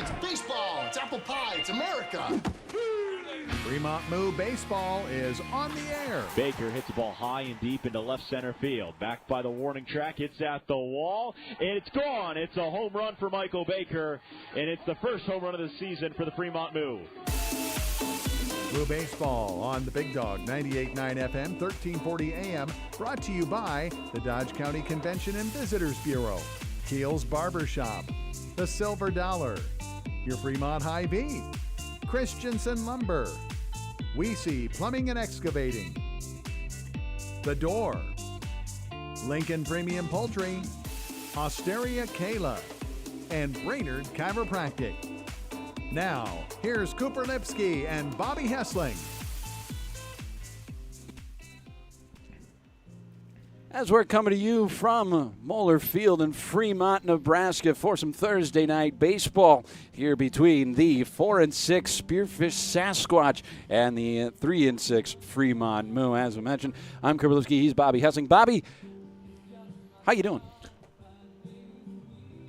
It's baseball. It's apple pie. It's America. Fremont Moo baseball is on the air. Baker hits the ball high and deep into left center field. Back by the warning track, it's at the wall, and it's gone. It's a home run for Michael Baker, and it's the first home run of the season for the Fremont Moo. Moo baseball on the Big Dog, 98.9 FM, 1340 AM, brought to you by the Dodge County Convention and Visitors Bureau, Keel's Barbershop, the Silver Dollar, your Fremont Hy-Vee, Christensen Lumber, We See Plumbing and Excavating, The Door, Lincoln Premium Poultry, Osteria Kayla, and Brainerd Chiropractic. Now, here's Cooper Lipsky and Bobby Hessling. As we're coming to you from Moeller Field in Fremont, Nebraska for some Thursday night baseball here between the 4-6 Spearfish Sasquatch and the 3-6 Fremont Moo. As I mentioned, I'm Cooper Lipsky. He's Bobby Hessling. Bobby, how you doing?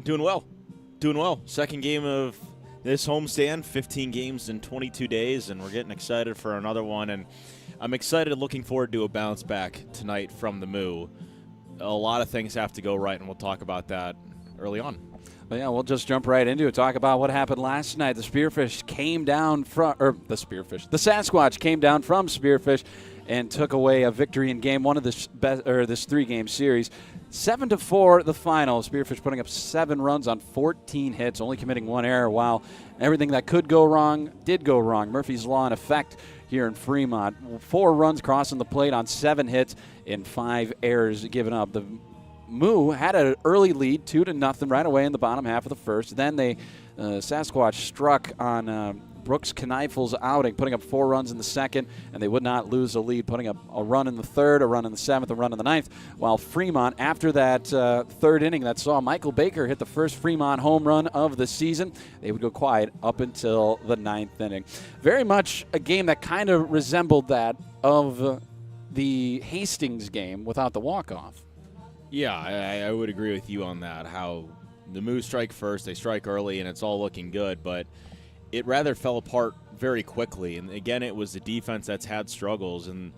Doing well. Second game of this homestand, 15 games in 22 days, and we're getting excited for another one. And I'm excited, looking forward to a bounce back tonight from the Moo. A lot of things have to go right, and we'll talk about that early on. Well, yeah, we'll just jump right into it. Talk about what happened last night. The Sasquatch came down from Spearfish and took away a victory in game one of this three-game series. 7-4 the final. Spearfish putting up 7 runs on 14 hits, only committing 1 error, while everything that could go wrong did go wrong. Murphy's Law in effect here in Fremont. 4 runs crossing the plate on 7 hits and 5 errors given up. The Moo had an early lead, 2-0 right away in the bottom half of the first. Then Sasquatch struck on Brooks Kneiffel's outing, putting up 4 runs in the second, and they would not lose the lead, putting up a run in the third, a run in the seventh, a run in the ninth, while Fremont, after that third inning that saw Michael Baker hit the first Fremont home run of the season, they would go quiet up until the ninth inning. Very much a game that kind of resembled that of the Hastings game without the walk-off. Yeah, I would agree with you on that, how the Moo strike first, they strike early, and it's all looking good, but it rather fell apart very quickly. And again, it was the defense that's had struggles. And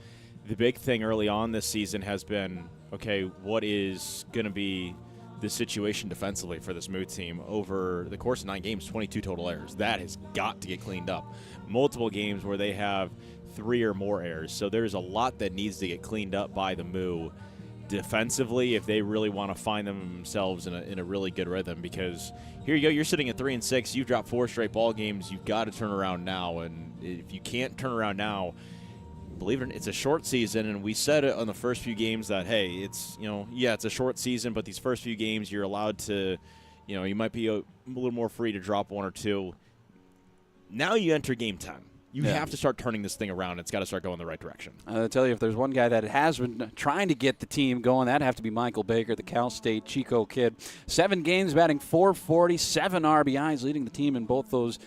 the big thing early on this season has been, okay, what is going to be the situation defensively for this Moo team? Over the course of 9 games, 22 total errors. That has got to get cleaned up. Multiple games where they have 3 or more errors. So there's a lot that needs to get cleaned up by the Moo defensively if they really want to find themselves in a really good rhythm, because here you go, you're sitting at 3-6, you've dropped 4 straight ball games, you've got to turn around now, and if you can't turn around now, believe it or not, it's a short season, and we said it on the first few games that, hey, it's, it's a short season, but these first few games you're allowed to, you might be a little more free to drop 1 or 2. Now you enter game 10. You have to start turning this thing around. It's got to start going the right direction. I'll tell you, if there's one guy that has been trying to get the team going, that'd have to be Michael Baker, the Cal State Chico kid. 7 games, batting .440, 7 RBIs, leading the team in both those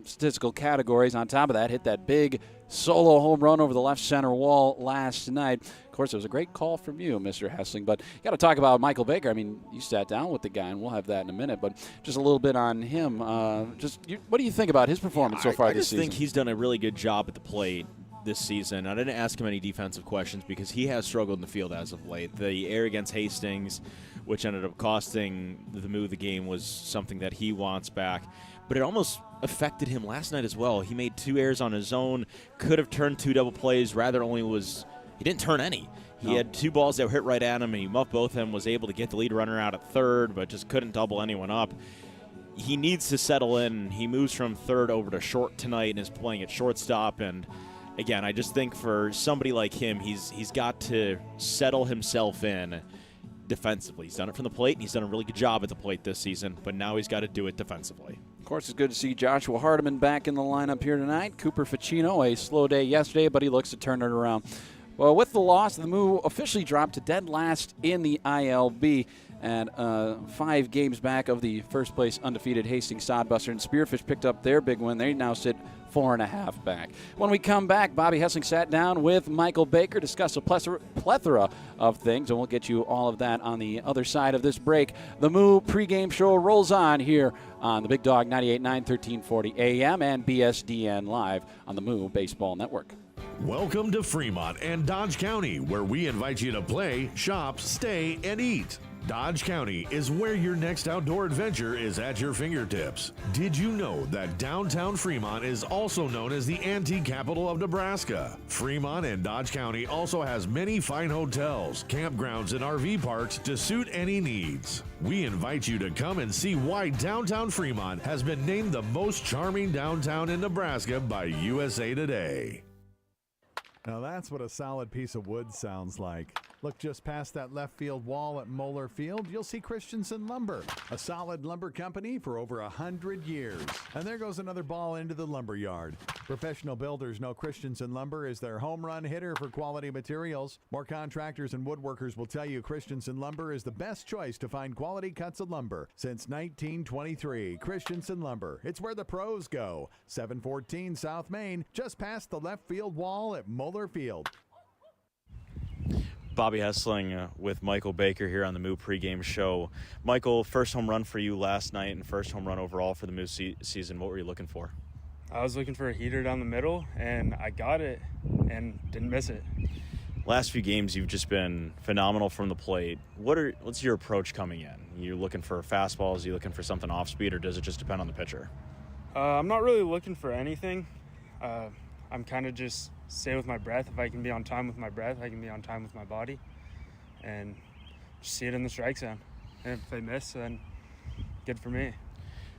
statistical categories. On top of that, hit that big solo home run over the left center wall last night. Of course, it was a great call from you, Mr. Hessling, but you got to talk about Michael Baker. I mean, you sat down with the guy, and we'll have that in a minute, but just a little bit on him. What do you think about his performance so far this season? I just think he's done a really good job at the plate this season. I didn't ask him any defensive questions because he has struggled in the field as of late. The error against Hastings, which ended up costing the Moo the game, was something that he wants back. But it almost affected him last night as well. He made 2 errors on his own, could have turned 2 double plays, he didn't turn any. He had 2 balls that hit right at him, and he muffed both of them, was able to get the lead runner out at third, but just couldn't double anyone up. He needs to settle in. He moves from third over to short tonight and is playing at shortstop. And, again, I just think for somebody like him, he's got to settle himself in defensively. He's done it from the plate, and he's done a really good job at the plate this season, but now he's got to do it defensively. Of course, it's good to see Joshua Hardiman back in the lineup here tonight. Cooper Ficino, a slow day yesterday, but he looks to turn it around. Well, with the loss, the Moo officially dropped to dead last in the ILB. and 5 games back of the first place undefeated Hastings Sodbuster. And Spearfish picked up their big win. They now sit 4.5 back. When we come back, Bobby Hessling sat down with Michael Baker, discussed a plethora of things, and we'll get you all of that on the other side of this break. The Moo pregame show rolls on here on the Big Dog 98.9, 1340 AM, and BSDN Live on the Moo Baseball Network. Welcome to Fremont and Dodge County, where we invite you to play, shop, stay, and eat. Dodge County is where your next outdoor adventure is at your fingertips. Did you know that downtown Fremont is also known as the antique capital of Nebraska? Fremont and Dodge County also has many fine hotels, campgrounds, and RV parks to suit any needs. We invite you to come and see why downtown Fremont has been named the most charming downtown in Nebraska by USA Today. Now that's what a solid piece of wood sounds like. Look just past that left field wall at Moeller Field, you'll see Christensen Lumber, a solid lumber company for over 100 years. And there goes another ball into the lumber yard. Professional builders know Christensen Lumber is their home run hitter for quality materials. More contractors and woodworkers will tell you Christensen Lumber is the best choice to find quality cuts of lumber. Since 1923, Christensen Lumber. It's where the pros go. 714 South Main, just past the left field wall at Moeller Field. Bobby Hessling with Michael Baker here on the Moo pregame show. Michael, first home run for you last night and first home run overall for the Moo season. What were you looking for? I was looking for a heater down the middle, and I got it and didn't miss it. Last few games, you've just been phenomenal from the plate. What's your approach coming in? You looking for fastballs? You looking for something off speed, or does it just depend on the pitcher? I'm not really looking for anything. I'm kind of just stay with my breath. If I can be on time with my breath, I can be on time with my body, and just see it in the strike zone. And if they miss, then good for me.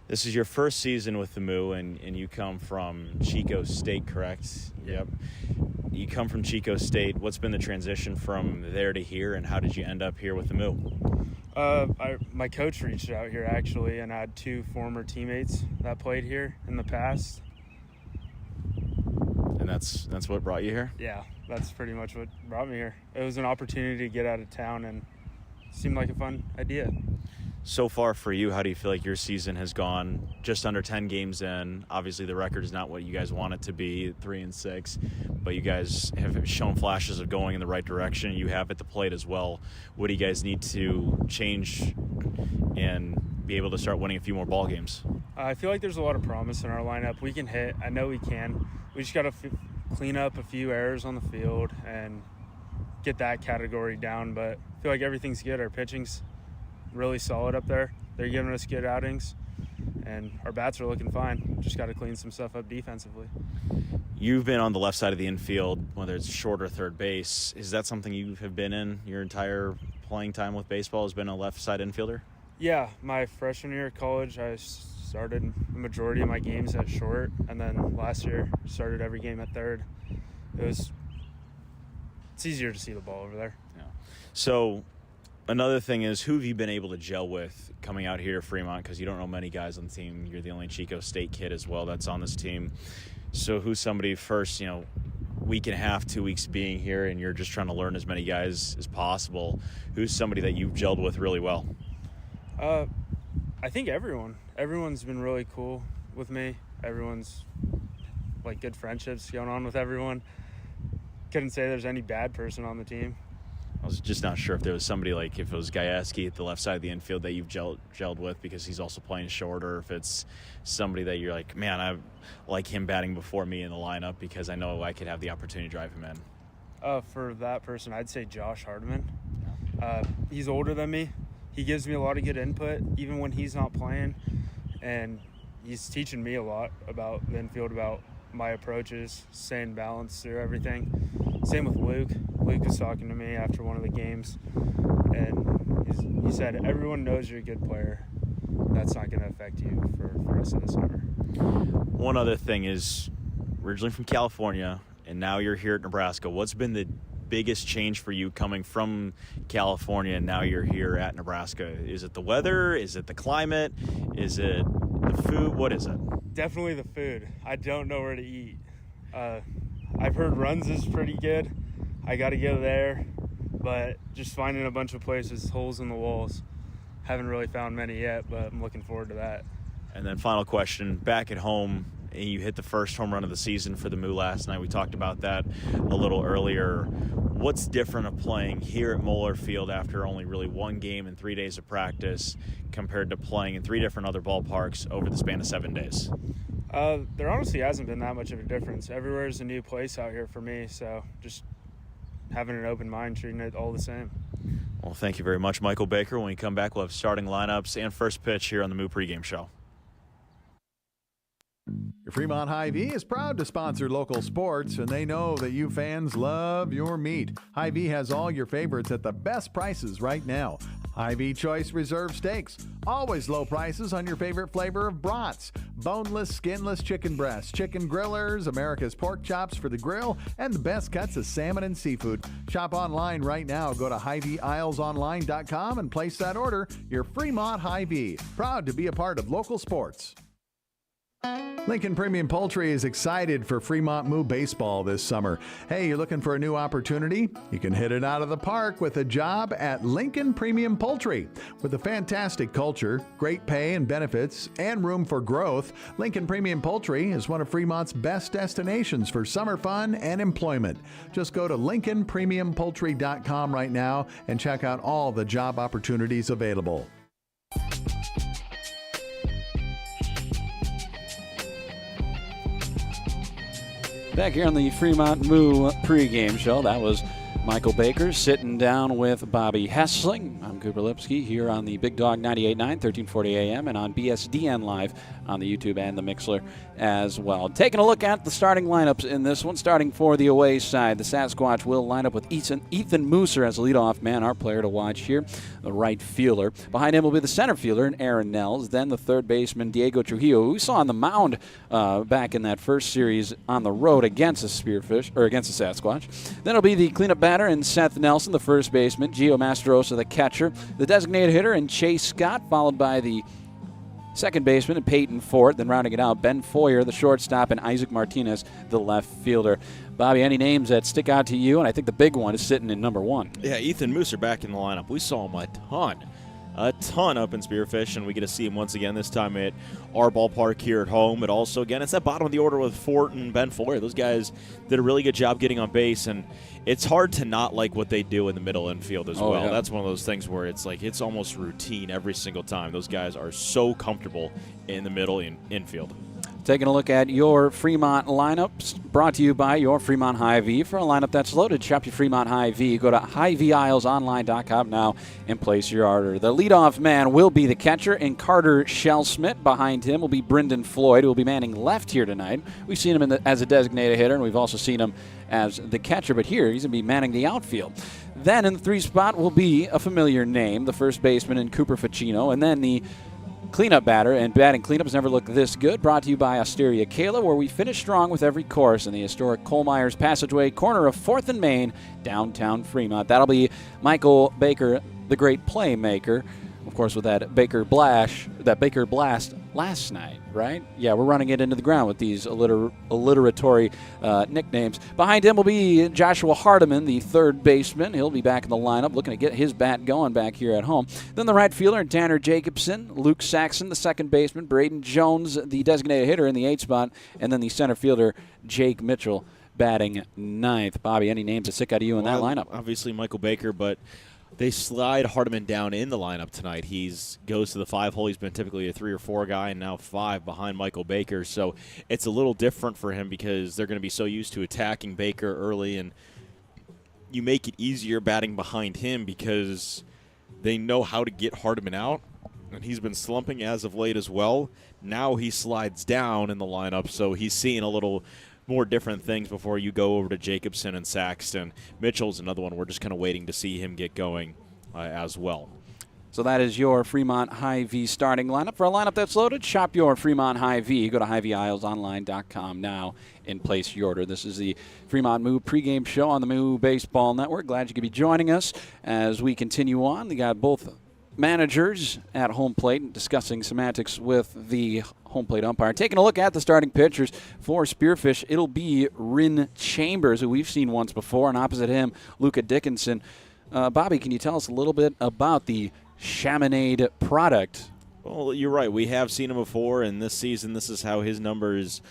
This is your first season with the Moo, and you come from Chico State, correct? Yep. You come from Chico State. What's been the transition from there to here, and how did you end up here with the Moo? My coach reached out here, actually, and I had 2 former teammates that played here in the past. And that's what brought you here? Yeah, that's pretty much what brought me here. It was an opportunity to get out of town, and it seemed like a fun idea. So far for you, how do you feel like your season has gone? Just under 10 games in. Obviously, the record is not what you guys want it to be, 3-6, but you guys have shown flashes of going in the right direction. You have at the plate as well. What do you guys need to change and be able to start winning a few more ball games? I feel like there's a lot of promise in our lineup. We can hit. I know we can. We just got to clean up a few errors on the field and get that category down, but I feel like everything's good. Our pitching's really solid up there. They're giving us good outings, and our bats are looking fine. Just got to clean some stuff up defensively. You've been on the left side of the infield, whether it's short or third base. Is that something you have been in your entire playing time with baseball, has been a left side infielder? Yeah, my freshman year of college, I started the majority of my games at short, and then last year started every game at third. It's easier to see the ball over there. Yeah. So another thing is, who have you been able to gel with coming out here to Fremont? Because you don't know many guys on the team. You're the only Chico State kid as well that's on this team. So who's somebody first, week and a half, 2 weeks being here, and you're just trying to learn as many guys as possible. Who's somebody that you've gelled with really well? I think everyone. Everyone's been really cool with me. Everyone's like good friendships going on with everyone. Couldn't say there's any bad person on the team. I was just not sure if there was somebody, like if it was Gajewski at the left side of the infield that you've gelled with because he's also playing short, or if it's somebody that you're like, man, I like him batting before me in the lineup because I know I could have the opportunity to drive him in. For that person, I'd say Josh Hardiman. He's older than me. He gives me a lot of good input, even when he's not playing, and he's teaching me a lot about the infield, about my approaches, staying balanced through everything. Same with Luke. Luke was talking to me after one of the games, and he said, everyone knows you're a good player. That's not going to affect you for the rest of the summer. One other thing is, originally from California, and now you're here at Nebraska. What's been the biggest change for you coming from California and now you're here at Nebraska? Is it the weather? Is it the climate? Is it the food? What is it? Definitely the food. I don't know where to eat. I've heard Runs is pretty good. I got to go there, but just finding a bunch of places, holes in the walls. haven't really found many yet, but I'm looking forward to that. And then final question, back at home, you hit the first home run of the season for the Moo last night. We talked about that a little earlier. What's different of playing here at Moeller Field after only really one game and 3 days of practice compared to playing in 3 different other ballparks over the span of 7 days? There honestly hasn't been that much of a difference. Everywhere is a new place out here for me, so just having an open mind, treating it all the same. Well, thank you very much, Michael Baker. When we come back, we'll have starting lineups and first pitch here on the Moo pregame show. Fremont Hy-Vee is proud to sponsor local sports, and they know that you fans love your meat. Hy-Vee has all your favorites at the best prices right now. Hy-Vee Choice Reserve Steaks. Always low prices on your favorite flavor of brats. Boneless, skinless chicken breasts, chicken grillers, America's pork chops for the grill, and the best cuts of salmon and seafood. Shop online right now. Go to HyVeeIslesOnline.com and place that order. Your Fremont Hy-Vee. Proud to be a part of local sports. Lincoln Premium Poultry is excited for Fremont Moo baseball this summer. Hey, you're looking for a new opportunity? You can hit it out of the park with a job at Lincoln Premium Poultry. With a fantastic culture, great pay and benefits, and room for growth, Lincoln Premium Poultry is one of Fremont's best destinations for summer fun and employment. Just go to LincolnPremiumPoultry.com right now and check out all the job opportunities available. Back here on the Fremont Moo pregame show, that was Michael Baker sitting down with Bobby Hessling. I'm Cooper Lipsky here on the Big Dog 98.9, 1340 AM, and on BSDN Live on the YouTube and the Mixler as well. Taking a look at the starting lineups in this one, starting for the away side. The Sasquatch will line up with Ethan Mooser as a leadoff man, our player to watch here, the right fielder. Behind him will be the center fielder, Aaron Nels. Then the third baseman, Diego Trujillo, who we saw on the mound back in that first series on the road against the Spearfish, or against the Sasquatch. Then it'll be the cleanup batter and Seth Nelson, the first baseman, Gio Mastrosa, the catcher, the designated hitter, and Chase Scott, followed by the second baseman and Peyton Fort. Then rounding it out, Ben Foyer, the shortstop, and Isaac Martinez, the left fielder. Bobby, any names that stick out to you? And I think the big one is sitting in number 1. Yeah, Ethan Mooser back in the lineup. We saw him a ton up in Spearfish, and we get to see him once again this time at our ballpark here at home. But also, again, it's that bottom of the order with Fort and Ben Foyer. Those guys did a really good job getting on base, and it's hard to not like what they do in the middle infield as well. Yeah. That's one of those things where it's like it's almost routine every single time. Those guys are so comfortable in the middle infield. Taking a look at your Fremont lineups, brought to you by your Fremont Hy-Vee. For a lineup that's loaded, shop your Fremont Hy-Vee. Go to HyVeeIslesOnline.com now and place your order. The leadoff man will be the catcher, and Carter Shellsmith. Behind him will be Brendan Floyd, who will be manning left here tonight. We've seen him as a designated hitter, and we've also seen him as the catcher, but here he's going to be manning the outfield. Then in the 3 spot will be a familiar name, the first baseman in Cooper Ficino, and then the cleanup batter, and batting cleanups never looked this good. Brought to you by Osteria Kayla, where we finish strong with every course in the historic Cole Myers Passageway, corner of 4th and Main, downtown Fremont. That'll be Michael Baker, the great playmaker, of course, with that Baker blast last night, right? Yeah, we're running it into the ground with these alliteratory nicknames. Behind him will be Joshua Hardiman, the third baseman. He'll be back in the lineup, looking to get his bat going back here at home. Then the right fielder, Tanner Jacobson, Luke Saxon, the second baseman, Braden Jones, the designated hitter in the 8 spot, and then the center fielder, Jake Mitchell, batting 9th. Bobby, any names that stick out to you in that lineup? Obviously Michael Baker, but they slide Hardiman down in the lineup tonight. He goes to the 5 hole. He's been typically a 3 or 4 guy, and now 5 behind Michael Baker. So it's a little different for him because they're going to be so used to attacking Baker early, and you make it easier batting behind him because they know how to get Hardiman out, and he's been slumping as of late as well. Now he slides down in the lineup, so he's seeing a little more different things before you go over to Jacobson and Saxton. Mitchell's another one. We're just kind of waiting to see him get going as well. So that is your Fremont Hy-Vee starting lineup. For a lineup that's loaded, shop your Fremont Hy-Vee. Go to HyVeeIslesOnline.com now and place your order. This is the Fremont Moo pregame show on the Moo Baseball Network. Glad you could be joining us as we continue on. We got both managers at home plate discussing semantics with the home plate umpire. Taking a look at the starting pitchers for Spearfish, it'll be Ryn Chambers, who we've seen once before, and opposite him, Luka Dickinson. Bobby, can you tell us a little bit about the Chaminade product. Well, you're right. We have seen him before, and this season, this is how his numbers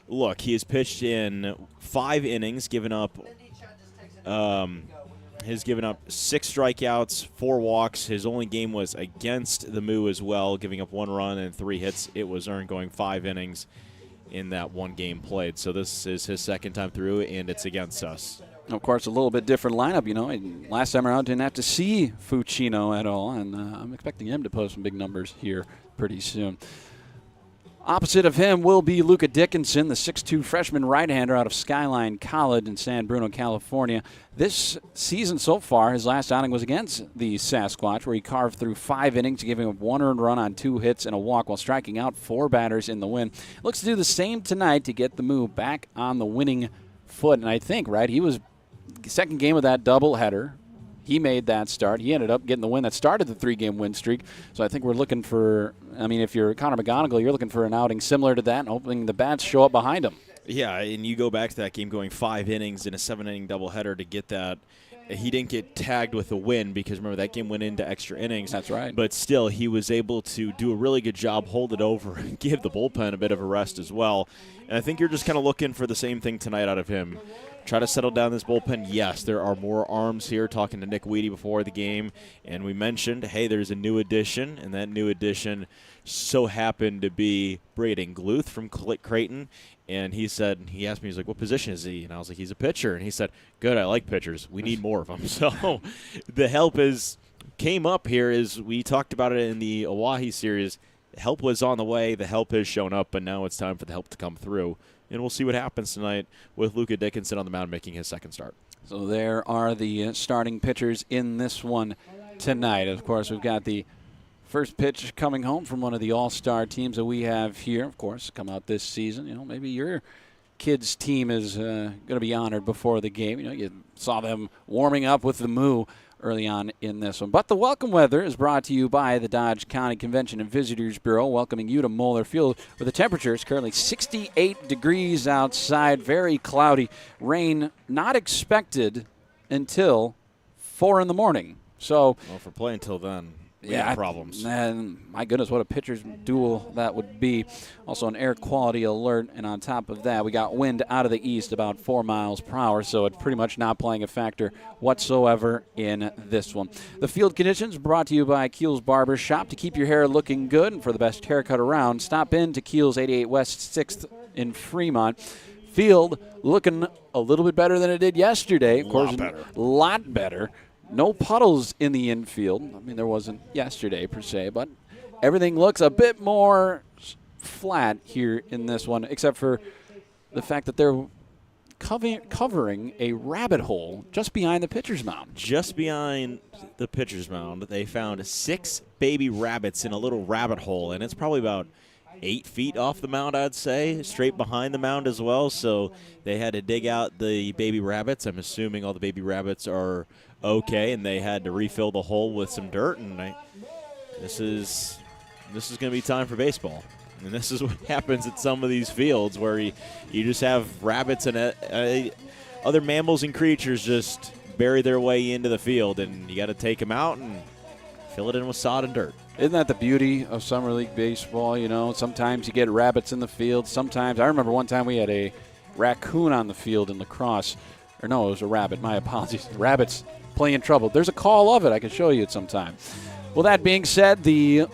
look. He has pitched in 5 innings, has given up 6 strikeouts, 4 walks. His only game was against the Moo as well, giving up 1 run and 3 hits. It was earned going 5 innings in that 1 game played. So this is his second time through, and it's against us. Of course, a little bit different lineup, you know. Last time around, didn't have to see Fucino at all, and I'm expecting him to post some big numbers here pretty soon. Opposite of him will be Luka Dickinson, the 6'2 freshman right-hander out of Skyline College in San Bruno, California. This season so far, his last outing was against the Sasquatch, where he carved through 5 innings, giving up 1 earned run on 2 hits and a walk while striking out 4 batters in the win. Looks to do the same tonight to get the Moo back on the winning foot. And I think, right, he was second game of that doubleheader. He made that start. He ended up getting the win that started the 3-game win streak. So I think we're looking for, I mean, if you're Connor McGonigal, you're looking for an outing similar to that and hoping the bats show up behind him. Yeah, and you go back to that game going 5 innings in a 7-inning doubleheader to get that. He didn't get tagged with a win because, remember, that game went into extra innings. That's right. But still, he was able to do a really good job, hold it over, and give the bullpen a bit of a rest as well. And I think you're just kind of looking for the same thing tonight out of him. Try to settle down this bullpen. Yes, there are more arms here. Talking to Nick Weedy before the game, and we mentioned, hey, there's a new addition, and that new addition so happened to be Braden Gluth from Creighton. And he asked me, he's like, what position is he? And I was like, he's a pitcher. And he said, good, I like pitchers. We need more of them. So the help came up here as we talked about it in the Oahe series. The help was on the way. The help has shown up, but now it's time for the help to come through. And we'll see what happens tonight with Luka Dickinson on the mound making his second start. So there are the starting pitchers in this one tonight. Of course, we've got the first pitch coming home from one of the all-star teams that we have here, of course, come out this season. You know, maybe your kids' team is going to be honored before the game. You know, you saw them warming up with the Moo early on in this one. But the welcome weather is brought to you by the Dodge County Convention and Visitors Bureau, welcoming you to Moeller Field, where the temperature is currently 68 degrees outside, very cloudy. Rain not expected until 4 in the morning. So, well, if we're playing until then, we yeah, have problems. And my goodness, what a pitcher's duel that would be. Also an air quality alert, and on top of that, we got wind out of the east about 4 miles per hour, so it's pretty much not playing a factor whatsoever in this one. The field conditions brought to you by Keel's Barber Shop. To keep your hair looking good and for the best haircut around, stop in to Keel's 88 West 6th in Fremont. Field looking a little bit better than it did yesterday. Of course, a lot better. No puddles in the infield. I mean, there wasn't yesterday per se, but everything looks a bit more flat here in this one, except for the fact that they're covering a rabbit hole just behind the pitcher's mound. Just behind the pitcher's mound, they found 6 baby rabbits in a little rabbit hole, and it's probably about 8 feet off the mound, I'd say, straight behind the mound as well. So they had to dig out the baby rabbits. I'm assuming all the baby rabbits are okay, and they had to refill the hole with some dirt. And this is going to be time for baseball. And this is what happens at some of these fields where you just have rabbits and other mammals and creatures just bury their way into the field, and you got to take them out and fill it in with sod and dirt. Isn't that the beauty of Summer League baseball? You know, sometimes you get rabbits in the field. Sometimes, I remember one time we had a raccoon on the field in lacrosse. Or no, it was a rabbit. My apologies. Rabbits playing trouble. There's a call of it. I can show you it sometime. Well, that being said, the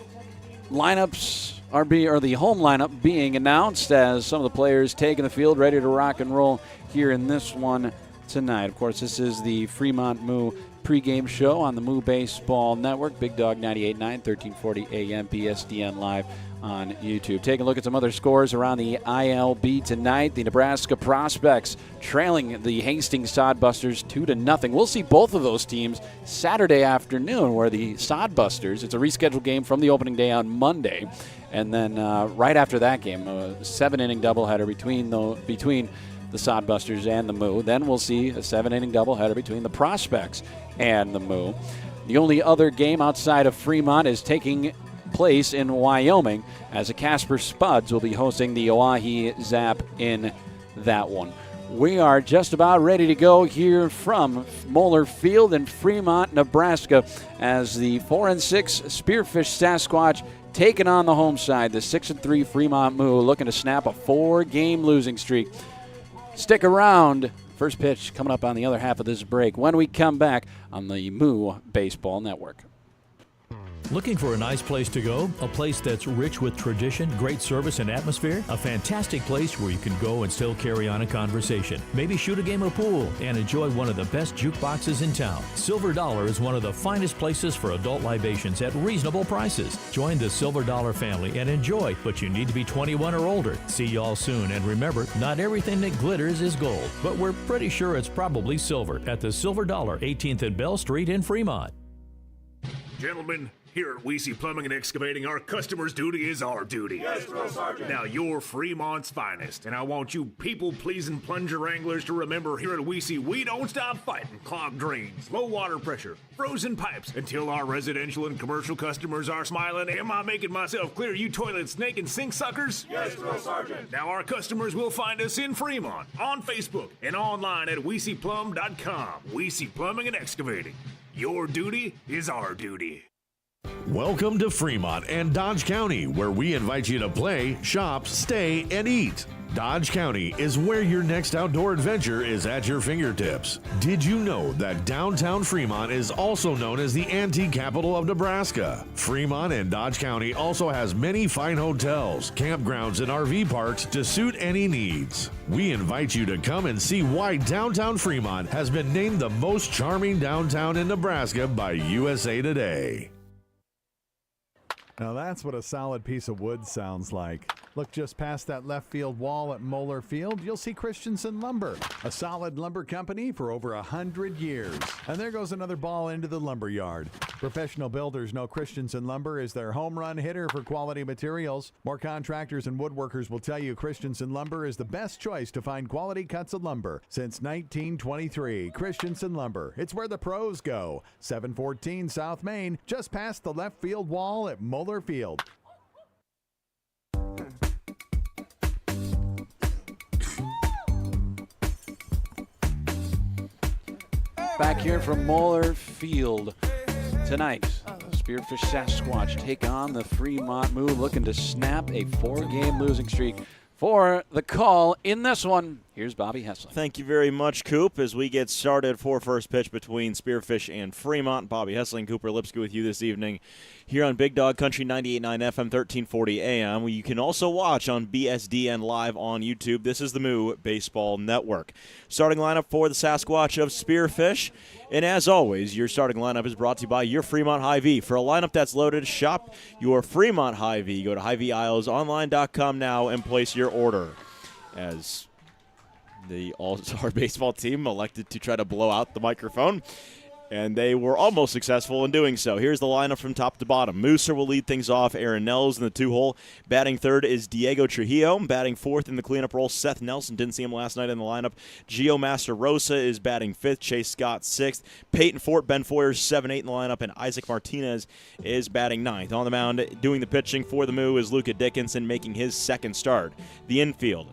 lineups or the home lineup being announced as some of the players taking the field, ready to rock and roll here in this one tonight. Of course, this is the Fremont Moo pregame show on the Moo Baseball Network, Big Dog 98.9, 1340 AM, BSDN Live on YouTube. Taking a look at some other scores around the ILB tonight. The Nebraska Prospects trailing the Hastings Sodbusters 2-0. We'll see both of those teams Saturday afternoon, where the Sodbusters, it's a rescheduled game from the opening day on Monday, and then right after that game, a 7-inning doubleheader between the Sodbusters and the Moo. Then we'll see a 7-inning doubleheader between the Prospects and the Moo. The only other game outside of Fremont is taking place in Wyoming, as the Casper Spuds will be hosting the Oahe Zap in that one. We are just about ready to go here from Moeller Field in Fremont, Nebraska, as the 4-6 Spearfish Sasquatch taking on the home side, the 6-3 Fremont Moo, looking to snap a 4-game losing streak. Stick around. First pitch coming up on the other half of this break when we come back on the Moo Baseball Network. Looking for a nice place to go? A place that's rich with tradition, great service, and atmosphere? A fantastic place where you can go and still carry on a conversation. Maybe shoot a game of pool and enjoy one of the best jukeboxes in town. Silver Dollar is one of the finest places for adult libations at reasonable prices. Join the Silver Dollar family and enjoy, but you need to be 21 or older. See y'all soon, and remember, not everything that glitters is gold, but we're pretty sure it's probably silver at the Silver Dollar, 18th and Bell Street in Fremont. Gentlemen, here at Weesey Plumbing and Excavating, our customer's duty is our duty. Yes, Drill Sergeant. Now, you're Fremont's finest, and I want you people-pleasing plunger anglers to remember here at Weesey, we don't stop fighting clogged drains, low water pressure, frozen pipes, until our residential and commercial customers are smiling. Am I making myself clear, you toilet snake and sink suckers? Yes, Drill Sergeant. Now, our customers will find us in Fremont, on Facebook, and online at WeeseyPlum.com. Weesey Plumbing and Excavating. Your duty is our duty. Welcome to Fremont and Dodge County, where we invite you to play, shop, stay, and eat. Dodge County is where your next outdoor adventure is at your fingertips. Did you know that downtown Fremont is also known as the antique capital of Nebraska? Fremont and Dodge County also has many fine hotels, campgrounds, and RV parks to suit any needs. We invite you to come and see why downtown Fremont has been named the most charming downtown in Nebraska by USA Today. Now that's what a solid piece of wood sounds like. Look just past that left field wall at Moeller Field, you'll see Christensen Lumber, a solid lumber company for over 100 years. And there goes another ball into the lumber yard. Professional builders know Christensen Lumber is their home run hitter for quality materials. More contractors and woodworkers will tell you Christensen Lumber is the best choice to find quality cuts of lumber. Since 1923, Christensen Lumber. It's where the pros go. 714 South Main, just past the left field wall at Moeller Field. Back here from Moeller Field tonight, Spearfish Sasquatch take on the Fremont Moo, looking to snap a 4-game losing streak. For the call in this one, here's Bobby Hessling. Thank you very much, Coop. As we get started for first pitch between Spearfish and Fremont, Bobby Hessling, Cooper Lipsky with you this evening here on Big Dog Country 98.9 FM, 1340 AM. You can also watch on BSDN Live on YouTube. This is the Moo Baseball Network. Starting lineup for the Sasquatch of Spearfish. And as always, your starting lineup is brought to you by your Fremont Hy-Vee. For a lineup that's loaded, shop your Fremont Hy-Vee. Go to HyVeeIslesOnline.com now and place your order. As the All-Star Baseball team elected to try to blow out the microphone, and they were almost successful in doing so. Here's the lineup from top to bottom. Mooser will lead things off. Aaron Nels in the 2-hole. Batting third is Diego Trujillo. Batting fourth in the cleanup role, Seth Nelson. Didn't see him last night in the lineup. Gio Master Rosa is batting fifth. Chase Scott sixth. Peyton Fort, Ben Foyers 7-8 in the lineup. And Isaac Martinez is batting ninth. On the mound, doing the pitching for the Moo is Luka Dickinson, making his second start. The infield.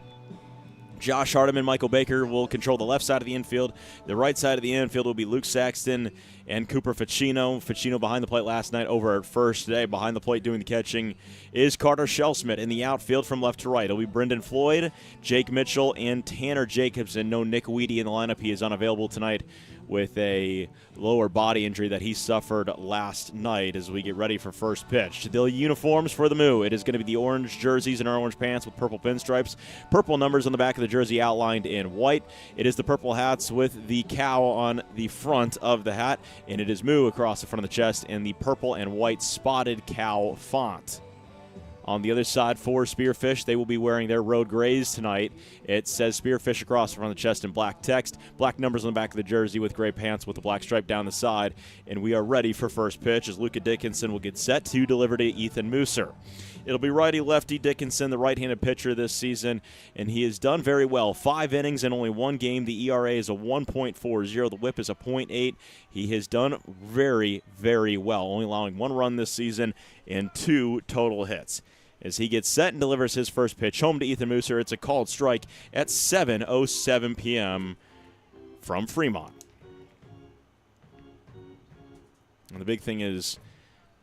Josh Hardiman, Michael Baker will control the left side of the infield. The right side of the infield will be Luke Saxton and Cooper Ficino. Ficino behind the plate last night, over at first today. Behind the plate doing the catching is Carter Shellsmith. In the outfield from left to right, it'll be Brendan Floyd, Jake Mitchell, and Tanner Jacobson. No Nick Weedy in the lineup. He is unavailable tonight with a lower body injury that he suffered last night as we get ready for first pitch. The uniforms for the Moo, it is going to be the orange jerseys and orange pants with purple pinstripes. Purple numbers on the back of the jersey outlined in white. It is the purple hats with the cow on the front of the hat, and it is Moo across the front of the chest in the purple and white spotted cow font. On the other side for Spearfish, they will be wearing their road grays tonight. It says Spearfish across the front of the chest in black text, black numbers on the back of the jersey with gray pants with a black stripe down the side. And we are ready for first pitch as Luka Dickinson will get set to deliver to Ethan Mooser. It'll be righty-lefty Dickinson, the right-handed pitcher this season, and he has done very well. 5 innings in only 1 game. The ERA is a 1.40. The whip is a 0.8. He has done very, very well, only allowing 1 run this season and 2 total hits. as he gets set and delivers his first pitch home to Ethan Mooser. It's a called strike at 7:07 p.m. from Fremont. And the big thing is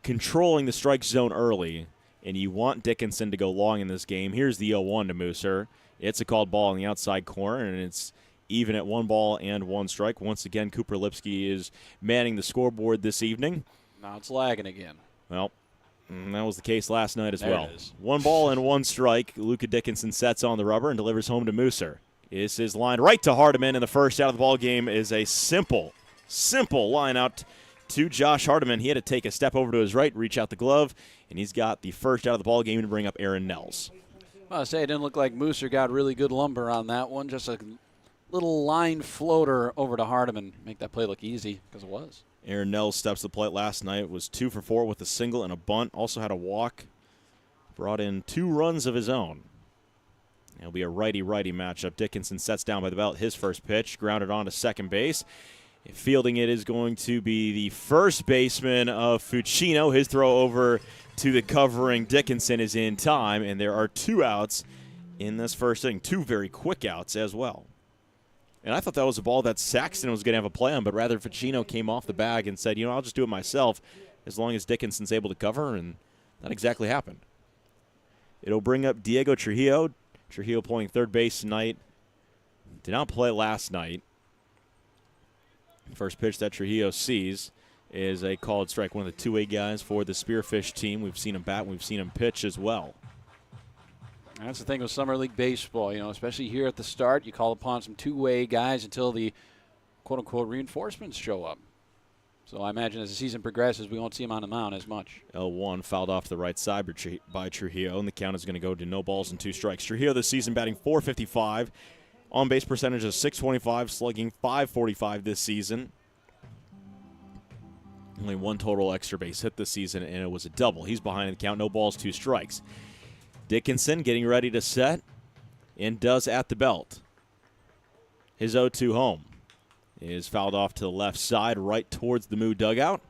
controlling the strike zone early, and you want Dickinson to go long in this game. Here's the 0-1 to Mooser. It's a called ball on the outside corner, and it's even at 1 ball and 1 strike. Once again, Cooper Lipsky is manning the scoreboard this evening. Now it's lagging again. Well, that was the case last night as well. It is. 1 ball and 1 strike. Luka Dickinson sets on the rubber and delivers home to Mooser. This is lined right to Hardiman, and the first out of the ball game is a simple line out to Josh Hardiman. He had to take a step over to his right, reach out the glove, and he's got the first out of the ball game to bring up Aaron Nels. Well, I say it didn't look like Mooser got really good lumber on that one. Just a little line floater over to Hardiman. Make that play look easy, because it was. Aaron Nels steps to the plate last night. Was 2 for 4 with a single and a bunt. Also had a walk. Brought in 2 runs of his own. It'll be a righty-righty matchup. Dickinson sets down by the belt his first pitch, grounded on to second base. Fielding it is going to be the first baseman of Fucino. His throw over to the covering Dickinson is in time, and there are 2 outs in this first inning. 2 very quick outs as well. And I thought that was a ball that Saxton was going to have a play on, but rather Fucino came off the bag and said, I'll just do it myself as long as Dickinson's able to cover, and that exactly happened. It'll bring up Diego Trujillo. Trujillo playing third base tonight. Did not play last night. First pitch that Trujillo sees is a called strike. One of the two-way guys for the Spearfish team. We've seen him bat. We've seen him pitch as well. That's the thing with Summer League baseball, especially here at the start. You call upon some two-way guys until the quote-unquote reinforcements show up. So I imagine as the season progresses, we won't see him on the mound as much. L1 fouled off to the right side by Trujillo, and the count is going to go to no balls and 2 strikes. Trujillo this season batting .455. On-base percentage of .625, slugging .545 this season. Only 1 total extra base hit this season, and it was a double. He's behind the count, no balls, 2 strikes. Dickinson getting ready to set, and does at the belt. His 0-2 home is fouled off to the left side, right towards the Moo dugout.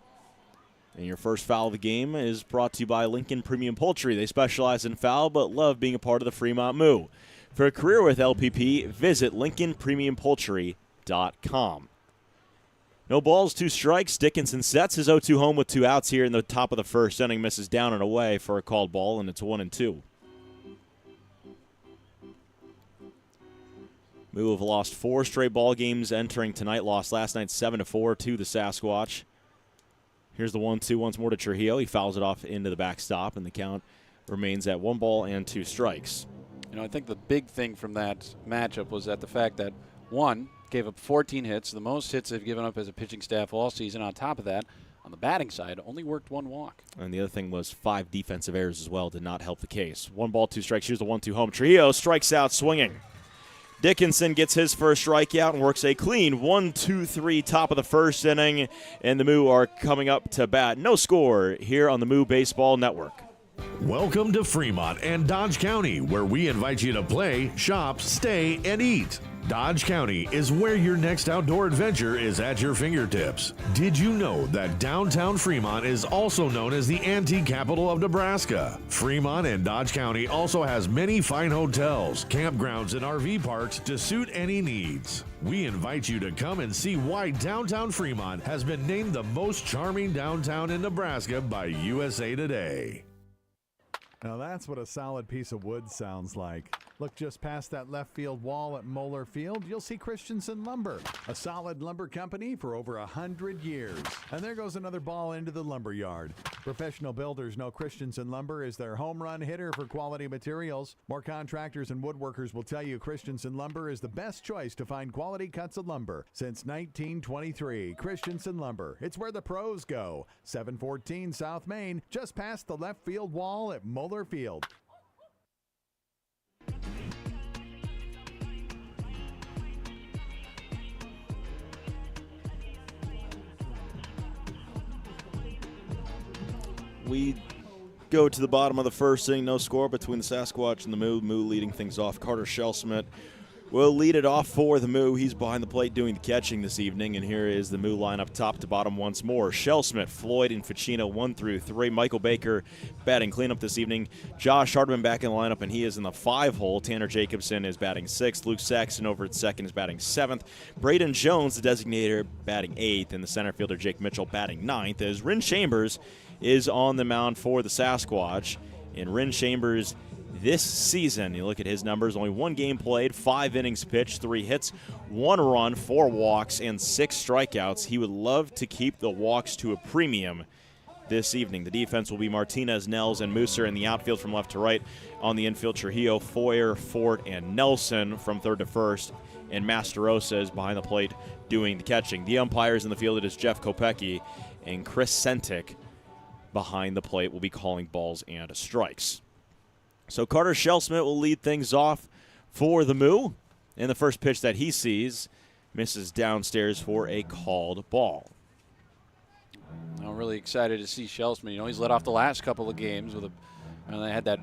And your first foul of the game is brought to you by Lincoln Premium Poultry. They specialize in fowl, but love being a part of the Fremont Moo. For a career with LPP, visit LincolnPremiumPoultry.com. No balls, 2 strikes. Dickinson sets his 0-2 home with 2 outs here in the top of the first inning. Misses down and away for a called ball, and it's 1-2. Moo have lost 4 straight ball games entering tonight. Lost last night 7-4 to the Sasquatch. Here's the 1-2 once more to Trujillo. He fouls it off into the backstop, and the count remains at 1 ball and 2 strikes. I think the big thing from that matchup was that the fact that, one, gave up 14 hits, the most hits they've given up as a pitching staff all season. On top of that, on the batting side, only worked 1 walk. And the other thing was 5 defensive errors as well did not help the case. 1 ball, 2 strikes. Here's the 1-2 home. Trujillo strikes out swinging. Dickinson gets his first strikeout and works a clean 1-2-3 top of the first inning, and the Moo are coming up to bat. No score here on the Moo Baseball Network. Welcome to Fremont and Dodge County, where we invite you to play, shop, stay, and eat. Dodge County is where your next outdoor adventure is at your fingertips. Did you know that downtown Fremont is also known as the antique capital of Nebraska? Fremont and Dodge County also has many fine hotels, campgrounds, and RV parks to suit any needs. We invite you to come and see why downtown Fremont has been named the most charming downtown in Nebraska by USA Today. Now that's what a solid piece of wood sounds like. Look just past that left field wall at Moeller Field, you'll see Christensen Lumber, a solid lumber company for over 100 years. And there goes another ball into the lumber yard. Professional builders know Christensen Lumber is their home run hitter for quality materials. More contractors and woodworkers will tell you Christensen Lumber is the best choice to find quality cuts of lumber. Since 1923, Christensen Lumber. It's where the pros go. 714 South Main, just past the left field wall at Moeller Field. We go to the bottom of the first inning. No score between the Sasquatch and the Moo. Moo leading things off. Carter Shellsmith will lead it off for the Moo. He's behind the plate doing the catching this evening, and here is the Moo lineup top to bottom once more. Shellsmith, Floyd, and Ficino 1 through 3. Michael Baker batting cleanup this evening. Josh Hardman back in the lineup, and he is in the 5 hole. Tanner Jacobson is batting 6th. Luke Saxon over at second is batting 7th. Braden Jones, the designator, batting 8th, and the center fielder Jake Mitchell batting 9th, as Rin Chambers is on the mound for the Sasquatch. And Rin Chambers this season, you look at his numbers, only 1 game played, 5 innings pitched, 3 hits, 1 run, 4 walks, and 6 strikeouts. He would love to keep the walks to a premium this evening. The defense will be Martinez, Nels, and Mooser in the outfield from left to right. On the infield, Trujillo, Foyer, Fort, and Nelson from third to first. And Masterosa is behind the plate doing the catching. The umpires in the field, it is Jeff Kopecki, and Chris Sentik behind the plate will be calling balls and strikes. So Carter Shellsmith will lead things off for the Moo. And the first pitch that he sees misses downstairs for a called ball. I'm really excited to see Shellsmith. You know, he's led off the last couple of games with they had that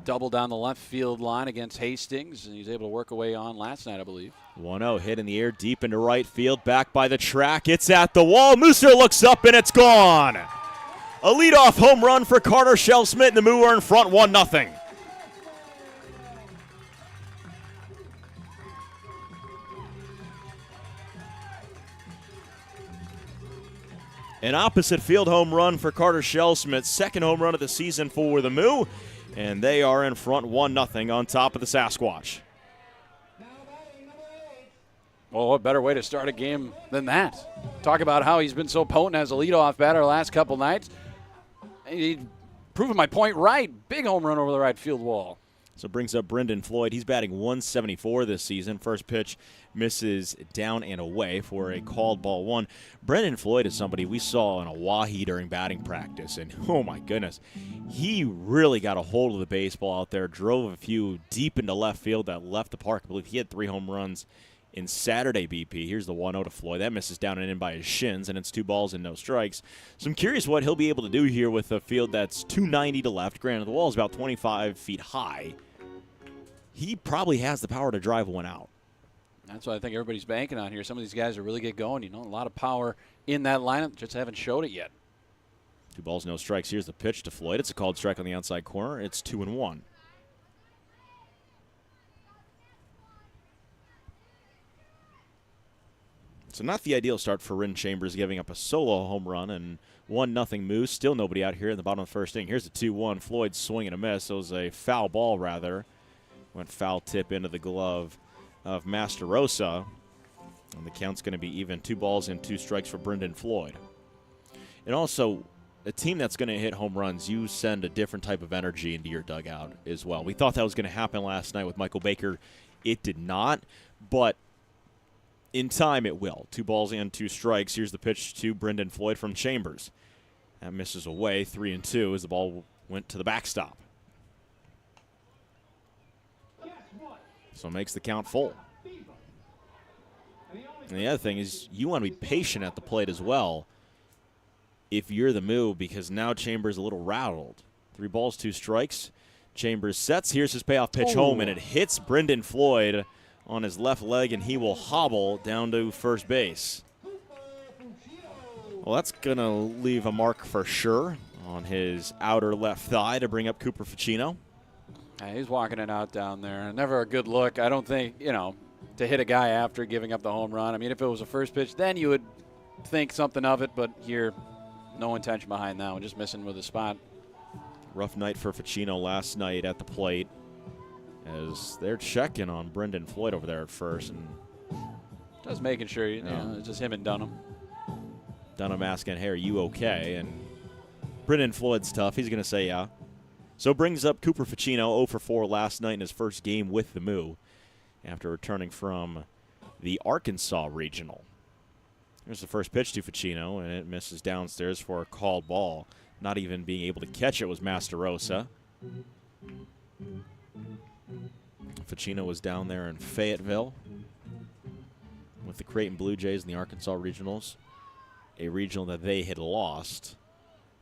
double down the left field line against Hastings, and he's able to work away on last night, I believe. 1-0 hit in the air deep into right field, back by the track. It's at the wall. Mooser looks up, and it's gone. A leadoff home run for Carter Shellsmith, and the Moo are in front 1-0. An opposite field home run for Carter Shellsmith, second home run of the season for the Moo, and they are in front 1-0 on top of the Sasquatch. Well, what better way to start a game than that? Talk about how he's been so potent as a leadoff batter the last couple nights. He's proving my point right. Big home run over the right field wall. So it brings up Brendan Floyd. He's batting 174 this season. First pitch misses down and away for a called ball 1. Brendan Floyd is somebody we saw in Oahe during batting practice, and oh my goodness, he really got a hold of the baseball out there, drove a few deep into left field that left the park. I believe he had 3 home runs in Saturday BP. Here's the 1-0 to Floyd. That misses down and in by his shins, and it's 2 balls and no strikes. So I'm curious what he'll be able to do here with a field that's 290 to left. Granted, the wall is about 25 feet high. He probably has the power to drive one out. That's what I think everybody's banking on here. Some of these guys are really get going. You know, a lot of power in that lineup, just haven't showed it yet. 2 balls, no strikes. Here's the pitch to Floyd. It's a called strike on the outside corner. It's 2-1. So not the ideal start for Rin Chambers, giving up a solo home run and 1-0 Moose. Still nobody out here in the bottom of the first inning. Here's a 2-1. Floyd swing and a miss. It was a foul ball, rather. Went foul tip into the glove of Masterosa. And the count's going to be even. 2 balls and 2 strikes for Brendan Floyd. And also, a team that's going to hit home runs, you send a different type of energy into your dugout as well. We thought that was going to happen last night with Michael Baker. It did not, but in time it will. 2 balls and 2 strikes. Here's the pitch to Brendan Floyd from Chambers. That misses away, 3-2 as the ball went to the backstop. So it makes the count full. And the other thing is you want to be patient at the plate as well if you're the Moo, because now Chambers a little rattled. 3 balls, 2 strikes. Chambers sets. Here's his payoff pitch home, and it hits Brendan Floyd on his left leg, and he will hobble down to first base. Well, that's going to leave a mark for sure on his outer left thigh to bring up Cooper Ficino. Yeah, he's walking it out down there. Never a good look. I don't think, you know, to hit a guy after giving up the home run. I mean, if it was a first pitch, then you would think something of it, but here, no intention behind that one, just missing with a spot. Rough night for Ficino last night at the plate as they're checking on Brendan Floyd over there at first. And just making sure, you know, it's just him and Dunham. Dunham asking, hey, are you okay? And Brendan Floyd's tough. He's going to say yeah. So brings up Cooper Ficino, 0-for-4 last night in his first game with the Moo after returning from the Arkansas Regional. Here's the first pitch to Ficino, and it misses downstairs for a called ball. Not even being able to catch it was Masterosa. Ficino was down there in Fayetteville with the Creighton Blue Jays in the Arkansas Regionals, a regional that they had lost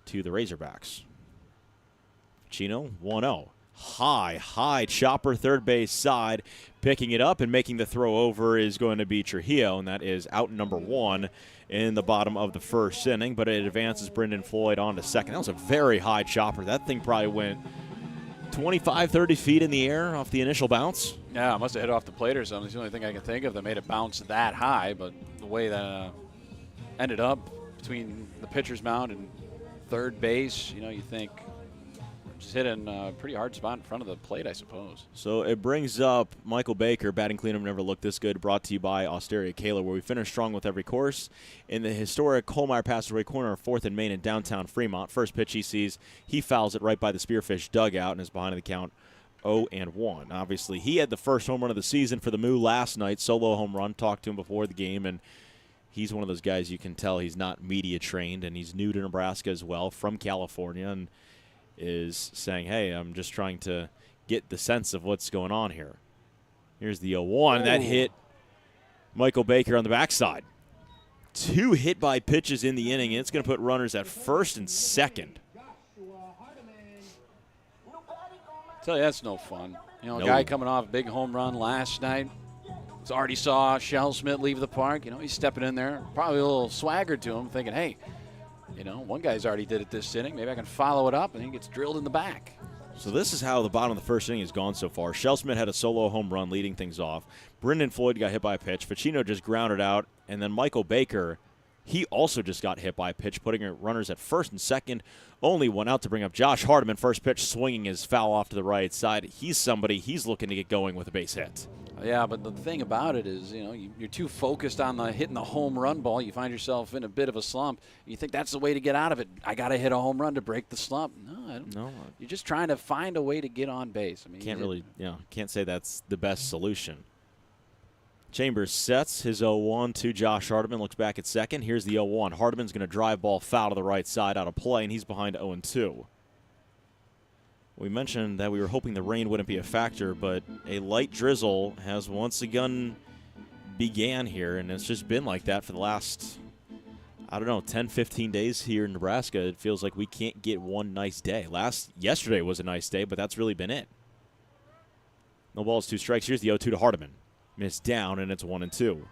to the Razorbacks. Ficino, 1-0. High chopper, third base side. Picking it up and making the throw over is going to be Trujillo, and that is out number 1 in the bottom of the first inning. But it advances Brendan Floyd on to second. That was a very high chopper. That thing probably went 25, 30 feet in the air off the initial bounce. Yeah, it must have hit off the plate or something. It's the only thing I can think of that made it bounce that high. But the way that ended up between the pitcher's mound and third base, you think just hitting a pretty hard spot in front of the plate, I suppose. So it brings up Michael Baker. Batting cleanup never looked this good. Brought to you by Osteria Kaler, where we finish strong with every course. In the historic Colmeyer Passageway corner of 4th and Main in downtown Fremont, first pitch he sees, he fouls it right by the Spearfish dugout and is behind the count 0-1. Obviously, he had the first home run of the season for the Moo last night, solo home run. Talked to him before the game, and he's one of those guys you can tell he's not media trained, and he's new to Nebraska as well, from California, and is saying, hey, I'm just trying to get the sense of what's going on here. Here's the 0-1. That hit Michael Baker on the backside. 2 hit-by pitches in the inning, and it's going to put runners at first and second. Tell you, that's no fun. A guy coming off a big home run last night. Already saw Shell Smith leave the park. He's stepping in there. Probably a little swagger to him, thinking, hey, one guy's already did it this inning. Maybe I can follow it up, and he gets drilled in the back. So this is how the bottom of the first inning has gone so far. Shell Smith had a solo home run leading things off. Brendan Floyd got hit by a pitch. Ficino just grounded out. And then Michael Baker, he also just got hit by a pitch, putting runners at first and second. Only one out to bring up Josh Hardiman. First pitch swinging his foul off to the right side. He's he's looking to get going with a base hit. Yeah, but the thing about it is, you're too focused on hitting the home run ball. You find yourself in a bit of a slump. You think that's the way to get out of it. I got to hit a home run to break the slump. No. You're just trying to find a way to get on base. Can't say that's the best solution. Chambers sets his 0-1 to Josh Hardiman. Looks back at second. Here's the 0-1. Hardiman's going to drive ball foul to the right side out of play, and he's behind 0-2. We mentioned that we were hoping the rain wouldn't be a factor, but a light drizzle has once again began here, and it's just been like that for the last, 10, 15 days here in Nebraska. It feels like we can't get one nice day. Yesterday was a nice day, but that's really been it. No balls, 2 strikes. Here's the 0-2 to Hardiman. Missed down, and it's 1-2.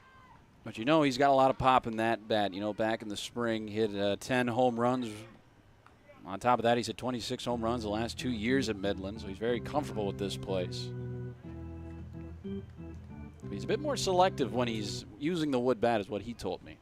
But he's got a lot of pop in that bat. Back in the spring, hit 10 home runs. On top of that, he's hit 26 home runs the last 2 years at Midland, so he's very comfortable with this place. He's a bit more selective when he's using the wood bat, is what he told me.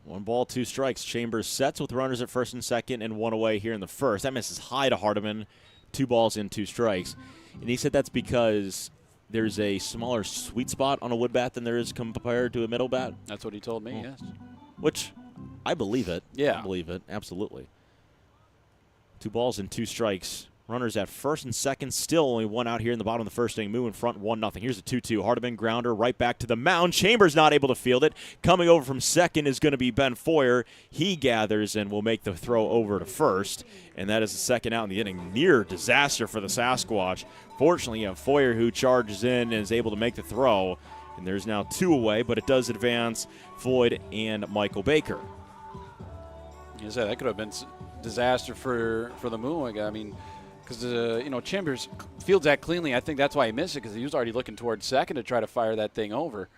1 ball, 2 strikes. Chambers sets with runners at first and second and 1 away here in the first. That misses high to Hardiman. 2 balls in, 2 strikes. And he said that's because there's a smaller sweet spot on a wood bat than there is compared to a middle bat. That's what he told me, yes. Which, I believe it. Yeah. I believe it, absolutely. 2 balls and 2 strikes. Runners at first and second, still only 1 out here in the bottom of the first inning. Moo in front, 1-0. Here's a 2-2. Hardiman grounder right back to the mound. Chambers not able to field it. Coming over from second is going to be Ben Foyer. He gathers and will make the throw over to first, and that is the second out in the inning. Near disaster for the Sasquatch. Fortunately, you have Foyer who charges in and is able to make the throw, and there's now 2 away, but it does advance Floyd and Michael Baker. You said that could have been disaster for the Moo. Because, Chambers fields that cleanly. I think that's why he missed it, because he was already looking towards second to try to fire that thing over.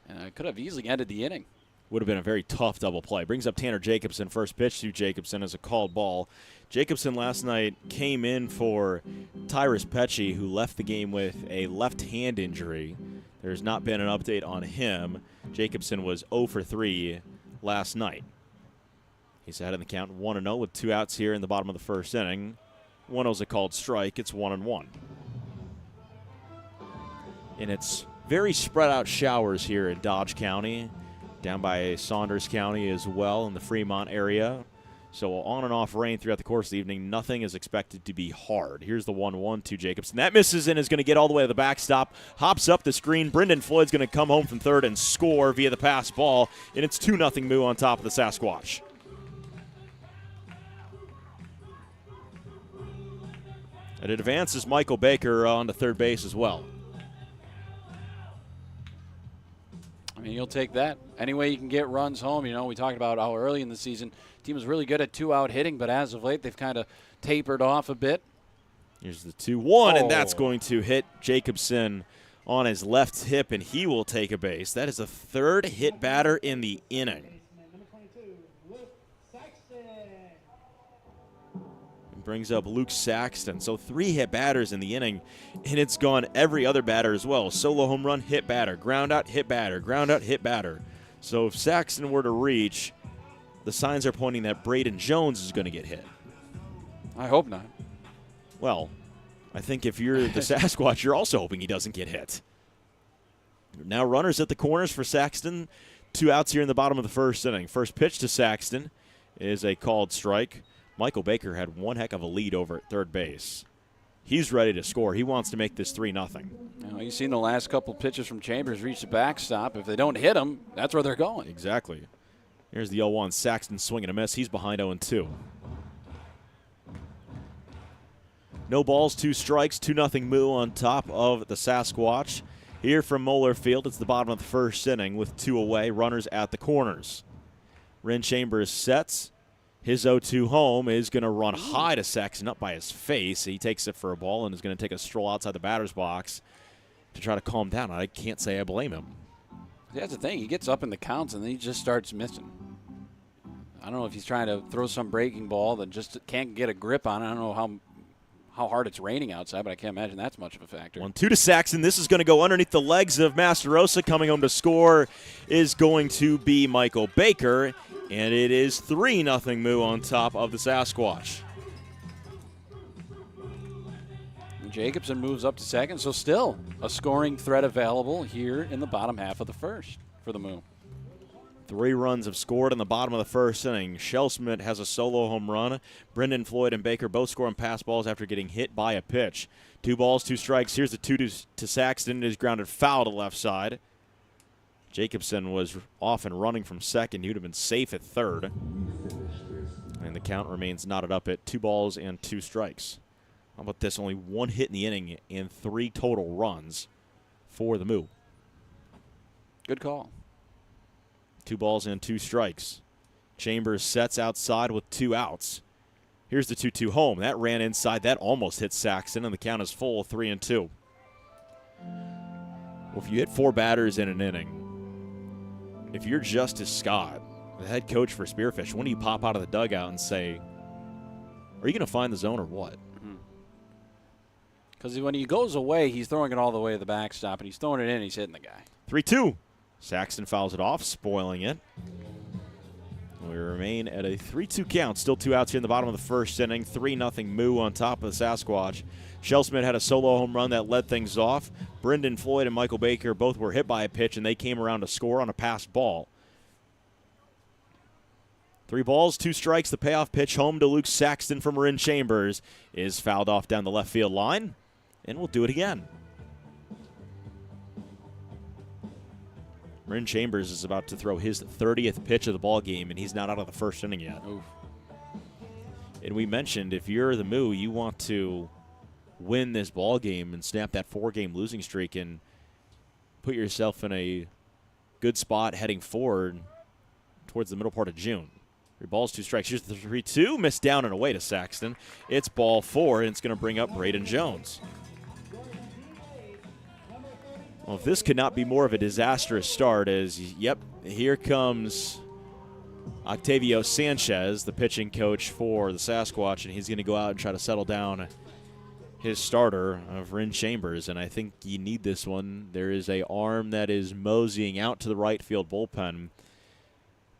And it could have easily ended the inning. Would have been a very tough double play. Brings up Tanner Jacobson. First pitch to Jacobson as a called ball. Jacobson last night came in for Tyrus Pecci, who left the game with a left hand injury. There's not been an update on him. Jacobson was 0 for 3 last night. He's ahead in the count 1-0 with 2 outs here in the bottom of the first inning. 1-0's a called strike. It's 1-1. And it's very spread out showers here in Dodge County, down by Saunders County as well in the Fremont area. So on and off rain throughout the course of the evening. Nothing is expected to be hard. Here's the 1-1 to Jacobson. That misses and is going to get all the way to the backstop. Hops up the screen. Brendan Floyd's going to come home from third and score via the pass ball. And it's 2-0 Moo on top of the Sasquatch. And it advances Michael Baker on to third base as well. You'll take that. Any way you can get runs home. We talked about how early in the season team was really good at 2-out hitting, but as of late they've kind of tapered off a bit. Here's the 2-1, and that's going to hit Jacobson on his left hip, and he will take a base. That is the third hit batter in the inning. Brings up Luke Saxton. So 3 hit batters in the inning, and it's gone every other batter as well. Solo home run, hit batter, ground out, hit batter, ground out, hit batter. So if Saxton were to reach, the signs are pointing that Braden Jones is going to get hit. I hope not. Well, I think if you're the Sasquatch, you're also hoping he doesn't get hit. Now runners at the corners for Saxton. 2 outs here in the bottom of the first inning. First pitch to Saxton is a called strike. Michael Baker had one heck of a lead over at third base. He's ready to score. He wants to make this 3-0. You've seen the last couple pitches from Chambers reach the backstop. If they don't hit him, that's where they're going. Exactly. Here's the 0-1. Saxton swinging a miss. He's behind 0-2. No balls, 2 strikes, 2-0 Moo on top of the Sasquatch. Here from Moeller Field, it's the bottom of the first inning with 2 away, runners at the corners. Ren Chambers sets. His 0-2 home is going to run high to Saxton up by his face. He takes it for a ball and is going to take a stroll outside the batter's box to try to calm down. I can't say I blame him. That's the thing. He gets up in the counts and then he just starts missing. I don't know if he's trying to throw some breaking ball that just can't get a grip on it. I don't know how hard it's raining outside, but I can't imagine that's much of a factor. 1-2 to Saxton. This is going to go underneath the legs of Masterosa. Coming home to score is going to be Michael Baker, and it is 3-0 Moo on top of the Sasquatch. Jacobson moves up to second, so still a scoring threat available here in the bottom half of the first for the Moo. 3 runs have scored in the bottom of the first inning. Shellsmith has a solo home run. Brendan Floyd and Baker both scoring pass balls after getting hit by a pitch. 2 balls, 2 strikes. Here's the 2 to Saxton. It is grounded foul to left side. Jacobson was off and running from second. He would have been safe at third. And the count remains knotted up at 2 balls and 2 strikes. How about this? Only 1 hit in the inning and 3 total runs for the Moo. Good call. 2 balls and 2 strikes. Chambers sets outside with 2 outs. Here's the 2-2 home. That ran inside. That almost hit Saxton, and the count is full, 3-2. Well, if you hit 4 batters in an inning, if you're Justice Scott, the head coach for Spearfish, when do you pop out of the dugout and say, are you going to find the zone or what? Because when he goes away, he's throwing it all the way to the backstop, and he's throwing it in, and he's hitting the guy. 3-2. Saxton fouls it off, spoiling it. We remain at a 3-2 count. Still 2 outs here in the bottom of the first inning. 3-0 Moo on top of the Sasquatch. Shellsmith had a solo home run that led things off. Brendan Floyd and Michael Baker both were hit by a pitch, and they came around to score on a passed ball. 3 balls, 2 strikes. The payoff pitch home to Luke Saxton from Marin Chambers is fouled off down the left field line, and we'll do it again. Marin Chambers is about to throw his 30th pitch of the ball game, and he's not out of the first inning yet. Oof. And we mentioned if you're the Moo, you want to win this ball game and snap that 4-game losing streak and put yourself in a good spot heading forward towards the middle part of June. 3 balls, 2 strikes. Here's the 3-2. Missed down and away to Saxton. It's ball 4, and it's going to bring up Braden Jones. Well, if this could not be more of a disastrous start as, yep, here comes Octavio Sanchez, the pitching coach for the Sasquatch, and he's going to go out and try to settle down his starter of Ren Chambers, and I think you need this one. There is a arm that is moseying out to the right field bullpen,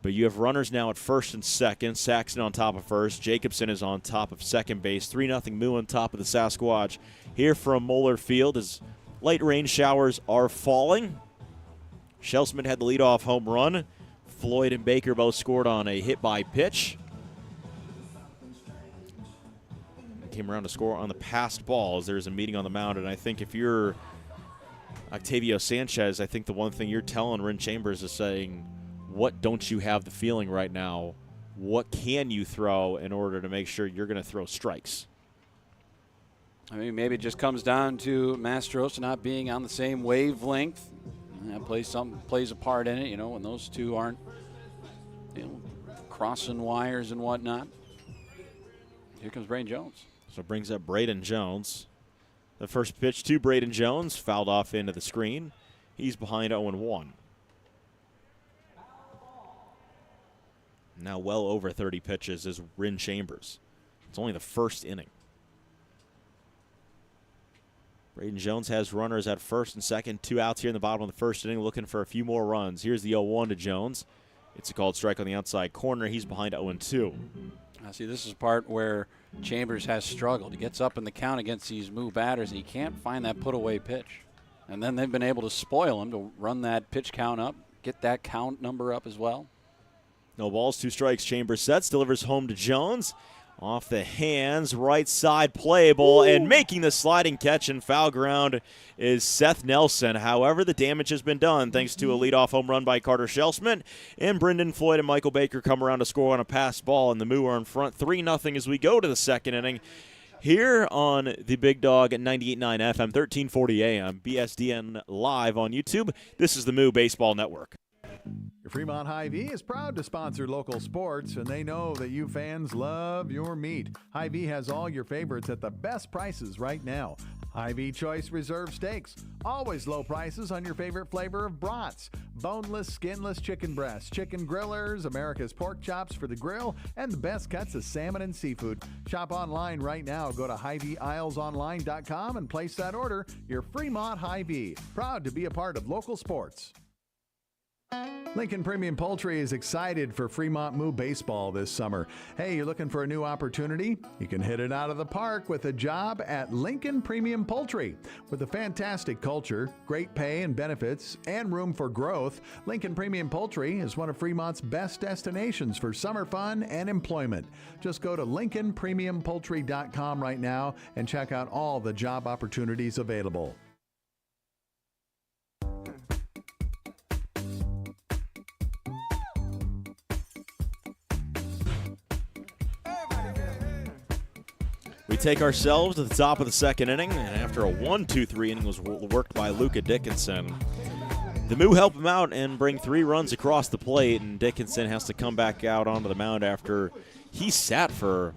but you have runners now at first and second. Saxton on top of first. Jacobson is on top of second base. 3-0 Moo on top of the Sasquatch. Here from Moeller Field as light rain showers are falling. Shellsmith had the leadoff home run. Floyd and Baker both scored on a hit by pitch. Came around to score on the passed balls. There's a meeting on the mound, and I think if you're Octavio Sanchez, I think the one thing you're telling Ren Chambers is saying, what don't you have the feeling right now? What can you throw in order to make sure you're going to throw strikes? I mean, maybe it just comes down to Mastrosa not being on the same wavelength. That plays a part in it, when those two aren't, crossing wires and whatnot. Here comes Braden Jones. So brings up Braden Jones. The first pitch to Braden Jones, fouled off into the screen. He's behind 0-1. Now well over 30 pitches is Rin Chambers. It's only the first inning. Braden Jones has runners at first and second, 2 outs here in the bottom of the first inning, looking for a few more runs. Here's the 0-1 to Jones. It's a called strike on the outside corner. He's behind 0-2. See, this is the part where Chambers has struggled. He gets up in the count against these Moo batters, and he can't find that put-away pitch. And then they've been able to spoil him to run that pitch count up, get that count number up as well. No balls, 2 strikes. Chambers sets, delivers home to Jones. Off the hands, right side playable, and making the sliding catch in foul ground is Seth Nelson. However, the damage has been done thanks to a leadoff home run by Carter Schelsman, and Brendan Floyd and Michael Baker come around to score on a pass ball, and the Moo are in front 3-0 as we go to the second inning. Here on the Big Dog at 98.9 FM, 1340 AM, BSDN Live on YouTube. This is the Moo Baseball Network. Fremont Hy-Vee is proud to sponsor local sports, and they know that you fans love your meat. Hy-Vee has all your favorites at the best prices right now. Hy-Vee Choice Reserve Steaks. Always low prices on your favorite flavor of brats. Boneless, skinless chicken breasts, chicken grillers, America's pork chops for the grill, and the best cuts of salmon and seafood. Shop online right now. Go to HyVeeIslesOnline.com and place that order. Your Fremont Hy-Vee. Proud to be a part of local sports. Lincoln Premium Poultry is excited for Fremont Moo baseball this summer. Hey, you're looking for a new opportunity? You can hit it out of the park with a job at Lincoln Premium Poultry. With a fantastic culture, great pay and benefits, and room for growth, Lincoln Premium Poultry is one of Fremont's best destinations for summer fun and employment. Just go to LincolnPremiumPoultry.com right now and check out all the job opportunities available. We take ourselves to the top of the second inning, and after a 1-2-3 inning was worked by Luka Dickinson, the Moo help him out and bring 3 runs across the plate, and Dickinson has to come back out onto the mound after he sat for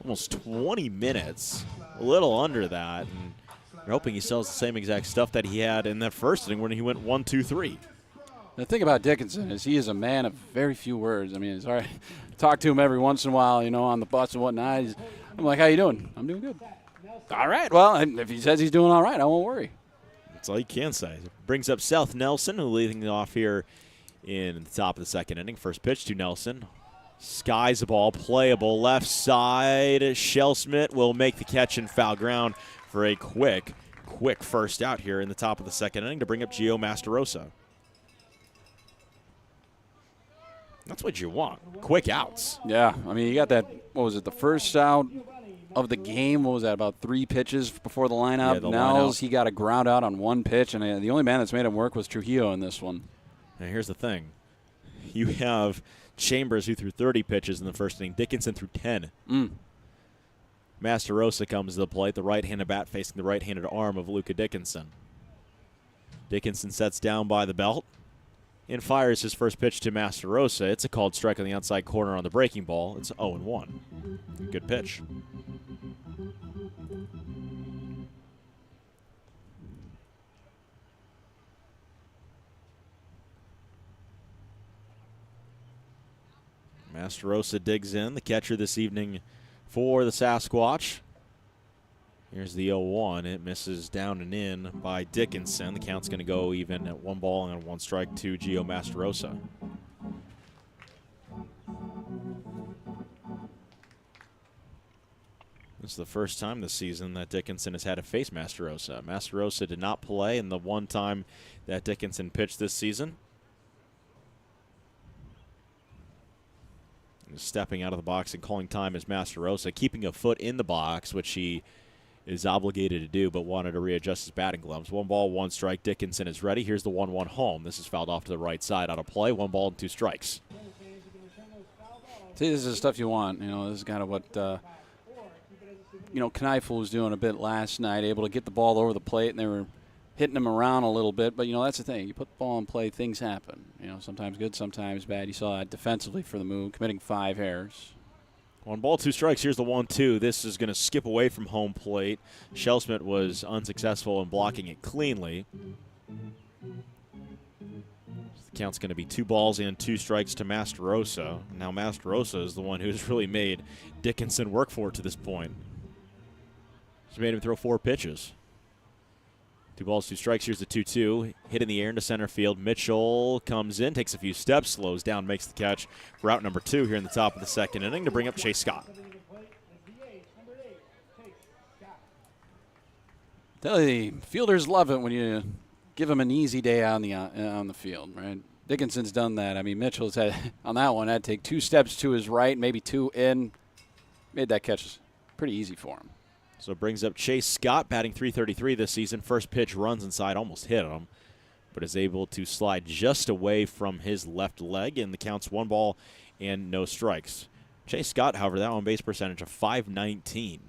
almost 20 minutes, a little under that, and we're hoping he sells the same exact stuff that he had in that first inning when he went 1-2-3. The thing about Dickinson is he is a man of very few words. I mean, it's all right. Talk to him every once in a while, you know, on the bus and whatnot. I'm like, how you doing? I'm doing good. All right. Well, if he says he's doing all right, I won't worry. That's all you can say. Brings up Seth Nelson, who leading off here in the top of the second inning. First pitch to Nelson. Skies the ball, playable left side. Schelsmith will make the catch in foul ground for a quick first out here in the top of the second inning to bring up Gio Masterosa. That's what you want. Quick outs. Yeah. I mean, you got that, what was it, the first out of the game? What was that, about 3 pitches before the lineup? Yeah, the Nels, lineup. he got a ground out on 1 pitch, and the only man that's made him work was Trujillo in this one. Now, here's the thing. You have Chambers, who threw 30 pitches in the first inning. Dickinson threw 10. Masterosa comes to the plate, the right-handed bat facing the right-handed arm of Luka Dickinson. Dickinson sets down by the belt and fires his first pitch to Masterosa. It's a called strike on the outside corner on the breaking ball. It's 0-1. Good pitch. Masterosa digs in, the catcher this evening for the Sasquatch. Here's the 0-1. It misses down and in by Dickinson. The count's going to go even at 1 ball and 1 strike to Gio Masterosa. This is the first time this season that Dickinson has had to face Masterosa. Masterosa did not play in the one time that Dickinson pitched this season. And stepping out of the box and calling time is Masterosa, keeping a foot in the box, which he is obligated to do, but wanted to readjust his batting gloves. 1 ball, 1 strike. Dickinson is ready. Here's the 1-1 home. This is fouled off to the right side out of play. 1 ball and 2 strikes. See, this is the stuff you want. You know, this is kind of what, Kneifel was doing a bit last night, able to get the ball over the plate, and they were hitting him around a little bit. But, that's the thing. You put the ball in play, things happen. Sometimes good, sometimes bad. You saw that defensively for the Moo, committing 5 errors. 1 ball, 2 strikes. Here's the 1-2. This is going to skip away from home plate. Shellsmith was unsuccessful in blocking it cleanly. The count's going to be 2 balls and 2 strikes to Masterosa. Now Masterosa is the one who's really made Dickinson work for it to this point. He's made him throw 4 pitches. 2 balls, 2 strikes. Here's the 2-2. Hit in the air into center field. Mitchell comes in, takes a few steps, slows down, makes the catch for out number 2 here in the top of the second inning to bring up Chase Scott. Tell you, fielders love it when you give them an easy day on the field, right? Dickinson's done that. I mean, Mitchell's had on that one had to take 2 steps to his right, maybe 2 in. Made that catch pretty easy for him. So it brings up Chase Scott, batting .333 this season. First pitch runs inside, almost hit him, but is able to slide just away from his left leg, and the count's 1 ball and no strikes. Chase Scott, however, that on base percentage of .519.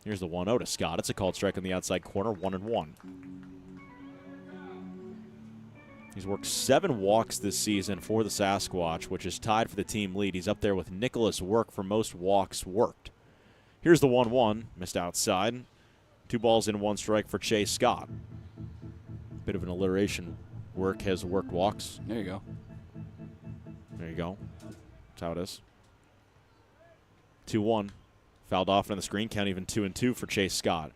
Here's the 1-0 to Scott. It's a called strike on the outside corner, 1-1. He's worked 7 walks this season for the Sasquatch, which is tied for the team lead. He's up there with Nicholas Work for most walks worked. Here's the 1-1, missed outside. 2 balls and 1 strike for Chase Scott. Bit of an alliteration. Work has worked walks. There you go. There you go. That's how it is. 2-1. Fouled off on the screen, count even 2-2 for Chase Scott.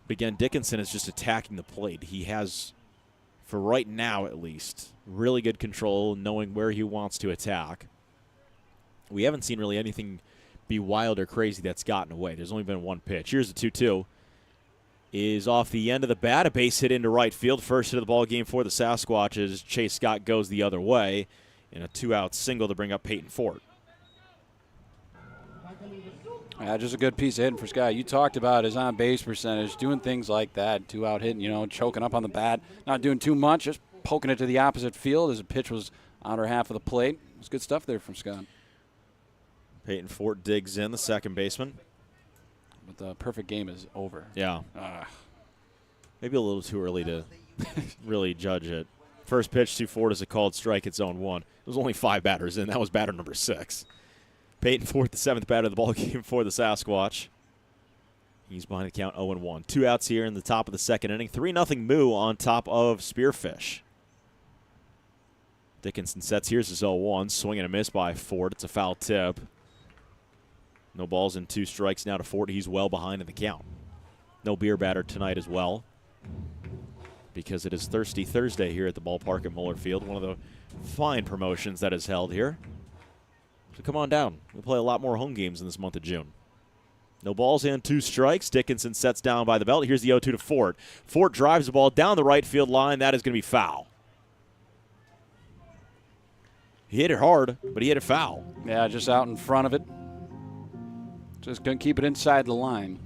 But again, Dickinson is just attacking the plate. He has, for right now at least, really good control, knowing where he wants to attack. We haven't seen really anything be wild or crazy that's gotten away. There's only been 1 pitch. Here's the 2-2. Is off the end of the bat. A base hit into right field. First hit of the ball game for the Sasquatches. Chase Scott goes the other way. And a 2-out single to bring up Peyton Fort. Yeah, just a good piece of hitting for Scott. You talked about his on-base percentage, doing things like that, 2-out hitting, choking up on the bat, not doing too much, just poking it to the opposite field as the pitch was outer half of the plate. It was good stuff there from Scott. Peyton Fort digs in, the second baseman. But the perfect game is over. Yeah. Maybe a little too early to really judge it. First pitch to Fort is a called strike at zone 1. There was only 5 batters in. That was batter number 6. Peyton Fort, the 7th batter of the ball game for the Sasquatch. He's behind the count 0-1. 2 outs here in the top of the second inning. 3-0 Moo on top of Spearfish. Dickinson sets. Here's his 0-1. Swing and a miss by Fort. It's a foul tip. No balls and 2 strikes now to Fort. He's well behind in the count. No beer batter tonight as well, because it is Thirsty Thursday here at the ballpark at Muller Field, one of the fine promotions that is held here. So come on down. We'll play a lot more home games in this month of June. No balls and 2 strikes. Dickinson sets down by the belt. Here's the 0-2 to Fort. Fort drives the ball down the right field line. That is going to be foul. He hit it hard, but he hit it foul. Yeah, just out in front of it. Just couldn't keep it inside the line.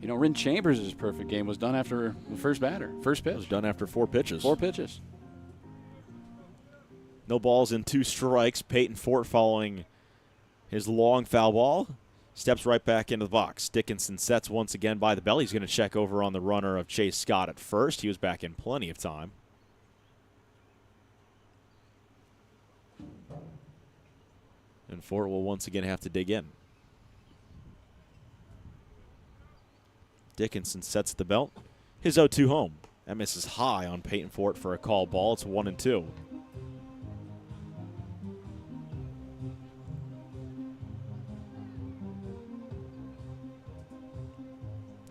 Rin Chambers' perfect game was done after the first pitch. It was done after 4 pitches. 4 pitches. No balls and 2 strikes. Peyton Fort following his long foul ball. Steps right back into the box. Dickinson sets once again by the bell. He's going to check over on the runner of Chase Scott at first. He was back in plenty of time. And Fort will once again have to dig in. Dickinson sets the belt. His 0-2 home. That misses high on Peyton Fort for a call ball. It's 1-2.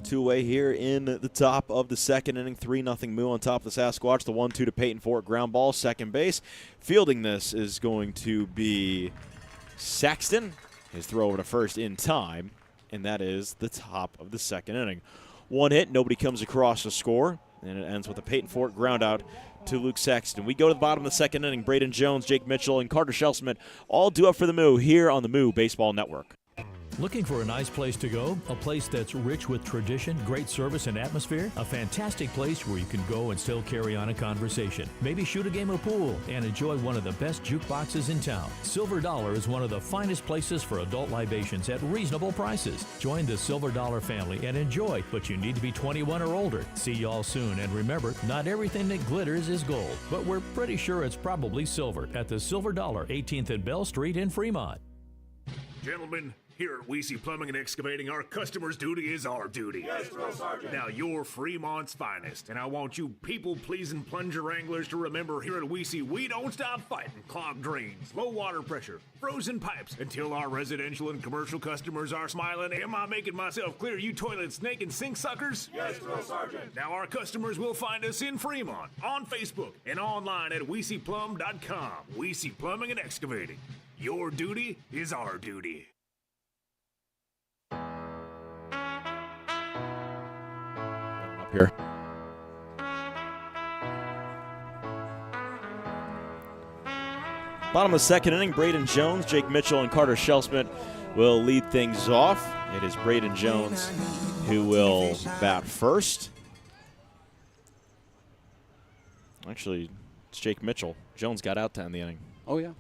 Two-way here in the top of the second inning. 3-0 Moo on top of the Sasquatch. The 1-2 to Peyton Fort. Ground ball, second base. Fielding this is going to be Sexton. His throw over to first in time, and that is the top of the second inning. 1 hit, nobody comes across to score, and it ends with a Peyton Fort ground out to Luke Sexton. We go to the bottom of the second inning. Braden Jones, Jake Mitchell, and Carter Shellsmith all due up for the Moo here on the Moo Baseball Network. Looking for a nice place to go? A place that's rich with tradition, great service, and atmosphere? A fantastic place where you can go and still carry on a conversation. Maybe shoot a game of pool and enjoy one of the best jukeboxes in town. Silver Dollar is one of the finest places for adult libations at reasonable prices. Join the Silver Dollar family and enjoy, but you need to be 21 or older. See y'all soon, and remember, not everything that glitters is gold, but we're pretty sure it's probably silver at the Silver Dollar, 18th and Bell Street in Fremont. Gentlemen, here at Weesey Plumbing and Excavating, our customer's duty is our duty. Yes, Drill Sergeant. Now, you're Fremont's finest, and I want you people-pleasing plunger wranglers to remember here at Weesey, we don't stop fighting clogged drains, low water pressure, frozen pipes, until our residential and commercial customers are smiling. Am I making myself clear, you toilet, snake, and sink suckers? Yes, Drill Sergeant. Now, our customers will find us in Fremont, on Facebook, and online at WeeseyPlum.com. Weesey Plumbing and Excavating. Your duty is our duty. Here. Bottom of the second inning, Braden Jones, Jake Mitchell, and Carter Shellsmith will lead things off. It is Braden Jones who will bat first. Actually, it's Jake Mitchell. Jones got out to end the inning. Oh, yeah.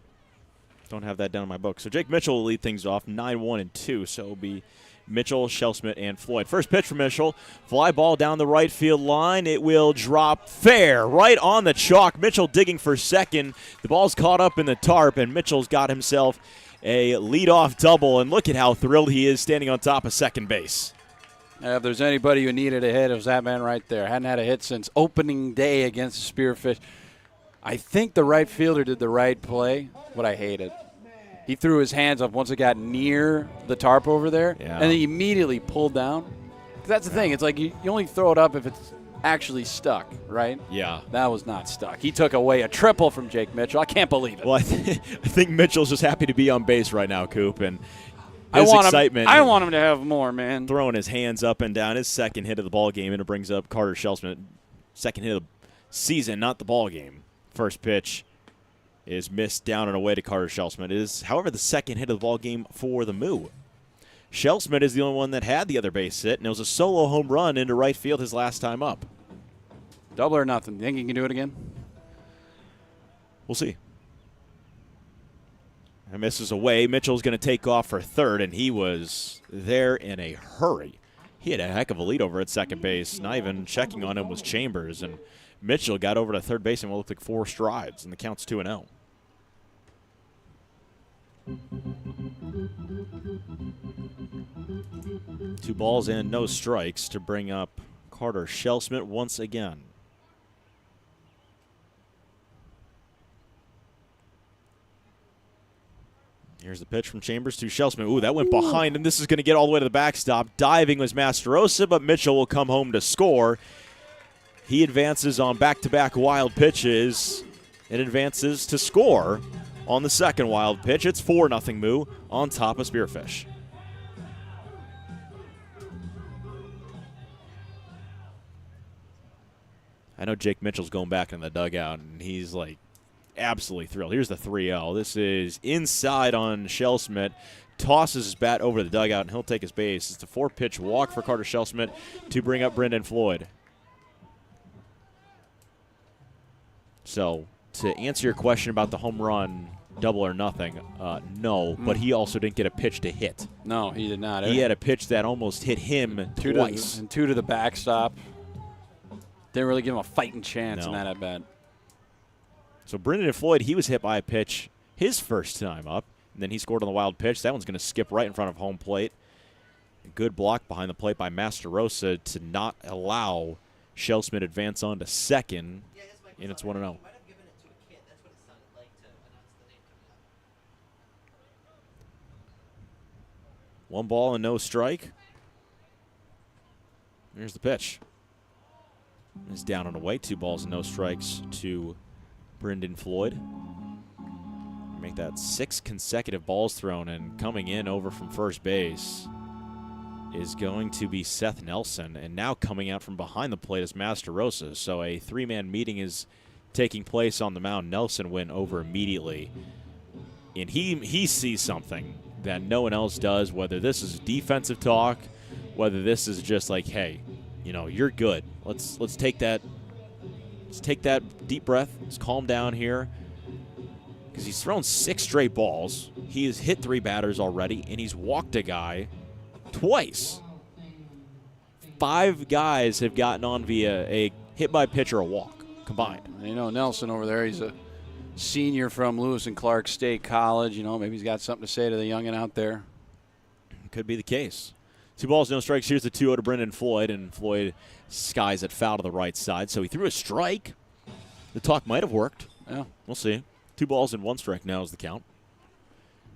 Don't have that down in my book. So Jake Mitchell will lead things off 9-1-2. So it'll be Mitchell, Shellsmith, and Floyd. First pitch for Mitchell. Fly ball down the right field line. It will drop fair right on the chalk. Mitchell digging for second. The ball's caught up in the tarp, and Mitchell's got himself a leadoff double. And look at how thrilled he is standing on top of second base. If there's anybody who needed a hit, it was that man right there. Hadn't had a hit since opening day against the Spearfish. I think the right fielder did the right play, but I hate it. He threw his hands up once it got near the tarp over there, and then he immediately pulled down. That's the thing. It's like you only throw it up if it's actually stuck, right? Yeah. That was not stuck. He took away a triple from Jake Mitchell. I can't believe it. Well, I think Mitchell's just happy to be on base right now, Coop, and his excitement. I want him to have more, man. Throwing his hands up and down. His second hit of the ball game, and it brings up Carter Shellsmith. Second hit of the season, not the ball game. First pitch is missed down and away to Carter Shellsmith. It is, however, the second hit of the ball game for the Moo. Shellsmith is the only one that had the other base hit, and it was a solo home run into right field his last time up. Double or nothing. You think he can do it again? We'll see. And misses away. Mitchell's going to take off for third, and he was there in a hurry. He had a heck of a lead over at second base. Not even checking on him was Chambers, and Mitchell got over to third base in what looked like 4 strides, and the count's 2-0. Two balls and no strikes to bring up Carter Shellsmith once again. Here's the pitch from Chambers to Shellsmith. Ooh, that went behind him. This is going to get all the way to the backstop. Diving was Masterosa, but Mitchell will come home to score. He advances on back-to-back wild pitches and advances to score on the second wild pitch. It's 4-0 Moo on top of Spearfish. I know Jake Mitchell's going back in the dugout, and he's like absolutely thrilled. Here's the 3-0. This is inside on Shellsmith. Tosses his bat over the dugout, and he'll take his base. It's a 4-pitch walk for Carter Shellsmith to bring up Brendan Floyd. So, to answer your question about the home run, double or nothing, no, but he also didn't get a pitch to hit. No, he did not. He had a pitch that almost hit him twice. And 2 to the backstop. Didn't really give him a fighting chance in that at-bat. So, Brendan Floyd, he was hit by a pitch his first time up, and then he scored on the wild pitch. That one's going to skip right in front of home plate. A good block behind the plate by Masterosa to not allow Shellsmith advance on to second. And it's 1-0. One ball and no strike. Here's the pitch. It's down and away. 2 balls and no strikes to Brendan Floyd. Make that 6 consecutive balls thrown, and coming in over from first base is going to be Seth Nelson, and now coming out from behind the plate is Masterosa. So a 3-man meeting is taking place on the mound. Nelson went over immediately, and he sees something that no one else does, whether this is defensive talk, whether this is just like, hey, you know, you're good. Let's take that deep breath. Let's calm down here. Because he's thrown 6 straight balls. He has hit 3 batters already, and he's walked a guy twice. 5 guys have gotten on via a hit by pitch or a walk combined. You know, Nelson over there, he's a senior from Lewis and Clark State College. You know, maybe he's got something to say to the youngin' out there. Could be the case. 2 balls, no strikes. Here's the 2-0 to Brendan Floyd, and Floyd skies it foul to the right side. So he threw a strike. The talk might have worked. Yeah. We'll see. 2 balls and 1 strike now is the count.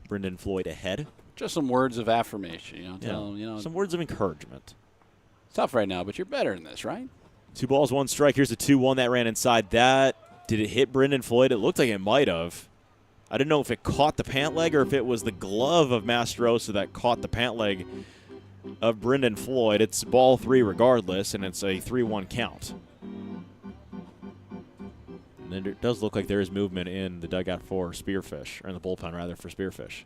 Brendan Floyd ahead. Just some words of affirmation, you know. Some words of encouragement. It's tough right now, but you're better than this, right? 2 balls, 1 strike. Here's the 2-1 that ran inside. Did it hit Brendan Floyd? It looked like it might have. I didn't know if it caught the pant leg or if it was the glove of Masterosa that caught the pant leg of Brendan Floyd. It's ball 3 regardless, and it's a 3-1 count. And it does look like there is movement in the dugout for Spearfish, or in the bullpen, rather, for Spearfish.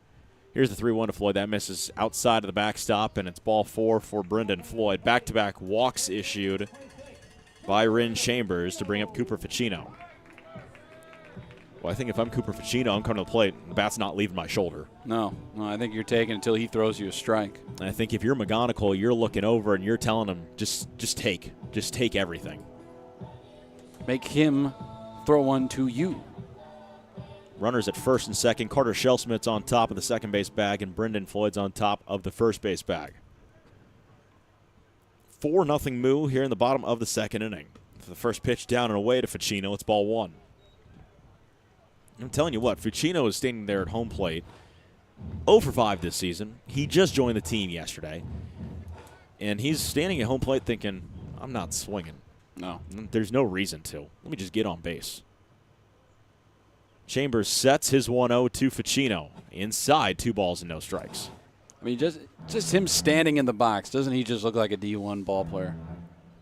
Here's the 3-1 to Floyd. That misses outside of the backstop, and it's ball 4 for Brendan Floyd. Back-to-back walks issued by Rin Chambers to bring up Cooper Ficino. Well, I think if I'm Cooper Ficino, I'm coming to the plate. The bat's not leaving my shoulder. No, I think you're taking until he throws you a strike. And I think if you're McGonigal, you're looking over and you're telling him, just take everything. Make him throw one to you. Runners at first and second. Carter Shellsmith's on top of the second base bag, and Brendan Floyd's on top of the first base bag. 4-0 Moo here in the bottom of the second inning. For the first pitch down and away to Ficino, it's ball 1. I'm telling you what, Ficino is standing there at home plate, 0 for 5 this season. He just joined the team yesterday, and he's standing at home plate thinking, I'm not swinging. No. There's no reason to. Let me just get on base. Chambers sets his 1-0 to Ficino. Inside, 2 balls and no strikes. I mean, just him standing in the box, doesn't he just look like a D1 ball player?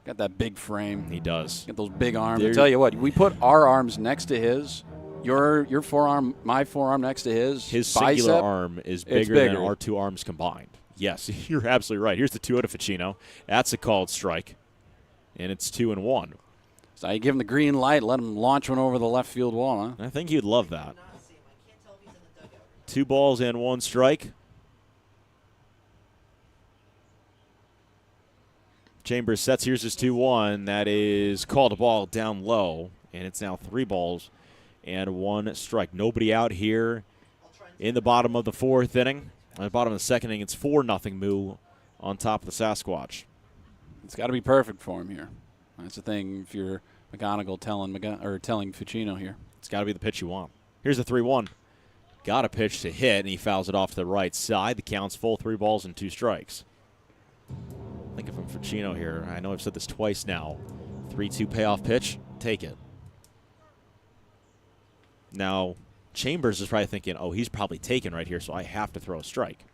Got that big frame. He does. Got those big arms. I tell you what, we put our arms next to his. Your forearm, my forearm next to his. His bicep, singular arm is bigger than our 2 arms combined. Yes, you're absolutely right. Here's the 2-0 to Ficino. That's a called strike, and it's 2-1. So you give him the green light, let him launch one over the left field wall, huh? I think you'd love that. 2 balls and 1 strike. Chambers sets. Here's his 2-1. That is called a ball down low, and it's now 3 balls and 1 strike. Nobody out here in the bottom of the 4th inning. At the bottom of the 2nd inning, it's 4-0 Moo on top of the Sasquatch. It's got to be perfect for him here. That's the thing. If you're McGonigal telling Ficino here, it's got to be the pitch you want. Here's the 3-1. Got a pitch to hit, and he fouls it off to the right side. The count's full, 3 balls and 2 strikes. I think if I'm Ficino here, I know I've said this twice now. 3-2 payoff pitch, take it. Now, Chambers is probably thinking, oh, he's probably taken right here, so I have to throw a strike.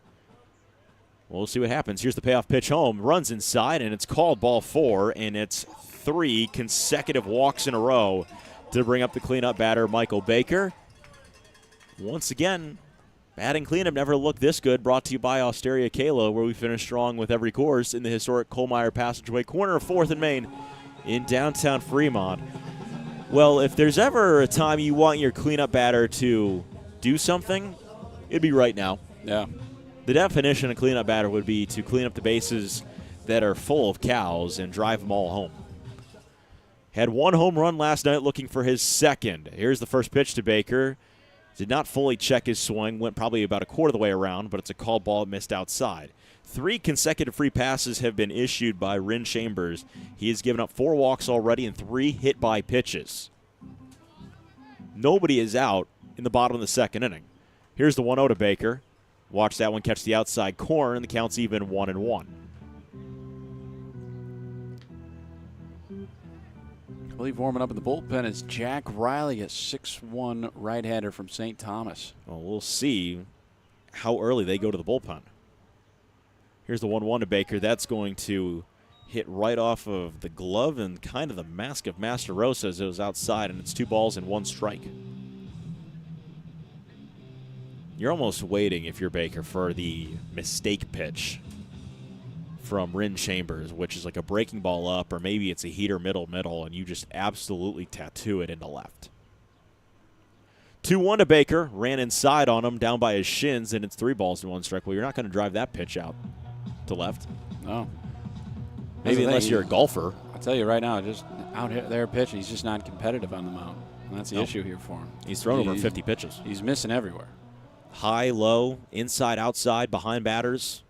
Well, we'll see what happens. Here's the payoff pitch home. Runs inside, and it's called ball 4, and it's 3 consecutive walks in a row to bring up the cleanup batter, Michael Baker. Once again, batting cleanup never looked this good. Brought to you by Osteria Kalo, where we finish strong with every course in the historic Colemeyer Passageway, corner of 4th and Main in downtown Fremont. Well, if there's ever a time you want your cleanup batter to do something, it'd be right now. Yeah. The definition of cleanup batter would be to clean up the bases that are full of cows and drive them all home. Had 1 home run last night, looking for his 2nd. Here's the first pitch to Baker. Did not fully check his swing, went probably about a quarter of the way around, but it's a called ball, missed outside. 3 consecutive free passes have been issued by Rin Chambers. He has given up 4 walks already and 3 hit by pitches. Nobody is out in the bottom of the 2nd inning. Here's the 1-0 to Baker. Watch that one catch the outside corner, and the count's even 1-1. I believe warming up in the bullpen is Jack Riley, a 6'1" right-hander from St. Thomas. Well, we'll see how early they go to the bullpen. Here's the 1-1 to Baker. That's going to hit right off of the glove and kind of the mask of Masterosa as it was outside, and it's 2 balls and 1 strike. You're almost waiting, if you're Baker, for the mistake pitch from Rin Chambers, which is like a breaking ball up, or maybe it's a heater middle, and you just absolutely tattoo it into left. 2-1 to Baker. Ran inside on him, down by his shins, and it's 3 balls and 1 strike. Well, you're not going to drive that pitch out to left. No. Maybe unless you're a golfer. I'll tell you right now, just out there pitching, he's just not competitive on the mound. And that's the issue here for him. He's thrown over 50 pitches. He's missing everywhere. High, low, inside, outside, behind batters.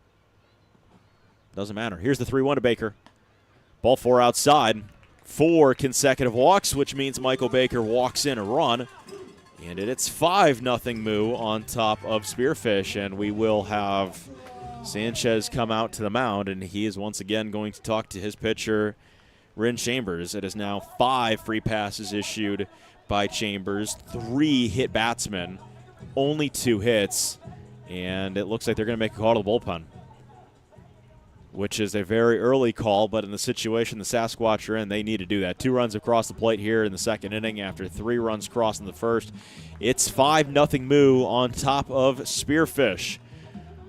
Doesn't matter. Here's the 3-1 to Baker. Ball 4 outside. 4 consecutive walks, which means Michael Baker walks in a run. And it's 5-0 Moo on top of Spearfish, and we will have Sanchez come out to the mound, and he is once again going to talk to his pitcher, Rin Chambers. It is now 5 free passes issued by Chambers, 3 hit batsmen, only 2 hits, and it looks like they're going to make a call to the bullpen, which is a very early call, but in the situation the Sasquatch are in, they need to do that. 2 runs across the plate here in the second inning after 3 runs crossed in the first. It's 5-0 Moo on top of Spearfish.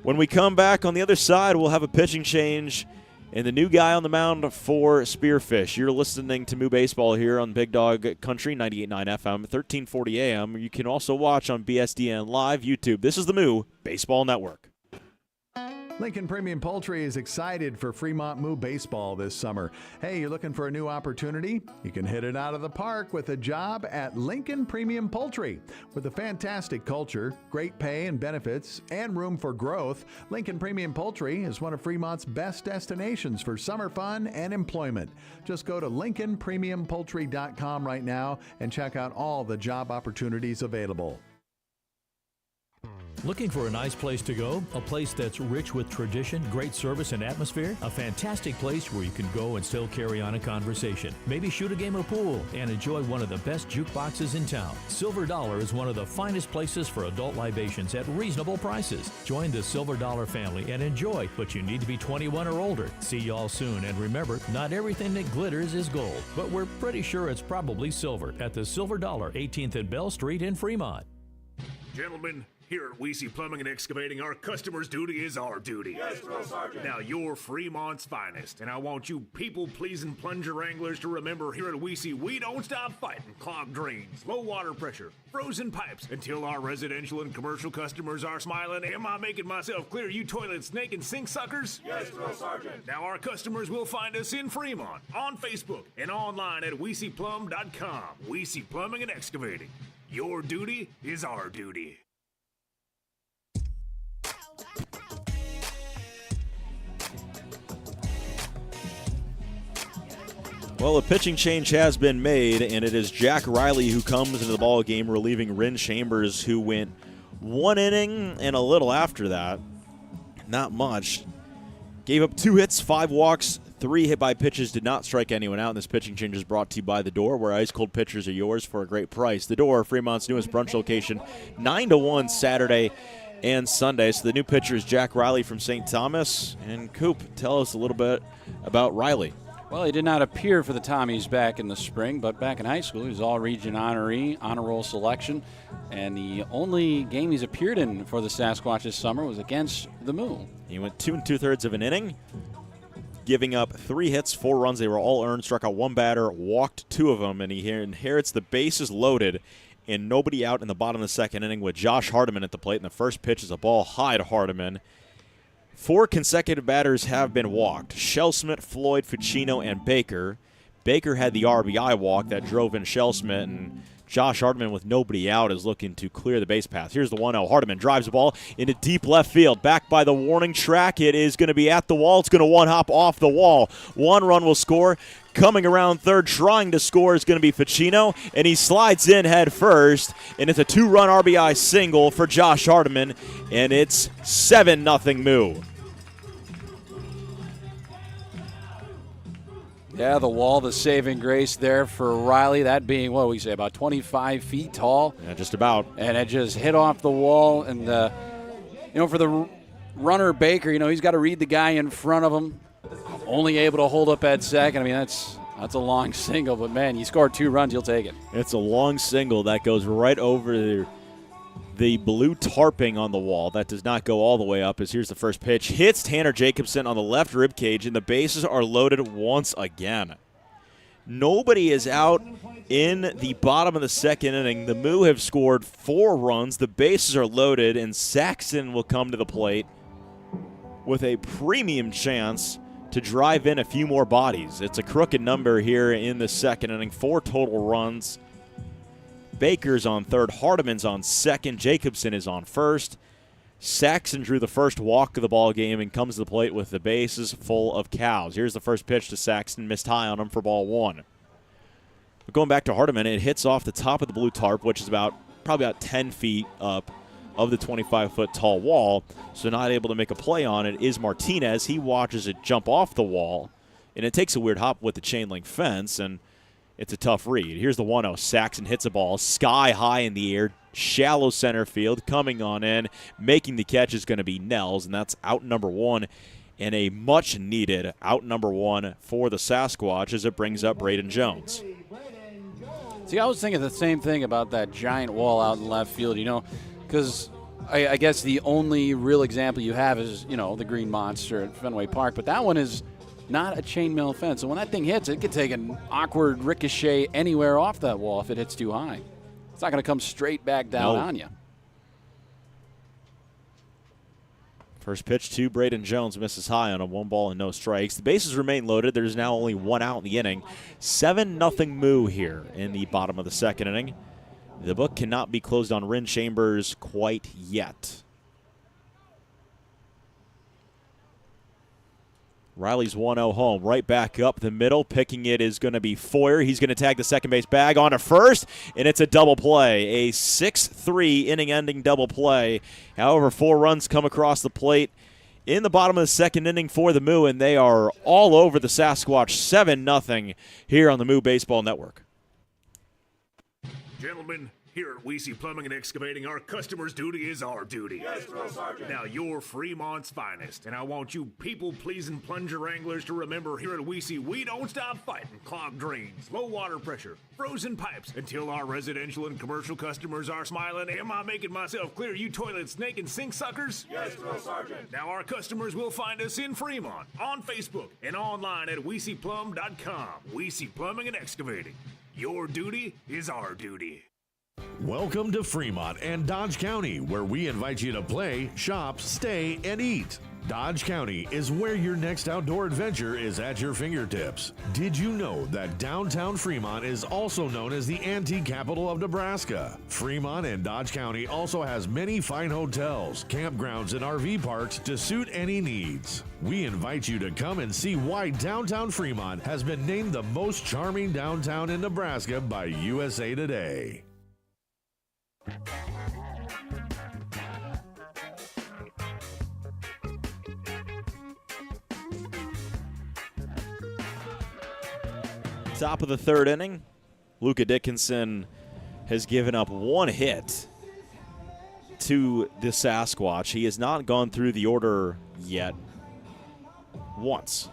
When we come back on the other side, we'll have a pitching change and the new guy on the mound for Spearfish. You're listening to Moo Baseball here on Big Dog Country, 98.9 FM, 1340 AM. You can also watch on BSDN Live, YouTube. This is the Moo Baseball Network. Lincoln Premium Poultry is excited for Fremont Moo Baseball this summer. Hey, you're looking for a new opportunity? You can hit it out of the park with a job at Lincoln Premium Poultry. With a fantastic culture, great pay and benefits, and room for growth, Lincoln Premium Poultry is one of Fremont's best destinations for summer fun and employment. Just go to LincolnPremiumPoultry.com right now and check out all the job opportunities available. Looking for a nice place to go? A place that's rich with tradition, great service, and atmosphere? A fantastic place where you can go and still carry on a conversation. Maybe shoot a game of pool and enjoy one of the best jukeboxes in town. Silver Dollar is one of the finest places for adult libations at reasonable prices. Join the Silver Dollar family and enjoy, but you need to be 21 or older. See y'all soon, and remember, not everything that glitters is gold, but we're pretty sure it's probably silver at the Silver Dollar, 18th and Bell Street in Fremont. Gentlemen, here at Weesey Plumbing and Excavating, our customer's duty is our duty. Yes, Drill Sergeant. Now, you're Fremont's finest, and I want you people-pleasing plunger anglers to remember here at Weesey, we don't stop fighting clogged drains, low water pressure, frozen pipes, until our residential and commercial customers are smiling. Am I making myself clear, you toilet, snake, and sink suckers? Yes, Drill Sergeant. Now, our customers will find us in Fremont, on Facebook, and online at WeeseyPlum.com. Weesey Plumbing and Excavating. Your duty is our duty. Well, a pitching change has been made, and it is Jack Riley who comes into the ball game, relieving Rin Chambers, who went 1 inning and a little after that. Not much. Gave up 2 hits, 5 walks, 3 hit by pitches, did not strike anyone out. And this pitching change is brought to you by The Door, where ice-cold pitchers are yours for a great price. The Door, Fremont's newest brunch location, 9 to 1 Saturday and Sunday. So the new pitcher is Jack Riley from St. Thomas. And Coop, tell us a little bit about Riley. Well, he did not appear for the Tommies back in the spring, but back in high school, he was all-region honoree, honor roll selection, and the only game he's appeared in for the Sasquatch this summer was against the Moo. He went 2 2/3 of an inning, giving up 3 hits, 4 runs. They were all earned, struck out 1 batter, walked 2 of them, and he inherits the bases loaded and nobody out in the bottom of the second inning with Josh Hardiman at the plate, and the first pitch is a ball high to Hardiman. 4 consecutive batters have been walked: Shellsmith, Floyd, Ficino, and Baker. Baker had the RBI walk that drove in Shellsmith, and Josh Hardiman, with nobody out, is looking to clear the base path. Here's the 1-0. Hardiman drives the ball into deep left field. Back by the warning track. It is going to be at the wall. It's going to one-hop off the wall. 1 run will score. Coming around third, trying to score, is going to be Ficino, and he slides in head first, and it's a 2-run RBI single for Josh Hardiman, and it's 7-0 Moo. Yeah, the wall, the saving grace there for Riley, that being, what we say, about 25 feet tall. Yeah, just about. And it just hit off the wall. And, for the runner Baker, he's got to read the guy in front of him. Only able to hold up at second. I mean, that's a long single. But, man, you score 2 runs, you'll take it. It's a long single that goes right over the blue tarping on the wall. That does not go all the way up, as here's the first pitch. Hits Tanner Jacobson on the left rib cage, and the bases are loaded once again. Nobody is out in the bottom of the second inning. The Moo have scored 4 runs. The bases are loaded, and Saxon will come to the plate with a premium chance to drive in a few more bodies. It's a crooked number here in the second inning. 4 total runs. Baker's on third, Hardiman's on second, Jacobson is on first. Saxon drew the first walk of the ball game and comes to the plate with the bases full of cows. Here's the first pitch to Saxon, missed high on him for ball one. But going back to Hardiman, it hits off the top of the blue tarp, which is probably about 10 feet up of the 25-foot tall wall. So not able to make a play on it is Martinez. He watches it jump off the wall, and it takes a weird hop with the chain link fence, and it's a tough read. Here's the 1-0. Saxon hits a ball sky high in the air, shallow center field, coming on in. Making the catch is going to be Nels, and that's out number one, and a much-needed out number one for the Sasquatch as it brings up Braden Jones. See, I was thinking the same thing about that giant wall out in left field, because I guess the only real example you have is, the Green Monster at Fenway Park, but that one is not a chainmail fence. So when that thing hits, it could take an awkward ricochet anywhere off that wall if it hits too high. It's not going to come straight back down on you. First pitch to Braden Jones, misses high on a 1 ball and no strikes. The bases remain loaded. There's now only 1 out in the inning. 7-0 Moo here in the bottom of the second inning. The book cannot be closed on Rin Chambers quite yet. Riley's 1-0 home, right back up the middle. Picking it is going to be Foyer. He's going to tag the second base bag on to first, and it's a double play, a 6-3 inning-ending double play. However, 4 runs come across the plate in the bottom of the second inning for the Moo, and they are all over the Sasquatch, 7-0 here on the Moo Baseball Network. Gentlemen, here at Weesey Plumbing and Excavating, our customer's duty is our duty. Yes, Drill Sergeant. Now, you're Fremont's finest, and I want you people-pleasing plunger wranglers to remember here at Weesey, we don't stop fighting clogged drains, low water pressure, frozen pipes, until our residential and commercial customers are smiling. Am I making myself clear, you toilet snake and sink suckers? Yes, Drill Sergeant. Now, our customers will find us in Fremont, on Facebook, and online at WeeseyPlum.com. Weesey Plumbing and Excavating. Your duty is our duty. Welcome to Fremont and Dodge County, where we invite you to play, shop, stay, and eat. Dodge County is where your next outdoor adventure is at your fingertips. Did you know that downtown Fremont is also known as the antique capital of Nebraska? Fremont and Dodge County also has many fine hotels, campgrounds, and RV parks to suit any needs. We invite you to come and see why downtown Fremont has been named the most charming downtown in Nebraska by USA Today. Top of the third inning, Luka Dickinson has given up 1 hit to the Sasquatch. He has not gone through the order yet once.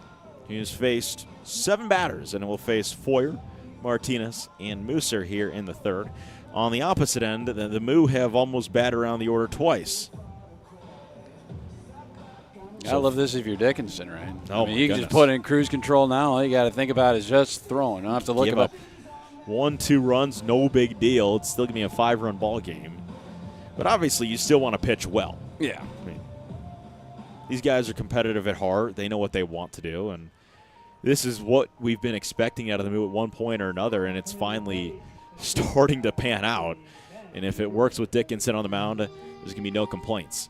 He has faced 7 batters, and will face Foyer, Martinez, and Mooser here in the third. On the opposite end, the Moo have almost batted around the order twice. I love this if you're Dickinson, right? Oh, you can just put in cruise control now. All you got to think about is just throwing. You don't have to look Give up 1-2 runs, no big deal. It's still going to be a 5-run ball game. But obviously, you still want to pitch well. Yeah. I mean, these guys are competitive at heart. They know what they want to do. And this is what we've been expecting out of the Moo at one point or another, and it's finally starting to pan out. And if it works with Dickinson on the mound, there's going to be no complaints.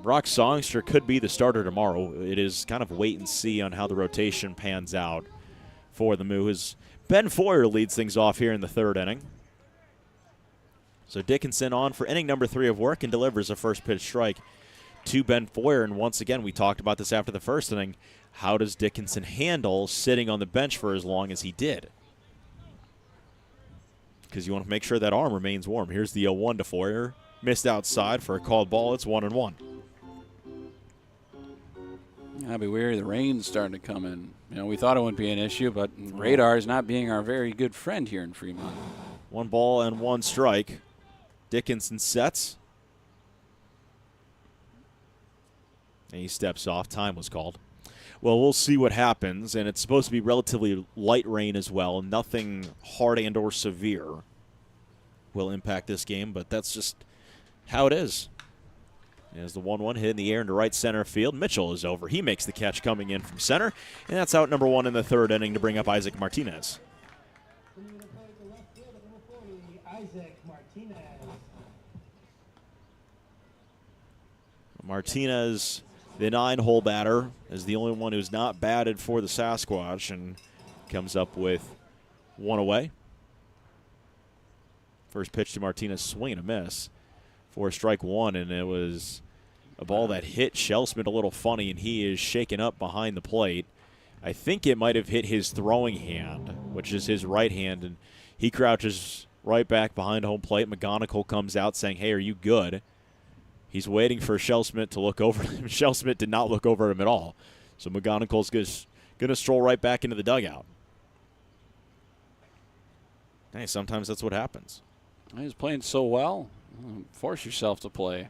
Brock Songster could be the starter tomorrow. It is kind of wait and see on how the rotation pans out for the Moo. As Ben Foyer leads things off here in the third inning. So Dickinson on for inning number 3 of work and delivers a first pitch strike to Ben Foyer. And once again, we talked about this after the first inning. How does Dickinson handle sitting on the bench for as long as he did? Because you want to make sure that arm remains warm. Here's the 0-1 to Foyer. Missed outside for a called ball. It's 1-1. I'll be weary. The rain's starting to come in. We thought it wouldn't be an issue, but radar is not being our very good friend here in Fremont. 1 ball and 1 strike. Dickinson sets. And he steps off. Time was called. Well, we'll see what happens, and it's supposed to be relatively light rain as well. Nothing hard and or severe will impact this game, but that's just how it is. As the 1-1 hit in the air into right center field, Mitchell is over. He makes the catch coming in from center, and that's out number 1 in the third inning to bring up Isaac Martinez. Martinez, the 9-hole batter, is the only one who's not batted for the Sasquatch and comes up with one away. First pitch to Martinez, swing and a miss for strike one, and it was a ball that hit Shellsmith a little funny, and he is shaken up behind the plate. I think it might have hit his throwing hand, which is his right hand, and he crouches right back behind home plate. McGonigal comes out saying, "Hey, are you good?" He's waiting for Shellsmith to look over him. Shellsmith did not look over him at all. So McGonigal's going to stroll right back into the dugout. Hey, sometimes that's what happens. He's playing so well. Force yourself to play.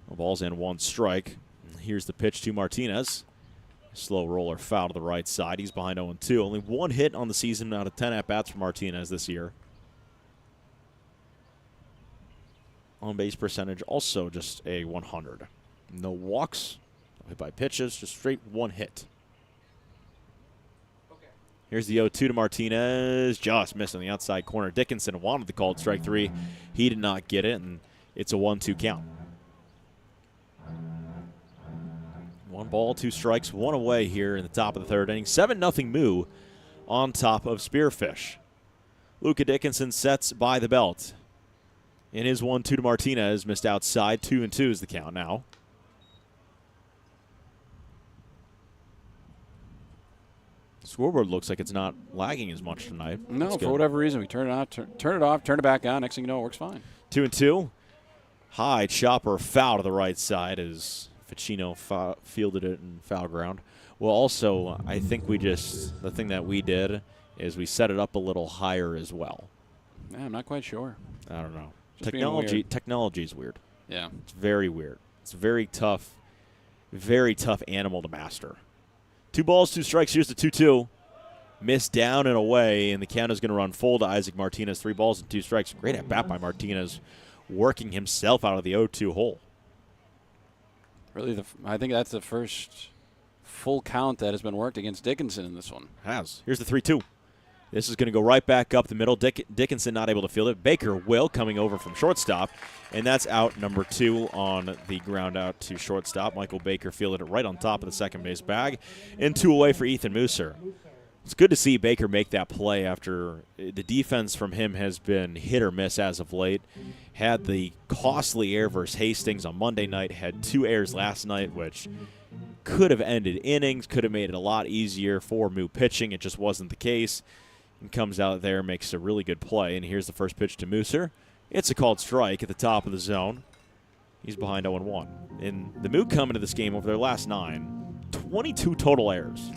The ball's in, 1 strike. Here's the pitch to Martinez. Slow roller foul to the right side. He's behind 0-2. Only 1 hit on the season out of 10 at-bats for Martinez this year. On-base percentage also just a 100. No walks, no hit by pitches, just straight 1 hit. Here's the 0-2 to Martinez. Just missed on the outside corner. Dickinson wanted the called strike 3. He did not get it, and it's a 1-2 count. 1 ball, 2 strikes, 1 away here in the top of the 3rd inning. 7-0 Moo on top of Spearfish. Luka Dickinson sets by the belt. In his 1-2 to Martinez, missed outside. 2-2 is the count now. Scoreboard looks like it's not lagging as much tonight. No, for whatever reason, we turn it off, turn it back on. Next thing you know, it works fine. 2-2. High chopper foul to the right side as Ficino fielded it in foul ground. Well, also, I think the thing that we did is we set it up a little higher as well. Yeah, I'm not quite sure. I don't know. Just Technology is weird. Yeah. It's very weird. It's a very tough animal to master. 2 balls, 2 strikes. Here's the 2-2. Missed down and away, and the count is going to run full to Isaac Martinez. 3 balls and 2 strikes. Great at bat by Martinez, working himself out of the 0-2 hole. Really, I think that's the first full count that has been worked against Dickinson in this one. Has. Here's the 3-2. This is going to go right back up the middle. Dickinson not able to field it. Baker will coming over from shortstop, and that's out number 2 on the ground out to shortstop. Michael Baker fielded it right on top of the second base bag, and 2 away for Ethan Mooser. It's good to see Baker make that play after the defense from him has been hit or miss as of late. Had the costly error versus Hastings on Monday night, had 2 errors last night, which could have ended innings, could have made it a lot easier for Moo pitching. It just wasn't the case. And comes out there, makes a really good play. And here's the first pitch to Mooser. It's a called strike at the top of the zone. He's behind 0-1. And the Moo come into this game over their last 9, 22 total errors,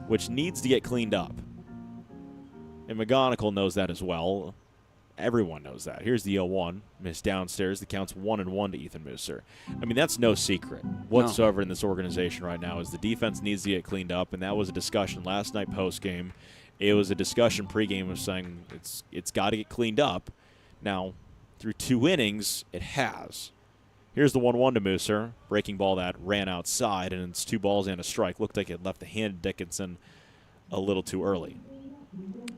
which needs to get cleaned up. And McGonigal knows that as well. Everyone knows that. Here's the 0-1. Missed downstairs. The count's 1-1 to Ethan Mooser. I mean, that's no secret whatsoever in this organization right now is the defense needs to get cleaned up, and that was a discussion last night postgame. It was a discussion pregame of saying it's got to get cleaned up. Now, through 2 innings, it has. Here's the 1-1 to Mooser. Breaking ball that ran outside, and it's 2 balls and a strike. Looked like it left the hand of Dickinson a little too early.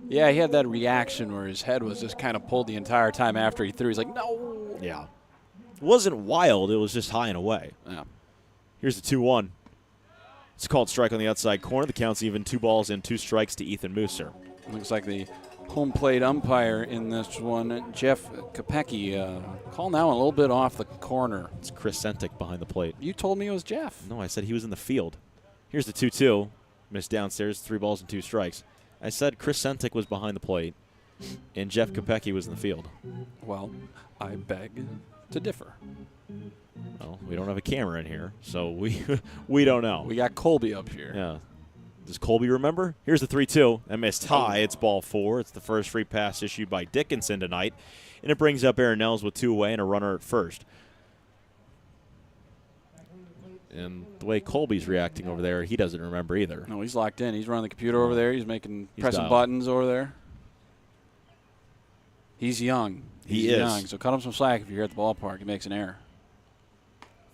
Yeah, he had that reaction where his head was just kind of pulled the entire time after he threw. He's like, no. Yeah. It wasn't wild. It was just high and away. Yeah. Here's the 2-1. It's a called strike on the outside corner. The count's even 2 balls and 2 strikes to Ethan Mooser. Looks like the home plate umpire in this one, Jeff Kopecki, call now a little bit off the corner. It's Chris Sentik behind the plate. You told me it was Jeff. No, I said he was in the field. Here's the 2-2. Missed downstairs, 3 balls and 2 strikes. I said Chris Sentik was behind the plate, and Jeff Kopecki was in the field. Well, I beg to differ. Well, we don't have a camera in here, so we don't know. We got Colby up here. Yeah. Does Colby remember? Here's the 3-2. That missed high. It's ball 4. It's the first free pass issued by Dickinson tonight, and it brings up Aaron Nels with 2 away and a runner at first. And the way Colby's reacting over there, he doesn't remember either. No, he's locked in. He's running the computer over there. He's pressing dialed. buttons over there. He's young. He is young, so cut him some slack if you're here at the ballpark. He makes an error.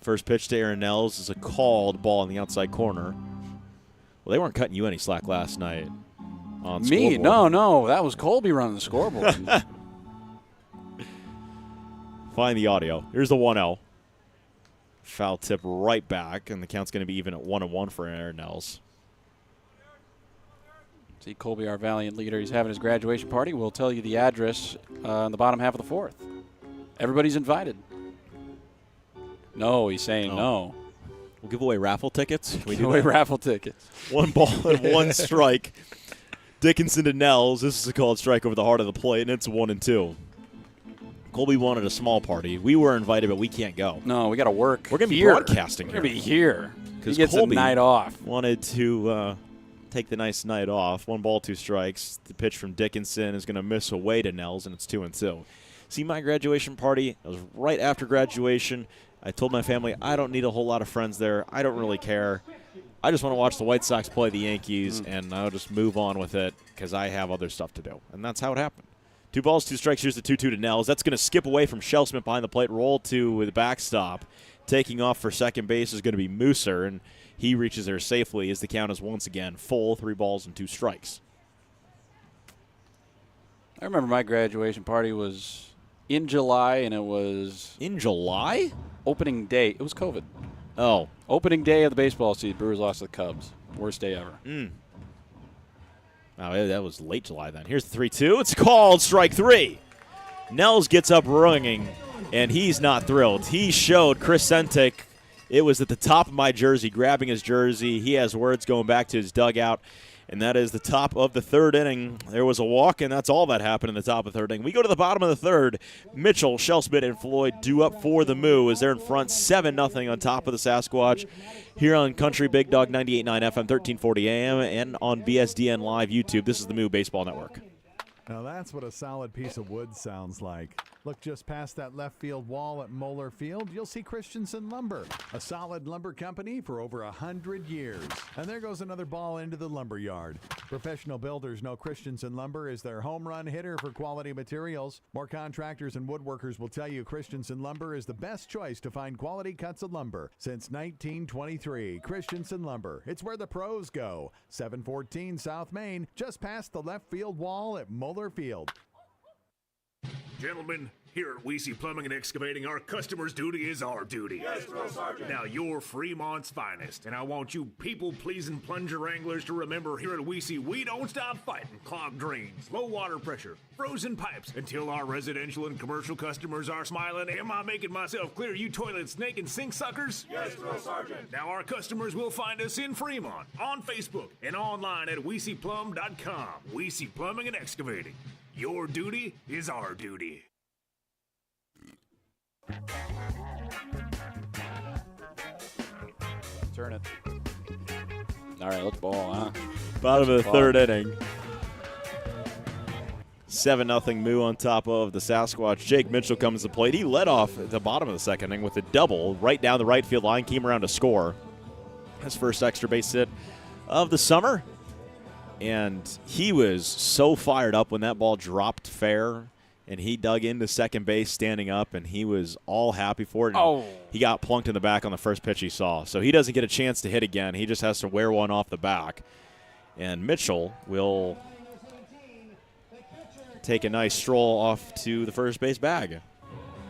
First pitch to Aaron Nels is a called ball in the outside corner. Well, they weren't cutting you any slack last night on Me? scoreboard. No. That was Colby running the scoreboard. Find the audio. Here's the 1-0. Foul tip right back, and the count's going to be even at 1-1 for Aaron Nels. See Colby, our valiant leader, he's having his graduation party. We'll tell you the address in the bottom half of the fourth. Everybody's invited. No, he's saying no. We'll give away raffle tickets. We give away raffle tickets. 1 ball and 1 strike. Dickinson to Nels. This is a called strike over the heart of the plate, and it's 1-2. Colby wanted a small party. We were invited, but we can't go. No, we got to work. We're going to be broadcasting here. We're going to be here. Because he gets Colby a night off. Wanted to take the nice night off. 1 ball, 2 strikes. The pitch from Dickinson is going to miss away to Nels, and it's 2-2. See, my graduation party, it was right after graduation. I told my family I don't need a whole lot of friends there. I don't really care. I just want to watch the White Sox play the Yankees, and I'll just move on with it because I have other stuff to do. And that's how it happened. 2 balls, 2 strikes. Here's the 2-2 to Nels. That's going to skip away from Shellsmith behind the plate, roll to the backstop. Taking off for second base is going to be Mooser, and he reaches there safely as the count is once again full, 3 balls and 2 strikes. I remember my graduation party was in July, and it was... In July? Opening day. It was COVID. Oh. Opening day of the baseball season. Brewers lost to the Cubs. Worst day ever. Oh, that was late July then. Here's the 3-2. It's called strike 3. Nels gets up ringing, and he's not thrilled. He showed Chris Sentik it was at the top of my jersey, grabbing his jersey. He has words going back to his dugout. And that is the top of the 3rd inning. There was a walk, and that's all that happened in the top of the 3rd inning. We go to the bottom of the 3rd. Mitchell, Shellsmith, and Floyd due up for the Moo as they're in front 7-0 on top of the Sasquatch here on Country Big Dog 98.9 FM, 1340 AM, and on BSDN Live YouTube. This is the Moo Baseball Network. Now that's what a solid piece of wood sounds like. Look just past that left field wall at Moeller Field, you'll see Christensen Lumber, a solid lumber company for over 100 years. And there goes another ball into the lumber yard. Professional builders know Christensen Lumber is their home run hitter for quality materials. More contractors and woodworkers will tell you Christensen Lumber is the best choice to find quality cuts of lumber. Since 1923, Christensen Lumber. It's where the pros go. 714 South Main, just past the left field wall at Moeller Field. Gentlemen, here at Weesey Plumbing and Excavating, our customer's duty is our duty. Yes, Drill Sergeant. Now, you're Fremont's finest, and I want you people-pleasing plunger wranglers to remember here at Weesey, we don't stop fighting clogged drains, low water pressure, frozen pipes, until our residential and commercial customers are smiling. Am I making myself clear, you toilet snake and sink suckers? Yes, Drill Sergeant. Now, our customers will find us in Fremont, on Facebook, and online at WeeseyPlum.com. Weesey Plumbing and Excavating. Your duty is our duty. Turn it. All right, let's ball, huh? Bottom of the 3rd inning. 7-0 Moo on top of the Sasquatch. Jake Mitchell comes to plate. He led off at the bottom of the 2nd inning with a double right down the right field line. Came around to score. His first extra base hit of the summer. And he was so fired up when that ball dropped fair, and he dug into second base standing up, and he was all happy for it. And he got plunked in the back on the first pitch he saw. So he doesn't get a chance to hit again. He just has to wear one off the back. And Mitchell will take a nice stroll off to the first base bag.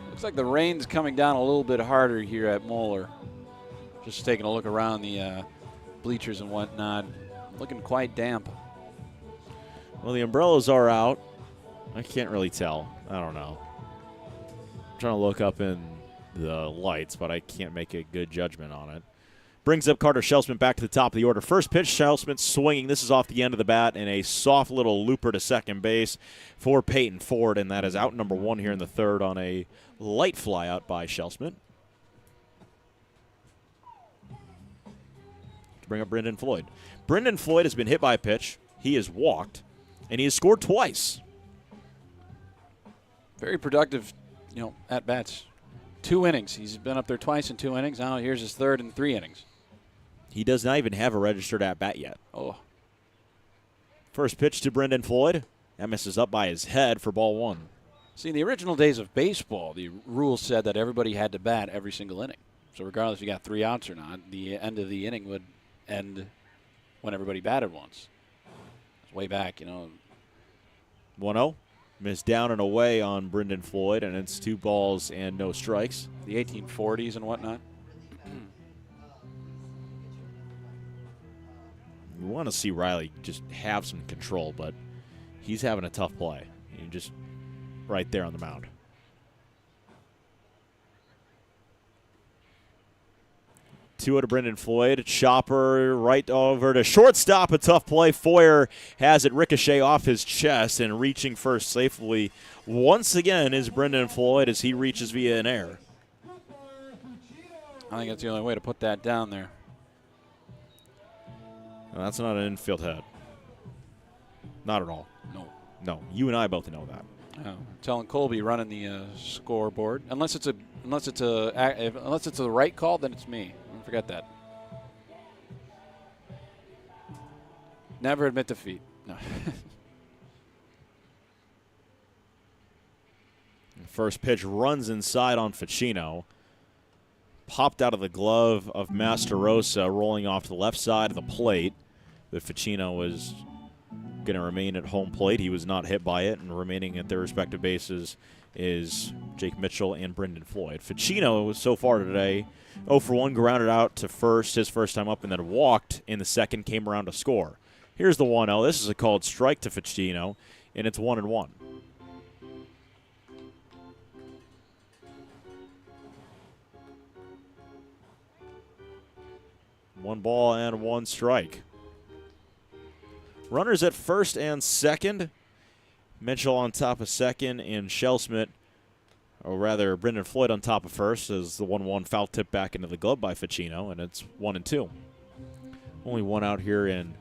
Looks like the rain's coming down a little bit harder here at Moeller. Just taking a look around the bleachers and whatnot. Looking quite damp. Well, the umbrellas are out. I can't really tell. I don't know. I'm trying to look up in the lights, but I can't make a good judgment on it. Brings up Carter Shellsmith back to the top of the order. First pitch, Shellsmith swinging. This is off the end of the bat, and a soft little looper to second base for Peyton Ford, and that is out number 1 here in the 3rd on a light fly out by Shellsmith. To bring up Brendan Floyd. Brendan Floyd has been hit by a pitch. He has walked, and he has scored twice. Very productive, at bats. 2 innings. He's been up there twice in 2 innings. Now here's his 3rd in 3 innings. He does not even have a registered at-bat yet. Oh. First pitch to Brendan Floyd. That misses up by his head for ball 1. See, in the original days of baseball, the rules said that everybody had to bat every single inning. So regardless if you got 3 outs or not, the end of the inning would end when everybody batted once. It's way back, 1-0. Missed down and away on Brendan Floyd, and it's 2 balls and no strikes. The 1840s and whatnot. You want to see Riley just have some control, but he's having a tough play. You're just right there on the mound. Two to Brendan Floyd. Chopper right over to shortstop. A tough play. Foyer has it ricochet off his chest, and reaching first safely once again is Brendan Floyd as he reaches via an error. I think that's the only way to put that down there. No, that's not an infield hit. Not at all. No, you and I both know that. I'm telling Colby running the scoreboard. Unless it's the right call, then it's me. Don't forget that. Never admit defeat. No. First pitch runs inside on Ficino. Popped out of the glove of Masterosa, rolling off to the left side of the plate. But Ficino was going to remain at home plate. He was not hit by it, and remaining at their respective bases is Jake Mitchell and Brendan Floyd. Ficino, so far today, 0 for 1, grounded out to first, his first time up, and then walked in the second, came around to score. Here's the 1-0. This is a called strike to Ficino, and it's 1-1. One ball and one strike. Runners at first and second. Mitchell on top of second, and Shellsmith, or rather Brendan Floyd on top of first, as the 1-1 foul tip back into the glove by Ficino, and it's 1-2. Only one out here in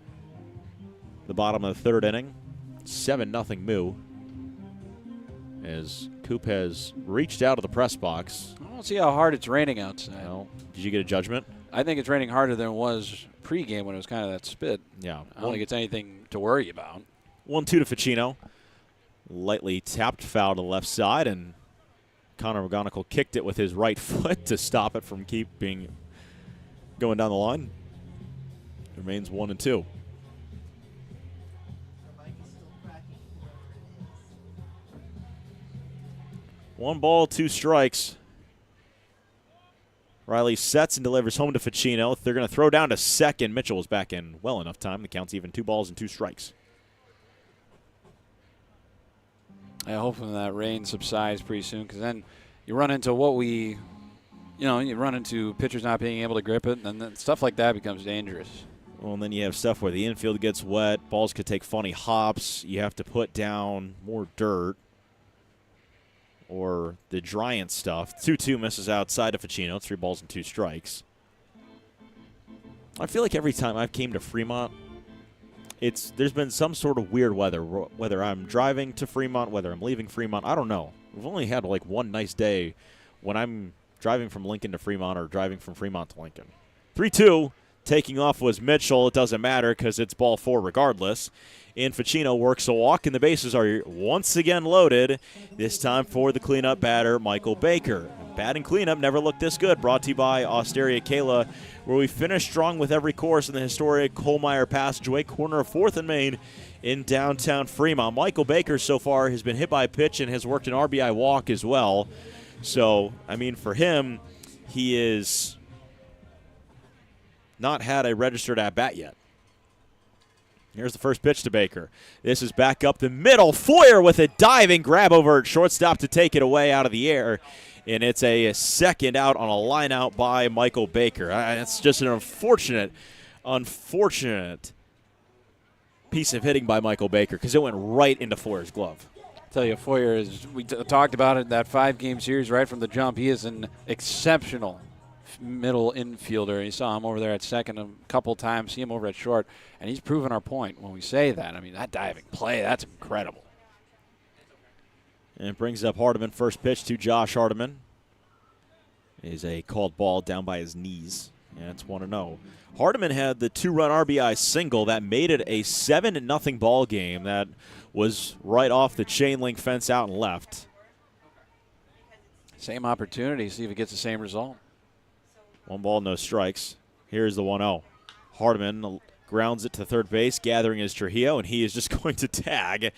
the bottom of the third inning. 7-0 Moo. As Coop has reached out of the press box. I don't see how hard it's raining outside. Well, did you get a judgment? I think it's raining harder than it was pregame when it was kind of that spit. Yeah. I don't think it's anything to worry about. 1-2 to Ficino. Lightly tapped foul to the left side, and Connor McGonigal kicked it with his right foot to stop it from going down the line. It remains 1-2. One ball, two strikes. Riley sets and delivers home to Ficino. They're going to throw down to second. Mitchell was back in well enough time. The count's even 2 balls and 2 strikes. I hope that rain subsides pretty soon, because then you run into you run into pitchers not being able to grip it, and then stuff like that becomes dangerous. Well, and then you have stuff where the infield gets wet, balls could take funny hops, you have to put down more dirt, or the Giant stuff. 2-2 misses outside of Ficino, 3 balls and 2 strikes. I feel like every time I've came to Fremont, there's been some sort of weird weather, whether I'm driving to Fremont, whether I'm leaving Fremont, I don't know. We've only had like one nice day when I'm driving from Lincoln to Fremont or driving from Fremont to Lincoln. 3-2, taking off was Mitchell. It doesn't matter because it's ball 4 regardless. And Ficino works a walk, and the bases are once again loaded, this time for the cleanup batter, Michael Baker. Batting cleanup never looked this good, brought to you by Osteria Kayla, where we finish strong with every course in the historic Coalmire Passageway, corner of 4th and Main in downtown Fremont. Michael Baker so far has been hit by a pitch and has worked an RBI walk as well. So, I mean, for him, he is not had a registered at-bat yet. Here's the first pitch to Baker. This is back up the middle. Foyer with a diving grab over at shortstop to take it away out of the air. And it's a second out on a line out by Michael Baker. It's just an unfortunate piece of hitting by Michael Baker because it went right into Foyer's glove. I tell you, Foyer we talked about it, that 5-game series right from the jump. He is an exceptional middle infielder. You saw him over there at second a couple times, see him over at short, and he's proven our point when we say that. I mean, that diving play, that's incredible. And it brings up Hardiman. First pitch to Josh Hardiman is a called ball down by his knees, and it's 1-0. Hardiman had the 2-run RBI single that made it a 7-0 ball game. That was right off the chain link fence out and left. Same opportunity, see if he gets the same result. 1 ball, no strikes. Here's the 1-0. Hardiman grounds it to third base, gathering his Trujillo, and he is just going to tag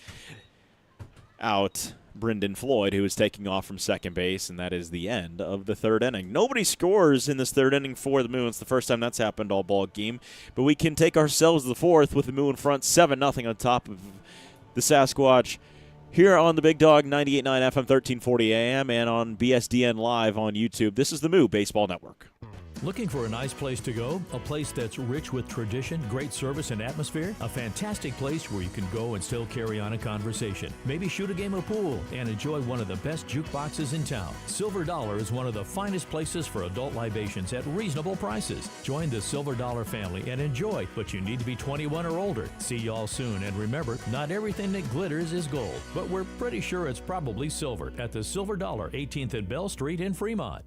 out Brendan Floyd, who is taking off from second base, and that is the end of the third inning. Nobody scores in this third inning for the Moo. It's the first time that's happened all ball game. But we can take ourselves to the fourth with the Moo in front, 7-0 on top of the Sasquatch here on the Big Dog 98.9 FM, 1340 AM, and on BSDN Live on YouTube. This is the Moo Baseball Network. Looking for a nice place to go? A place that's rich with tradition, great service, and atmosphere? A fantastic place where you can go and still carry on a conversation. Maybe shoot a game of pool and enjoy one of the best jukeboxes in town. Silver Dollar is one of the finest places for adult libations at reasonable prices. Join the Silver Dollar family and enjoy, but you need to be 21 or older. See y'all soon, and remember, not everything that glitters is gold, but we're pretty sure it's probably silver at the Silver Dollar, 18th and Bell Street in Fremont.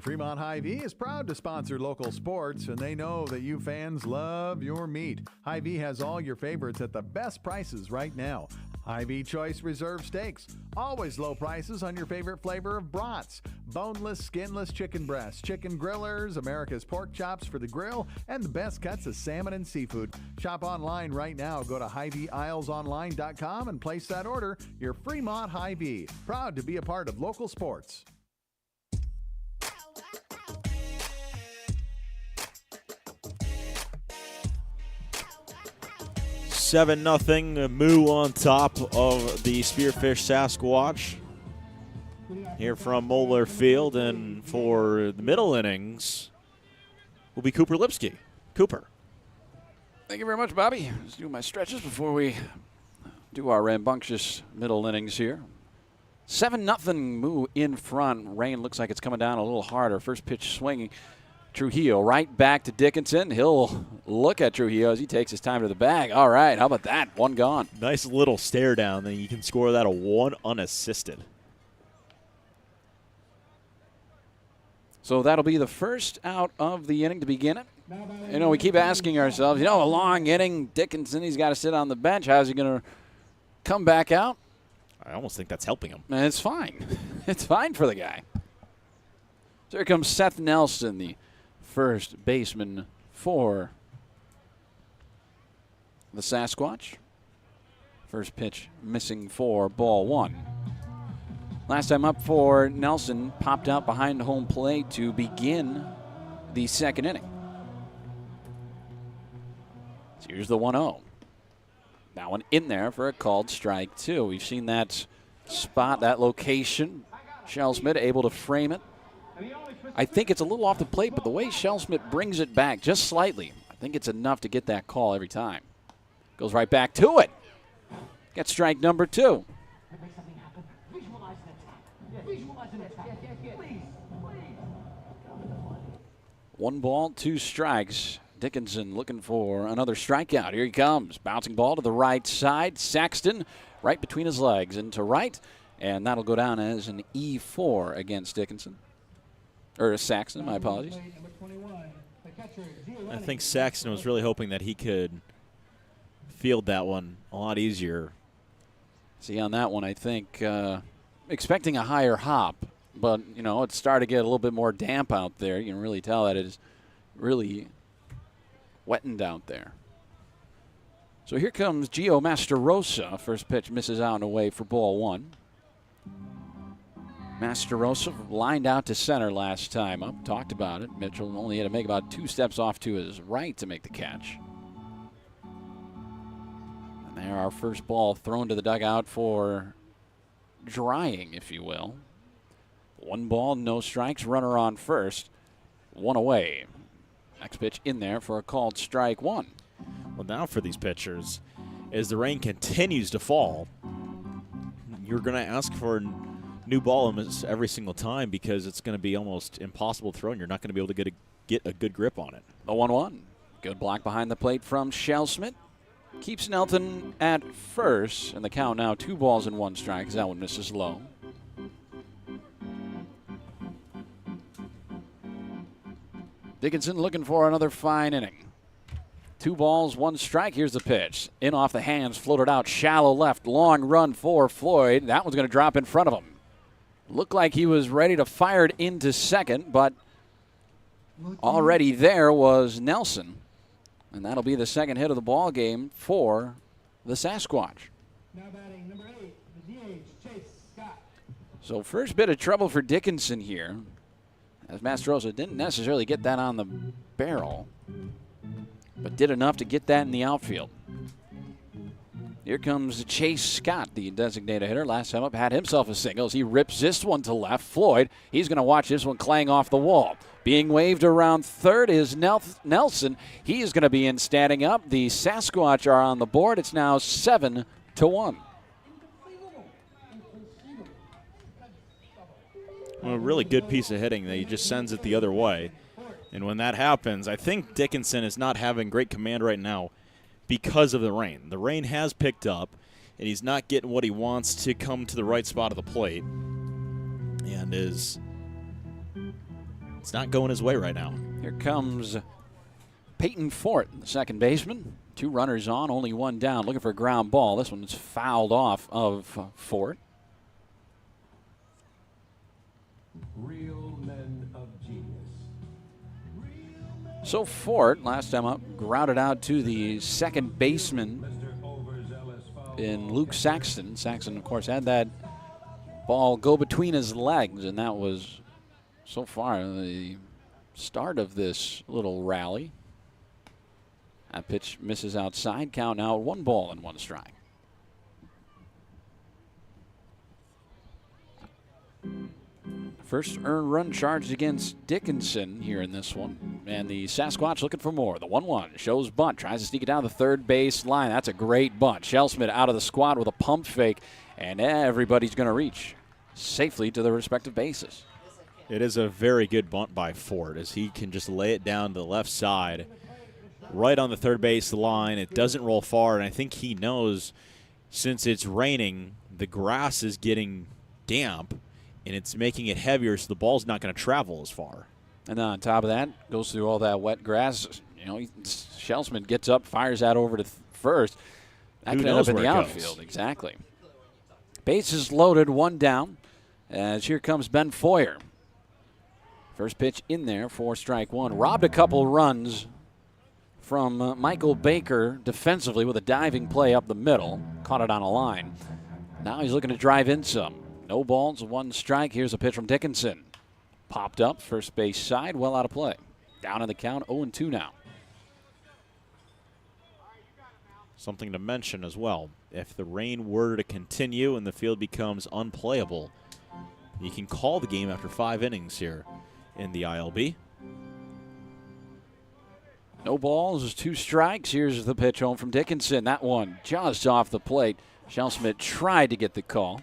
Fremont Hy-Vee is proud to sponsor local sports, and they know that you fans love your meat. Hy-Vee has all your favorites at the best prices right now. Hy-Vee Choice Reserve Steaks. Always low prices on your favorite flavor of brats. Boneless, skinless chicken breasts, chicken grillers, America's pork chops for the grill, and the best cuts of salmon and seafood. Shop online right now. Go to HyVeeIslesOnline.com and place that order. Your Fremont Hy-Vee. Proud to be a part of local sports. 7-0 Moo on top of the Spearfish Sasquatch here from Moeller Field. And for the middle innings will be Cooper Lipsky. Cooper. Thank you very much, Bobby. Let's do my stretches before we do our rambunctious middle innings here. 7-0 Moo in front. Rain looks like it's coming down a little harder. First pitch swinging. Trujillo right back to Dickinson. He'll look at Trujillo as he takes his time to the bag. All right, how about that? One gone. Nice little stare down. Then you can score that a one unassisted. So that'll be the first out of the inning to begin it. You know, we keep asking ourselves, a long inning, Dickinson, he's got to sit on the bench. How's he going to come back out? I almost think that's helping him. And it's fine. It's fine for the guy. So here comes Seth Nelson, the first baseman for the Sasquatch. First pitch missing for ball one. Last time up for Nelson, popped out behind home plate to begin the second inning. So here's the 1-0. That one in there for a called strike two. We've seen that spot, that location. Shellsmith able to frame it. I think it's a little off the plate, but the way Shellsmith brings it back just slightly, I think it's enough to get that call every time. Goes right back to it. Gets strike number two. One ball, two strikes. Dickinson looking for another strikeout. Here he comes. Bouncing ball to the right side. Saxton right between his legs into right, and that'll go down as an E4 against Dickinson. Or Saxton, my apologies. I think Saxton was really hoping that he could field that one a lot easier. See, on that one, I think expecting a higher hop, but, it started to get a little bit more damp out there. You can really tell that it is really wettened out there. So here comes Gio Masterosa. First pitch misses out and away for ball one. Masterosa lined out to center last time up. Talked about it. Mitchell only had to make about 2 steps off to his right to make the catch. And there, our first ball thrown to the dugout for drying, if you will. 1 ball, no strikes. Runner on first. 1 away. Next pitch in there for a called strike one. Well, now for these pitchers, as the rain continues to fall, you're going to ask for new ball every single time because it's going to be almost impossible to throw, and you're not going to be able to get a good grip on it. The 1-1. Good block behind the plate from Shellsmith. Keeps Nelton at first, and the count now 2 balls and 1 strike. That one misses low. Dickinson looking for another fine inning. 2 balls, 1 strike. Here's the pitch. In off the hands, floated out, shallow left. Long run for Floyd. That one's going to drop in front of him. Looked like he was ready to fire it into second, but already there was Nelson. And that'll be the second hit of the ball game for the Sasquatch. So first bit of trouble for Dickinson here, as Mastrosa didn't necessarily get that on the barrel, but did enough to get that in the outfield. Here comes Chase Scott, the designated hitter. Last time up, had himself a single as he rips this one to left. Floyd, he's going to watch this one clang off the wall. Being waved around third is Nelson. He is going to be in standing up. The Sasquatch are on the board. It's now 7-1. Well, a really good piece of hitting that he just sends it the other way. And when that happens, I think Dickinson is not having great command right now because of the rain. The rain has picked up, and he's not getting what he wants to come to the right spot of the plate. And it's not going his way right now. Here comes Peyton Fort, the second baseman. 2 runners on, only 1 down, looking for a ground ball. This one's fouled off of Fort. Real men of genius. So Fort, last time up, grounded out to the second baseman in Luke Saxton. Saxton, of course, had that ball go between his legs, and that was, so far, the start of this little rally. That pitch misses outside. Count now 1 ball and 1 strike. First earned run charged against Dickinson here in this one. And the Sasquatch looking for more. The 1-1 shows bunt. Tries to sneak it down the third base line. That's a great bunt. Shellsmith out of the squad with a pump fake. And everybody's going to reach safely to their respective bases. It is a very good bunt by Ford as he can just lay it down to the left side, right on the third base line. It doesn't roll far, and I think he knows since it's raining, the grass is getting damp, and it's making it heavier, so the ball's not going to travel as far. And then on top of that, goes through all that wet grass. You know, Shellsman gets up, fires that over to first. That could end up in the outfield. Exactly. Bases loaded, 1 down. As here comes Ben Foyer. First pitch in there for strike 1. Robbed a couple runs from Michael Baker defensively with a diving play up the middle. Caught it on a line. Now he's looking to drive in some. No balls, 1 strike. Here's a pitch from Dickinson. Popped up, first base side, well out of play. Down in the count, 0-2 now. Something to mention as well. If the rain were to continue and the field becomes unplayable, you can call the game after 5 innings here in the ILB. No balls, 2 strikes. Here's the pitch home from Dickinson. That one just off the plate. Shellsmith tried to get the call.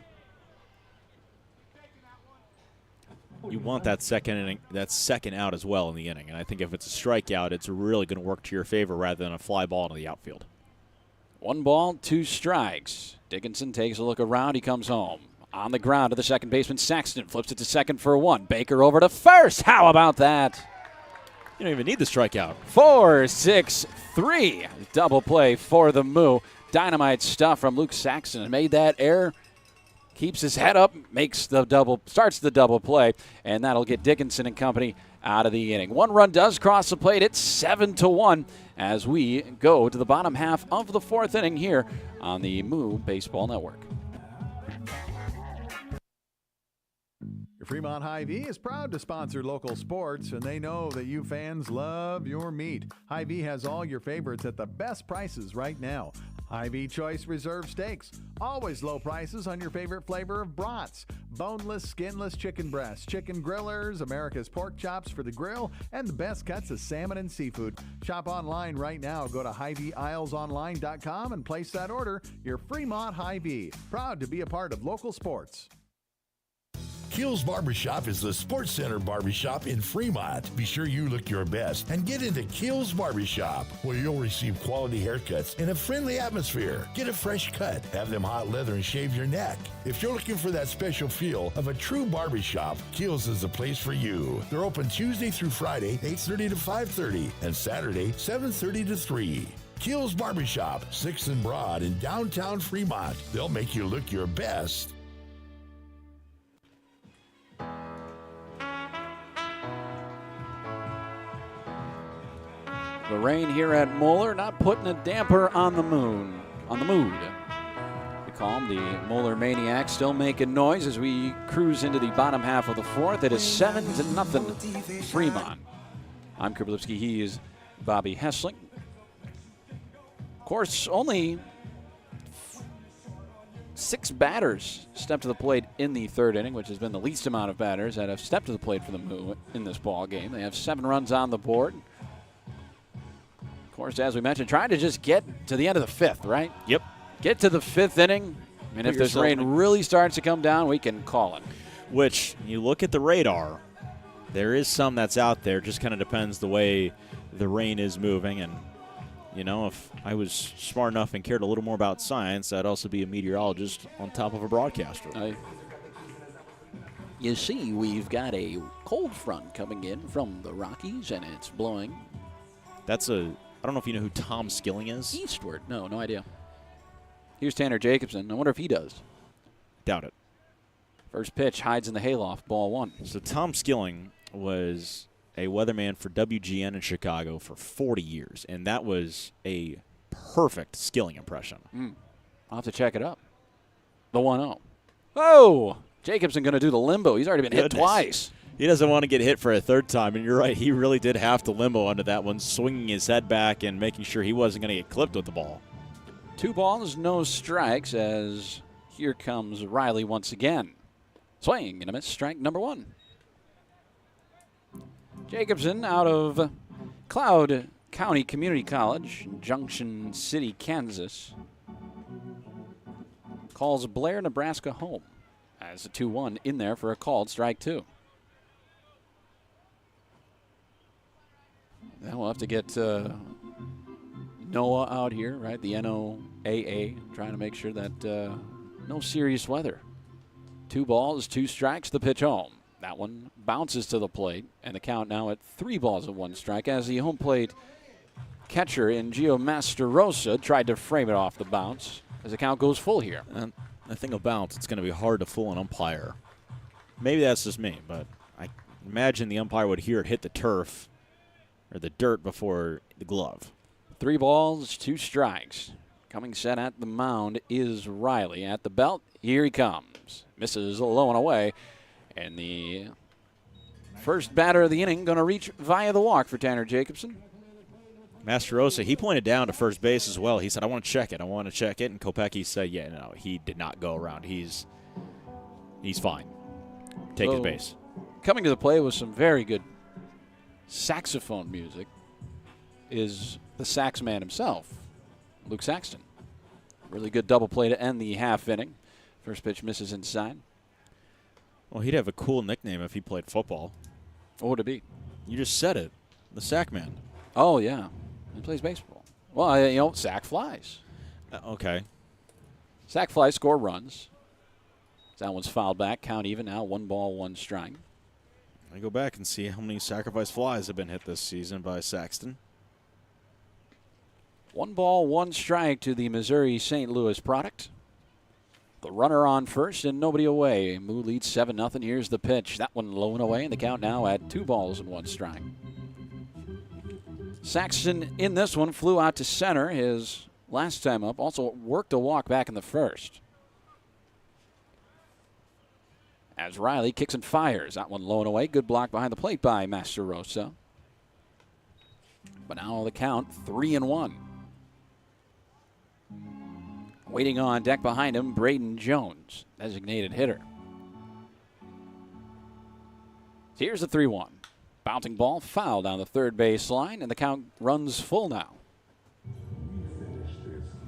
You want that second inning, that second out as well in the inning. And I think if it's a strikeout, it's really going to work to your favor rather than a fly ball to the outfield. 1 ball, 2 strikes. Dickinson takes a look around. He comes home. On the ground to the second baseman, Saxton flips it to second for 1. Baker over to first. How about that? You don't even need the strikeout. 4-6-3. Double play for the Moo. Dynamite stuff from Luke Saxton. Made that error. Keeps his head up, starts the double play, and that'll get Dickinson and company out of the inning. 1 run does cross the plate. It's 7-1 as we go to the bottom half of the 4th inning here on the Moo Baseball Network. Fremont Hy-Vee is proud to sponsor local sports, and they know that you fans love your meat. Hy-Vee has all your favorites at the best prices right now. Hy-Vee Choice Reserve Steaks. Always low prices on your favorite flavor of brats. Boneless, skinless chicken breasts, chicken grillers, America's pork chops for the grill, and the best cuts of salmon and seafood. Shop online right now. Go to HyVeeIslesOnline.com and place that order. Your Fremont Hy-Vee. Proud to be a part of local sports. Keel's Barbershop is the Sports Center barbershop in Fremont. Be sure you look your best and get into Keel's Barbershop, where you'll receive quality haircuts in a friendly atmosphere. Get a fresh cut, have them hot leather, and shave your neck. If you're looking for that special feel of a true barbershop, Keel's is the place for you. They're open Tuesday through Friday, 8:30 to 5:30, and Saturday, 7:30 to 3. Keel's Barbershop, 6th and Broad in downtown Fremont. They'll make you look your best. The rain here at Moeller not putting a damper on the mood. The call him the Moeller Maniac, still making noise as we cruise into the bottom half of the fourth. It is 7-0 Fremont. I'm Cooper Lipsky. He is Bobby Hessling. Of course, only 6 batters stepped to the plate in the third inning, which has been the least amount of batters that have stepped to the plate for the Moo in this ball game. They have 7 runs on the board. Of course, as we mentioned, trying to just get to the end of the fifth, right? Yep. Get to the 5th inning, and if this rain really starts to come down, we can call it. Which, you look at the radar, there is some that's out there. Just kind of depends the way the rain is moving. And, you know, if I was smart enough and cared a little more about science, I'd also be a meteorologist on top of a broadcaster. You see, we've got a cold front coming in from the Rockies, and it's blowing. I don't know if you know who Tom Skilling is. Eastward. No idea. Here's Tanner Jacobson. I wonder if he does. Doubt it. First pitch hides in the hayloft, ball 1. So Tom Skilling was a weatherman for WGN in Chicago for 40 years, and that was a perfect Skilling impression. I'll have to check it up. The 1-0. Oh! Jacobson going to do the limbo. He's already been hit twice. He doesn't want to get hit for a third time, and you're right. He really did have to limbo under that one, swinging his head back and making sure he wasn't going to get clipped with the ball. 2 balls, no strikes, as here comes Riley once again. Swing and a miss, strike number 1. Jacobson out of Cloud County Community College, Junction City, Kansas, calls Blair, Nebraska home. As a 2-1 in there for a called strike 2. Then we'll have to get NOAA out here, right? The NOAA, trying to make sure that no serious weather. 2 balls, 2 strikes, the pitch home. That one bounces to the plate, and the count now at 3 balls and 1 strike as the home plate catcher in Gio Masterosa tried to frame it off the bounce as the count goes full here. And the thing about it's going to be hard to fool an umpire. Maybe that's just me, but I imagine the umpire would hear it hit the turf or the dirt before the glove. 3 balls, 2 strikes. Coming set at the mound is Riley at the belt. Here he comes. Misses low and away. And the first batter of the inning going to reach via the walk for Tanner Jacobson. Masterosa, he pointed down to first base as well. He said, I want to check it. And Kopecky said, yeah, no, he did not go around. He's fine. Take his base. Coming to the play with some very good saxophone music is the sax man himself, Luke Saxton. Really good double play to end the half inning. First pitch misses inside. Well, he'd have a cool nickname if he played football. What would it be? You just said it. The sack man. Oh, yeah. He plays baseball. Well, sack flies. Okay. Sack flies score runs. That one's fouled back. Count even now. 1 ball, 1 strike. I go back and see how many sacrifice flies have been hit this season by Saxton. 1 ball, 1 strike to the Missouri St. Louis product. The runner on first and nobody away. Moo leads 7-0. Here's the pitch. That one low and away, and the count now at 2 balls and 1 strike. Saxton in this one flew out to center his last time up. Also worked a walk back in the first. As Riley kicks and fires. That one low and away. Good block behind the plate by Masterosa. But now the count 3-1. Waiting on deck behind him, Braden Jones, designated hitter. Here's the 3-1. Bouncing ball, foul down the third base line, and the count runs full now.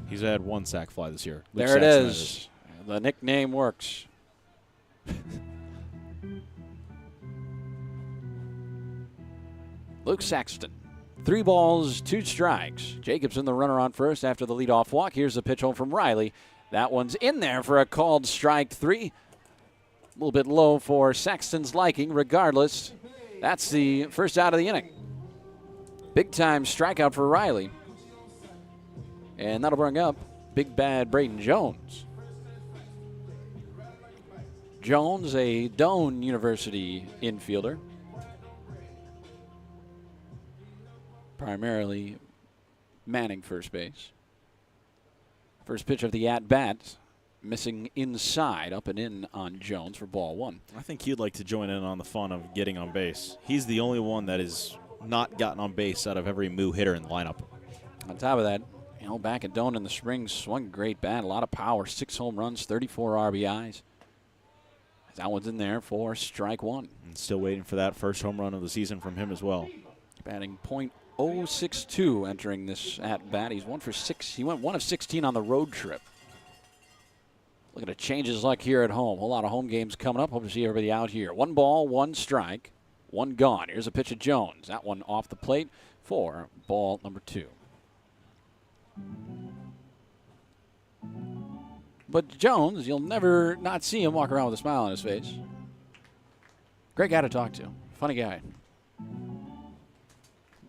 He's had 1 sack fly this year. Luke there Saxton it is. The nickname works. Luke Saxton. 3 balls, 2 strikes. Jacobson, the runner on first after the leadoff walk. Here's the pitch home from Riley. That one's in there for a called strike 3. A little bit low for Saxton's liking. Regardless, that's the first out of the inning. Big-time strikeout for Riley. And that'll bring up big bad Braden Jones. Jones, a Doane University infielder. Primarily manning first base. First pitch of the at-bat missing inside, up and in on Jones for ball one. I think he'd like to join in on the fun of getting on base. He's the only one that has not gotten on base out of every Moo hitter in the lineup. On top of that, back at Doan in the spring, swung a great bat, a lot of power, 6 home runs, 34 RBIs. That one's in there for strike one. And still waiting for that first home run of the season from him as well. Batting .062 entering this at bat. He's 1 for 6. He went 1 of 16 on the road trip. Looking to change his luck here at home. A whole lot of home games coming up. Hope to see everybody out here. 1 ball, 1 strike, 1 gone. Here's a pitch of Jones. That one off the plate for ball number 2. But Jones, you'll never not see him walk around with a smile on his face. Great guy to talk to. Funny guy.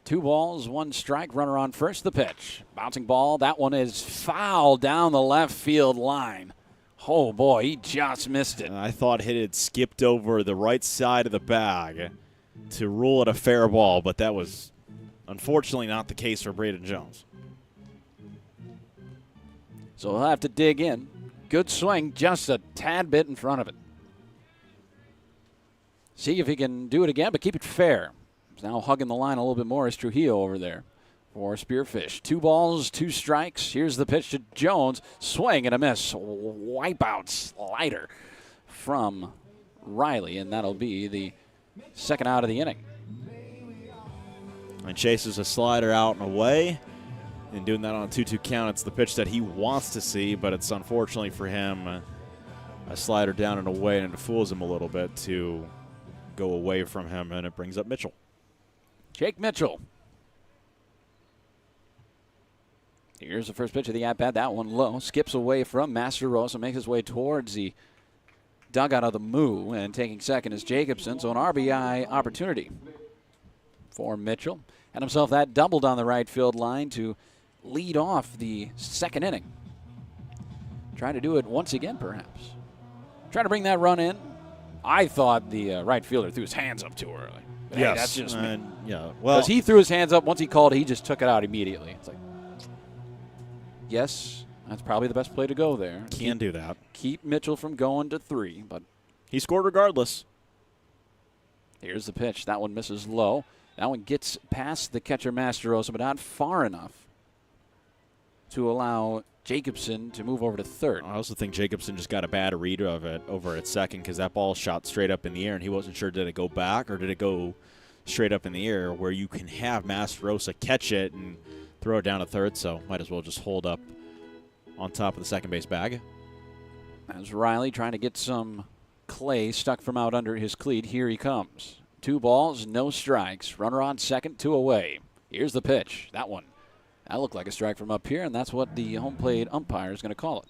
2 balls, 1 strike. Runner on first. The pitch. Bouncing ball. That one is foul down the left field line. Oh, boy, he just missed it. I thought it had skipped over the right side of the bag to rule it a fair ball, but that was unfortunately not the case for Braden Jones. So he'll have to dig in. Good swing, just a tad bit in front of it. See if he can do it again, but keep it fair. He's now hugging the line a little bit more is Trujillo over there for Spearfish. 2 balls, 2 strikes. Here's the pitch to Jones. Swing and a miss. Wipeout slider from Riley, and that'll be the second out of the inning. And chases a slider out and away. And doing that on a 2-2 count, it's the pitch that he wants to see, but it's unfortunately for him a slider down and away, and it fools him a little bit to go away from him, and it brings up Mitchell. Jake Mitchell. Here's the first pitch of the at-bat. That one low. Skips away from Masterosa, makes his way towards the dugout of the Moo, and taking second is Jacobson, so an RBI opportunity for Mitchell. Had himself that doubled on the right field line to lead off the second inning. Trying to do it once again, perhaps. Trying to bring that run in. I thought the right fielder threw his hands up too early. But yes. Hey, that's just me. Yeah, well, because he threw his hands up. Once he called, he just took it out immediately. It's like, yes, that's probably the best play to go there. Can do that. Keep Mitchell from going to 3, but he scored regardless. Here's the pitch. That one misses low. That one gets past the catcher Masterosa, but not far enough to allow Jacobson to move over to third. I also think Jacobson just got a bad read of it over at second because that ball shot straight up in the air, and he wasn't sure did it go back or did it go straight up in the air, where you can have Masterosa catch it and throw it down to third, so might as well just hold up on top of the second base bag. As Riley trying to get some clay stuck from out under his cleat. Here he comes. 2 balls, no strikes. Runner on second, 2 away. Here's the pitch. That one. That looked like a strike from up here, and that's what the home plate umpire is going to call it.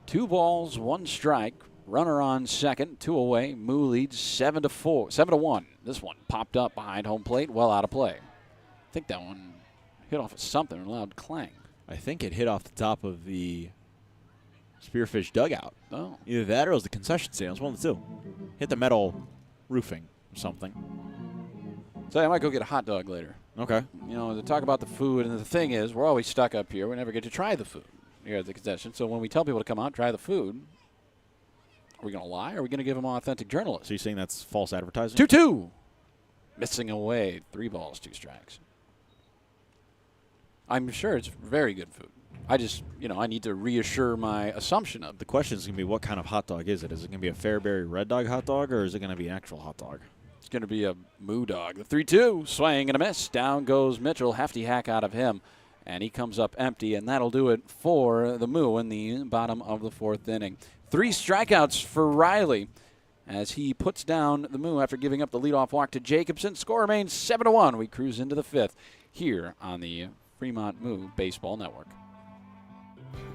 Two balls, 1 strike. Runner on second, 2 away. Moo leads 7-1. This one popped up behind home plate, well out of play. I think that one hit off of something, a loud clang. I think it hit off the top of the Spearfish dugout. Oh. Either that or it was the concession stand. It was one of the 2. Hit the metal roofing or something. So I might go get a hot dog later. Okay. To talk about the food. And the thing is, we're always stuck up here. We never get to try the food here at the concession. So when we tell people to come out and try the food, are we going to lie or are we going to give them authentic journalists? So you're saying that's false advertising? 2-2. Missing away. 3 balls, 2 strikes. I'm sure it's very good food. I just, I need to reassure my assumption of the question is going to be what kind of hot dog is it? Is it going to be a Fairberry Red Dog hot dog or is it going to be an actual hot dog? It's going to be a Moo dog. The 3-2, swing and a miss. Down goes Mitchell. Hefty hack out of him. And he comes up empty, and that'll do it for the Moo in the bottom of the 4th inning. 3 strikeouts for Riley as he puts down the Moo after giving up the leadoff walk to Jacobson. Score remains 7-1. We cruise into the 5th here on the Fremont Moo Baseball Network.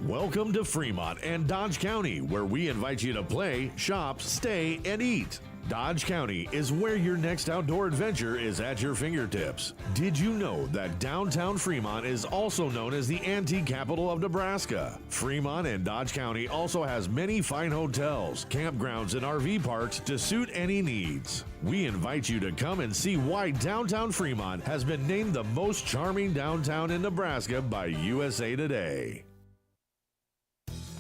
Welcome to Fremont and Dodge County, where we invite you to play, shop, stay, and eat. Dodge County is where your next outdoor adventure is at your fingertips. Did you know that downtown Fremont is also known as the antique capital of Nebraska? Fremont and Dodge County also has many fine hotels, campgrounds, and RV parks to suit any needs. We invite you to come and see why downtown Fremont has been named the most charming downtown in Nebraska by USA Today.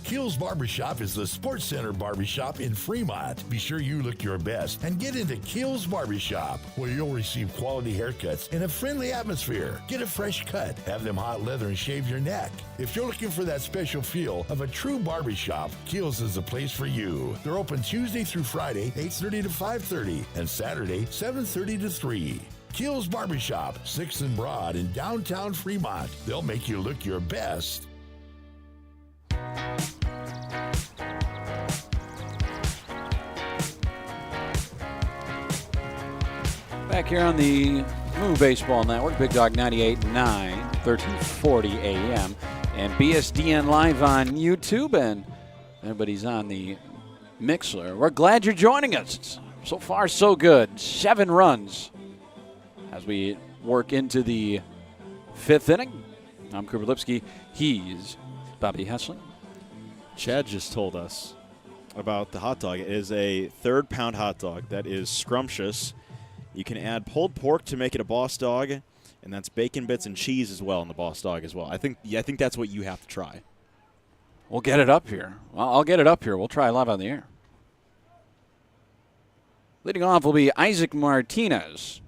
Keel's Barbershop is the Sports Center barbershop in Fremont. Be sure you look your best and get into Keel's Barbershop, where you'll receive quality haircuts in a friendly atmosphere. Get a fresh cut, have them hot leather, and shave your neck. If you're looking for that special feel of a true barbershop, Keel's is the place for you. They're open Tuesday through Friday, 8:30 to 5:30, and Saturday, 7:30 to 3. Keel's Barbershop, 6th and Broad in downtown Fremont. They'll make you look your best. Back here on the Moo Baseball Network, Big Dog 98.9, 1340 AM, and BSDN Live on YouTube, and everybody's on the Mixler. We're glad you're joining us. So far, so good. 7 runs as we work into the 5th inning. I'm Cooper Lipsky. He's Bobby Hessling. Chad just told us about the hot dog. It is a 3rd-pound hot dog that is scrumptious. You can add pulled pork to make it a boss dog, and that's bacon bits and cheese as well in the boss dog as well. I think that's what you have to try. We'll get it up here. Well, I'll get it up here. We'll try live on the air. Leading off will be Isaac Martinez.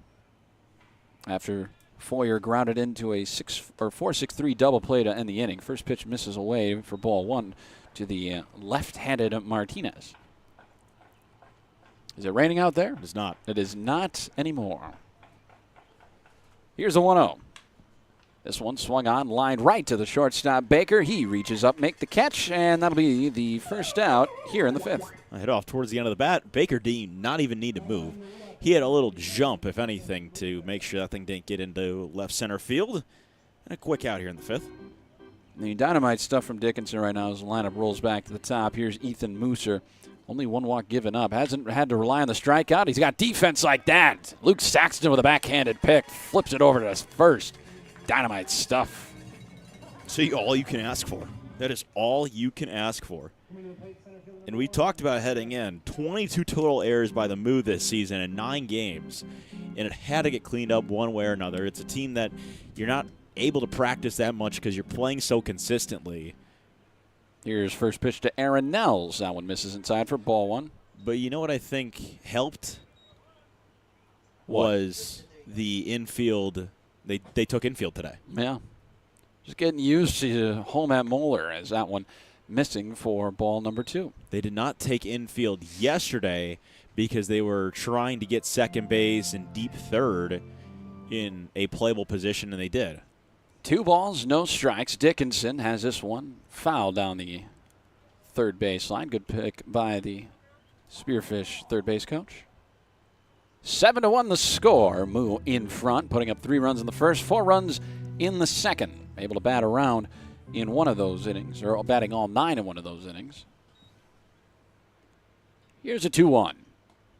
After Foyer grounded into a 4-6-3 double play to end the inning. First pitch misses away for ball 1 to the left-handed Martinez. Is it raining out there? It is not. It is not anymore. Here's a 1-0. This one swung on, lined right to the shortstop, Baker. He reaches up, make the catch, and that'll be the first out here in the 5th. I hit off towards the end of the bat. Baker did not even need to move. He had a little jump, if anything, to make sure that thing didn't get into left center field. And a quick out here in the 5th. The dynamite stuff from Dickinson right now as the lineup rolls back to the top. Here's Ethan Mooser. Only 1 walk given up. Hasn't had to rely on the strikeout. He's got defense like that. Luke Saxton with a backhanded pick. Flips it over to first. Dynamite stuff. See, all you can ask for. That is all you can ask for. And we talked about heading in. 22 total errors by the Moo this season in 9 games. And it had to get cleaned up one way or another. It's a team that you're not able to practice that much because you're playing so consistently. Here's first pitch to Aaron Nels. That one misses inside for ball 1. But you know what I think helped? Was the infield. They took infield today. Yeah. Just getting used to home at Moeller as that one missing for ball number 2. They did not take infield yesterday because they were trying to get second base and deep third in a playable position, and they did. 2 balls, no strikes. Dickinson has this one foul down the third baseline. Good pick by the Spearfish third base coach. 7-1 the score. Moo in front, putting up 3 runs in the first, 4 runs in the second. Able to bat around in one of those innings, or batting all 9 in one of those innings. Here's a 2-1.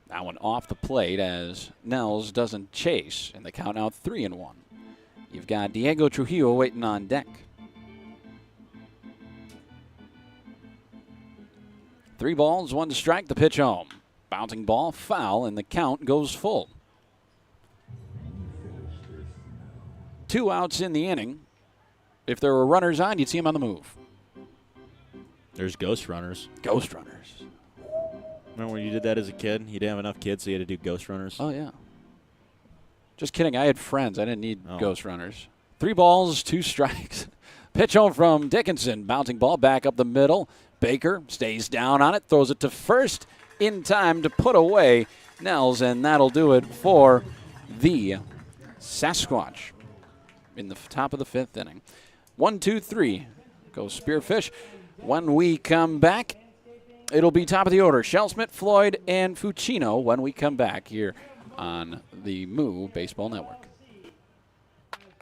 That one off the plate as Nels doesn't chase, and the count now 3-1. You've got Diego Trujillo waiting on deck. 3 balls, 1 to strike, the pitch home. Bouncing ball, foul, and the count goes full. 2 outs in the inning. If there were runners on, you'd see him on the move. There's ghost runners. Ghost runners. Remember when you did that as a kid? You didn't have enough kids, so you had to do ghost runners? Oh, yeah. Just kidding. I had friends. I didn't need ghost runners. 3 balls, 2 strikes. Pitch home from Dickinson. Bouncing ball back up the middle. Baker stays down on it, throws it to first in time to put away Nels, and that'll do it for the Sasquatch in the top of the 5th inning. 1, 2, 3 goes Spearfish. When we come back, it'll be top of the order. Shellsmith, Floyd, and Fucino when we come back here on the Moo Baseball Network.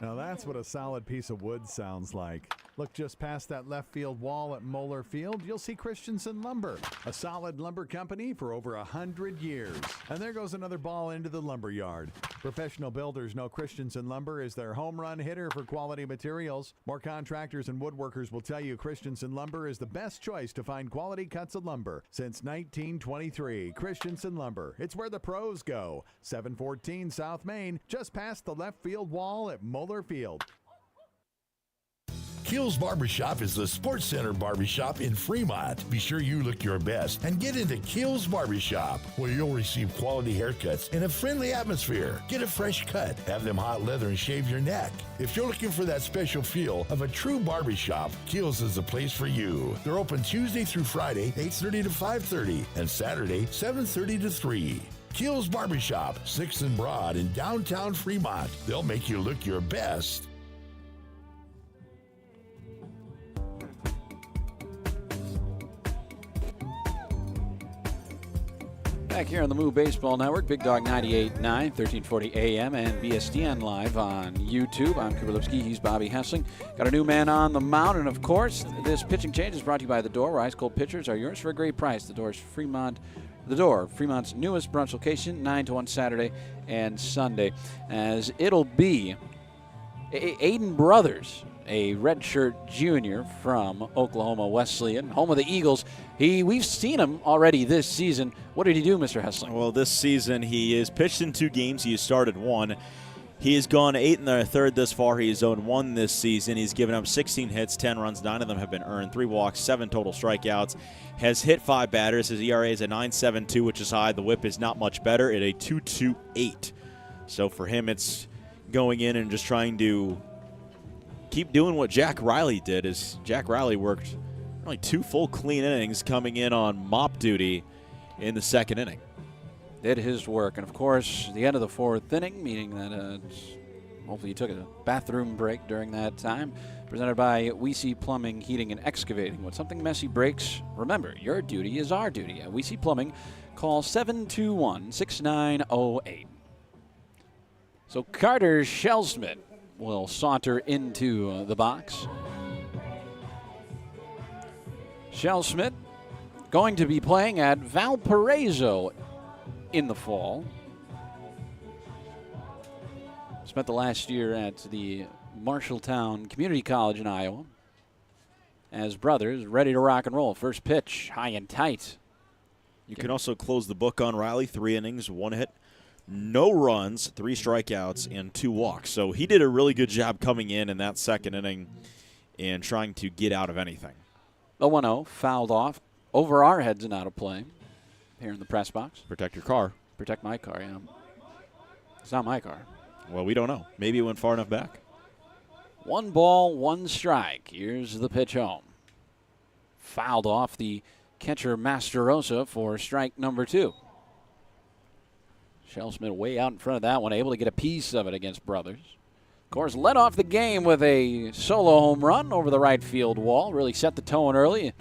Now that's what a solid piece of wood sounds like. Look just past that left field wall at Moeller Field. You'll see Christensen Lumber, a solid lumber company for over 100 years. And there goes another ball into the lumber yard. Professional builders know Christensen Lumber is their home run hitter for quality materials. More contractors and woodworkers will tell you Christensen Lumber is the best choice to find quality cuts of lumber. Since 1923, Christensen Lumber. It's where the pros go. 714 South Main, just past the left field wall at Moeller Field. Kills Barbershop is the Sports Center barbershop in Fremont. Be sure you look your best and get into Kills Barbershop, where you'll receive quality haircuts in a friendly atmosphere. Get a fresh cut, have them hot leather and shave your neck. If you're looking for that special feel of a true barbershop, Kills is the place for you. They're open Tuesday through Friday, 8:30 to 5:30, and Saturday, 7:30 to 3. Kills Barbershop, 6th and Broad in downtown Fremont. They'll make you look your best. Back here on the Moo Baseball Network, Big Dog 98.9, 1340 AM, and BSDN Live on YouTube. I'm Cooper Lipsky. He's Bobby Hessling. Got a new man on the mound, and of course, this pitching change is brought to you by The Door, where ice-cold pitchers are yours for a great price. The Door's The Door, Fremont's newest brunch location, 9 to 1 Saturday and Sunday, as it'll be Aiden Brothers, a redshirt junior from Oklahoma Wesleyan, home of the Eagles. We've seen him already this season. What did he do, Mr. Hessling? Well, this season he has pitched in 2 games. He has started 1. He has gone 8 in the third thus far. He has zoned 1 this season. He's given up 16 hits, 10 runs. 9 of them have been earned, 3 walks, 7 total strikeouts. Has hit 5 batters. His ERA is a 9.72, which is high. The whip is not much better at a 2.28. So for him, it's going in and just trying to keep doing what Jack Riley did. Is Jack Riley worked only 2 full clean innings, coming in on mop duty in the 2nd inning. Did his work, and of course, the end of the 4th inning, meaning that hopefully he took a bathroom break during that time. Presented by WeC Plumbing, Heating, and Excavating. When something messy breaks, remember, your duty is our duty. At WeC Plumbing, call 721-6908. So Carter Shellsmith will saunter into the box. Shellsmith going to be playing at Valparaiso in the fall. Spent the last year at the Marshalltown Community College in Iowa. As Brothers ready to rock and roll. First pitch, high and tight. You can also close the book on Riley. 3 innings, 1 hit, no runs, 3 strikeouts, and 2 walks. So he did a really good job coming in that 2nd inning and trying to get out of anything. The 1-0 fouled off over our heads and out of play here in the press box. Protect your car. Protect my car, yeah. It's not my car. Well, we don't know. Maybe it went far enough back. 1 ball, 1 strike. Here's the pitch home. Fouled off the catcher Masterosa for strike number 2. Shellsmith way out in front of that one, able to get a piece of it against Brothers. Of course, led off the game with a solo home run over the right field wall. Really set the tone early.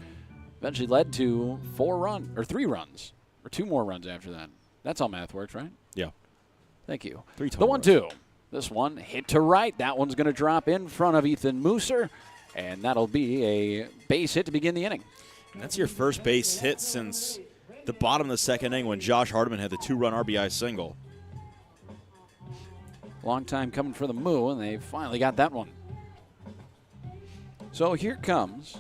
Eventually led to 3 runs, or 2 more runs after that. That's how math works, right? Yeah. Thank you. 3 the 1-2. This one hit to right. That one's going to drop in front of Ethan Mooser, and that'll be a base hit to begin the inning. And that's your first base hit since the bottom of the 2nd inning when Josh Hardiman had the 2-run RBI single. Long time coming for the Moo, and they finally got that one. So here comes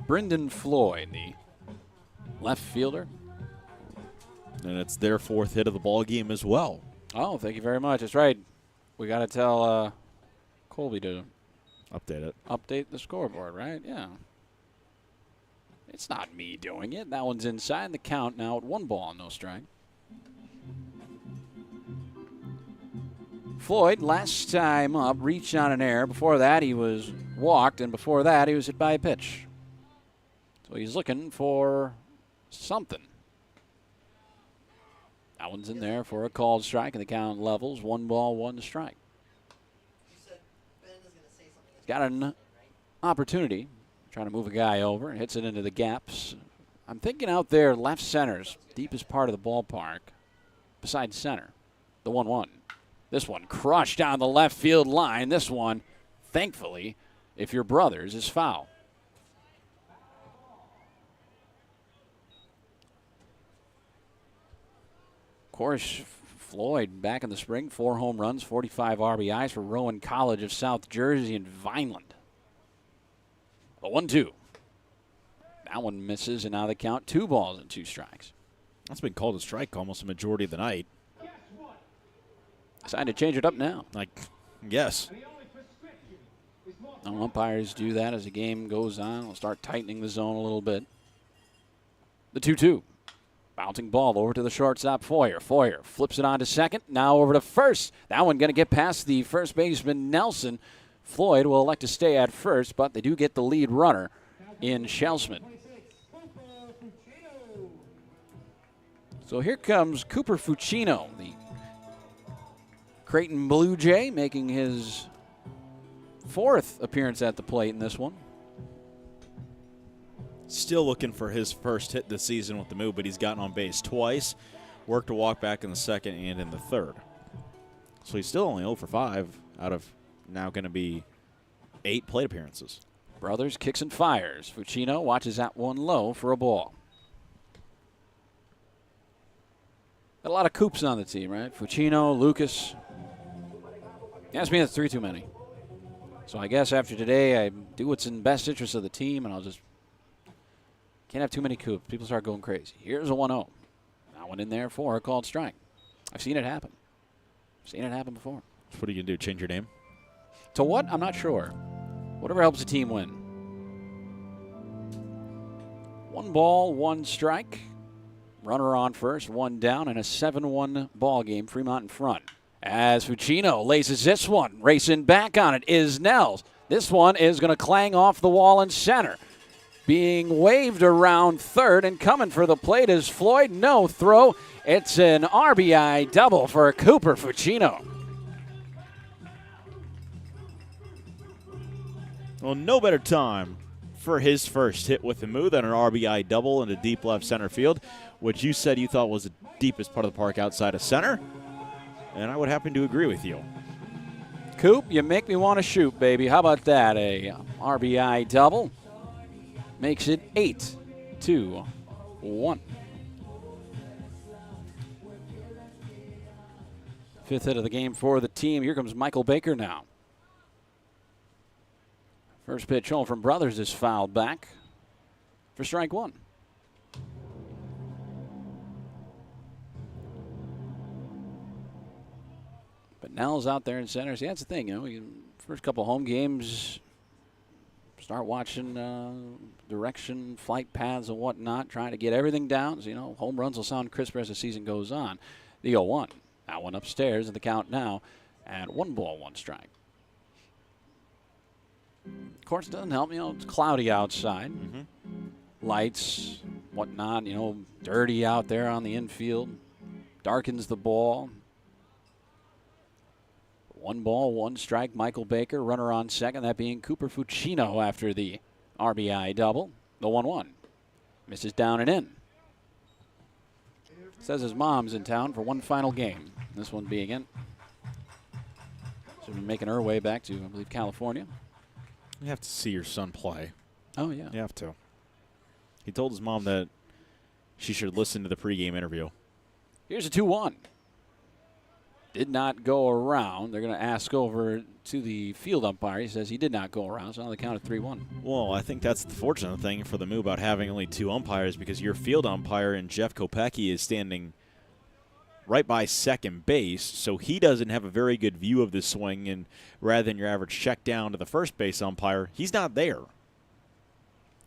Brendan Floyd, the left fielder. And it's their 4th hit of the ball game as well. Oh, thank you very much. That's right. We got to tell Colby to update the scoreboard, right? Yeah. It's not me doing it. That one's inside the count now at 1 ball, no strike. Floyd, last time up, reached on an error. Before that, he was walked, and before that, he was hit by a pitch. So he's looking for something. That one's in there for a called strike, and the count levels 1 ball, 1 strike. He's got an opportunity, trying to move a guy over, and hits it into the gaps. I'm thinking out there, left center's deepest part of the ballpark, besides center, the 1-1. This one crushed down the left field line. This one, thankfully, if your brother's is foul. Of course, Floyd back in the spring, 4 home runs, 45 RBIs for Rowan College of South Jersey and Vineland. A 1-2. That one misses, and now the count 2 balls and 2 strikes. That's been called a strike almost the majority of the night. Decided to change it up now. Yes. Now, umpires do that as the game goes on. They'll start tightening the zone a little bit. The 2-2. Bouncing ball over to the shortstop, Foyer. Foyer flips it on to second. Now over to first. That one going to get past the first baseman, Nelson. Floyd will elect to stay at first, but they do get the lead runner in Shelsman. So here comes Cooper Fucino, the Creighton Blue Jay, making his 4th appearance at the plate in this one. Still looking for his first hit this season with the Moo, but he's gotten on base twice, worked a walk back in the 2nd and in the 3rd. So he's still only 0 for 5 out of now going to be 8 plate appearances. Brothers kicks and fires. Fucino watches that one low for a ball. Got a lot of Coops on the team, right? Fucino, Lucas. Yes, me, that's 3 too many. So I guess after today, I do what's in best interest of the team, and I'll just can't have too many Coops. People start going crazy. Here's a 1-0. That one in there for a called strike. I've seen it happen. Seen it happen before. So what are you going to do, change your name? To what? I'm not sure. Whatever helps the team win. 1 ball, 1 strike. Runner on first, 1 down, and a 7-1 ball game. Fremont in front. As Fucino laces this one, racing back on it is Nels. This one is going to clang off the wall in center. Being waved around third, and coming for the plate is Floyd. No throw. It's an RBI double for Cooper Fucino. Well, no better time for his first hit with the Moo than an RBI double into deep left center field, which you said you thought was the deepest part of the park outside of center. And I would happen to agree with you. Coop, you make me want to shoot, baby. How about that? A RBI double makes it 8-1. Fifth hit of the game for the team. Here comes Michael Baker now. First pitch home from Brothers is fouled back for strike 1. But Nell's out there in center. See, that's the thing, first couple home games, start watching direction, flight paths, and whatnot, trying to get everything down. So, home runs will sound crisper as the season goes on. The 0-1. That one upstairs, and the count now at 1 ball, 1 strike. Of course, it doesn't help. It's cloudy outside. Lights, whatnot, dirty out there on the infield. Darkens the ball. 1 ball, 1 strike. Michael Baker, runner on second, that being Cooper Fucino after the RBI double. The 1-1. Misses down and in. Says his mom's in town for one final game. This one being in. She's been making her way back to, I believe, California. You have to see your son play. Oh, yeah. You have to. He told his mom that she should listen to the pregame interview. Here's a 2-1. Did not go around. They're going to ask over to the field umpire. He says he did not go around, so on the count of 3-1. Well, I think that's the fortunate thing for the Moo about having only 2 umpires, because your field umpire and Jeff Kopecki is standing right by second base, so he doesn't have a very good view of the swing, and rather than your average check down to the first base umpire, he's not there.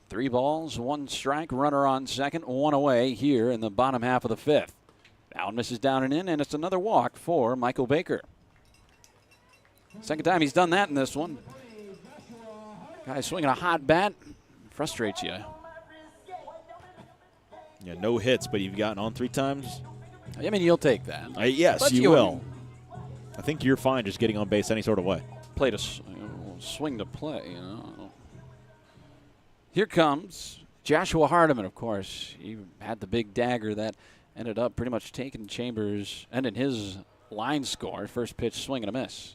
3 balls, 1 strike, runner on second, 1 away here in the bottom half of the 5th. That one misses down and in, and it's another walk for Michael Baker. Second time he's done that in this one. Guy swinging a hot bat frustrates you. Yeah, no hits, but you've gotten on 3 times. I mean, you'll take that. Yes, but you will. I think you're fine just getting on base any sort of way. Play to swing to play, Here comes Joshua Hardiman, of course. He had the big dagger that ended up pretty much taking Chambers, and in his line score, first pitch swing and a miss.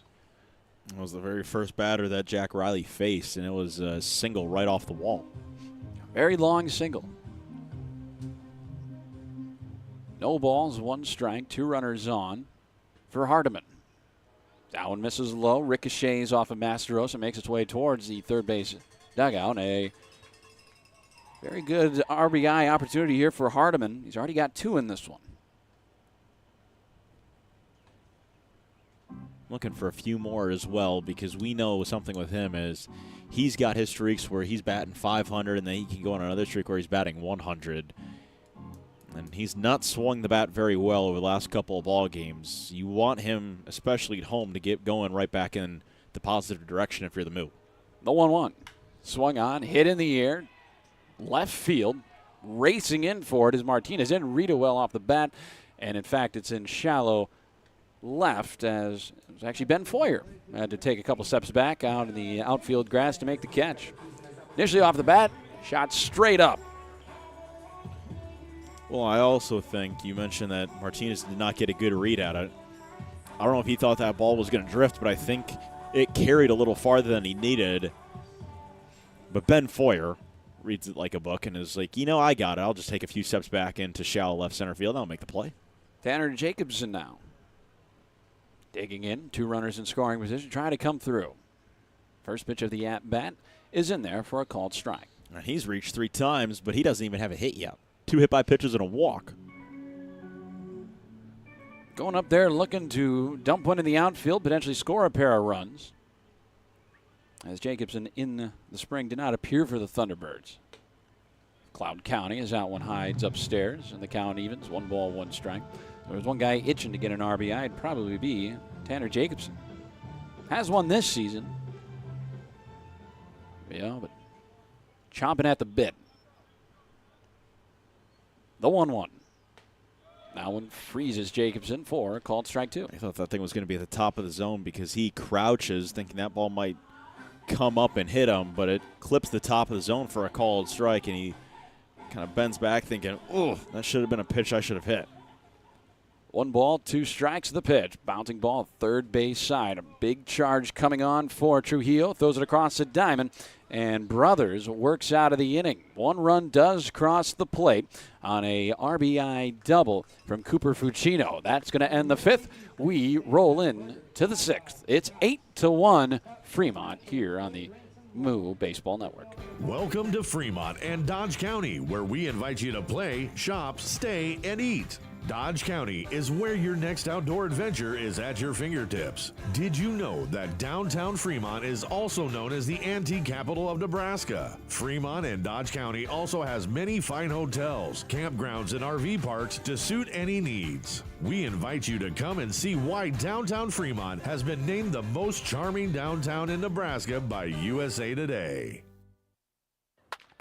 It was the very first batter that Jack Riley faced, and it was a single right off the wall. Very long single. No balls, 1 strike, 2 runners on for Hardiman. That one misses low, ricochets off of Masteros and makes its way towards the third base dugout. A very good RBI opportunity here for Hardiman. He's already got 2 in this one. Looking for a few more as well, because we know something with him is he's got his streaks where he's batting 500 and then he can go on another streak where he's batting 100. And he's not swung the bat very well over the last couple of ball games. You want him, especially at home, to get going right back in the positive direction if you're the Moo. The 1-1. Swung on, hit in the air, left field. Racing in for it is Martinez. Didn't read it well off the bat. And, in fact, it's in shallow left, as it was actually Ben Foyer had to take a couple steps back out in the outfield grass to make the catch. Initially off the bat, shot straight up. Well, I also think you mentioned that Martinez did not get a good read at it. I don't know if he thought that ball was going to drift, but I think it carried a little farther than he needed. But Ben Foyer reads it like a book and is like, I got it. I'll just take a few steps back into shallow left center field. I'll make the play. Tanner Jacobson now. Digging in, 2 runners in scoring position, trying to come through. First pitch of the at-bat is in there for a called strike. And he's reached 3 times, but he doesn't even have a hit yet. 2 hit by pitches and a walk. Going up there looking to dump one in the outfield, potentially score a pair of runs. As Jacobson in the spring did not appear for the Thunderbirds. Cloud County as that one hides upstairs, and the count evens, 1 ball, 1 strike. There was one guy itching to get an RBI. It'd probably be Tanner Jacobson. Has one this season. Yeah, but chomping at the bit. The 1-1. Now one freezes Jacobson for a called strike 2. I thought that thing was going to be at the top of the zone because he crouches thinking that ball might come up and hit him, but it clips the top of the zone for a called strike, and he kind of bends back thinking, oh, that should have been a pitch I should have hit. 1 ball, 2 strikes, the pitch. Bouncing ball, third base side. A big charge coming on for Trujillo. Throws it across the diamond. And Brothers works out of the inning. 1 run does cross the plate on a RBI double from Cooper Fucino. That's going to end the 5th. We roll in to the 6th. It's 8-1 Fremont here on the Moo Baseball Network. Welcome to Fremont and Dodge County, where we invite you to play, shop, stay, and eat. Dodge County is where your next outdoor adventure is at your fingertips. Did you know that downtown Fremont is also known as the antique capital of Nebraska? Fremont and Dodge County also has many fine hotels, campgrounds, and RV parks to suit any needs. We invite you to come and see why downtown Fremont has been named the most charming downtown in Nebraska by USA Today.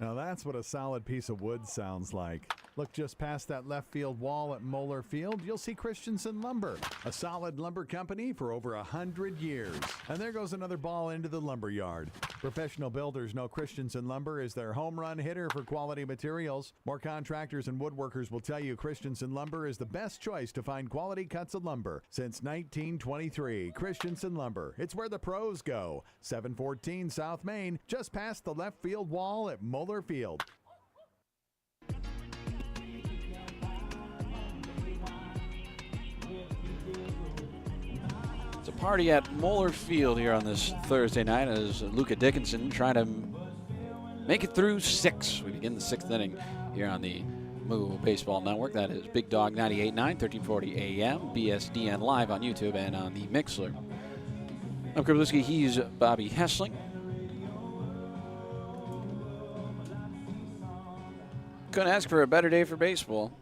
Now that's what a solid piece of wood sounds like. Look just past that left field wall at Moeller Field, you'll see Christensen Lumber, a solid lumber company for over 100 years. And there goes another ball into the lumber yard. Professional builders know Christensen Lumber is their home run hitter for quality materials. More contractors and woodworkers will tell you Christensen Lumber is the best choice to find quality cuts of lumber. Since 1923, Christensen Lumber, it's where the pros go. 714 South Main, just past the left field wall at Moeller Field. It's a party at Moeller Field here on this Thursday night as Luka Dickinson trying to make it through 6. We begin the 6th inning here on the Moo Baseball Network. That is Big Dog 98.9, 1340 AM, BSDN Live on YouTube and on the Mixler. I'm Krabowski. He's Bobby Hessling. Couldn't ask for a better day for baseball.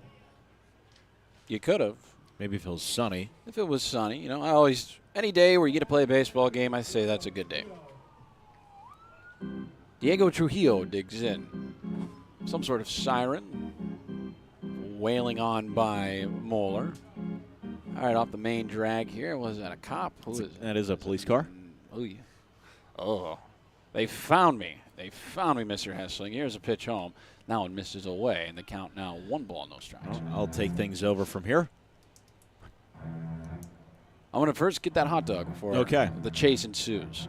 You could have. Maybe if it was sunny. If it was sunny. You know, I always, any day where you get to play a baseball game, I say that's a good day. Diego Trujillo digs in. Some sort of siren wailing on by Moeller. All right, off the main drag here. Was that a cop? Who is that? Is a police car. Oh, yeah. Oh, they found me. They found me, Mr. Hessling. Here's a pitch home. Now it misses away, and the count now 1 ball, no strikes. I'll take things over from here. I want to first get that hot dog before the chase ensues.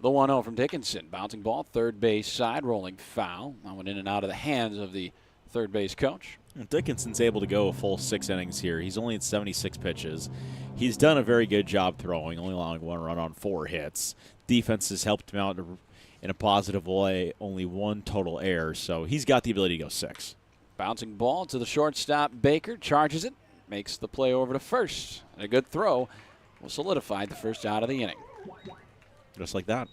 The 1-0 from Dickinson. Bouncing ball, third base side, rolling foul. That one in and out of the hands of the third base coach. Dickinson's able to go a full 6 innings here. He's only at 76 pitches. He's done a very good job throwing, only allowing 1 run on 4 hits. Defense has helped him out in a positive way, only 1 total error, so he's got the ability to go 6. Bouncing ball to the shortstop. Baker charges it, makes the play over to first. And a good throw will solidify the first out of the inning. Just like that.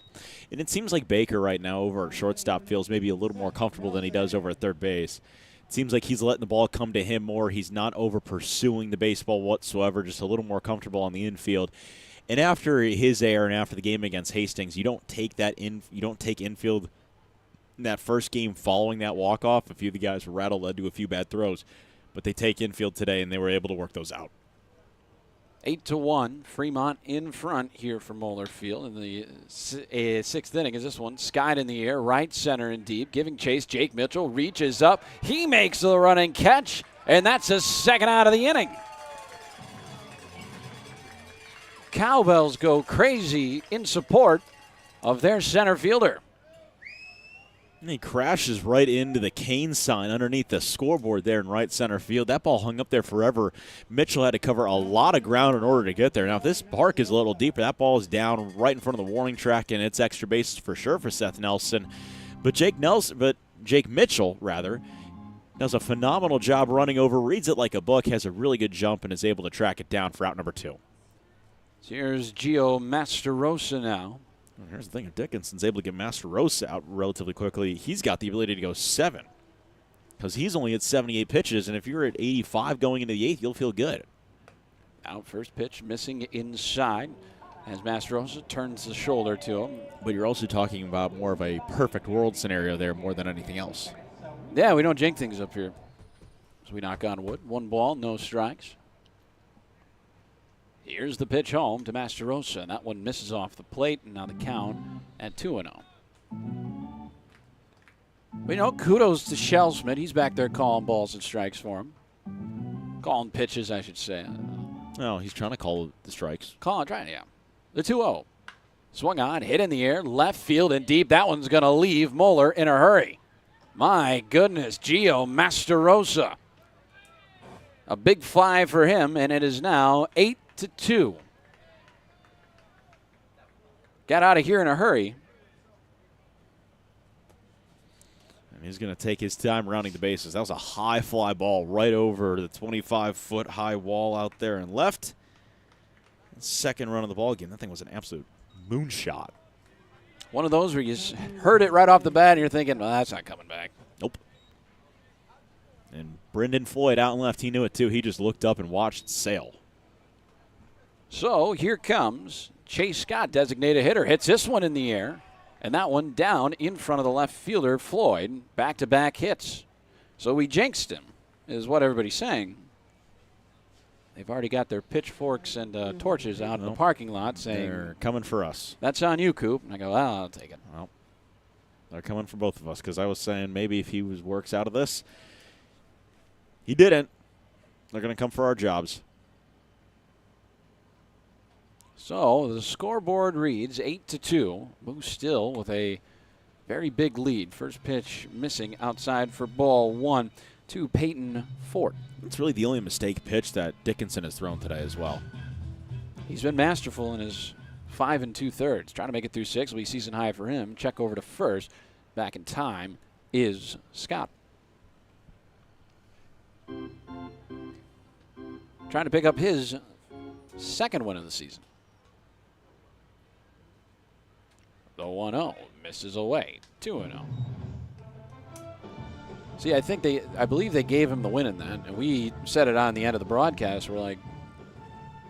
And it seems like Baker right now over at shortstop feels maybe a little more comfortable than he does over at third base. It seems like he's letting the ball come to him more. He's not over pursuing the baseball whatsoever, just a little more comfortable on the infield. And after his error and after the game against Hastings, you don't take infield in that first game following that walk-off. A few of the guys were rattled, led to a few bad throws. But they take infield today, and they were able to work those out. 8-1, Fremont in front here for Moeller Field in the 6th inning. Is this one skied in the air, right center and deep, giving chase. Jake Mitchell reaches up. He makes the running catch, and that's his second out of the inning. Cowbells go crazy in support of their center fielder. And he crashes right into the cane sign underneath the scoreboard there in right center field. That ball hung up there forever. Mitchell had to cover a lot of ground in order to get there. Now, if this park is a little deeper, that ball is down right in front of the warning track, and it's extra bases for sure for Seth Nelson. But Jake Mitchell, does a phenomenal job running over, reads it like a book, has a really good jump, and is able to track it down for out number 2. So here's Gio Masterosa now. Well, here's the thing. If Dickinson's able to get Masterosa out relatively quickly, he's got the ability to go 7 because he's only at 78 pitches, and if you're at 85 going into the 8th, you'll feel good. Out first pitch, missing inside as Masterosa turns the shoulder to him. But you're also talking about more of a perfect world scenario there more than anything else. Yeah, we don't jinx things up here. So we knock on wood. 1 ball, no strikes. Here's the pitch home to Masterosa. That one misses off the plate, and now the count at 2-0. But, kudos to Shellsmith. He's back there calling balls and strikes for him. Calling pitches, I should say. No, he's trying to call the strikes. Yeah. The 2-0. Swung on, hit in the air, left field and deep. That one's going to leave Moeller in a hurry. My goodness, Gio Masterosa. A big fly for him, and it is now 8-2. Got out of here in a hurry. And he's going to take his time rounding the bases. That was a high fly ball right over the 25-foot high wall out there and left. Second run of the ball game. That thing was an absolute moonshot. One of those where you heard it right off the bat and you're thinking, well, that's not coming back. Nope. And Brendan Floyd out and left, he knew it too. He just looked up and watched it sail. So here comes Chase Scott, designated hitter. Hits this one in the air, and that one down in front of the left fielder, Floyd. Back-to-back hits. So we jinxed him, is what everybody's saying. They've already got their pitchforks and torches out in the parking lot saying, they're coming for us. That's on you, Coop. And I go, well, I'll take it. Well, they're coming for both of us because I was saying maybe if he works out of this. He didn't. They're going to come for our jobs. So the scoreboard reads 8-2. Moo still with a very big lead. First pitch missing outside for ball 1 to Peyton Fort. It's really the only mistake pitch that Dickinson has thrown today as well. He's been masterful in his 5 2/3. Trying to make it through 6. Will be season high for him. Check over to first. Back in time is Scott. Trying to pick up his second win of the season. The 1-0 misses away. 2-0. See, I believe they gave him the win in that, and we said it on the end of the broadcast. We're like,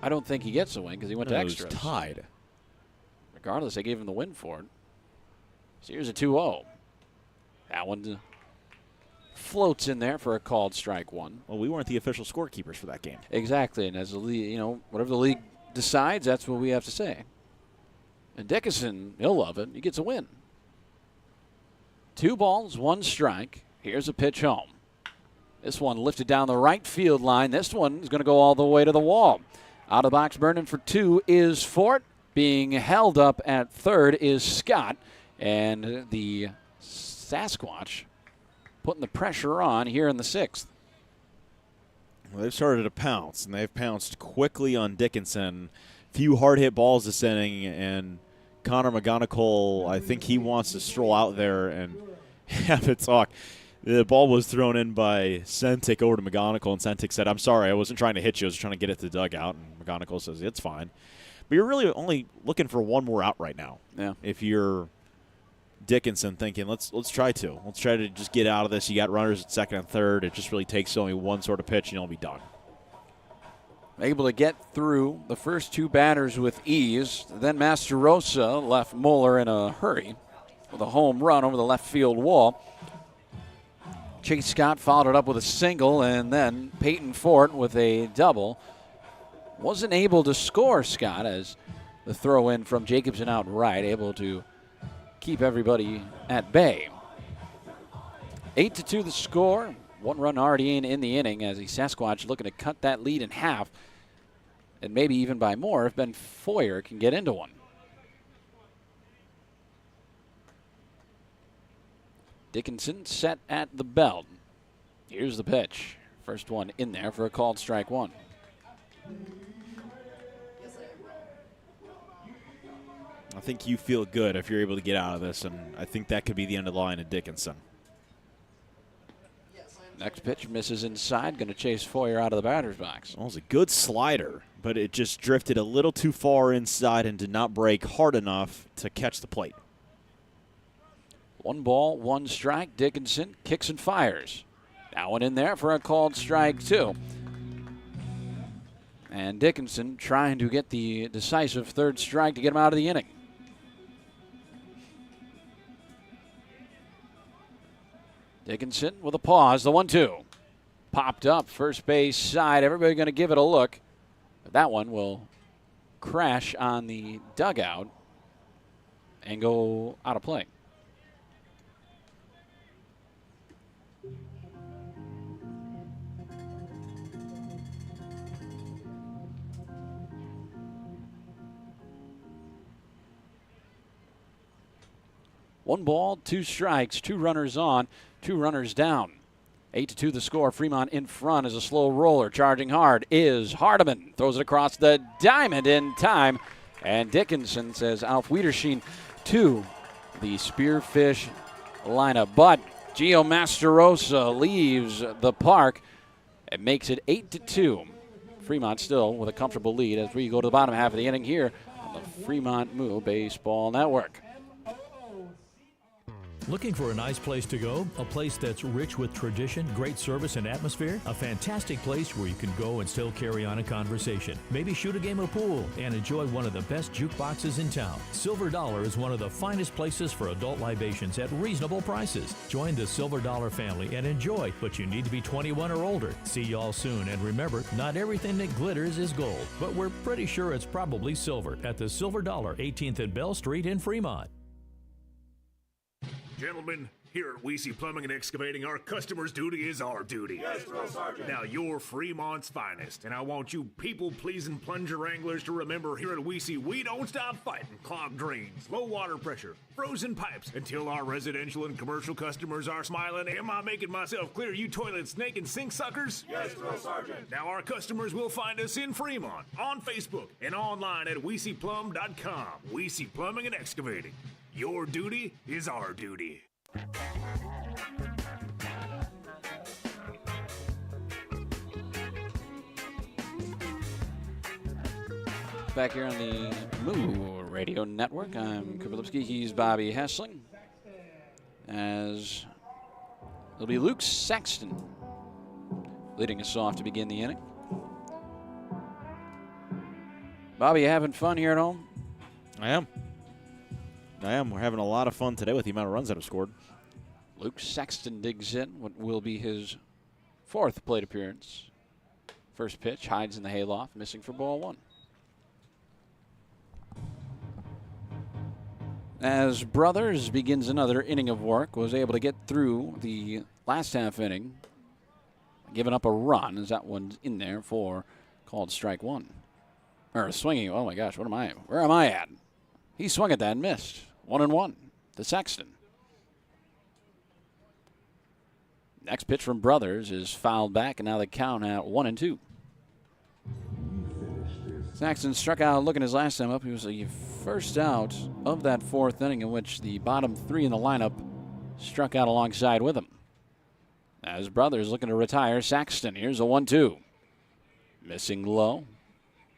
I don't think he gets the win because he went to extras. It was tied. Regardless, they gave him the win for it. So here's a 2-0. That one floats in there for a called strike 1. Well, we weren't the official scorekeepers for that game. Exactly, and as the league, whatever the league decides, that's what we have to say. And Dickinson, he'll love it. He gets a win. 2 balls, 1 strike. Here's a pitch home. This one lifted down the right field line. This one is going to go all the way to the wall. Out of the box burning for 2 is Fort. Being held up at third is Scott. And the Sasquatch putting the pressure on here in the 6th. Well, they've started to pounce, and they've pounced quickly on Dickinson. Few hard-hit balls this inning, and Connor McGonigal, I think he wants to stroll out there and have a talk. The ball was thrown in by Sentic over to McGonigal, and Sentic said, "I'm sorry, I wasn't trying to hit you. I was trying to get it to the dugout." And McGonigal says, "It's fine." But you're really only looking for one more out right now. Yeah. If you're Dickinson thinking, let's try to just get out of this. You got runners at second and third. It just really takes only one sort of pitch, and you'll be done. Able to get through the first 2 batters with ease. Then Masterosa left Moeller in a hurry with a home run over the left field wall. Chase Scott followed it up with a single, and then Peyton Fort with a double. Wasn't able to score, Scott, as the throw in from Jacobson out right, able to keep everybody at bay. 8-2 the score. 1 run already in the inning as the Sasquatch looking to cut that lead in half, and maybe even by more if Ben Foyer can get into one. Dickinson set at the belt. Here's the pitch. First one in there for a called strike 1. I think you feel good if you're able to get out of this, and I think that could be the end of the line of Dickinson. Next pitch misses inside, going to chase Foyer out of the batter's box. Well, it was a good slider, but it just drifted a little too far inside and did not break hard enough to catch the plate. 1 ball, 1 strike. Dickinson kicks and fires. That one in there for a called strike 2. And Dickinson trying to get the decisive 3rd strike to get him out of the inning. Dickinson with a pause, the 1-2. Popped up, first base side. Everybody going to give it a look. But that one will crash on the dugout and go out of play. One ball, 2 strikes, 2 runners on, 2 runners down. 8-2 the score. Fremont in front is a slow roller. Charging hard is Hardiman. Throws it across the diamond in time. And Dickinson says Alf Wiedershein to the Spearfish lineup. But Gio Masterosa leaves the park and makes it 8-2. Fremont still with a comfortable lead as we go to the bottom half of the inning here on the Fremont Moo Baseball Network. Looking for a nice place to go? A place that's rich with tradition, great service, and atmosphere? A fantastic place where you can go and still carry on a conversation. Maybe shoot a game of pool and enjoy one of the best jukeboxes in town. Silver Dollar is one of the finest places for adult libations at reasonable prices. Join the Silver Dollar family and enjoy, but you need to be 21 or older. See y'all soon, and remember, not everything that glitters is gold, but we're pretty sure it's probably silver at the Silver Dollar, 18th and Bell Street in Fremont. Gentlemen, here at Weesey Plumbing and Excavating, our customer's duty is our duty. Yes, Drill Sergeant. Now, you're Fremont's finest, and I want you people-pleasing plunger anglers to remember here at Weesey, we don't stop fighting clogged drains, low water pressure, frozen pipes, until our residential and commercial customers are smiling. Am I making myself clear, you toilet snake and sink suckers? Yes, Drill Sergeant. Now, our customers will find us in Fremont, on Facebook, and online at WeeseyPlum.com. Weesey Plumbing and Excavating. Your duty is our duty. Back here on the Moo Radio Network, I'm Cooper Lipsky. He's Bobby Hessling. As it'll be Luke Sexton leading us off to begin the inning. Bobby, you having fun here at home? I am. We're having a lot of fun today with the amount of runs that have scored. Luke Sexton digs in what will be his 4th plate appearance. First pitch, hides in the hayloft, missing for ball 1. As Brothers begins another inning of work, was able to get through the last half inning giving up a run as that one's in there for called strike one. Or swinging. Oh, my gosh. Where am I at? He swung at that and missed. 1-1 to Sexton. Next pitch from Brothers is fouled back, and now the count at 1-2. Saxton struck out looking his last time up. He was the first out of that fourth inning in which the bottom three in the lineup struck out alongside with him. As Brothers looking to retire Saxton. Here's a 1-2. Missing low.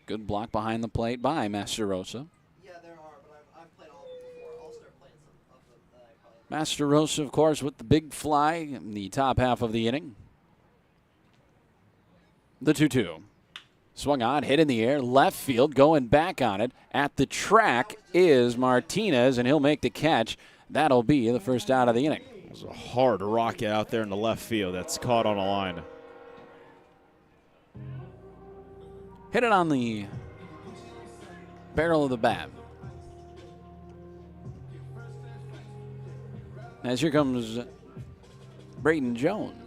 Good block behind the plate by Masterosa. Yeah, there are, but I've played all of them before. I'll start playing some of them that I probably... Masterosa, of course, with the big fly in the top half of the inning. The 2-2. Swung on, hit in the air, left field, going back on it. At the track is Martinez, and he'll make the catch. That'll be the first out of the inning. It was a hard rocket out there in the left field that's caught on a line. Hit it on the barrel of the bat. As here comes Braden Jones.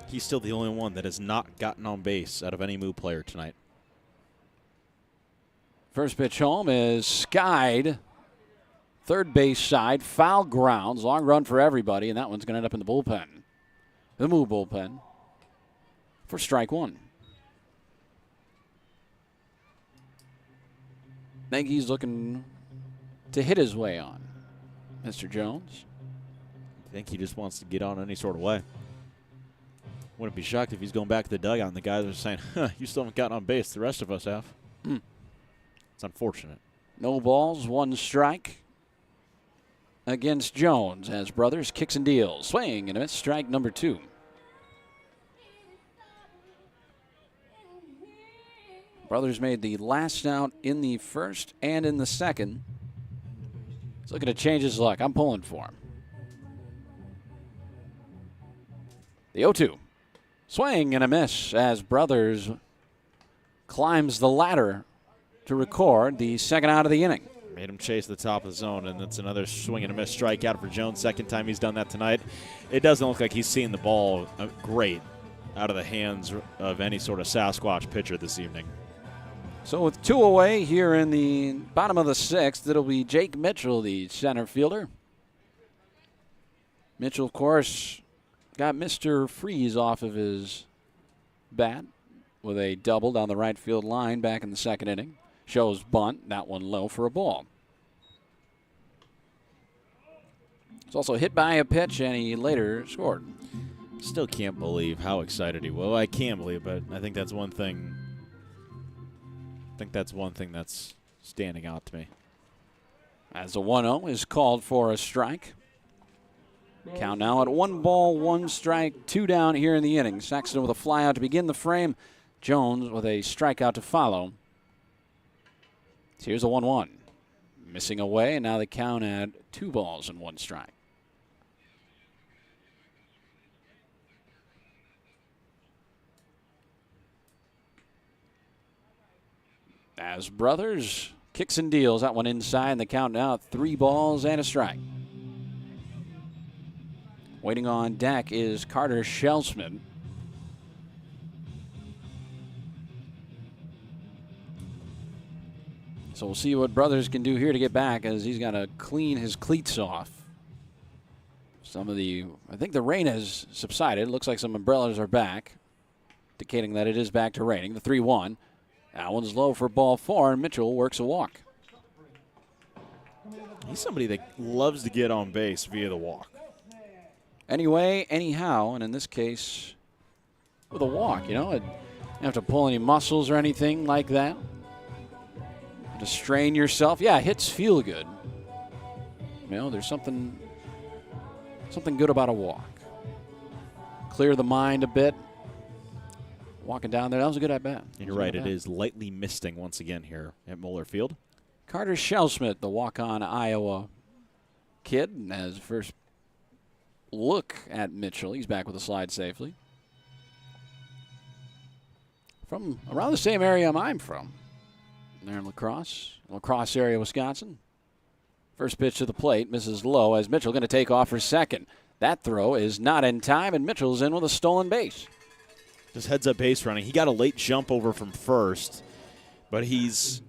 He's still the only one that has not gotten on base out of any Moo player tonight. First pitch home is skied. Third base side, foul grounds, long run for everybody, and that one's going to end up in the bullpen. The Moo bullpen for strike one. I think he's looking to hit his way on, Mr. Jones. I think he just wants to get on any sort of way. Wouldn't be shocked if he's going back to the dugout and the guys are saying, you still haven't gotten on base. The rest of us have. It's unfortunate. No balls, one strike against Jones as Brothers kicks and deals. Swing and a miss, strike number 2. Brothers made the last out in the first and in the second. He's looking to change his luck. I'm pulling for him. The 0-2. Swing and a miss as Brothers climbs the ladder to record the second out of the inning. Made him chase the top of the zone, and that's another swing and a miss strikeout for Jones. Second time he's done that tonight. It doesn't look like he's seeing the ball great out of the hands of any sort of Sasquatch pitcher this evening. So with 2 away here in the bottom of the 6th, it'll be Jake Mitchell, the center fielder. Mitchell, of course, got Mr. Freeze off of his bat with a double down the right field line back in the second inning. Shows bunt, that one low for a ball. He's also hit by a pitch, and he later scored. Still can't believe how excited he was. Well, I can believe, but I think that's one thing. That's standing out to me. As the 1-0 is called for a strike. Count now at 1 ball, 1 strike, 2 down here in the inning. Saxton with a fly out to begin the frame. Jones with a strikeout to follow. So here's a 1-1. Missing away, and now the count at 2 balls and 1 strike. As Brothers kicks and deals, that one inside, and the count now at 3 balls and a strike. Waiting on deck is Carter Shelsman. So we'll see what Brothers can do here to get back, as he's got to clean his cleats off. I think the rain has subsided. It looks like some umbrellas are back, indicating that it is back to raining. The 3-1. That one's low for ball 4, and Mitchell works a walk. He's somebody that loves to get on base via the walk. Anyway, anyhow, and in this case, with a walk, you don't have to pull any muscles or anything like that. To strain yourself. Yeah, hits feel good. There's something good about a walk. Clear the mind a bit. Walking down there, that was a good at-bat. You're right, it is lightly misting once again here at Moeller Field. Carter Shelsmith, the walk-on Iowa kid, has first look at Mitchell. He's back with a slide safely. From around the same area I'm from. There in La Crosse area, Wisconsin. First pitch to the plate, misses low as Mitchell going to take off for second. That throw is not in time, and Mitchell's in with a stolen base. Just heads-up base running. He got a late jump over from first, but he's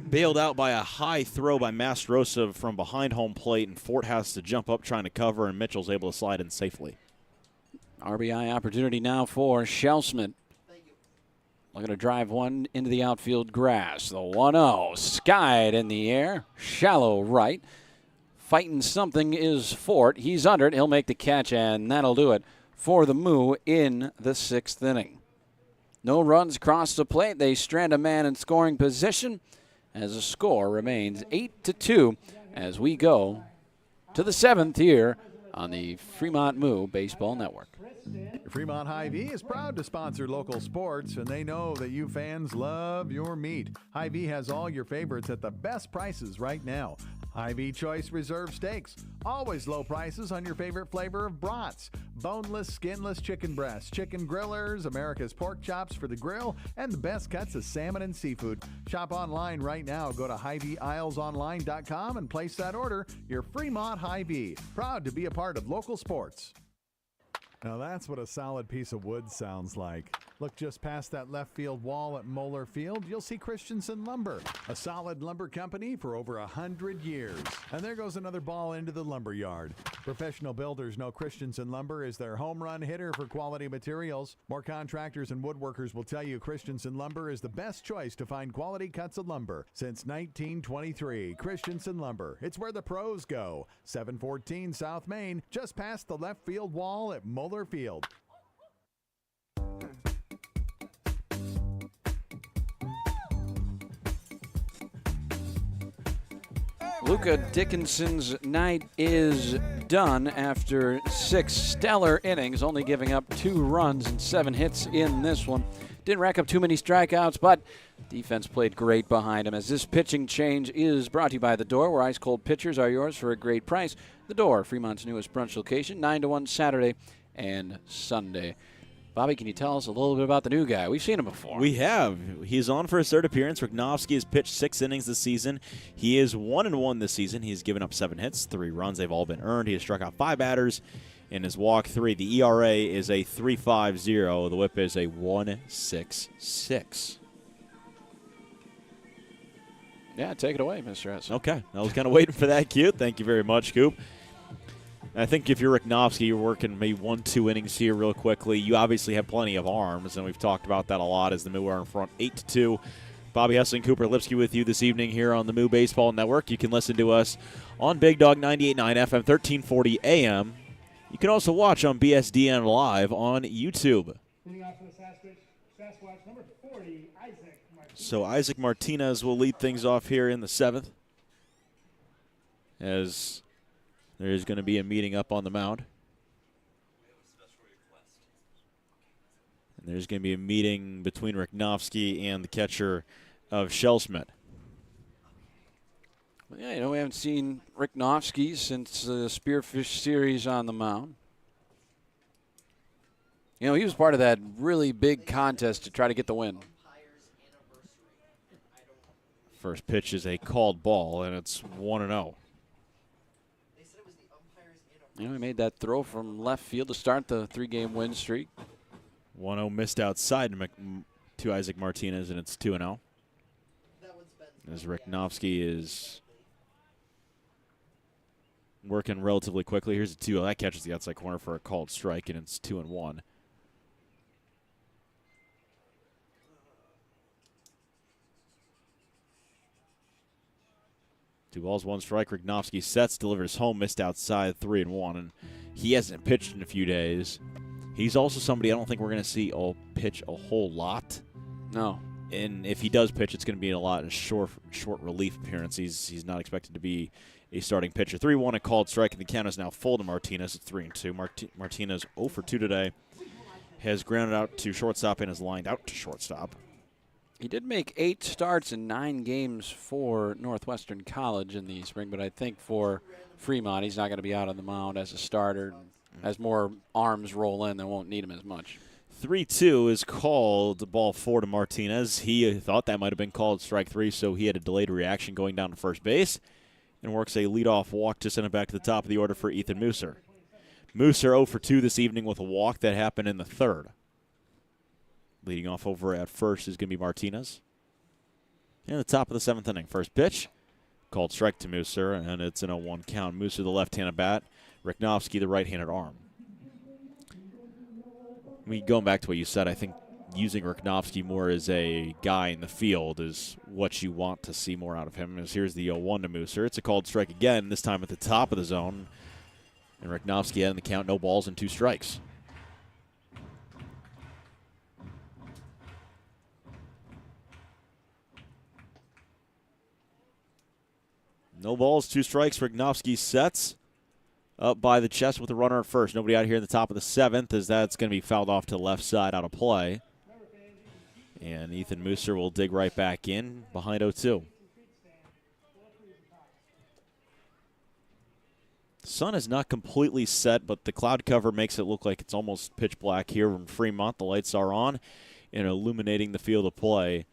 bailed out by a high throw by Mastrosa from behind home plate, and Fort has to jump up trying to cover, and Mitchell's able to slide in safely. RBI opportunity now for Shellsmith. Looking to drive one into the outfield grass. The 1-0, skied in the air, shallow right. Fighting something is Fort. He's under it. He'll make the catch, and that'll do it for the Moo in the 6th inning. No runs cross the plate. They strand a man in scoring position as the score remains 8-2 as we go to the 7th here on the Fremont Moo Baseball Network. Fremont Hy-Vee is proud to sponsor local sports, and they know that you fans love your meat. Hy-Vee has all your favorites at the best prices right now. Hy-Vee Choice Reserve Steaks. Always low prices on your favorite flavor of brats. Boneless, skinless chicken breasts, chicken grillers, America's pork chops for the grill, and the best cuts of salmon and seafood. Shop online right now. Go to HyVeeIslesOnline.com and place that order. Your Fremont Hy-Vee. Proud to be a part of local sports. Now that's what a solid piece of wood sounds like. Look just past that left field wall at Moeller Field, you'll see Christensen Lumber, a solid lumber company for over 100 years. And there goes another ball into the lumber yard. Professional builders know Christensen Lumber is their home run hitter for quality materials. More contractors and woodworkers will tell you Christensen Lumber is the best choice to find quality cuts of lumber. Since 1923, Christensen Lumber. It's where the pros go. 714 South Main, just past the left field wall at Moeller Field. Luka Dickinson's night is done after 6 stellar innings, only giving up 2 runs and 7 hits in this one. Didn't rack up too many strikeouts, but defense played great behind him. As this pitching change is brought to you by The Door, where ice-cold pitchers are yours for a great price. The Door, Fremont's newest brunch location, 9 to 1 Saturday and Sunday. Bobby, can you tell us a little bit about the new guy? We've seen him before. We have. He's on for his 3rd appearance. Riknovsky has pitched 6 innings this season. He is 1-1 this season. He's given up 7 hits, 3 runs. They've all been earned. He has struck out 5 batters and has walked 3. The ERA is a 3.50. The WHIP is a 1.66. Yeah, take it away, Mr. S. Okay. I was kind of waiting for that cue. Thank you very much, Coop. I think if you're Riknovsky, you're working maybe 1-2 innings here real quickly. You obviously have plenty of arms, and we've talked about that a lot as the Moo are in front 8-2. Bobby Hessling, Cooper Lipsky with you this evening here on the Moo Baseball Network. You can listen to us on Big Dog 98.9 FM, 1340 AM. You can also watch on BSDN Live on YouTube. So Isaac Martinez will lead things off here in the 7th, as there is going to be a meeting up on the mound. And there's going to be a meeting between Riknovsky and the catcher of Shellsmith. Well, yeah, we haven't seen Riknovsky since the Spearfish series on the mound. He was part of that really big contest to try to get the win. First pitch is a called ball, and it's 1-0. He made that throw from left field to start the 3-game win streak. 1-0 missed outside to Isaac Martinez, and it's 2-0. As Riknovsky is working relatively quickly. Here's a 2-0. That catches the outside corner for a called strike, and it's 2-1. Two balls, 1 strike. Riknovsky sets, delivers home, missed outside, 3-1, and he hasn't pitched in a few days. He's also somebody I don't think we're going to see pitch a whole lot. No. And if he does pitch, it's going to be a lot of short relief appearance. He's not expected to be a starting pitcher. 3-1, a called strike, and the count is now full to Martinez. It's 3-2. Martinez 0 for 2 today. Has grounded out to shortstop and is lined out to shortstop. He did make 8 starts in 9 games for Northwestern College in the spring, but I think for Fremont, he's not going to be out on the mound as a starter. As more arms roll in, they won't need him as much. 3-2 is called, ball 4 to Martinez. He thought that might have been called strike 3, so he had a delayed reaction going down to first base and works a leadoff walk to send it back to the top of the order for Ethan Musser. Moose are 0 for 2 this evening with a walk that happened in the third. Leading off over at first is going to be Martinez. In the top of the 7th inning. First pitch, called strike to Mooser, and it's an 0-1 count. Mooser, the left-handed bat. Riknovsky, the right-handed arm. Going back to what you said, I think using Riknovsky more as a guy in the field is what you want to see more out of him. As here's the 0-1 to Mooser. It's a called strike again, this time at the top of the zone. And Riknovsky had in the count, no balls and 2 strikes. No balls, 2 strikes. Riknovsky sets up by the chest with a runner at first. Nobody out here in the top of the 7th, as that's going to be fouled off to the left side out of play. And Ethan Mooser will dig right back in behind 0-2. The sun is not completely set, but the cloud cover makes it look like it's almost pitch black here from Fremont. The lights are on and illuminating the field of play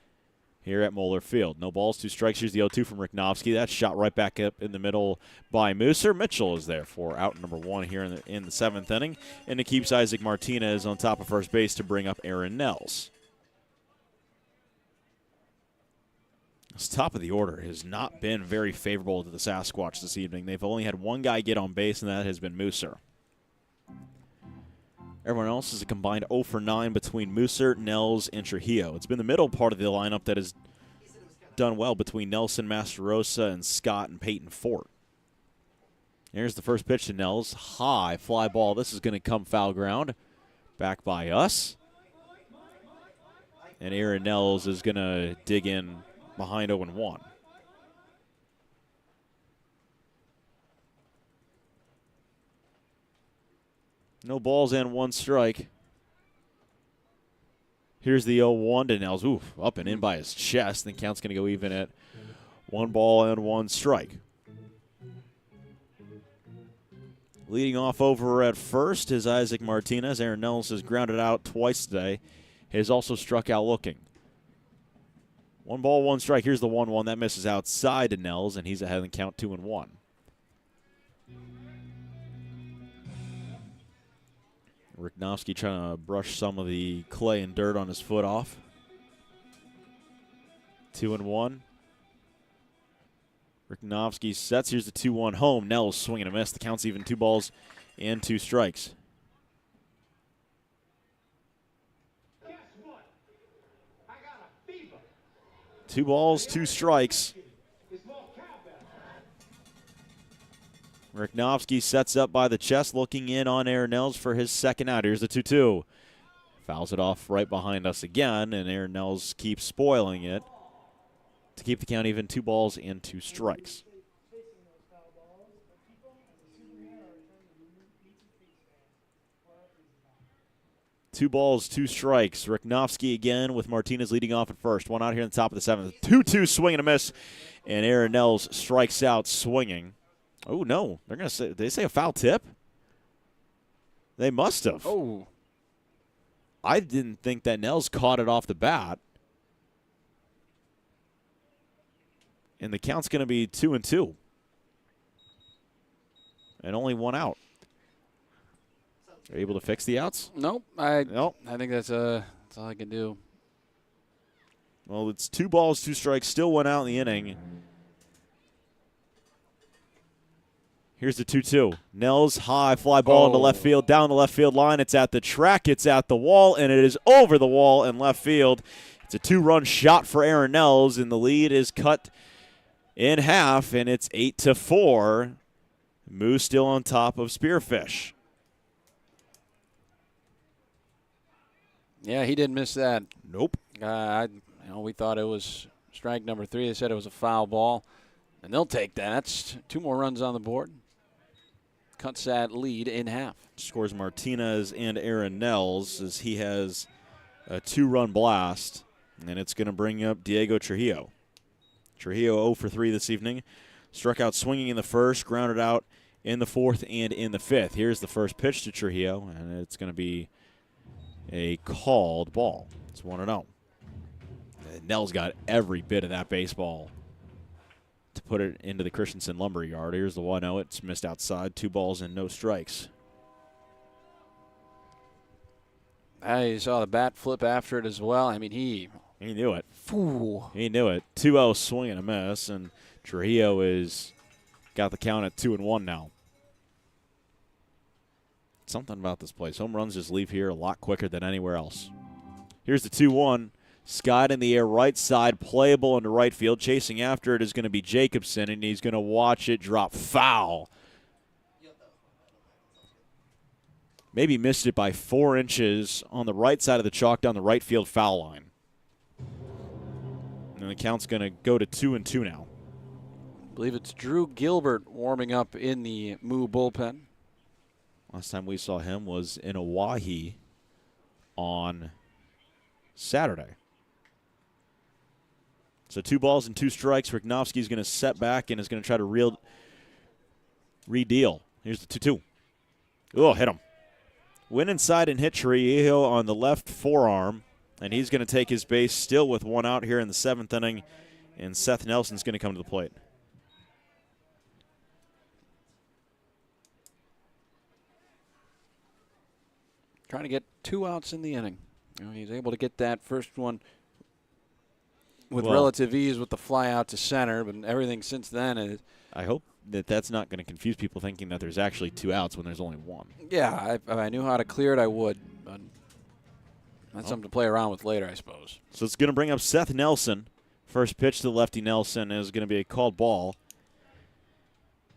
here at Moeller Field. No balls, 2 strikes. Here's the 0-2 from Riknovsky. That's shot right back up in the middle by Mooser. Mitchell is there for out number 1 here in the 7th inning. And it keeps Isaac Martinez on top of first base to bring up Aaron Nels. This top of the order has not been very favorable to the Sasquatch this evening. They've only had 1 guy get on base, and that has been Mooser. Everyone else is a combined 0 for 9 between Mooser, Nels, and Trujillo. It's been the middle part of the lineup that has done well between Nelson, Masterosa, and Scott and Peyton Fort. Here's the first pitch to Nels. High fly ball. This is going to come foul ground. Back by us. And Aaron Nels is going to dig in behind 0-1. No balls and 1 strike. Here's the 0-1 to Nels. Oof, up and in by his chest. The count's going to go even at 1 ball and 1 strike. Leading off over at first is Isaac Martinez. Aaron Nels has grounded out twice today. He has also struck out looking. 1 ball, 1 strike. Here's the 1-1. That misses outside to Nels, and he's ahead in the count 2-1. Riknovsky trying to brush some of the clay and dirt on his foot off. 2-1. Riknovsky sets. Here's the 2-1 home. Nels swinging a miss. The count's even 2 balls and 2 strikes. Guess what? I got a fever. 2 balls, 2 strikes. Riknovsky sets up by the chest, looking in on Aaron Nels for his second out. Here's the 2-2. Fouls it off right behind us again, and Aaron Nels keeps spoiling it to keep the count even. 2 balls and 2 strikes. 2 balls, 2 strikes. Riknovsky again with Martinez leading off at first. 1 out here in the top of the 7th. 2-2 swing and a miss, and Aaron Nels strikes out swinging. Oh, no. They're going to say, did they say a foul tip? They must have. Oh. I didn't think that Nels caught it off the bat. And the count's going to be 2-2. And only 1 out. Are you able to fix the outs? Nope. I think that's all I can do. Well, it's 2 balls, 2 strikes, still 1 out in the inning. Here's the 2-2. Nels, high fly ball into left field, down the left field line. It's at the track, it's at the wall, and it is over the wall in left field. It's a 2-run shot for Aaron Nels, and the lead is cut in half, and it's 8-4. Moo still on top of Spearfish. Yeah, he didn't miss that. Nope. We thought it was strike number 3. They said it was a foul ball, and they'll take that. That's 2 more runs on the board. Cuts that lead in half. Scores Martinez and Aaron Nels as he has a 2-run blast, and it's going to bring up Diego Trujillo. Trujillo 0 for 3 this evening. Struck out swinging in the first, grounded out in the 4th and in the 5th. Here's the first pitch to Trujillo, and it's going to be a called ball. It's 1-0. Nels got every bit of that baseball to put it into the Christensen lumber yard. Here's the 1-0. It's missed outside. 2 balls and no strikes. I saw the bat flip after it as well. I mean, he knew it. Ooh. He knew it. 2-0 swing and a miss, and Trujillo is got the count at 2-1 now. Something about this place. Home runs just leave here a lot quicker than anywhere else. Here's the 2-1. Scott in the air, right side, playable into right field. Chasing after it is going to be Jacobson, and he's going to watch it drop foul. Maybe missed it by 4 inches on the right side of the chalk down the right field foul line. And the count's going to go to 2-2 now. I believe it's Drew Gilbert warming up in the Moo bullpen. Last time we saw him was in Oahe on Saturday. So 2 balls and 2 strikes. Richnowski's going to set back and is going to try to re-deal. Here's the 2-2. Oh, hit him. Went inside and hit Trujillo on the left forearm, and he's going to take his base still with 1 out here in the 7th inning, and Seth Nelson's going to come to the plate. Trying to get 2 outs in the inning. He's able to get that first one with relative ease with the fly out to center, but everything since then is. I hope that that's not going to confuse people thinking that there's actually 2 outs when there's only 1. Yeah, if I knew how to clear it, I would. But that's something to play around with later, I suppose. So it's going to bring up Seth Nelson. First pitch to lefty Nelson is going to be a called ball.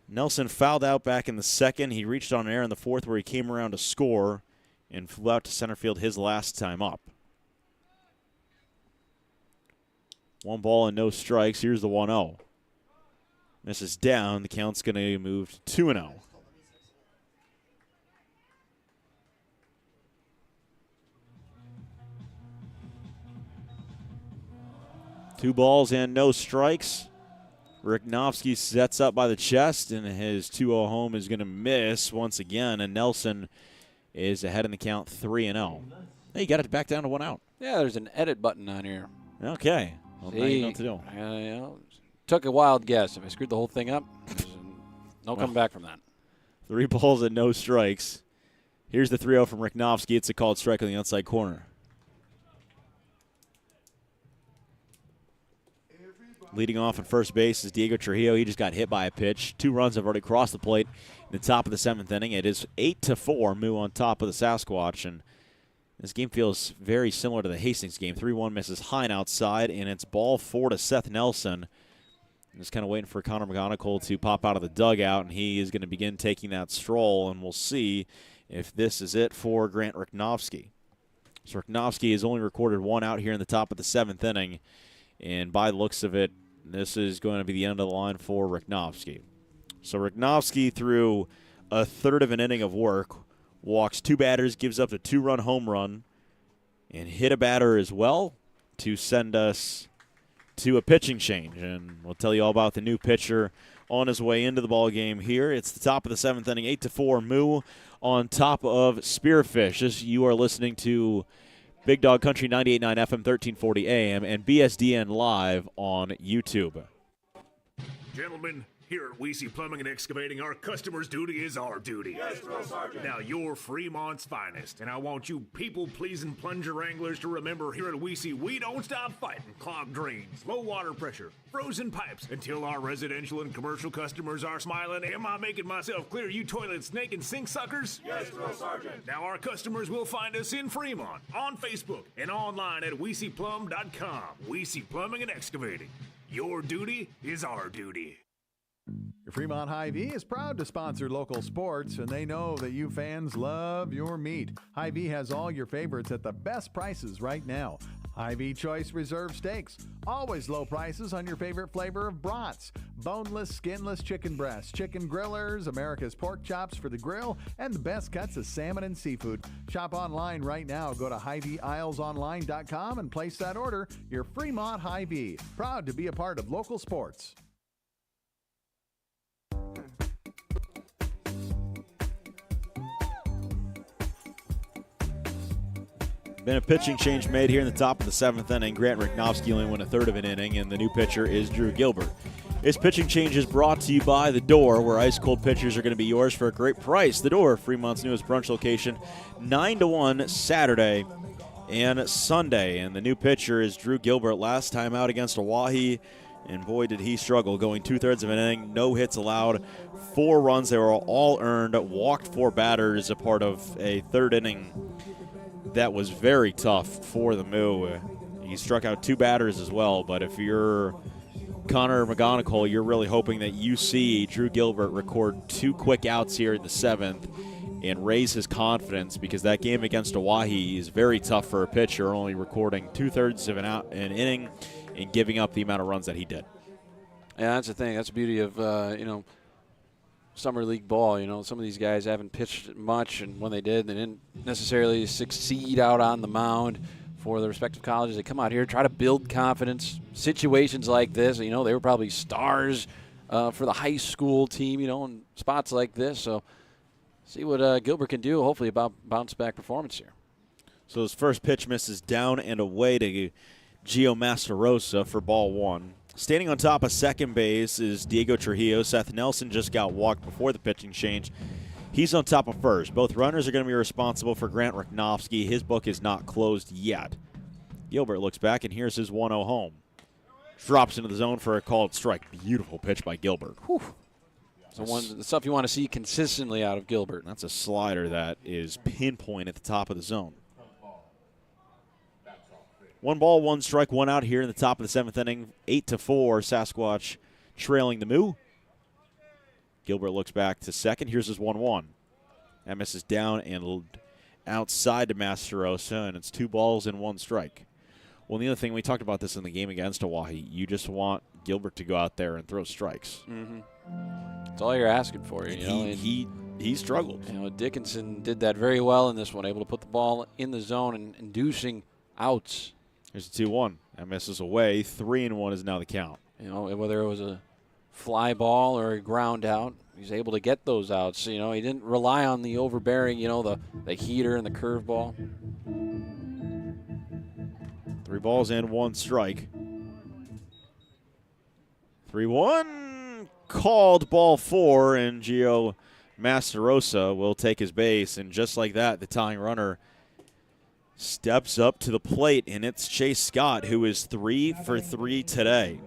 Nelson fouled out back in the 2nd. He reached on air in the 4th where he came around to score and flew out to center field his last time up. 1 ball and no strikes. Here's the 1-0. Misses down. The count's going to move to 2-0. Two balls and no strikes. Richnowski sets up by the chest, and his 2-0 home is going to miss once again, and Nelson is ahead in the count 3-0. Hey, you got it back down to 1 out. Yeah, there's an edit button on here. Okay. Well, now you know what to do. Took a wild guess. If I screwed the whole thing up, no coming back from that. 3 balls and no strikes. Here's the 3-0 from Richnowski. It's a called strike on the outside corner. Leading off at first base is Diego Trujillo. He just got hit by a pitch. 2 runs have already crossed the plate in the top of the 7th inning. It is 8-4, Moo on top of the Sasquatch. And this game feels very similar to the Hastings game. 3-1 misses high and outside, and it's ball 4 to Seth Nelson. Just kind of waiting for Connor McGonigal to pop out of the dugout, and he is going to begin taking that stroll, and we'll see if this is it for Grant Richnowski. So Richnowski has only recorded 1 out here in the top of the 7th inning. And by the looks of it, this is going to be the end of the line for Richnowski. So Richnowski, through a third of an inning of work, walks 2 batters, gives up a 2-run home run, and hit a batter as well to send us to a pitching change. And we'll tell you all about the new pitcher on his way into the ball game here. It's the top of the 7th inning, 8-4, Moo on top of Spearfish. As you are listening to Big Dog Country 98.9 FM, 1340 AM, and BSDN Live on YouTube. Gentlemen, here at Weesey Plumbing and Excavating, our customer's duty is our duty. Yes, Drill Sergeant. Now, you're Fremont's finest, and I want you people-pleasing plunger wranglers to remember here at Weesey, we don't stop fighting clogged drains, low water pressure, frozen pipes, until our residential and commercial customers are smiling. Am I making myself clear, you toilet snake and sink suckers? Yes, Drill Sergeant. Now, our customers will find us in Fremont, on Facebook, and online at WeeseyPlum.com. Weesey Plumbing and Excavating. Your duty is our duty. Fremont Hy-Vee is proud to sponsor local sports, and they know that you fans love your meat. Hy-Vee has all your favorites at the best prices right now. Hy-Vee Choice Reserve Steaks. Always low prices on your favorite flavor of brats. Boneless, skinless chicken breasts, chicken grillers, America's pork chops for the grill, and the best cuts of salmon and seafood. Shop online right now. Go to HyVeeIslesOnline.com and place that order. Your Fremont Hy-Vee. Proud to be a part of local sports. Been a pitching change made here in the top of the 7th inning. Grant Richnowski only went a third of an inning, and the new pitcher is Drew Gilbert. This pitching change is brought to you by The Door, where ice-cold pitchers are going to be yours for a great price. The Door, Fremont's newest brunch location, 9 to 1 Saturday and Sunday. And the new pitcher is Drew Gilbert. Last time out against Oahe, and boy, did he struggle. Going 2/3 of an inning, no hits allowed, 4 runs. They were all earned, walked 4 batters, a part of a third inning that was very tough for the Moo. He struck out 2 batters as well, but if you're Connor McGonigal, you're really hoping that you see Drew Gilbert record 2 quick outs here in the 7th and raise his confidence, because that game against Oahe is very tough for a pitcher, only recording 2/3 of an inning and giving up the amount of runs that he did. Yeah, that's the thing. That's the beauty of, summer league ball. Some of these guys haven't pitched much, and when they did, they didn't necessarily succeed out on the mound for the respective colleges. They come out here, try to build confidence. Situations like this, they were probably stars for the high school team, in spots like this. So see what Gilbert can do, hopefully about bounce-back performance here. So his first pitch misses down and away to Gio Mastarosa for ball 1. Standing on top of second base is Diego Trujillo. Seth Nelson just got walked before the pitching change. He's on top of first. Both runners are going to be responsible for Grant Rachnovsky. His book is not closed yet. Gilbert looks back, and here's his 1-0 home. Drops into the zone for a called strike. Beautiful pitch by Gilbert. Whew. So the stuff you want to see consistently out of Gilbert. That's a slider that is pinpoint at the top of the zone. 1 ball, 1 strike, 1 out here in the top of the 7th inning. 8-4, Sasquatch trailing the Moo. Gilbert looks back to second. Here's his 1-1. That misses down and outside to Mastarosa, and it's 2 balls and 1 strike. Well, the other thing, we talked about this in the game against Oahe, you just want Gilbert to go out there and throw strikes. Mm-hmm. That's all you're asking for. He struggled. Dickinson did that very well in this one, able to put the ball in the zone and inducing outs. Here's a 2-1. That misses away. 3-1 is now the count. Whether it was a fly ball or a ground out, he's able to get those outs. He didn't rely on the overbearing, the heater and the curveball. 3 balls and 1 strike. 3-1 called ball 4, and Gio Mastarosa will take his base, and just like that, the tying runner steps up to the plate, and it's Chase Scott, who is 3 for 3 today.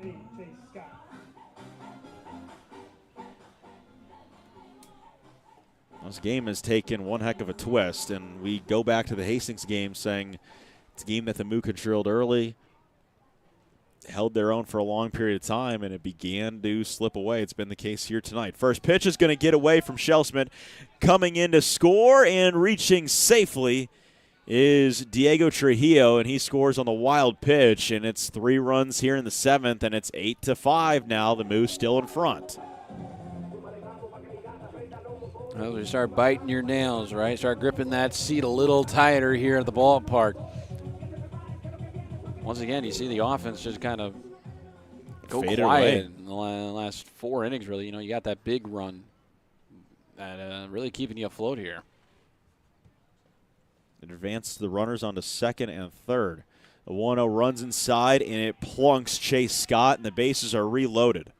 This game has taken one heck of a twist, and we go back to the Hastings game saying it's a game that the Moo controlled early, held their own for a long period of time, and it began to slip away. It's been the case here tonight. First pitch is going to get away from Shelsmith. Coming in to score and reaching safely is Diego Trujillo, and he scores on the wild pitch, and it's 3 runs here in the 7th, and it's 8-5 now. The Moo still in front. Well, you start biting your nails, right? Start gripping that seat a little tighter here at the ballpark. Once again, you see the offense just kind of go Fade quiet away. in the last 4 innings, really. You got that big run that really keeping you afloat here. It advances the runners onto second and third. The 1-0 runs inside, and it plunks Chase Scott, and the bases are reloaded.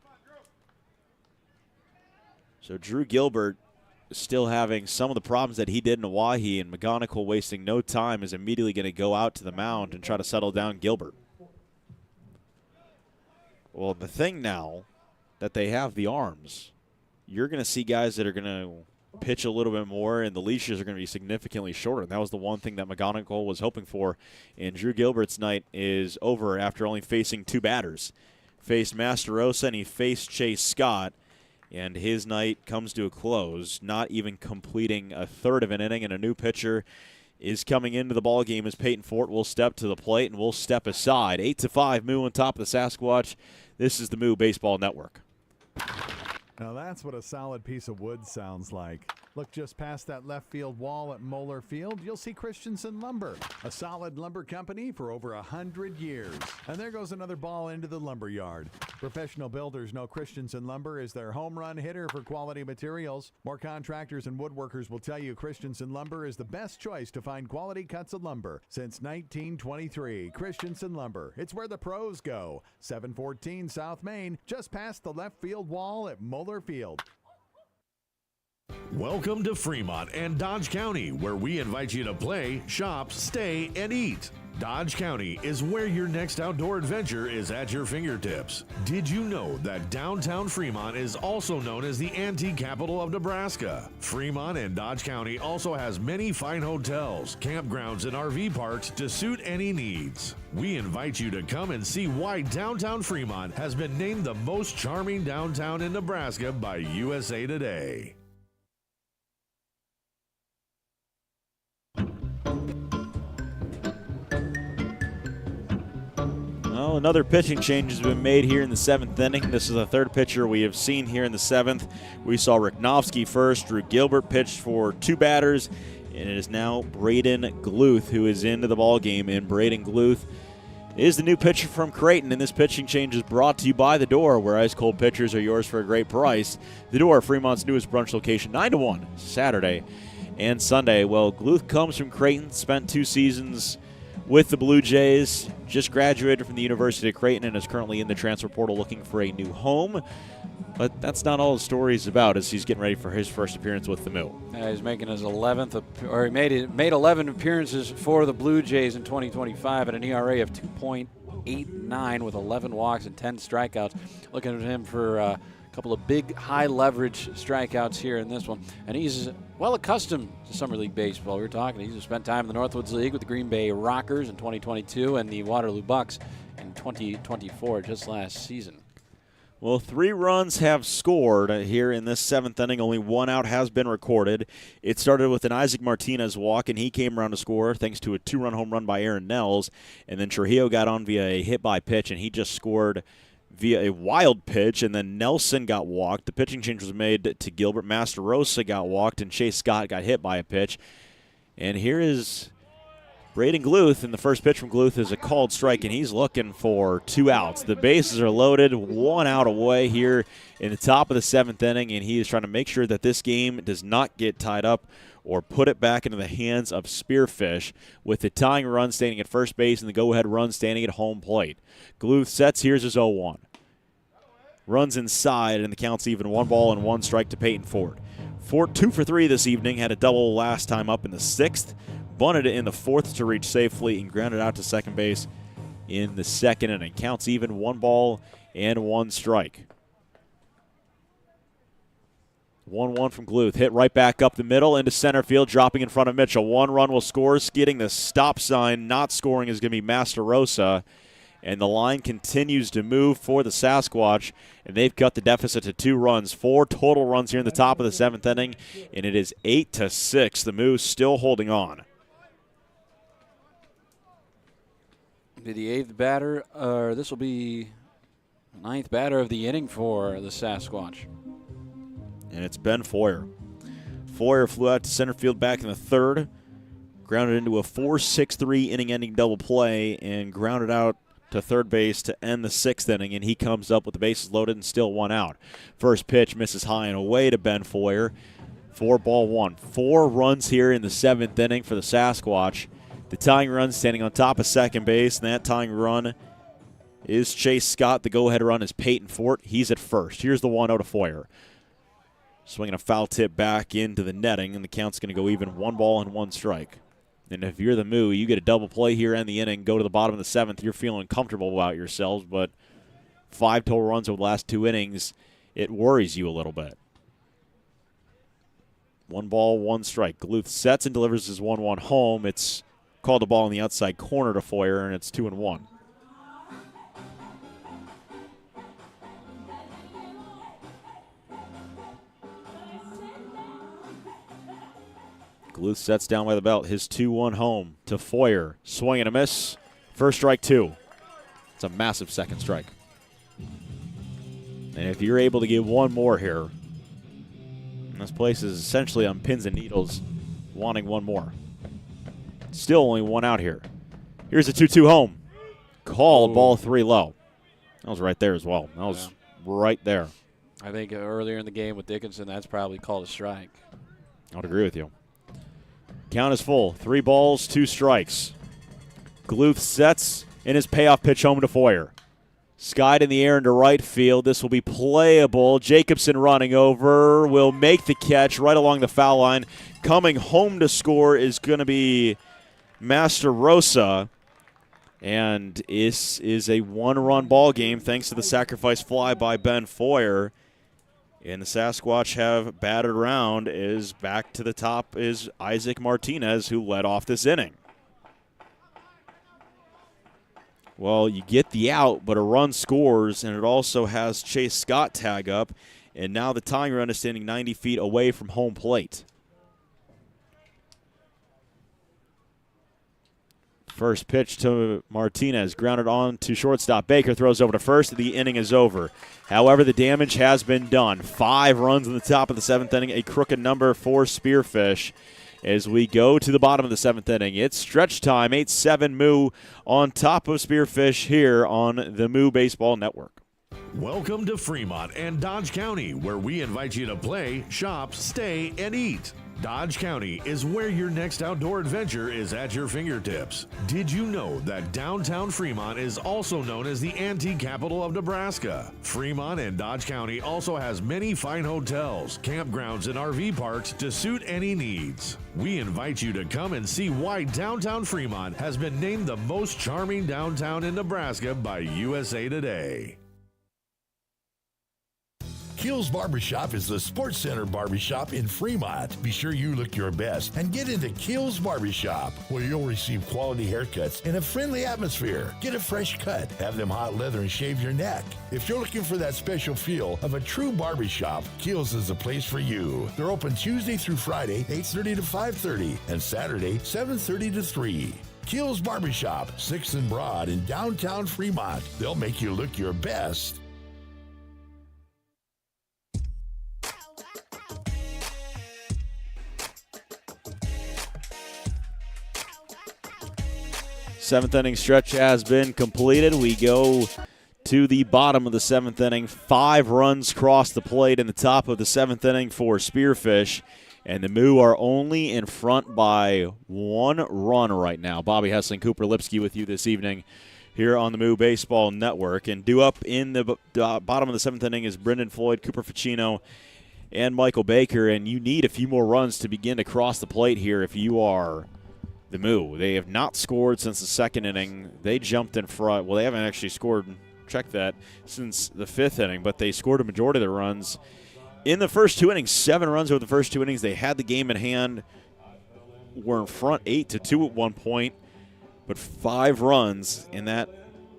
So Drew Gilbert still having some of the problems that he did in Oahe, and McGonigal, wasting no time, is immediately going to go out to the mound and try to settle down Gilbert. Well, the thing now that they have the arms, you're going to see guys that are going to pitch a little bit more, and the leashes are going to be significantly shorter. And that was the one thing that McGonigal was hoping for. And Drew Gilbert's night is over after only facing 2 batters. Faced Mastarosa, and he faced Chase Scott. And his night comes to a close, not even completing a third of an inning, and a new pitcher is coming into the ballgame as Peyton Fort will step to the plate and will step aside. 8-5, Moo on top of the Sasquatch. This is the Moo Baseball Network. Now that's what a solid piece of wood sounds like. Look just past that left field wall at Moeller Field. You'll see Christensen Lumber, a solid lumber company for over 100 years. And there goes another ball into the lumber yard. Professional builders know Christensen Lumber is their home run hitter for quality materials. More contractors and woodworkers will tell you Christensen Lumber is the best choice to find quality cuts of lumber since 1923. Christensen Lumber, it's where the pros go. 714 South Main, just past the left field wall at Moeller Field. Welcome to Fremont and Dodge County, where we invite you to play, shop, stay, and eat. Dodge County is where your next outdoor adventure is at your fingertips. Did you know that downtown Fremont is also known as the antique capital of Nebraska? Fremont and Dodge County also has many fine hotels, campgrounds, and RV parks to suit any needs. We invite you to come and see why downtown Fremont has been named the most charming downtown in Nebraska by USA Today. Well, another pitching change has been made here in the 7th inning. This is the third pitcher we have seen here in the 7th. We saw Riknovsky first. Drew Gilbert pitched for 2 batters, and it is now Braden Gluth who is into the ball game. And Braden Gluth is the new pitcher from Creighton, and this pitching change is brought to you by The Door, where ice-cold pitchers are yours for a great price. The Door, Fremont's newest brunch location, 9 to 1, Saturday and Sunday. Well, Gluth comes from Creighton, spent 2 seasons with the Blue Jays, just graduated from the University of Creighton and is currently in the transfer portal looking for a new home. But that's not all the story is about as he's getting ready for his first appearance with the Moo. He's making his 11th, or he made 11 appearances for the Blue Jays in 2025 at an ERA of 2.89 with 11 walks and 10 strikeouts. Looking at him for a couple of big, high-leverage strikeouts here in this one. And he's well accustomed to Summer League baseball. We were talking, he's spent time in the Northwoods League with the Green Bay Rockers in 2022 and the Waterloo Bucks in 2024, just last season. Well, 3 runs have scored here in this 7th inning. Only 1 out has been recorded. It started with an Isaac Martinez walk, and he came around to score thanks to a 2-run home run by Aaron Nels. And then Trujillo got on via a hit-by-pitch, and he just scored via a wild pitch, and then Nelson got walked. The pitching change was made to Gilbert. Masterosa got walked, and Chase Scott got hit by a pitch. And here is Braden Gluth, and the first pitch from Gluth is a called strike, and he's looking for 2 outs. The bases are loaded, 1 out away here in the top of the 7th inning, and he is trying to make sure that this game does not get tied up or put it back into the hands of Spearfish, with the tying run standing at first base and the go-ahead run standing at home plate. Gluth sets. Here's his 0-1. Runs inside, and the count's even 1 ball and 1 strike to Peyton Ford. Ford 2 for 3 this evening, had a double last time up in the 6th, bunted it in the 4th to reach safely, and grounded out to second base in the 2nd inning. Counts even 1 ball and 1 strike. 1-1 from Gluth. Hit right back up the middle into center field, dropping in front of Mitchell. 1 run will score. Getting the stop sign, not scoring, is going to be Masterosa. And the line continues to move for the Sasquatch, and they've cut the deficit to 2 runs. 4 total runs here in the top of the 7th inning, and it is 8-6. The Moose still holding on. Be the 8th batter, or this will be 9th batter of the inning for the Sasquatch. And it's Ben Foyer. Foyer flew out to center field back in the 3rd, grounded into a 4-6-3 inning-ending double play, and grounded out to third base to end the 6th inning, and he comes up with the bases loaded and still 1 out. First pitch misses high and away to Ben Foyer. 4-1. 4 runs here in the 7th inning for the Sasquatch. The tying run standing on top of second base, and that tying run is Chase Scott. The go-ahead run is Peyton Fort. He's at first. Here's the 1-0 to Foyer. Swinging a foul tip back into the netting, and the count's going to go even 1 ball and 1 strike. And if you're the Moo, you get a double play here in the inning, go to the bottom of the 7th, you're feeling comfortable about yourselves, but 5 total runs over the last 2 innings, it worries you a little bit. 1 ball, 1 strike. Gluth sets and delivers his 1-1 home. It's called a ball in the outside corner to Foyer, and it's 2-1. Gluth sets down by the belt, his 2-1 home to Foyer. Swing and a miss. First strike, 2. It's a massive second strike. And if you're able to get 1 more here, This place is essentially on pins and needles, wanting one more. Still only one out here. Here's a 2-2 home. Called, ball 3 low. That was right there as well. That was right there. I think earlier in the game with Dickinson, that's probably called a strike. I would agree with you. Count is full. 3 balls, 2 strikes. Gluth sets in his payoff pitch home to Foyer. Skied in the air into right field. This will be playable. Jacobson running over will make the catch right along the foul line. Coming home to score is going to be Master Rosa. And this is a 1-run ball game thanks to the sacrifice fly by Ben Foyer. And the Sasquatch have batted around. Is back to the top is Isaac Martinez, who led off this inning. Well, you get the out, but a run scores, and it also has Chase Scott tag up. And now the tying run is standing 90 feet away from home plate. First pitch to Martinez, grounded on to shortstop. Baker throws over to first. The inning is over. However, the damage has been done. 5 runs in the top of the 7th inning, a crooked number for Spearfish. As we go to the bottom of the 7th inning, it's stretch time. 8-7 Moo on top of Spearfish here on the Moo Baseball Network. Welcome to Fremont and Dodge County, where we invite you to play, shop, stay, and eat. Dodge County is where your next outdoor adventure is at your fingertips. Did you know that downtown Fremont is also known as the antique capital of Nebraska? Fremont and Dodge County also has many fine hotels, campgrounds, and RV parks to suit any needs. We invite you to come and see why downtown Fremont has been named the most charming downtown in Nebraska by USA Today. Keel's Barbershop is the Sports Center barbershop in Fremont. Be sure you look your best and get into Keel's Barbershop, where you'll receive quality haircuts in a friendly atmosphere. Get a fresh cut, have them hot leather, and shave your neck. If you're looking for that special feel of a true barbershop, Keel's is the place for you. They're open Tuesday through Friday, 8:30 to 5:30, and Saturday, 7:30 to 3. Keel's Barbershop, 6th and Broad in downtown Fremont. They'll make you look your best. Seventh inning stretch has been completed. We go to the bottom of the 7th inning. 5 runs cross the plate in the top of the 7th inning for Spearfish. And the Moo are only in front by 1 run right now. Bobby Hessling, Cooper Lipsky with you this evening here on the Moo Baseball Network. And due up in the bottom of the 7th inning is Brendan Floyd, Cooper Ficino, and Michael Baker. And you need a few more runs to begin to cross the plate here if you are the Moo. They have not scored since the 2nd inning. They jumped in front. Well, they haven't actually scored, check that, since the 5th inning, but they scored a majority of their runs in the first 2 innings. 7 runs over the first 2 innings. They had the game in hand, were in front 8-2 at one point, but 5 runs in that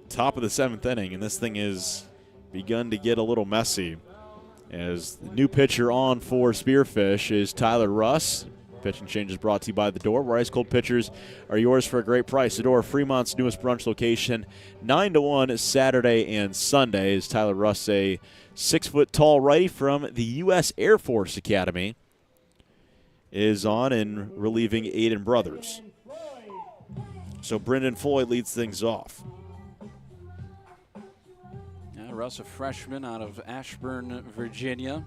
top of the 7th inning, and this thing has begun to get a little messy. As the new pitcher on for Spearfish is Tyler Russ. Pitching change is brought to you by The Door, where ice-cold pitchers are yours for a great price. The Door, Fremont's newest brunch location, 9 to 1 Saturday and Sunday. Is Tyler Russ, a 6-foot-tall righty from the U.S. Air Force Academy, is on and relieving Aiden Brothers. So Brendan Floyd leads things off. Russ, a freshman out of Ashburn, Virginia.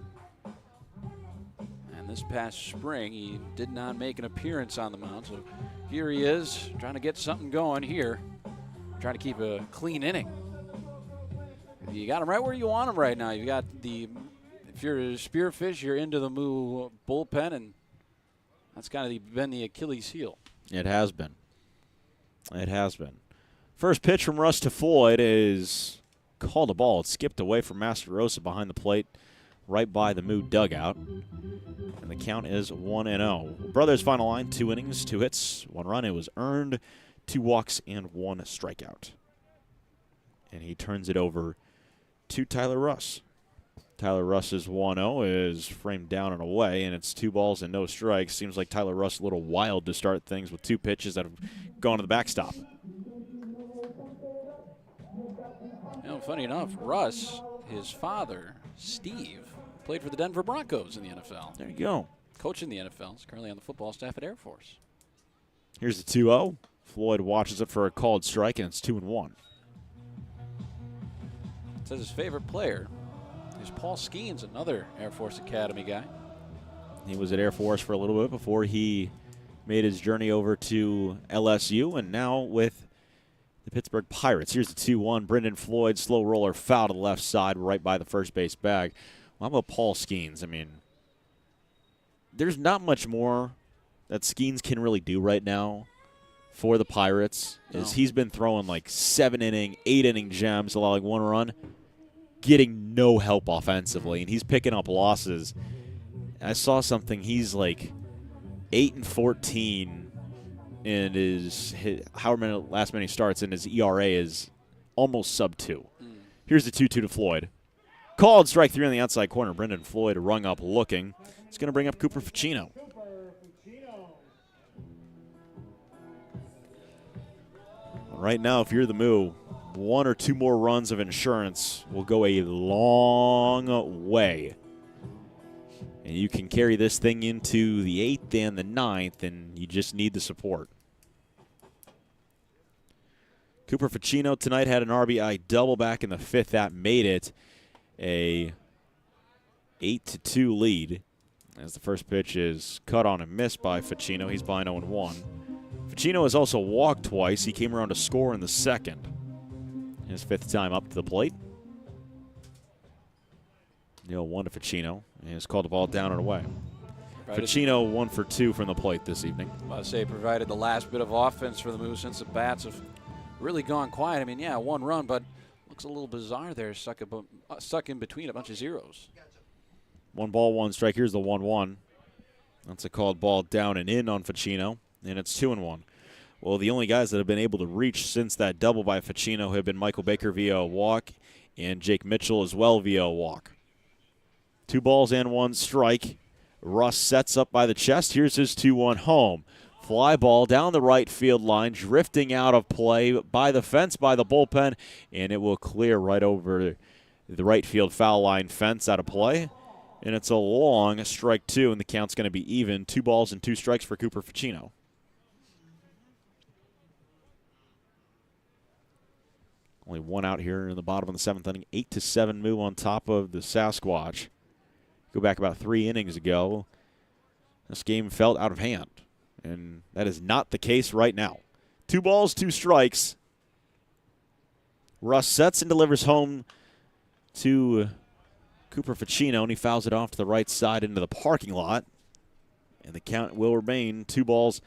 This past spring, he did not make an appearance on the mound, so here he is trying to get something going here, trying to keep a clean inning. You got him right where you want him right now. You got if you're a Spearfish, you're into the Moo bullpen, and that's kind of been the Achilles heel. It has been. It has been. First pitch from Russ to Floyd is called a ball. It skipped away from Master Rosa behind the plate, right by the Moo dugout. And the count is 1-0. Brothers' final line, 2 innings, 2 hits, 1 run. It was earned, 2 walks, and 1 strikeout. And he turns it over to Tyler Russ. Tyler Russ's 1-0 is framed down and away, and it's 2 balls and no strikes. Seems like Tyler Russ a little wild to start things with 2 pitches that have gone to the backstop. You know, funny enough, Russ, his father, Steve, Played for the Denver Broncos in the NFL. There you go. Coach in the NFL. He's currently on the football staff at Air Force. Here's the 2-0. Floyd watches it for a called strike, and it's 2-1. Says his favorite player is Paul Skeens, another Air Force Academy guy. He was at Air Force for a little bit before he made his journey over to LSU, and now with the Pittsburgh Pirates. Here's the 2-1. Brendan Floyd, slow roller, foul to the left side, right by the first base bag. Well, how about Paul Skeens? I mean, there's not much more that Skeens can really do right now for the Pirates. Is he's been throwing like 7-inning, 8-inning gems, allowing 1 run, getting no help offensively, and he's picking up losses. I saw something. He's like 8-14 in his however many last many starts, and his ERA is almost sub-2. Here's the 2-2 to Floyd. Called strike 3 on the outside corner. Brendan Floyd rung up looking. He's going to bring up Cooper Ficino. Right now, if you're the Moo, 1 or 2 more runs of insurance will go a long way. And you can carry this thing into the 8th and the 9th, and you just need the support. Cooper Ficino tonight had an RBI double back in the 5th. That made it a 8-2 lead. As the first pitch is cut on and missed by Ficino. He's behind 0-1. Ficino has also walked twice. He came around to score in the 2nd. His 5th time up to the plate. 0-1 to Ficino. And he's called the ball down and away. Ficino 1 for 2 from the plate this evening. I was say provided the last bit of offense for the Moose since the bats have really gone quiet. I mean, yeah, 1 run, but looks a little bizarre there, stuck in between a bunch of zeros. 1 ball, 1 strike. Here's the 1-1. That's a called ball down and in on Ficino, and it's 2-1. Well, the only guys that have been able to reach since that double by Ficino have been Michael Baker via a walk and Jake Mitchell as well via a walk. 2 balls and 1 strike. Russ sets up by the chest. Here's his 2-1 home. Fly ball down the right field line, drifting out of play by the fence, by the bullpen, and it will clear right over the right field foul line fence out of play. And it's a long strike 2, and the count's going to be even. 2 balls and 2 strikes for Cooper Ficino. Only 1 out here in the bottom of the 7th inning. 8-7 Moo on top of the Sasquatch. Go back about 3 innings ago. This game felt out of hand, and that is not the case right now. 2 balls, 2 strikes. Russ sets and delivers home to Cooper Ficino, and he fouls it off to the right side into the parking lot. And the count will remain 2 balls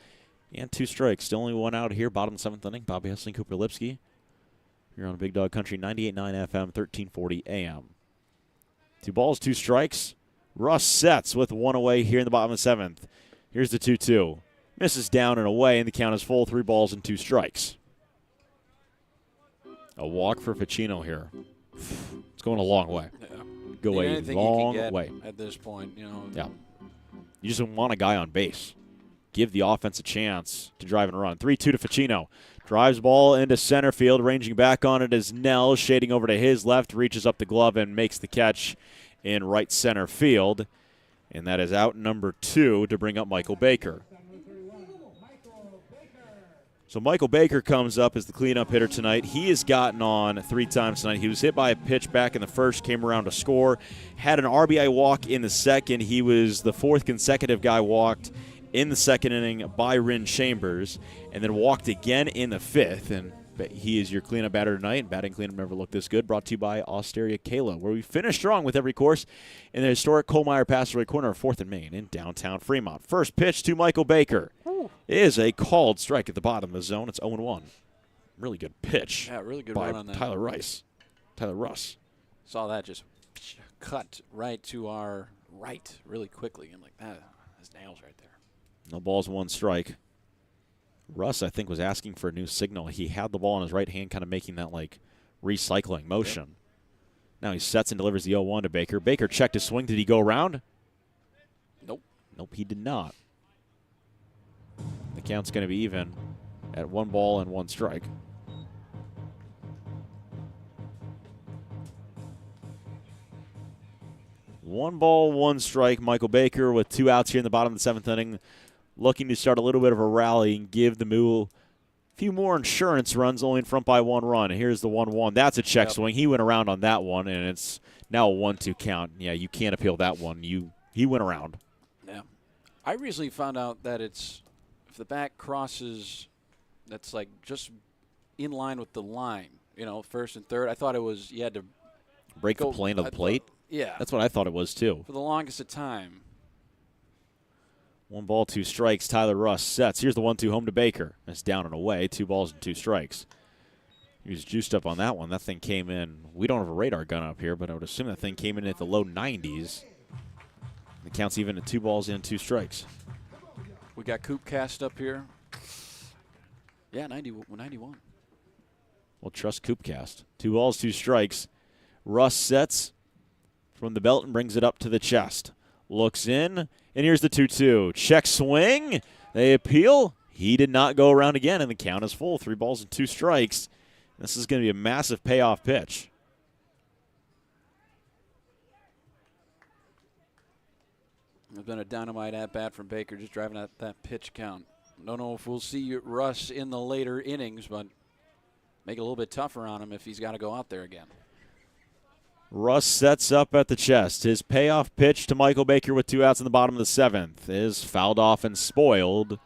and 2 strikes. Still only 1 out here, bottom of the 7th inning. Bobby Hessling, Cooper Lipsky. Here on Big Dog Country, 98.9 FM, 1340 AM. 2 balls, 2 strikes. Russ sets with 1 away here in the bottom of the 7th. Here's the 2-2. Misses down and away, and the count is full. 3 balls and 2 strikes. A walk for Ficino here. It's going a long way. Yeah. Go a long way. At this point, you know. Yeah. You just want a guy on base. Give the offense a chance to drive and run. 3-2 to Ficino. Drives ball into center field. Ranging back on it is Nell, shading over to his left, reaches up the glove and makes the catch in right center field. And that is out number 2 to bring up Michael Baker. So Michael Baker comes up as the cleanup hitter tonight. He has gotten on 3 times tonight. He was hit by a pitch back in the 1st, came around to score, had an RBI walk in the 2nd. He was the 4th consecutive guy walked in the 2nd inning by Rin Chambers, and then walked again in the 5th. And he is your cleanup batter tonight. Batting cleanup never looked this good. Brought to you by Osteria Kayla, where we finish strong with every course in the historic Colemeyer Passageway corner of 4th and Main in downtown Fremont. First pitch to Michael Baker is a called strike at the bottom of the zone. It's 0-1. Really good pitch. Yeah, really good by run on that. Tyler Russ. Saw that just cut right to our right really quickly. I'm like, that's nails right there. No balls, 1 strike. Russ, I think, was asking for a new signal. He had the ball in his right hand, kind of making that, like, recycling motion. Yep. Now he sets and delivers the 0-1 to Baker. Baker checked his swing. Did he go around? Nope. Nope, he did not. The count's going to be even at 1 ball and 1 strike. 1 ball, 1 strike. Michael Baker with 2 outs here in the bottom of the 7th inning, looking to start a little bit of a rally and give the Moo a few more insurance runs, only in front by 1 run. Here's the 1-1. That's a check swing. He went around on that one, and it's now a 1-2 count. Yeah, you can't appeal that one. He went around. Yeah. I recently found out that it's if the bat crosses, that's like just in line with the line, first and third. I thought it was you had to break the plane of the plate. Yeah. That's what I thought it was, too. For the longest of time. 1 ball, 2 strikes. Tyler Russ sets. Here's the 1-2 home to Baker. That's down and away. 2 balls and 2 strikes. He was juiced up on that one. That thing came in. We don't have a radar gun up here, but I would assume that thing came in at the low 90s. The count's even at 2 balls and 2 strikes. We got Coop Cast up here. Yeah, 91. We'll trust Coopcast. 2 balls, 2 strikes. Russ sets from the belt and brings it up to the chest. Looks in, and here's the 2-2. Check swing. They appeal. He did not go around again, and the count is full. 3 balls and 2 strikes. This is going to be a massive payoff pitch. There's been a dynamite at-bat from Baker, just driving at that pitch count. Don't know if we'll see Russ in the later innings, but make it a little bit tougher on him if he's got to go out there again. Russ sets up at the chest. His payoff pitch to Michael Baker with 2 outs in the bottom of the 7th is fouled off and spoiled,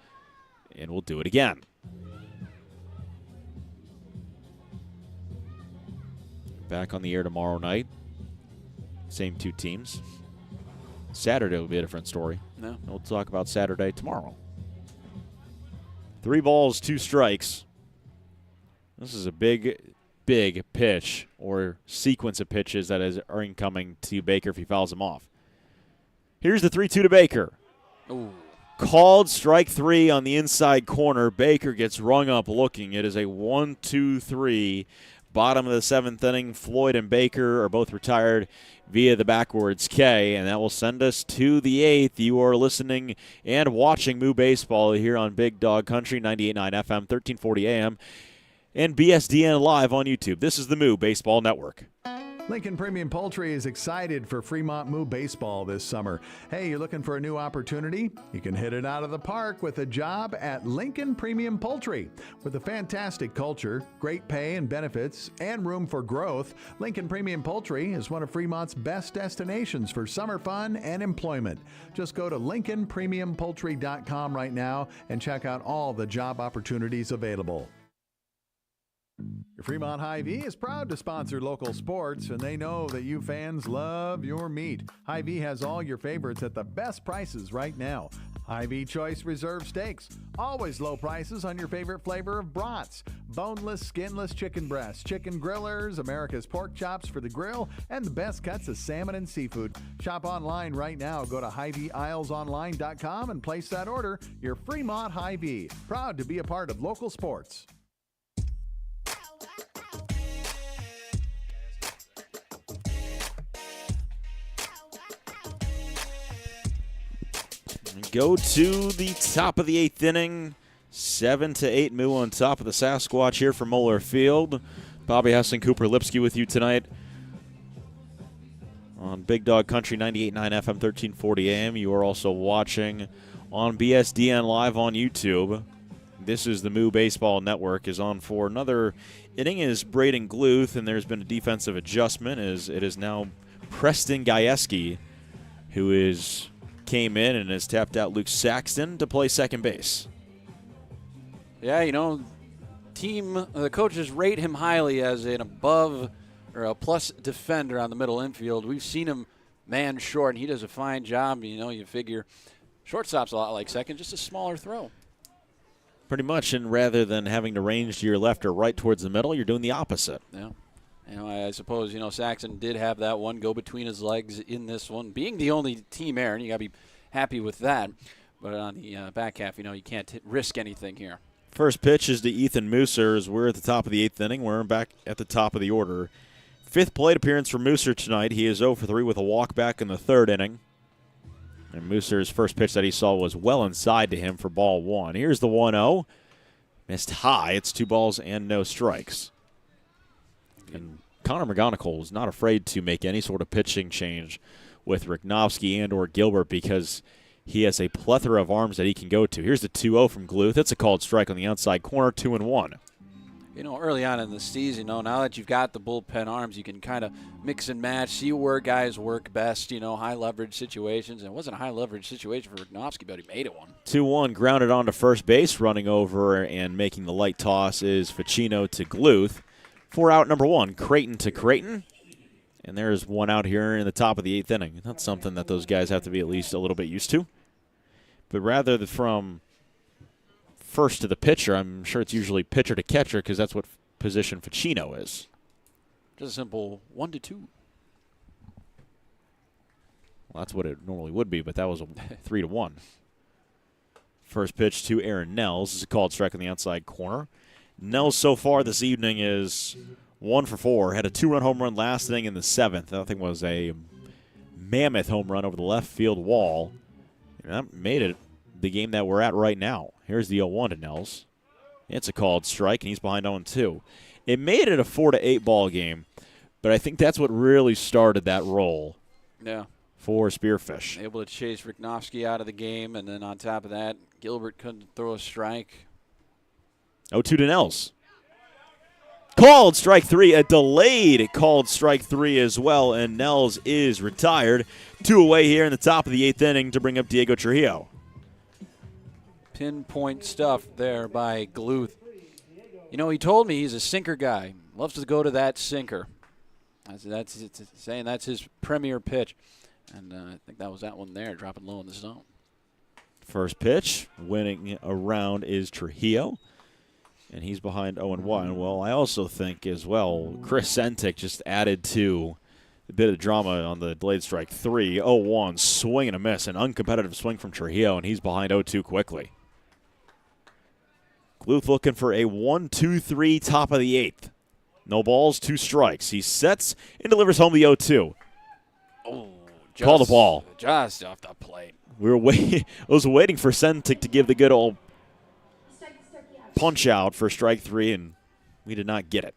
and we'll do it again. Back on the air tomorrow night. Same 2 teams. Saturday will be a different story. No. We'll talk about Saturday tomorrow. 3 balls, 2 strikes. This is a big pitch or sequence of pitches that are incoming to Baker if he fouls them off. Here's the 3-2 to Baker. Ooh. Called strike 3 on the inside corner. Baker gets rung up looking. It is a 1-2-3. Bottom of the 7th inning. Floyd and Baker are both retired via the backwards K, and that will send us to the 8th. You are listening and watching Moo Baseball here on Big Dog Country, 98.9 FM, 1340 AM, and BSDN Live on YouTube. This is the Moo Baseball Network. Lincoln Premium Poultry is excited for Fremont Moo Baseball this summer. Hey, you're looking for a new opportunity? You can hit it out of the park with a job at Lincoln Premium Poultry. With a fantastic culture, great pay and benefits, and room for growth, Lincoln Premium Poultry is one of Fremont's best destinations for summer fun and employment. Just go to LincolnPremiumPoultry.com right now and check out all the job opportunities available. Fremont Hy-Vee is proud to sponsor local sports, and they know that you fans love your meat. Hy-Vee has all your favorites at the best prices right now. Hy-Vee Choice Reserve Steaks, always low prices on your favorite flavor of brats. Boneless, skinless chicken breasts, chicken grillers, America's pork chops for the grill, and the best cuts of salmon and seafood. Shop online right now. Go to HyVeeIslesOnline.com and place that order. Your Fremont Hy-Vee, proud to be a part of local sports. Go to the top of the 8th inning. 7-8 Moo on top of the Sasquatch here from Moeller Field. Bobby Hessing, Cooper Lipsky with you tonight on Big Dog Country 98.9 FM 1340 AM. You are also watching on BSDN Live on YouTube. This is the Moo Baseball Network is on for another inning is Braden Gluth, and there's been a defensive adjustment as it is now Preston Gajewski who came in and has tapped out Luke Saxton to play second base. Yeah, the coaches rate him highly as an above or a plus defender on the middle infield. We've seen him man short, and he does a fine job. You figure shortstop's a lot like second, just a smaller throw. Pretty much, and rather than having to range to your left or right towards the middle, you're doing the opposite. Yeah. I suppose, Saxon did have that one go between his legs in this one. Being the only team air, and you got to be happy with that. But on the back half, you can't risk anything here. First pitch is to Ethan Mooser as we're at the top of the 8th inning. We're back at the top of the order. 5th plate appearance for Mooser tonight. He is 0 for 3 with a walk back in the 3rd inning. And Mooser's first pitch that he saw was well inside to him for ball 1. Here's the 1-0. Missed high. It's 2 balls and no strikes. And Connor McGonigal is not afraid to make any sort of pitching change with Richnowski and or Gilbert because he has a plethora of arms that he can go to. Here's the 2-0 from Gluth. It's a called strike on the outside corner, 2-1. Early on in the season, now that you've got the bullpen arms, you can kind of mix and match, see where guys work best, high leverage situations. And it wasn't a high leverage situation for Richnowski, but he made it one. 2-1, grounded onto first base, running over and making the light toss is Ficino to Gluth. 4 out number 1, Creighton to Creighton. And there's 1 out here in the top of the 8th inning. That's something that those guys have to be at least a little bit used to. But rather than from first to the pitcher, I'm sure it's usually pitcher to catcher because that's what position Ficino is. Just a simple 1-2. Well, that's what it normally would be, but that was a 3-1. First pitch to Aaron Nels. This is a called strike on the outside corner. Nels so far this evening is 1 for 4. Had a 2-run home run last inning in the 7th. That thing was a mammoth home run over the left field wall. And that made it the game that we're at right now. Here's the 0-1 to Nels. It's a called strike, and he's behind 0-2. It made it a 4-8 ball game, but I think that's what really started that roll. Yeah. For Spearfish. Able to chase Richnowski out of the game, and then on top of that, Gilbert couldn't throw a strike. 0-2 to Nels. Called strike 3, a delayed called strike 3 as well, and Nels is retired. 2 away here in the top of the 8th inning to bring up Diego Trujillo. Pinpoint stuff there by Gluth. He told me he's a sinker guy. Loves to go to that sinker. That's saying that's his premier pitch. And I think that was that one there, dropping low in the zone. First pitch, winning around is Trujillo. And he's behind 0-1. Well, I also think as well, Chris Sentik just added to a bit of drama on the delayed strike 3. 0-1, swing and a miss, an uncompetitive swing from Trujillo, and he's behind 0-2 quickly. Gluth looking for a 1-2-3 top of the 8th. No balls, 2 strikes. He sets and delivers home the 0-2. Oh, call the ball. Just off the plate. I was waiting for Sentik to give the good old punch out for strike 3, and we did not get it.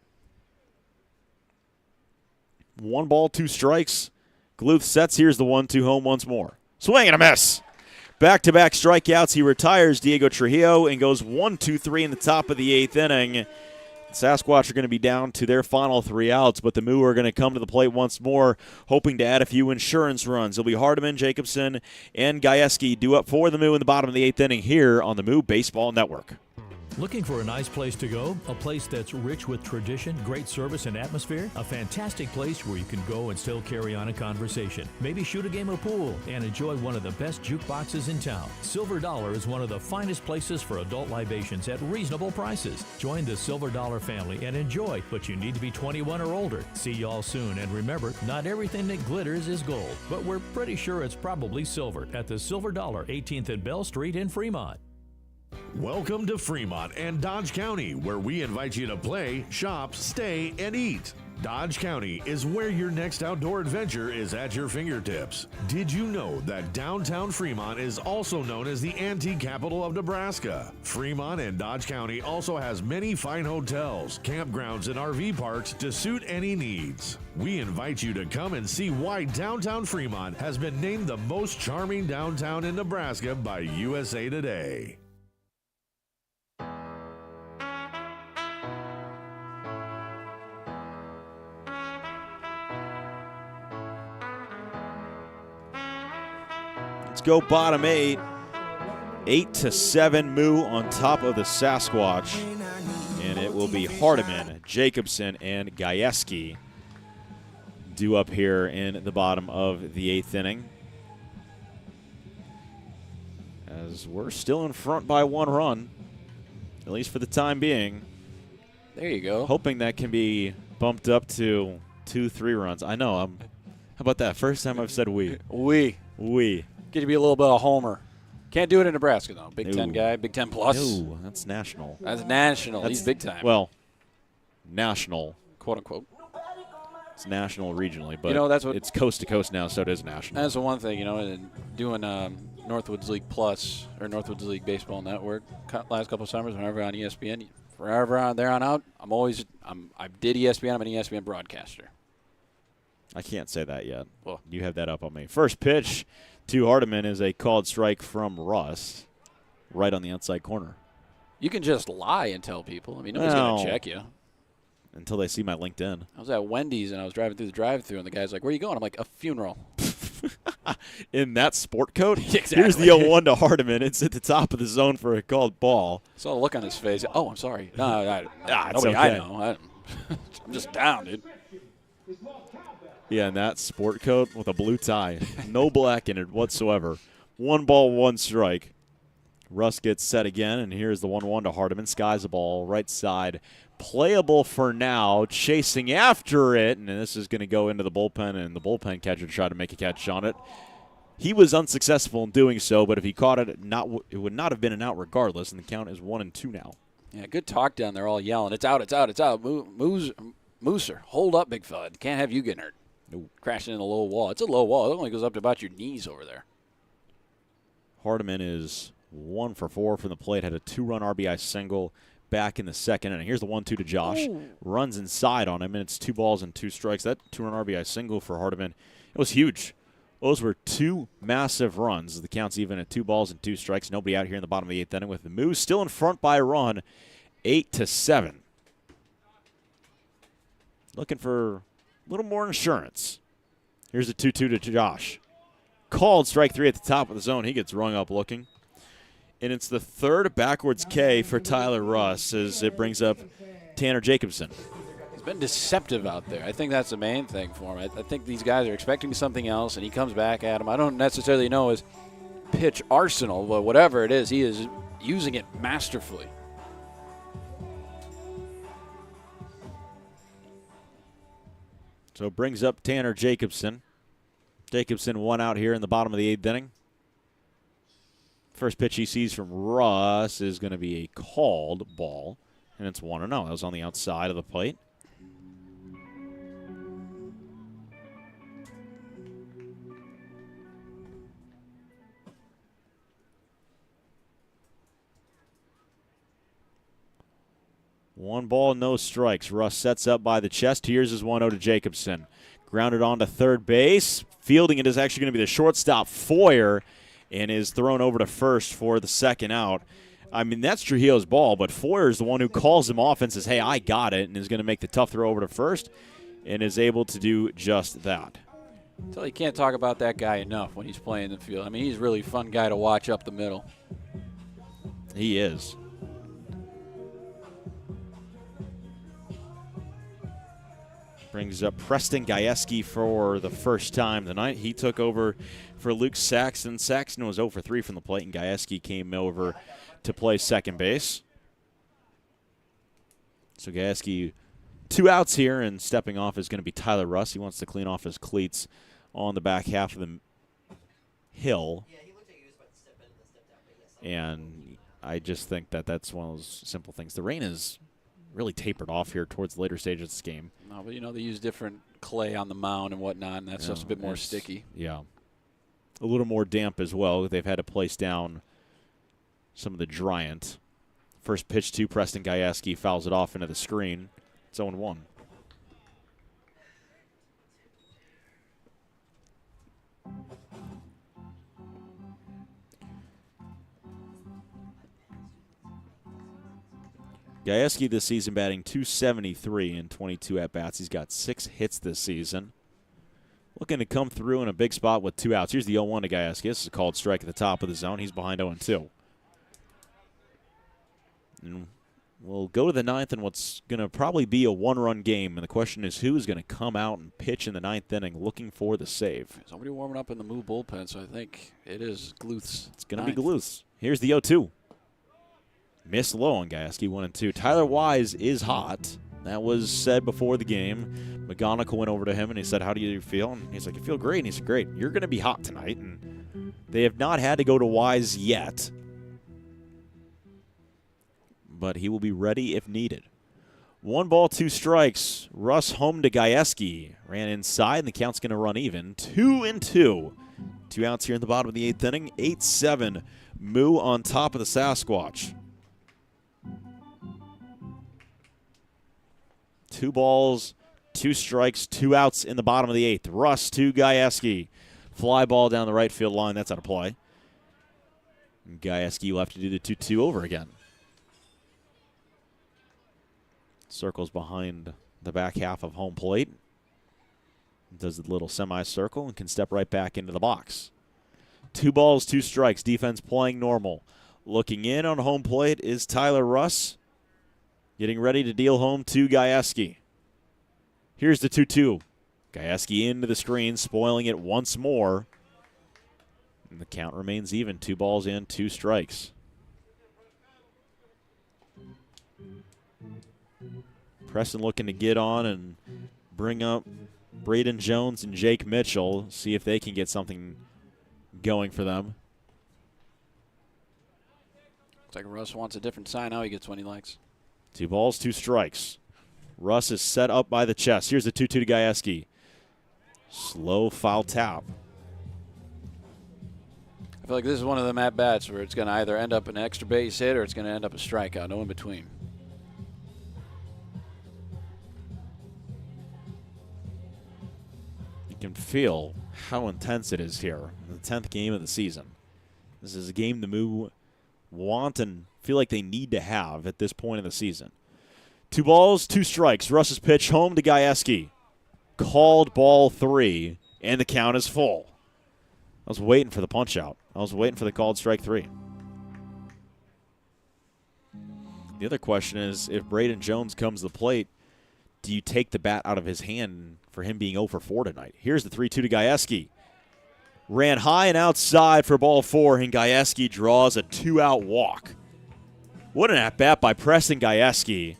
1 ball, 2 strikes. Gluth sets. Here's the 1-2 home once more. Swing and a miss. Back-to-back strikeouts. He retires Diego Trujillo and goes 1-2-3 in the top of the 8th inning. Sasquatch are going to be down to their final 3 outs, but the Moo are going to come to the plate once more, hoping to add a few insurance runs. It'll be Hardiman, Jacobson, and Gajewski due up for the Moo in the bottom of the 8th inning here on the Moo Baseball Network. Looking for a nice place to go? A place that's rich with tradition, great service, and atmosphere? A fantastic place where you can go and still carry on a conversation. Maybe shoot a game of pool and enjoy one of the best jukeboxes in town. Silver Dollar is one of the finest places for adult libations at reasonable prices. Join the Silver Dollar family and enjoy, but you need to be 21 or older. See y'all soon, and remember, not everything that glitters is gold, but we're pretty sure it's probably silver at the Silver Dollar, 18th and Bell Street in Fremont. Welcome to Fremont and Dodge County, where we invite you to play, shop, stay, and eat. Dodge County is where your next outdoor adventure is at your fingertips. Did you know that downtown Fremont is also known as the antique capital of Nebraska? Fremont and Dodge County also has many fine hotels, campgrounds, and RV parks to suit any needs. We invite you to come and see why downtown Fremont has been named the most charming downtown in Nebraska by USA Today. Let's go bottom 8. 8-7 Moo on top of the Sasquatch. And it will be Hardiman, Jacobson, and Gajewski due up here in the bottom of the 8th inning. As we're still in front by 1 run, at least for the time being. There you go. Hoping that can be bumped up to 2-3 runs. I know. How about that? First time I've said we. We. Get to be a little bit of homer. Can't do it in Nebraska, though. Big Ten guy, Big Ten plus. No, that's national. That's national. He's big time. Well, national. Quote, unquote. It's national regionally, but that's what, it's coast to coast now, so it is national. That's the one thing, and doing Northwoods League Plus or Northwoods League Baseball Network last couple of summers, whenever on ESPN, forever on there on out, I did ESPN. I'm an ESPN broadcaster. I can't say that yet. Well, you have that up on me. First pitch to Hardiman is a called strike from Russ, right on the outside corner. You can just lie and tell people. I mean, nobody's going to check you. Until they see my LinkedIn. I was at Wendy's, and I was driving through the drive-thru, and the guy's like, where are you going? I'm like, a funeral. In that sport coat? Exactly. Here's the 0-1 to Hardiman. It's at the top of the zone for a called ball. I saw the look on his face. Oh, I'm sorry. No, it's nobody okay. I know. I'm just down, dude. Yeah, and that sport coat with a blue tie. No black in it whatsoever. 1 ball, 1 strike. Russ gets set again, and here's the 1-1 to Hardiman. Skies a ball, right side. Playable for now, chasing after it, and this is going to go into the bullpen, and the bullpen catcher tried to make a catch on it. He was unsuccessful in doing so, but if he caught it, it would not have been an out regardless, and the count is 1-2 now. Yeah, good talk down there, all yelling. It's out, it's out, it's out. Mooser, hold up, big fella. Can't have you getting hurt. Nope. Crashing in the low wall. It's a low wall. It only goes up to about your knees over there. Hardiman is 1 for 4 from the plate, had a 2-run RBI single back in the second inning. Here's the 1-2 to Josh. Ooh. Runs inside on him, and it's 2 balls and 2 strikes. That 2-run RBI single for Hardiman, it was huge. Those were 2 massive runs. The count's even at 2 balls and 2 strikes. Nobody out here in the bottom of the 8th inning with the Moo still in front by a run, 8-7. Looking for a little more insurance. Here's the 2-2 to Josh. Called strike 3 at the top of the zone. He gets rung up looking. And it's the 3rd backwards K for Tyler Russ as it brings up Tanner Jacobson. He's been deceptive out there. I think that's the main thing for him. I think these guys are expecting something else, and he comes back at them. I don't necessarily know his pitch arsenal, but whatever it is, he is using it masterfully. So it brings up Tanner Jacobson. Jacobson 1 out here in the bottom of the 8th inning. First pitch he sees from Russ is going to be a called ball, and it's 1-0. That was on the outside of the plate. One ball, no strikes. Russ sets up by the chest. Here's his 1-0 to Jacobson. Grounded on to third base. Fielding it is actually going to be the shortstop, Foyer, and is thrown over to first for the second out. I mean, that's Trujillo's ball, but Foyer is the one who calls him off and says, hey, I got it, and is going to make the tough throw over to first, and is able to do just that. So you can't talk about that guy enough when he's playing the field. I mean, he's a really fun guy to watch up the middle. He is. Brings up Preston Gajewski for the first time tonight. He took over for Luke Saxton. Saxton was 0 for 3 from the plate, and Gajewski came over to play second base. So Gajewski, 2 outs here, and stepping off is going to be Tyler Russ. He wants to clean off his cleats on the back half of the hill. Yeah, he looked like he was about to step in and then stepped out, but yes. And I just think that that's one of those simple things. The rain is really tapered off here towards the later stages of this game. No, but, you know, they use different clay on the mound and whatnot, and that stuff's a bit more sticky. Yeah. A little more damp as well. They've had to place down some of the dryant. First pitch to Preston Gajewski, fouls it off into the screen. It's 0-1. Gajewski this season batting .273 in 22 at-bats. He's got 6 hits this season. Looking to come through in a big spot with 2 outs. Here's the 0-1 to Gajewski. This is a called strike at the top of the zone. He's behind 0-2. And we'll go to the 9th in what's going to probably be a 1-run game. And the question is, who is going to come out and pitch in the 9th inning looking for the save? Somebody warming up in the Moo bullpen, so I think it is Gluth's. It's going to be Gluth's. Here's the 0-2. Missed low on Gajewski, 1-2. Tyler Wise is hot. That was said before the game. McGonigal went over to him and he said, how do you feel? And he's like, I feel great. And he said, great. You're going to be hot tonight. And they have not had to go to Wise yet. But he will be ready if needed. 1 ball, 2 strikes. Russ home to Gajewski. Ran inside and the count's going to run even. 2-2. 2 outs here in the bottom of the 8th inning. 8-7. Moo on top of the Sasquatch. 2 balls, 2 strikes, 2 outs in the bottom of the 8th. Russ to Gajewski. Fly ball down the right field line. That's out of play. Gajewski will have to do the 2-2 over again. Circles behind the back half of home plate. Does the little semicircle and can step right back into the box. 2 balls, 2 strikes. Defense playing normal. Looking in on home plate is Tyler Russ. Getting ready to deal home to Gajewski. Here's the 2-2. Gajewski into the screen, spoiling it once more. And the count remains even. 2 balls in, 2 strikes. Preston looking to get on and bring up Braden Jones and Jake Mitchell. See if they can get something going for them. Looks like Russ wants a different sign. Now he gets what he likes. 2 balls, 2 strikes. Russ is set up by the chest. Here's the 2-2 to Gajewski. Slow foul tap. I feel like this is one of them at-bats where it's going to either end up an extra base hit or it's going to end up a strikeout. No in between. You can feel how intense it is here in the 10th game of the season. This is a game the Moo want and feel like they need to have at this point in the season. 2 balls, 2 strikes. Russ's pitch home to Gajewski. Called ball 3, and the count is full. I was waiting for the punch out. I was waiting for the called strike 3. The other question is, if Braden Jones comes to the plate, do you take the bat out of his hand for him being 0 for 4 tonight? Here's the 3-2 to Gajewski. Ran high and outside for ball 4, and Gajewski draws a 2-out walk. What an at-bat by Preston Gajewski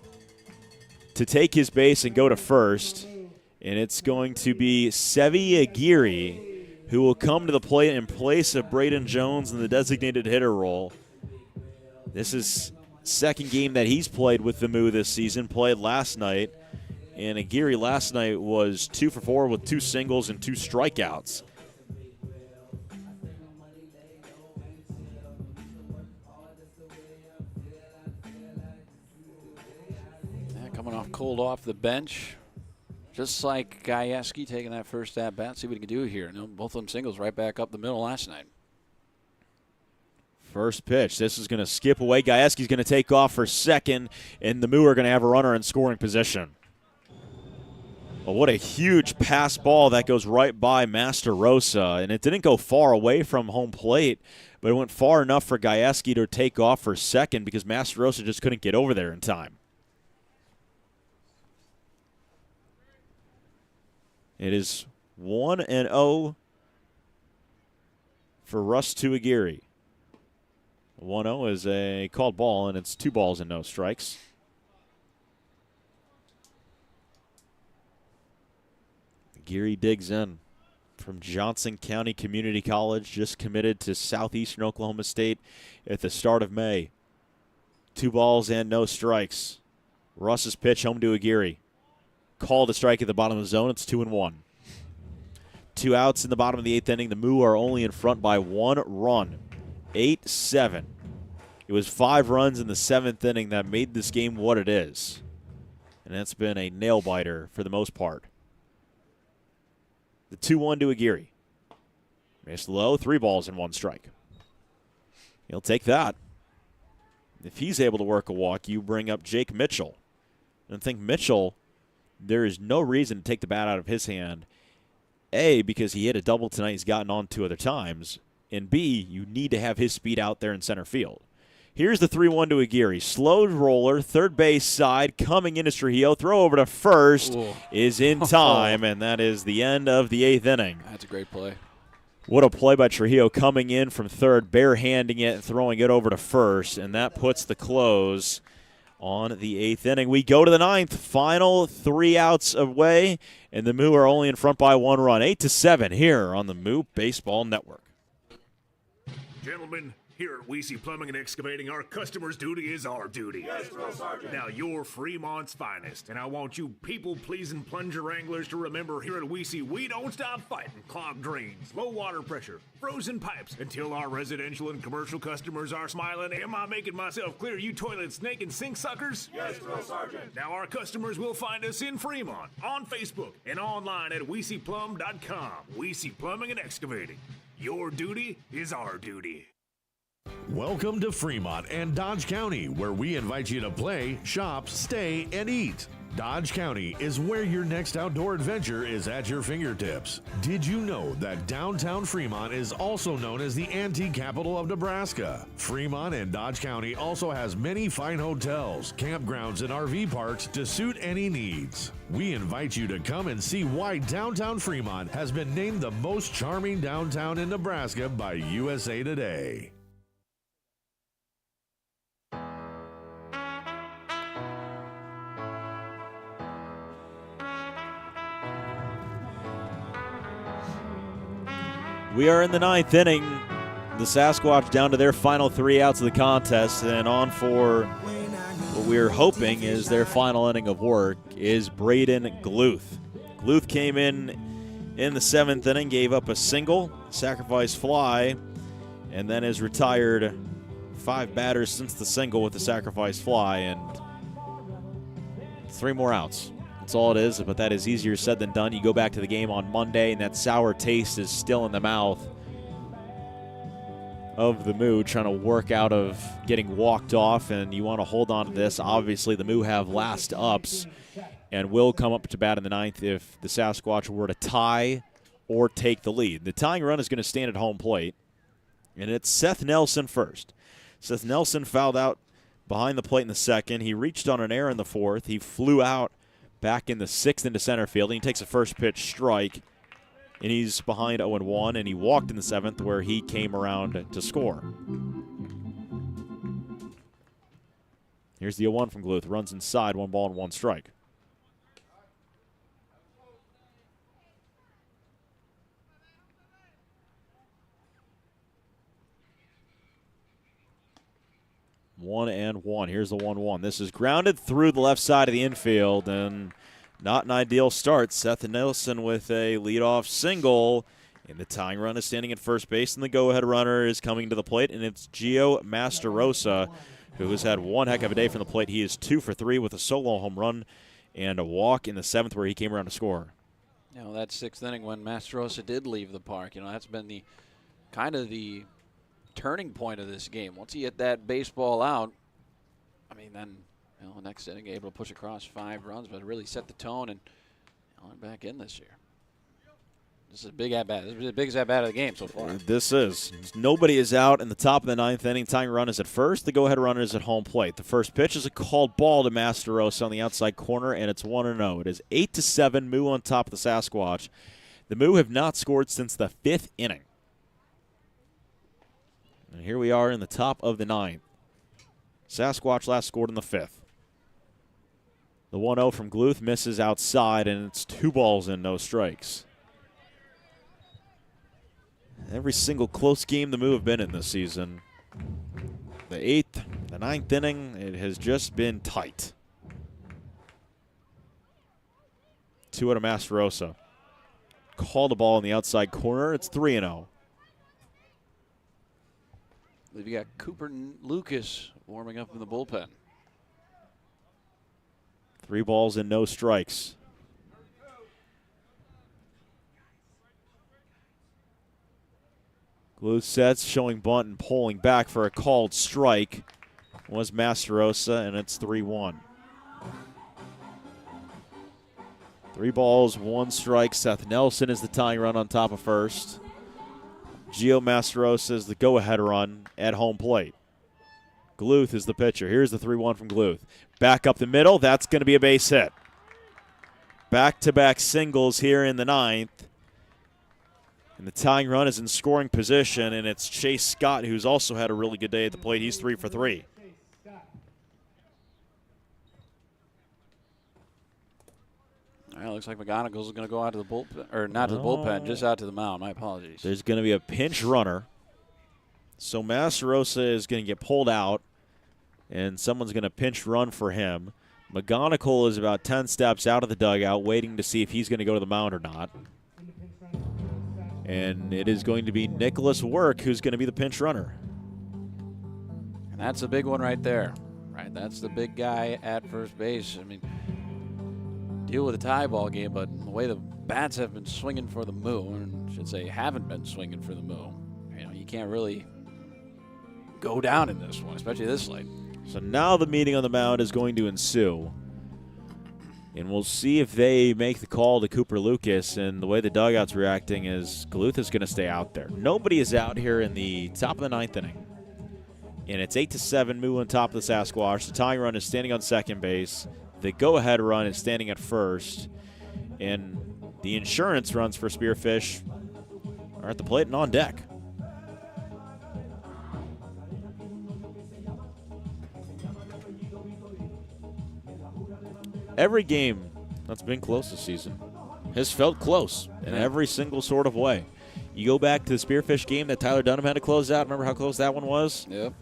to take his base and go to first. And it's going to be Sevi Aguirre who will come to the plate in place of Braden Jones in the designated hitter role. This is second game that he's played with the Moo this season, played last night. And Aguirre last night was 2 for 4 with 2 singles and 2 strikeouts. Coming off cold off the bench. Just like Gajewski taking that first at-bat. See what he can do here. No, both of them singles right back up the middle last night. First pitch. This is going to skip away. Gajewski's going to take off for second, and the Moo are going to have a runner in scoring position. Well, what a huge pass ball that goes right by Master Rosa, and it didn't go far away from home plate, but it went far enough for Gajewski to take off for second because Master Rosa just couldn't get over there in time. It is 1-0 for Russ to Aguirre. 1-0 is a called ball, and it's 2 balls and no strikes. Aguirre digs in from Johnson County Community College, just committed to Southeastern Oklahoma State at the start of May. 2 balls and no strikes. Russ's pitch home to Aguirre. Called a strike at the bottom of the zone. It's 2-1. 2 outs in the bottom of the 8th inning. The Moo are only in front by 1 run. 8-7. It was 5 runs in the 7th inning that made this game what it is. And that's been a nail-biter for the most part. The 2-1 to Aguirre. Missed low, 3 balls and 1 strike. He'll take that. If he's able to work a walk, you bring up Jake Mitchell. And I think Mitchell, there is no reason to take the bat out of his hand. A, because he hit a double tonight, he's gotten on 2 other times. And B, you need to have his speed out there in center field. Here's the 3-1 to Aguirre. Slow roller, third base side, coming into Trujillo. Throw over to first is in time, and that is the end of the 8th inning. That's a great play. What a play by Trujillo, coming in from third, barehanding it and throwing it over to first, and that puts the close on the 8th inning. We go to the 9th, final 3 outs away, and the Moo are only in front by 1 run. 8-7 here on the Moo Baseball Network. Gentlemen, here at Weesey Plumbing and Excavating, our customer's duty is our duty. Yes, Drill Sergeant. Now, you're Fremont's finest, and I want you people-pleasing plunger wranglers to remember here at Weesey, we don't stop fighting clogged drains, low water pressure, frozen pipes, until our residential and commercial customers are smiling. Am I making myself clear, you toilet snake and sink suckers? Yes, Drill Sergeant. Now, our customers will find us in Fremont, on Facebook, and online at WeeseyPlum.com. Weesey Plumbing and Excavating. Your duty is our duty. Welcome to Fremont and Dodge County, where we invite you to play, shop, stay, and eat. Dodge County is where your next outdoor adventure is at your fingertips. Did you know that downtown Fremont is also known as the antique capital of Nebraska? Fremont and Dodge County also has many fine hotels, campgrounds, and RV parks to suit any needs. We invite you to come and see why downtown Fremont has been named the most charming downtown in Nebraska by USA Today. We are in the 9th inning. The Sasquatch down to their final 3 outs of the contest, and on for what we're hoping is their final inning of work is Braden Gluth. Gluth came in the 7th inning, gave up a single, sacrifice fly, and then has retired 5 batters since the single with the sacrifice fly, and 3 more outs. That's all it is, but that is easier said than done. You go back to the game on Monday, and that sour taste is still in the mouth of the Moo, trying to work out of getting walked off, and you want to hold on to this. Obviously, the Moo have last ups and will come up to bat in the 9th if the Sasquatch were to tie or take the lead. The tying run is going to stand at home plate, and it's Seth Nelson first. Seth Nelson fouled out behind the plate in the 2nd. He reached on an error in the 4th. He flew out back in the 6th into center field, and he takes a first pitch strike, and he's behind 0-1, and he walked in the 7th where he came around to score. Here's the 0-1 from Gluth. Runs inside, 1 ball and 1 strike. One and one. Here's the 1-1. This is grounded through the left side of the infield, and not an ideal start. Seth Nelson with a leadoff single, and the tying run is standing at first base, and the go-ahead runner is coming to the plate, and it's Gio Masterosa, who has had one heck of a day from the plate. He is 2 for 3 with a solo home run and a walk in the 7th where he came around to score. You know, that 6th inning when Masterosa did leave the park, you know, that's been the kind of the turning point of this game. Once he hit that baseball out, I mean, then, you know, next inning able to push across 5 runs, but really set the tone and went back in this year. This is a big at bat. This is the biggest at bat of the game so far. This is. Nobody is out in the top of the 9th inning. Tying run is at first. The go-ahead runner is at home plate. The first pitch is a called ball to Masterosa on the outside corner, and it's 1-0. It is 8-7. Moo on top of the Sasquatch. The Moo have not scored since the 5th inning. And here we are in the top of the 9th. Sasquatch last scored in the 5th. The 1-0 from Gluth misses outside, and it's 2 balls and no strikes. Every single close game the Moo have been in this season. The 8th, the 9th inning, it has just been tight. 2 out of Masterosa. Called the ball in the outside corner. It's 3-0. You got Cooper Lucas warming up in the bullpen. 3 balls and no strikes. Gluth sets, showing bunt and pulling back for a called strike was Masterosa, and it's 3-1. 3 balls, 1 strike. Seth Nelson is the tying run on top of first. Gio Masterosa is the go-ahead run at home plate. Gluth is the pitcher. Here's the 3-1 from Gluth. Back up the middle. That's going to be a base hit. Back-to-back singles here in the 9th. And the tying run is in scoring position, and it's Chase Scott, who's also had a really good day at the plate. He's 3 for 3. All right, looks like McGonigal's is going to go out to the bullpen, or not to the bullpen, just out to the mound. My apologies. There's going to be a pinch runner So Massarosa is going to get pulled out, and someone's going to pinch run for him. McGonigal is about 10 steps out of the dugout, waiting to see if he's going to go to the mound or not. And it is going to be Nicholas Work who's going to be the pinch runner. And that's a big one right there. Right, that's the big guy at first base. I mean, deal with a tie ball game, but the way the bats have been swinging for the Moo, and I should say haven't been swinging for the Moo, you can't really go down in this one, especially this late. So now the meeting on the mound is going to ensue. And we'll see if they make the call to Cooper Lucas. And the way the dugout's reacting is Galuth is going to stay out there. Nobody is out here in the top of the ninth inning. And it's 8-7, Moo on top of the Sasquatch. The tying run is standing on second base. The go-ahead run is standing at first. And the insurance runs for Spearfish are at the plate and on deck. Every game that's been close this season has felt close in every single sort of way. You go back to the Spearfish game that Tyler Dunham had to close out. Remember how close that one was? Yep.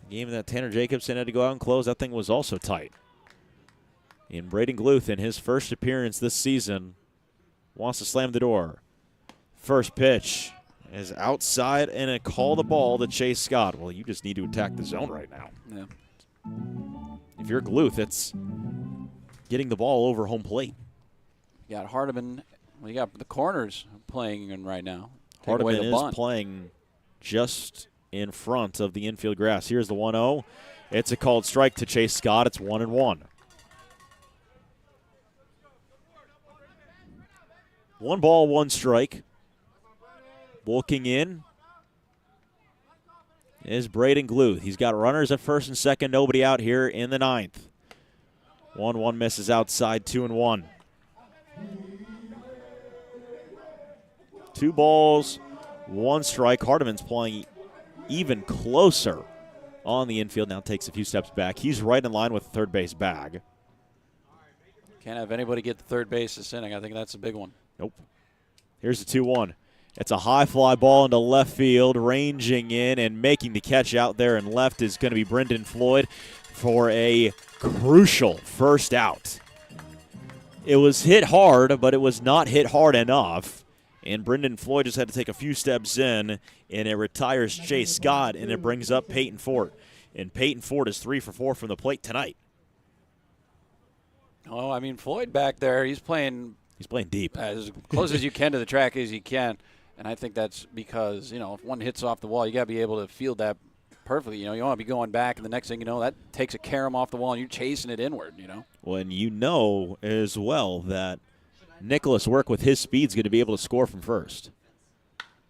Game that Tanner Jacobson had to go out and close. That thing was also tight. And Braden Gluth, in his first appearance this season, wants to slam the door. First pitch is outside, and a call the ball to Chase Scott. Well, you just need to attack the zone right now. Yeah. If you're Gluth, it's getting the ball over home plate. You got Hardiman. Well, you got the corners playing in right now. Hardiman is playing just in front of the infield grass. Here's the 1-0. It's a called strike to Chase Scott. It's 1-1. 1 ball, 1 strike. Looking in is Braden Gluth. He's got runners at first and second, nobody out here in the ninth. 1-1 misses outside, 2-1. 2 balls, 1 strike. Hardiman's playing even closer on the infield. Now takes a few steps back. He's right in line with the third base bag. Can't have anybody get the third base this inning. I think that's a big one. Nope. Here's the 2-1. It's a high fly ball into left field, ranging in and making the catch out there in left is going to be Brendan Floyd for a crucial first out. It was hit hard, but it was not hit hard enough. And Brendan Floyd just had to take a few steps in, and it retires Chase Scott, and it brings up Peyton Fort. And Peyton Fort is 3 for 4 from the plate tonight. Oh, I mean, Floyd back there, he's playing deep. As close as you can to the track as you can. And I think that's because, if one hits off the wall, you got to be able to field that perfectly. You want to be going back, and the next thing you know, that takes a carom off the wall, and you're chasing it inward, Well, and as well that Nicholas Work with his speed is going to be able to score from first.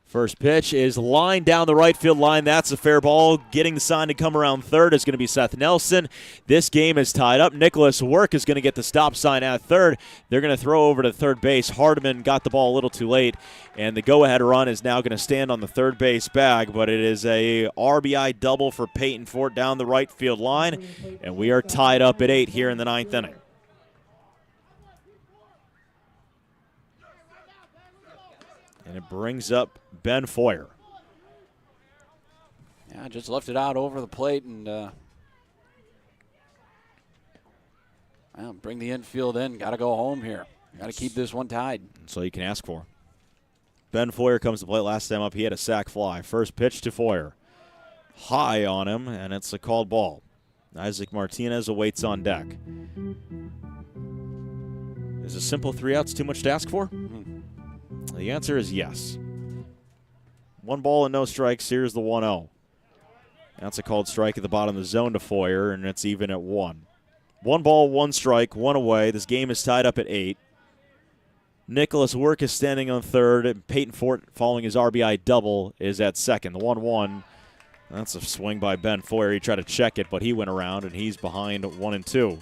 First pitch is lined down the right field line. That's a fair ball. Getting the sign to come around third is going to be Seth Nelson. This game is tied up. Nicholas Work is going to get the stop sign at third. They're going to throw over to third base. Hardiman got the ball a little too late, and the go-ahead run is now going to stand on the third base bag, but it is a RBI double for Peyton Fort down the right field line, and we are tied up at 8 here in the ninth inning. And it brings up Ben Foyer. Yeah, just left it out over the plate and bring the infield in. Got to go home here. Got to keep this one tied. That's all you can ask for. Ben Foyer comes to plate last time up. He had a sac fly. First pitch to Foyer. High on him, and it's a called ball. Isaac Martinez awaits on deck. Is a simple 3 outs too much to ask for? The answer is yes. 1 ball and no strikes. Here's the 1-0. That's a called strike at the bottom of the zone to Foyer, and it's even at 1. 1 ball, 1 strike, 1 away. This game is tied up at 8. Nicholas Work is standing on third, and Peyton Fort, following his RBI double, is at second. The 1-1. That's a swing by Ben Foyer. He tried to check it, but he went around, and he's behind 1-2.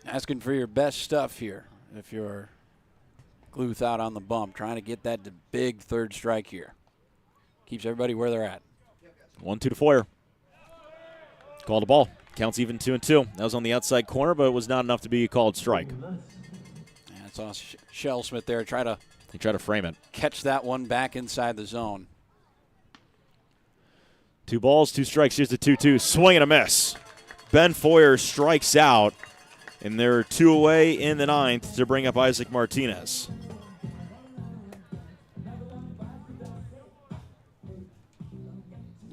Asking for your best stuff here if you're Gluth out on the bump, trying to get that big third strike here. Keeps everybody where they're at. 1-2 to Foyer. Called a ball. Counts even 2-2. That was on the outside corner, but it was not enough to be a called strike. And I saw Shell Smith there try to They try to frame it. catch that one back inside the zone. 2 balls, 2 strikes. Here's the 2-2. Swing and a miss. Ben Foyer strikes out, and there are 2 away in the 9th to bring up Isaac Martinez.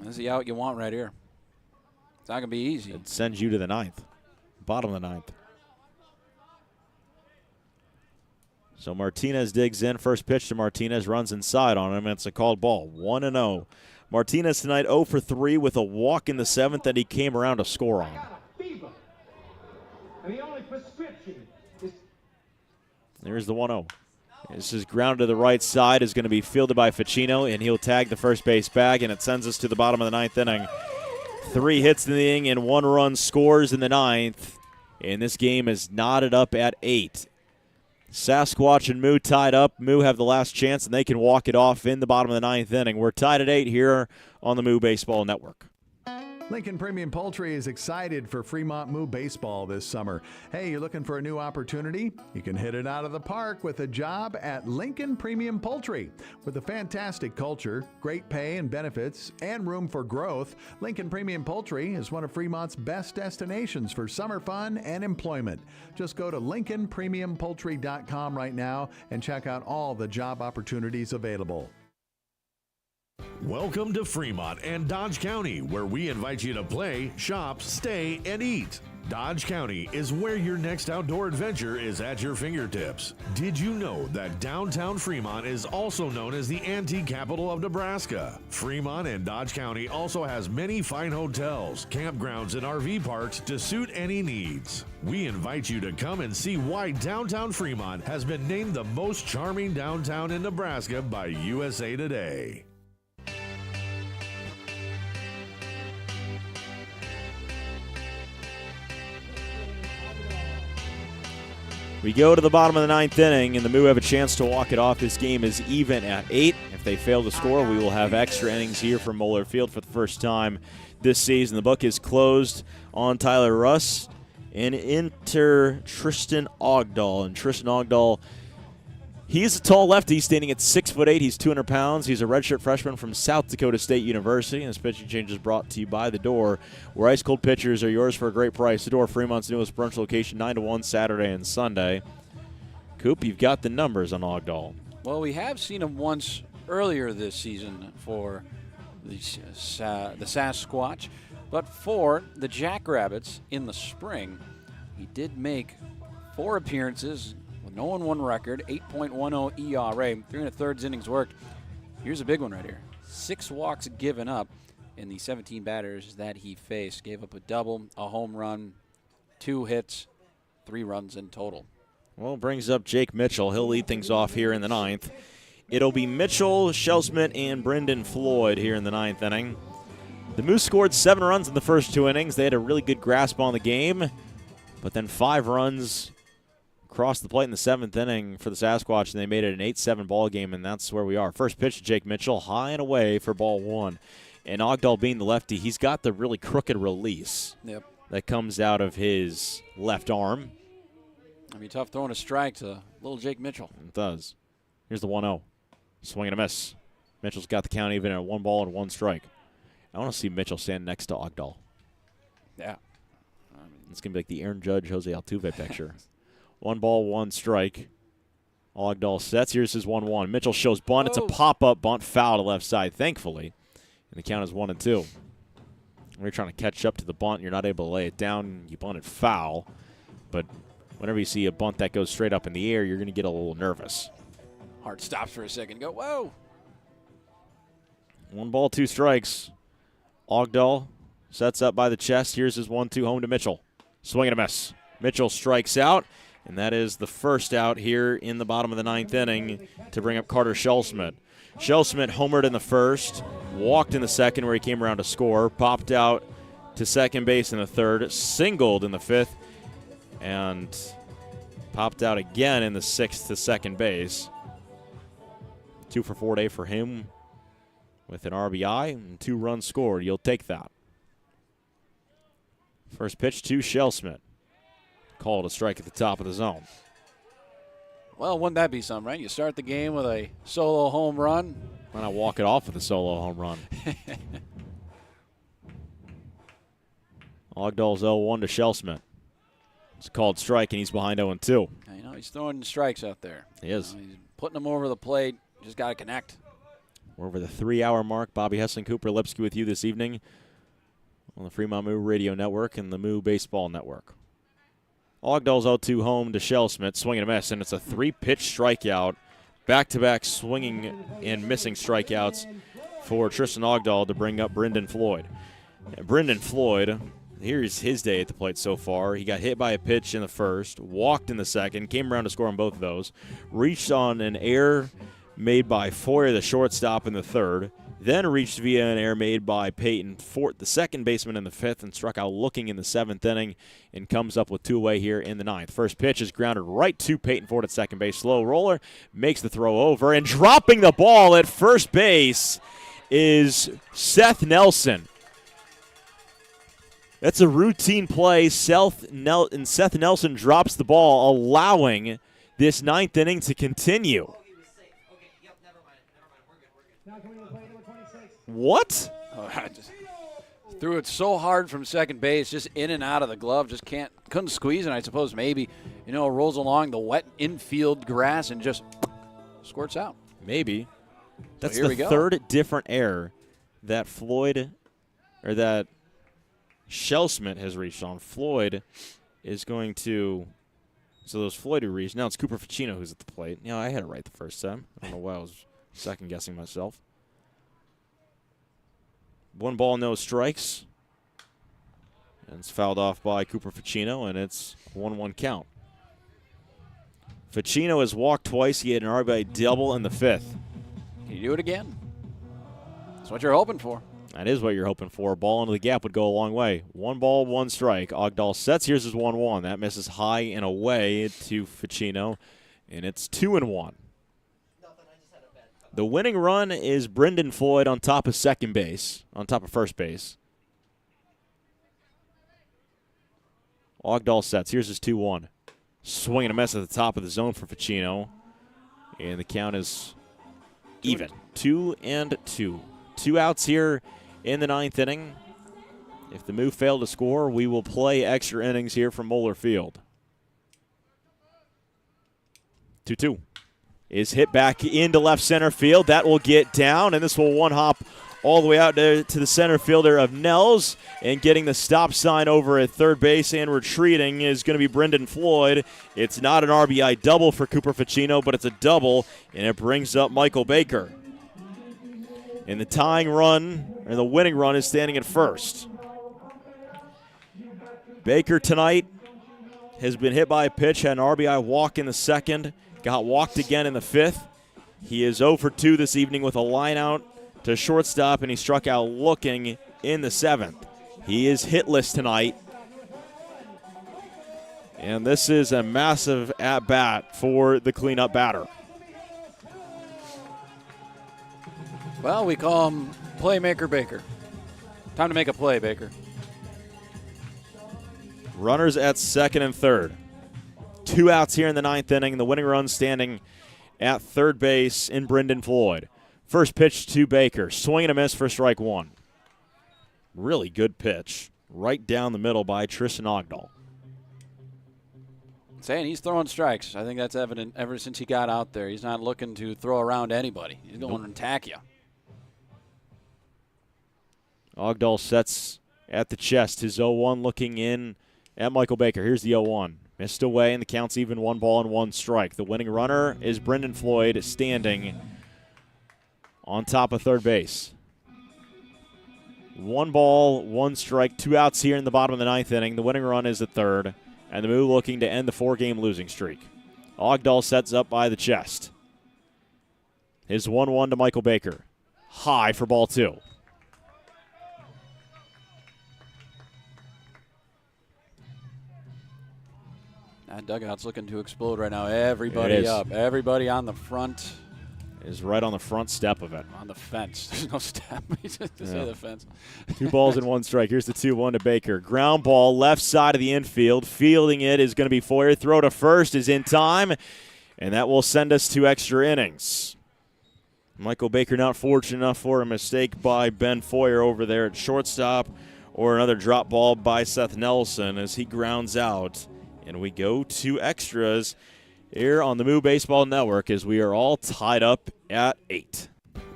That's the out you want right here. It's not going to be easy. It sends you to the 9th, bottom of the 9th. So Martinez digs in. First pitch to Martinez, runs inside on him, and it's a called ball. 1-0. Martinez tonight 0 for 3 with a walk in the 7th that he came around to score on. And the only prescription is There's the 1-0. This is grounded to the right side, is going to be fielded by Ficino, and he'll tag the first base bag, and it sends us to the bottom of the 9th inning. 3 hits in the inning and 1 run scores in the 9th, and this game is knotted up at 8. Sasquatch and Moo tied up. Moo have the last chance, and they can walk it off in the bottom of the 9th inning. We're tied at 8 here on the Moo Baseball Network. Lincoln Premium Poultry is excited for Fremont Moo baseball this summer. Hey, you're looking for a new opportunity? You can hit it out of the park with a job at Lincoln Premium Poultry. With a fantastic culture, great pay and benefits, and room for growth, Lincoln Premium Poultry is one of Fremont's best destinations for summer fun and employment. Just go to LincolnPremiumPoultry.com right now and check out all the job opportunities available. Welcome to Fremont and Dodge County, where we invite you to play, shop, stay, and eat. Dodge County is where your next outdoor adventure is at your fingertips. Did you know that downtown Fremont is also known as the antique capital of Nebraska? Fremont and Dodge County also has many fine hotels, campgrounds, and RV parks to suit any needs. We invite you to come and see why downtown Fremont has been named the most charming downtown in Nebraska by USA Today. We go to the bottom of the 9th inning, and the Moo have a chance to walk it off. This game is even at 8. If they fail to score, we will have extra innings here from Moeller Field for the first time this season. The book is closed on Tyler Russ and enter Tristan Ogdahl. And Tristan Ogdahl, he's a tall lefty, standing at 6'8". He's 200 pounds. He's a redshirt freshman from South Dakota State University. And this pitching change is brought to you by The Door, where ice-cold pitchers are yours for a great price. The Door, Fremont's newest brunch location, 9 to 1 Saturday and Sunday. Coop, you've got the numbers on Ogdahl. Well, we have seen him once earlier this season for the Sasquatch, but for the Jackrabbits in the spring, he did make 4 appearances, no 0-1 record, 8.10 ERA, 3 1/3 innings worked. Here's a big one right here. 6 walks given up in the 17 batters that he faced. Gave up a double, a home run, 2 hits, 3 runs in total. Well, brings up Jake Mitchell. He'll lead things off here in the 9th. It'll be Mitchell, Shelsmith, and Brendan Floyd here in the 9th inning. The Moose scored 7 runs in the first 2 innings. They had a really good grasp on the game, but then 5 runs crossed the plate in the 7th inning for the Sasquatch, and they made it an 8-7 ball game, and that's where we are. First pitch to Jake Mitchell, high and away for ball 1. And Ogdahl being the lefty, he's got the really crooked release that comes out of his left arm. I mean, tough throwing a strike to little Jake Mitchell. It does. Here's the 1-0. Swing and a miss. Mitchell's got the count even at 1 ball and 1 strike. I want to see Mitchell stand next to Ogdahl. Yeah. It's going to be like the Aaron Judge, Jose Altuve picture. 1 ball, 1 strike. Ogdahl sets. Here's his 1-1. Mitchell shows bunt. It's a pop-up bunt foul to left side, thankfully. And the count is 1-2. When you're trying to catch up to the bunt, you're not able to lay it down. You bunt it foul. But whenever you see a bunt that goes straight up in the air, you're going to get a little nervous. Heart stops for a second. Go, whoa. 1 ball, 2 strikes. Ogdahl sets up by the chest. Here's his 1-2 home to Mitchell. Swing and a miss. Mitchell strikes out. And that is the first out here in the bottom of the 9th inning to bring up Carter Shelsmith. Shelsmith homered in the first, walked in the second where he came around to score, popped out to second base in the third, singled in the 5th, and popped out again in the 6th to second base. 2 for 4 day for him with an RBI and 2 runs scored. You'll take that. First pitch to Shelsmith. Called a strike at the top of the zone. Well, wouldn't that be something, right? You start the game with a solo home run. Why not walk it off with a solo home run? Ogdal's 0-1 to Shellsmith. It's called strike, and he's behind 0-2. You know, he's throwing strikes out there. He is. He's putting them over the plate. Just got to connect. We're over the 3-hour mark. Bobby Hessling, Cooper Lipsky with you this evening on the Fremont Moo Radio Network and the Moo Baseball Network. Ogdal's 0-2 home to Shellsmith, swinging a miss, and it's a 3-pitch strikeout. Back-to-back swinging and missing strikeouts for Tristan Ogdal to bring up Brendan Floyd. And Brendan Floyd, here's his day at the plate so far. He got hit by a pitch in the first, walked in the second, came around to score on both of those, reached on an error made by Foyer, the shortstop, in the third, then reached via an error made by Peyton Fort, the second baseman, in the fifth, and struck out looking in the seventh inning and comes up with 2 away here in the ninth. First pitch is grounded right to Peyton Fort at second base. Slow roller, makes the throw over, and dropping the ball at first base is Seth Nelson. That's a routine play. Seth Nelson drops the ball, allowing this ninth inning to continue. What? Oh, I just threw it so hard from second base, just in and out of the glove. Just couldn't squeeze it. I suppose maybe, it rolls along the wet infield grass and just squirts out. Maybe. That's so the third different error that that Shellsmith has reached on. Floyd is going to, so those Floyd who reached. Now it's Cooper Ficino who's at the plate. I had it right the first time. I don't know why I was second-guessing myself. 1 ball, no strikes. And it's fouled off by Cooper Ficino, and it's 1-1 count. Ficino has walked twice. He had an RBI double in the fifth. Can you do it again? That's what you're hoping for. That is what you're hoping for. Ball into the gap would go a long way. 1 ball, 1 strike. Ogdal sets. Here's his 1-1. That misses high and away to Ficino, and it's 2-1. The winning run is Brendan Floyd on top of second base, on top of first base. Ogdal sets. Here's his 2-1. Swing and a miss at the top of the zone for Ficino. And the count is even. 2-2. 2 outs here in the ninth inning. If the Moo fail to score, we will play extra innings here from Moeller Field. 2-2. Is hit back into left center field. That will get down, and this will one-hop all the way out to the center fielder of Nels. And getting the stop sign over at third base and retreating is going to be Brendan Floyd. It's not an RBI double for Cooper Ficino, but it's a double, and it brings up Michael Baker. And the tying run, or the winning run, is standing at first. Baker tonight has been hit by a pitch, had an RBI walk in the second. Got walked again in the fifth. He is 0 for 2 this evening with a line out to shortstop, and he struck out looking in the seventh. He is hitless tonight. And this is a massive at-bat for the cleanup batter. Well, we call him Playmaker Baker. Time to make a play, Baker. Runners at second and third. 2 outs here in the ninth inning. The winning run standing at third base in Brendan Floyd. First pitch to Baker. Swing and a miss for strike 1. Really good pitch. Right down the middle by Tristan Ogdal. Saying he's throwing strikes. I think that's evident ever since he got out there. He's not looking to throw around anybody. He's going to attack you. Ogdal sets at the chest. His 0-1 looking in at Michael Baker. Here's the 0-1. Missed away, and the count's even. 1 ball and 1 strike. The winning runner is Brendan Floyd, standing on top of third base. 1 ball, 1 strike, 2 outs here in the bottom of the ninth inning. The winning run is at third, and the Moo looking to end the 4-game losing streak. Ogdal sets up by the chest. His 1-1 to Michael Baker. High for ball 2. That dugout's looking to explode right now. Everybody up. Everybody on the front. Is right on the front step of it. On the fence. There's no step. Say the fence. 2 balls and 1 strike. Here's the 2-1 to Baker. Ground ball left side of the infield. Fielding it is going to be Foyer. Throw to first is in time. And that will send us to extra innings. Michael Baker not fortunate enough for a mistake by Ben Foyer over there at shortstop, or another drop ball by Seth Nelson as he grounds out. And we go to extras here on the Moo Baseball Network as we are all tied up at 8.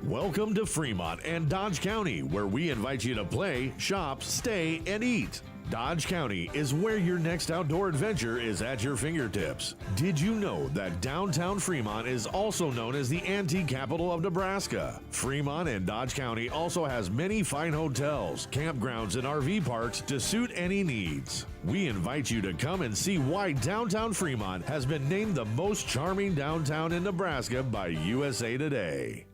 Welcome to Fremont and Dodge County, where we invite you to play, shop, stay, and eat. Dodge County is where your next outdoor adventure is at your fingertips. Did you know that downtown Fremont is also known as the antique capital of Nebraska? Fremont and Dodge County also has many fine hotels, campgrounds, and RV parks to suit any needs. We invite you to come and see why downtown Fremont has been named the most charming downtown in Nebraska by USA Today.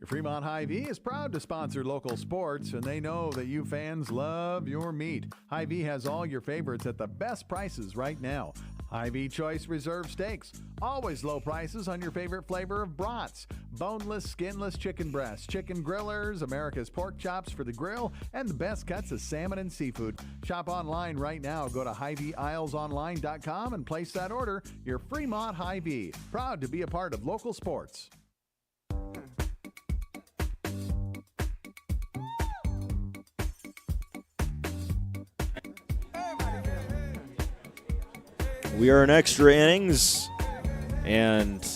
Fremont Hy-Vee is proud to sponsor local sports, and they know that you fans love your meat. Hy-Vee has all your favorites at the best prices right now. Hy-Vee Choice Reserve Steaks, always low prices on your favorite flavor of brats. Boneless, skinless chicken breasts, chicken grillers, America's pork chops for the grill, and the best cuts of salmon and seafood. Shop online right now. Go to HyVeeIslesOnline.com and place that order. Your Fremont Hy-Vee, proud to be a part of local sports. We are in extra innings, and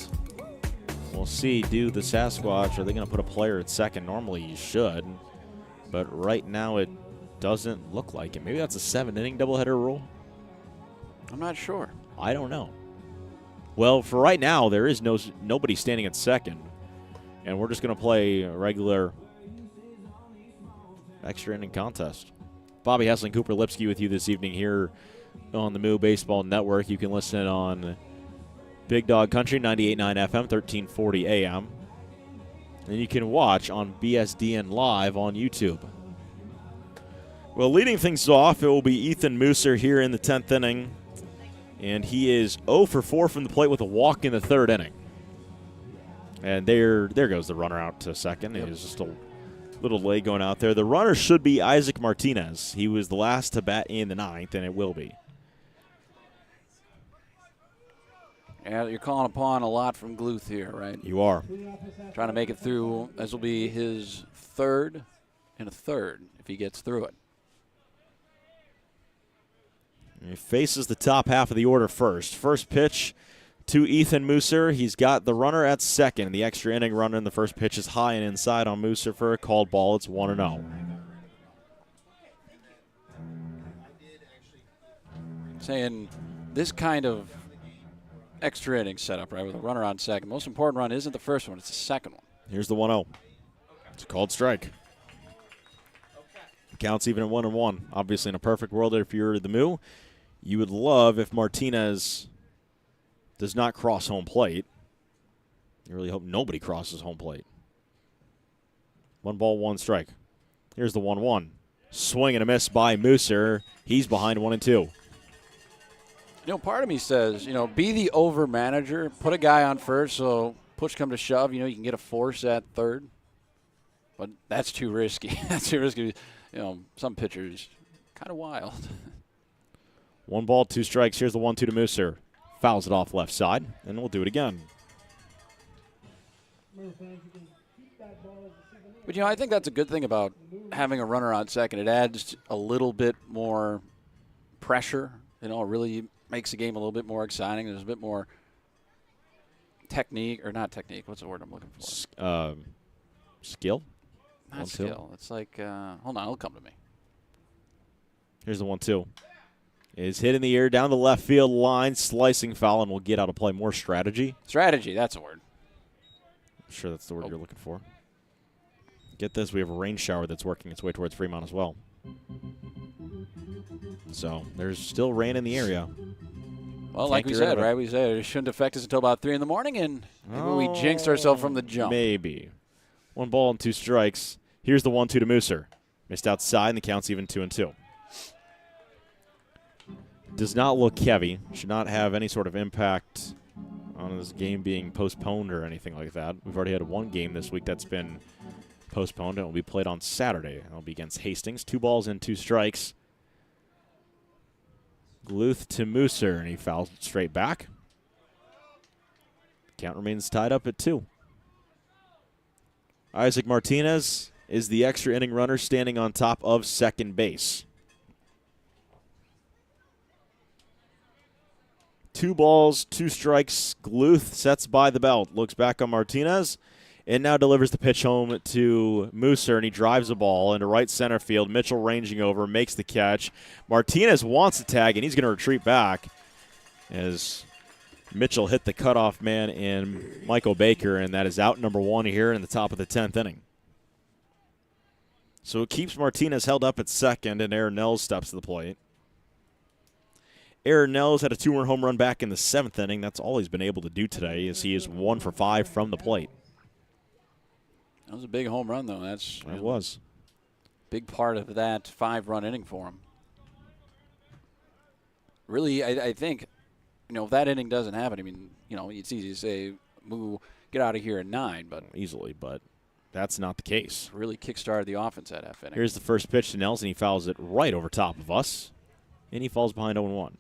we'll see, do the Sasquatch, are they going to put a player at second? Normally you should, but right now it doesn't look like it. Maybe that's a 7-inning doubleheader rule? I'm not sure. I don't know. Well, for right now, there is nobody standing at second, and we're just going to play a regular extra inning contest. Bobby Hessling, Cooper Lipsky with you this evening here on the Moo Baseball Network. You can listen on Big Dog Country, 98.9 FM, 1340 AM. And you can watch on BSDN Live on YouTube. Well, leading things off, it will be Ethan Mooser here in the 10th inning. And he is 0 for 4 from the plate with a walk in the 3rd inning. And there goes the runner out to second. It was just a little late going out there. The runner should be Isaac Martinez. He was the last to bat in the 9th, and it will be. Yeah, you're calling upon a lot from Gluth here, right? You are. Trying to make it through. This will be his 3rd and a 3rd if he gets through it. He faces the top half of the order first. First pitch to Ethan Mooser. He's got the runner at second. The extra inning runner in the first pitch is high and inside on Mooser for a called ball. It's 1-0. Saying this kind of extra inning setup, right, with a runner on second. Most important run isn't the first one, it's the second one. Here's the 1-0. It's a called strike. Counts even at 1-1. Obviously, in a perfect world, if you're the Moo, you would love if Martinez does not cross home plate. You really hope nobody crosses home plate. 1 ball, 1 strike. Here's the 1-1. Swing and a miss by Mooser. He's behind 1-2. You know, part of me says, be the over manager, put a guy on first, so push come to shove, you can get a force at third. But that's too risky. That's too risky. Some pitchers kind of wild. 1 ball, 2 strikes. Here's the 1-2 to Mooser. Fouls it off left side, and we'll do it again. But, I think that's a good thing about having a runner on second. It adds a little bit more pressure. It really makes the game a little bit more exciting. There's a bit more technique, or not technique. What's the word I'm looking for? Skill? Not skill. It's like, hold on, it'll come to me. Here's the 1-2. Is hit in the air down the left field line, slicing foul, and will get out of play. More strategy. Strategy, that's a word. I'm sure that's the word you're looking for. Get this, we have a rain shower that's working its way towards Fremont as well. So there's still rain in the area. Well, like we said, right? We said it shouldn't affect us until about 3 in the morning, and maybe we jinxed ourselves from the jump. Maybe. 1 ball and 2 strikes. Here's the 1-2 to Mooser. Missed outside, and the count's even 2-2. Does not look heavy. Should not have any sort of impact on this game being postponed or anything like that. We've already had 1 game this week that's been postponed, and it will be played on Saturday. It'll be against Hastings. 2 balls and 2 strikes. Gluth to Mooser, and he fouls it straight back. Count remains tied up at 2. Isaac Martinez is the extra inning runner standing on top of second base. 2 balls, 2 strikes. Gluth sets by the belt, looks back on Martinez, and now delivers the pitch home to Mooser, and he drives the ball into right center field. Mitchell ranging over, makes the catch. Martinez wants a tag, and he's going to retreat back as Mitchell hit the cutoff man in Michael Baker, and that is out number 1 here in the top of the 10th inning. So it keeps Martinez held up at second, and Aaron Nels steps to the plate. Aaron Nels had a 2-run home run back in the 7th inning. That's all he's been able to do today, as he is 1 for 5 from the plate. That was a big home run, though. It was. Big part of that 5-run inning for him. Really, I think, if that inning doesn't happen, it's easy to say, Moo, get out of here at 9. But easily, but that's not the case. Really kick-started the offense at F inning. Here's the first pitch to Nels, and he fouls it right over top of us, and he falls behind 0-1.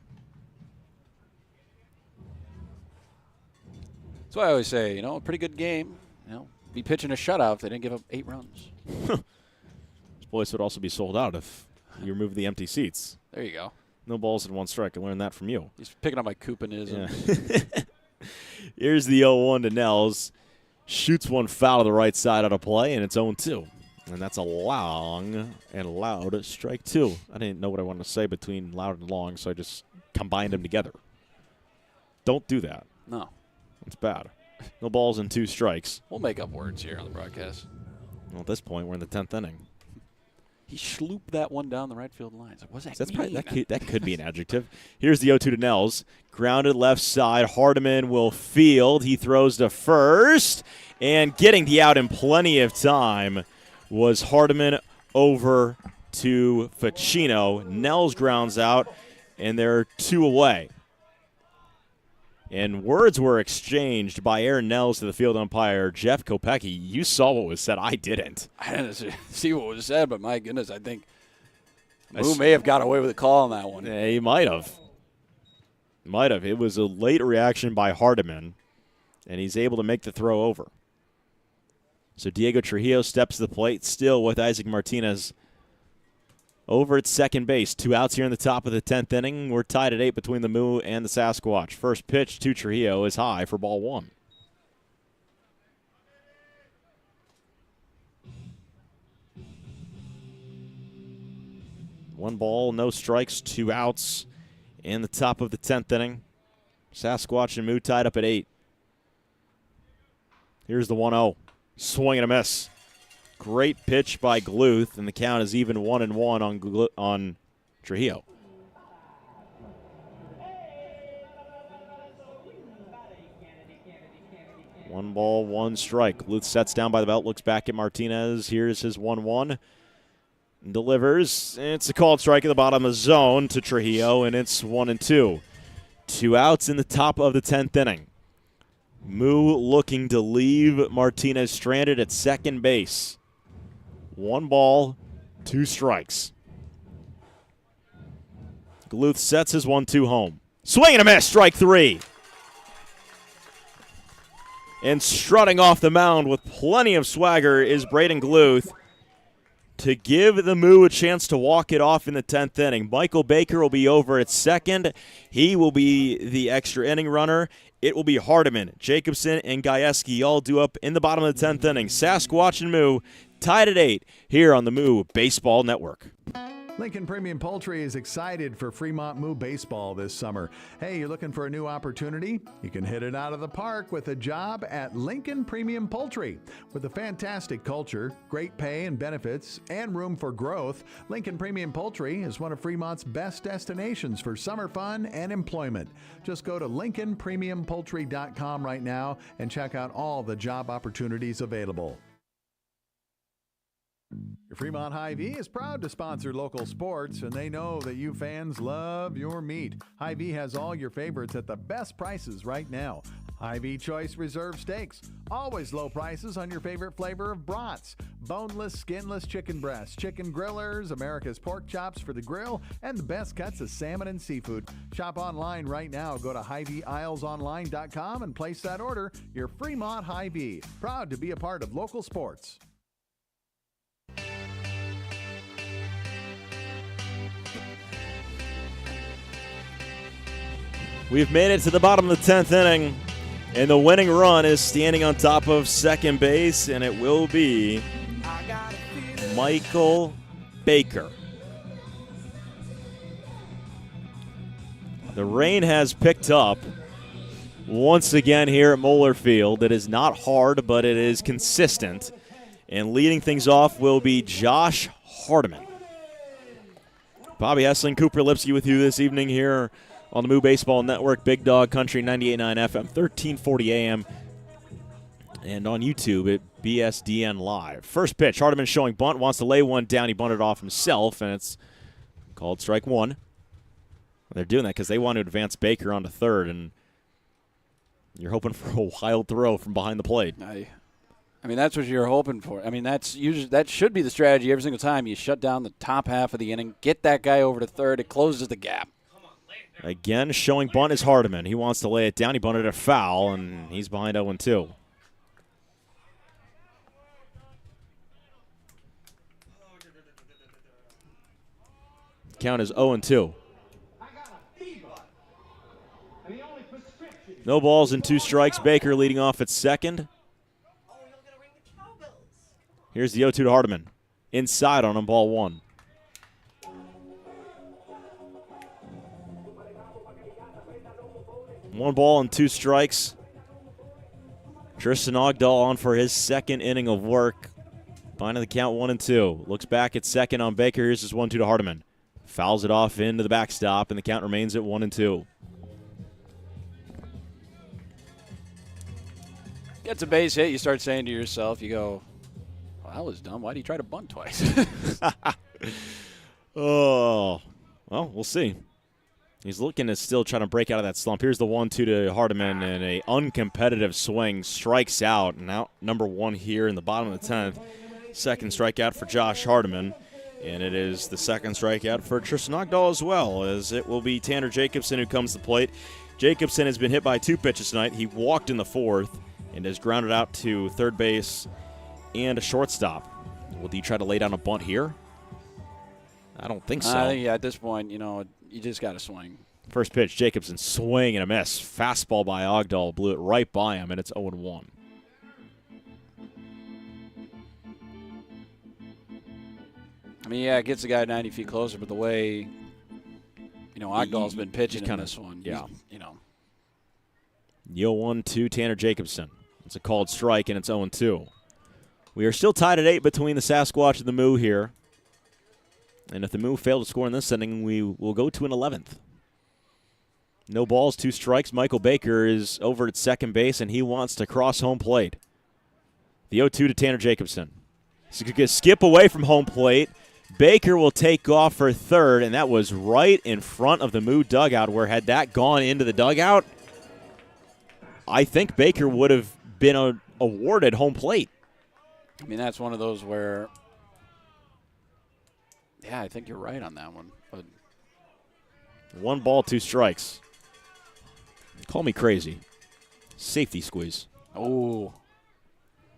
That's why I always say, a pretty good game. Be pitching a shutout if they didn't give up 8 runs. This place would also be sold out if you remove the empty seats. There you go. No balls in 1 strike. I learned that from you. He's picking up my Couponism. Yeah. Here's the 0-1 to Nels. Shoots one foul to the right side out of play, and it's 0-2. And that's a long and loud strike 2. I didn't know what I wanted to say between loud and long, so I just combined them together. Don't do that. No. It's bad. No balls and 2 strikes. We'll make up words here on the broadcast. Well, at this point, we're in the 10th inning. He slooped that one down the right field line. What's that That could be an adjective. Here's the 0-2 to Nels. Grounded left side. Hardiman will field. He throws to first. And getting the out in plenty of time was Hardiman over to Ficino. Nels grounds out, and they're 2 away. And words were exchanged by Aaron Nels to the field umpire, Jeff Kopecky. You saw what was said. I didn't. I didn't see what was said, but my goodness, I think Moo may have got away with a call on that one. Yeah, he might have. It was a late reaction by Hardiman, and he's able to make the throw over. So Diego Trujillo steps to the plate, still with Isaac Martinez over at second base. 2 outs here in the top of the 10th inning. We're tied at 8 between the Moo and the Sasquatch. First pitch to Trujillo is high for ball 1. One ball, no strikes, 2 outs in the top of the 10th inning. Sasquatch and Moo tied up at 8. Here's the 1-0. Swing and a miss. Great pitch by Gluth, and the count is even 1-1 on Trujillo. One ball, 1 strike. Gluth sets down by the belt, looks back at Martinez. Here's his 1-1. Delivers. It's a called strike at the bottom of the zone to Trujillo, and it's 1-2. 2 outs in the top of the 10th inning. Moo looking to leave Martinez stranded at second base. 1 ball, 2 strikes. Gluth sets his 1-2 home. Swing and a miss, strike 3. And strutting off the mound with plenty of swagger is Braden Gluth to give the Moo a chance to walk it off in the 10th inning. Michael Baker will be over at second. He will be the extra inning runner. It will be Hardiman, Jacobson, and Gajewski all due up in the bottom of the 10th inning. Sasquatch and Moo tied at 8 here on the Moo Baseball Network. Lincoln Premium Poultry is excited for Fremont Moo baseball this summer. Hey, you're looking for a new opportunity? You can hit it out of the park with a job at Lincoln Premium Poultry. With a fantastic culture, great pay and benefits, and room for growth, Lincoln Premium Poultry is one of Fremont's best destinations for summer fun and employment. Just go to LincolnPremiumPoultry.com right now and check out all the job opportunities available. Fremont Hy-Vee is proud to sponsor local sports, and they know that you fans love your meat. Hy-Vee has all your favorites at the best prices right now. Hy-Vee Choice Reserve Steaks. Always low prices on your favorite flavor of brats. Boneless, skinless chicken breasts, chicken grillers, America's pork chops for the grill, and the best cuts of salmon and seafood. Shop online right now. Go to HyVeeIslesOnline.com and place that order. Your Fremont Hy-Vee. Proud to be a part of local sports. We've made it to the bottom of the 10th inning, and the winning run is standing on top of second base, and it will be Michael Baker. The rain has picked up once again here at Moeller Field. It is not hard, but it is consistent. And leading things off will be Josh Hardiman. Bobby Hessling, Cooper Lipsky with you this evening here on the Moo Baseball Network, Big Dog Country 98.9 FM, 1340 AM, and on YouTube at BSDN Live. First pitch, Hardiman showing bunt, wants to lay one down. He bunted off himself, and it's called strike one. They're doing that because they want to advance Baker onto third, and you're hoping for a wild throw from behind the plate. I mean, that's what you're hoping for. I mean, that should be the strategy every single time. You shut down the top half of the inning, get that guy over to third. It closes the gap. Again, showing bunt is Hardiman. He wants to lay it down. He bunted a foul, and he's behind 0-2. Count is 0-2. No balls and 2 strikes. Baker leading off at second. Here's the 0-2 to Hardiman. Inside on him, ball 1. One ball and 2 strikes. Tristan Ogdahl on for his second inning of work. Finding the count 1-2. Looks back at second on Baker. Here's his 1-2 to Hardiman. Fouls it off into the backstop, and the count remains at 1-2. Gets a base hit, you start saying to yourself, you go, well, that was dumb. Why did he try to bunt twice? Oh, well, we'll see. He's looking to still trying to break out of that slump. Here's the 1-2 to Hardiman, and a uncompetitive swing strikes out. And out number 1 here in the bottom of the 10th. Second strikeout for Josh Hardiman. And it is the second strikeout for Tristan Ogdahl as well, as it will be Tanner Jacobson who comes to the plate. Jacobson has been hit by 2 pitches tonight. He walked in the 4th and has grounded out to third base and a shortstop. Will he try to lay down a bunt here? I don't think so. Yeah, at this point, you just got to swing. First pitch, Jacobson swing and a miss. Fastball by Ogdahl, blew it right by him, and it's 0-1. I mean, yeah, it gets the guy 90 feet closer, but the way, Ogdahl's been pitching in this one. Yeah. The 0-1-2, Tanner Jacobson. It's a called strike, and it's 0-2. We are still tied at 8 between the Sasquatch and the Moo here. And if the Moo fail to score in this inning, we will go to an 11th. No balls, 2 strikes. Michael Baker is over at second base, and he wants to cross home plate. The 0-2 to Tanner Jacobson. So he could skip away from home plate. Baker will take off for third, and that was right in front of the Moo dugout, where had that gone into the dugout, I think Baker would have been awarded home plate. I mean, that's one of those where, yeah, I think you're right on that one. But 1 ball, 2 strikes. Call me crazy. Safety squeeze. Oh,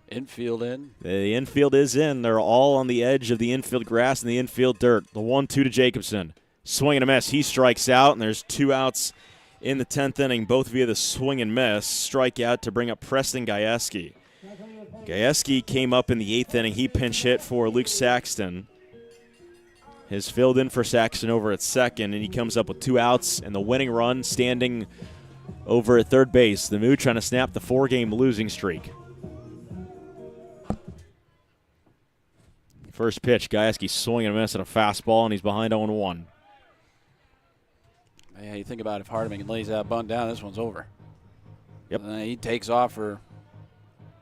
infield in. The infield is in. They're all on the edge of the infield grass and the infield dirt. The 1-2 to Jacobson. Swing and a miss. He strikes out, and there's 2 outs in the 10th inning, both via the swing and miss. Strikeout to bring up Preston Gajewski. Gajewski came up in the 8th inning. He pinch hit for Luke Saxton. Has filled in for Saxton over at second, and he comes up with 2 outs and the winning run standing over at third base. The Moo trying to snap the 4-game losing streak. First pitch, Gajewski swinging a miss at a fastball, and he's behind 0-1. Yeah, you think about if Hardiman lays that bunt down, this one's over. Yep. He takes off for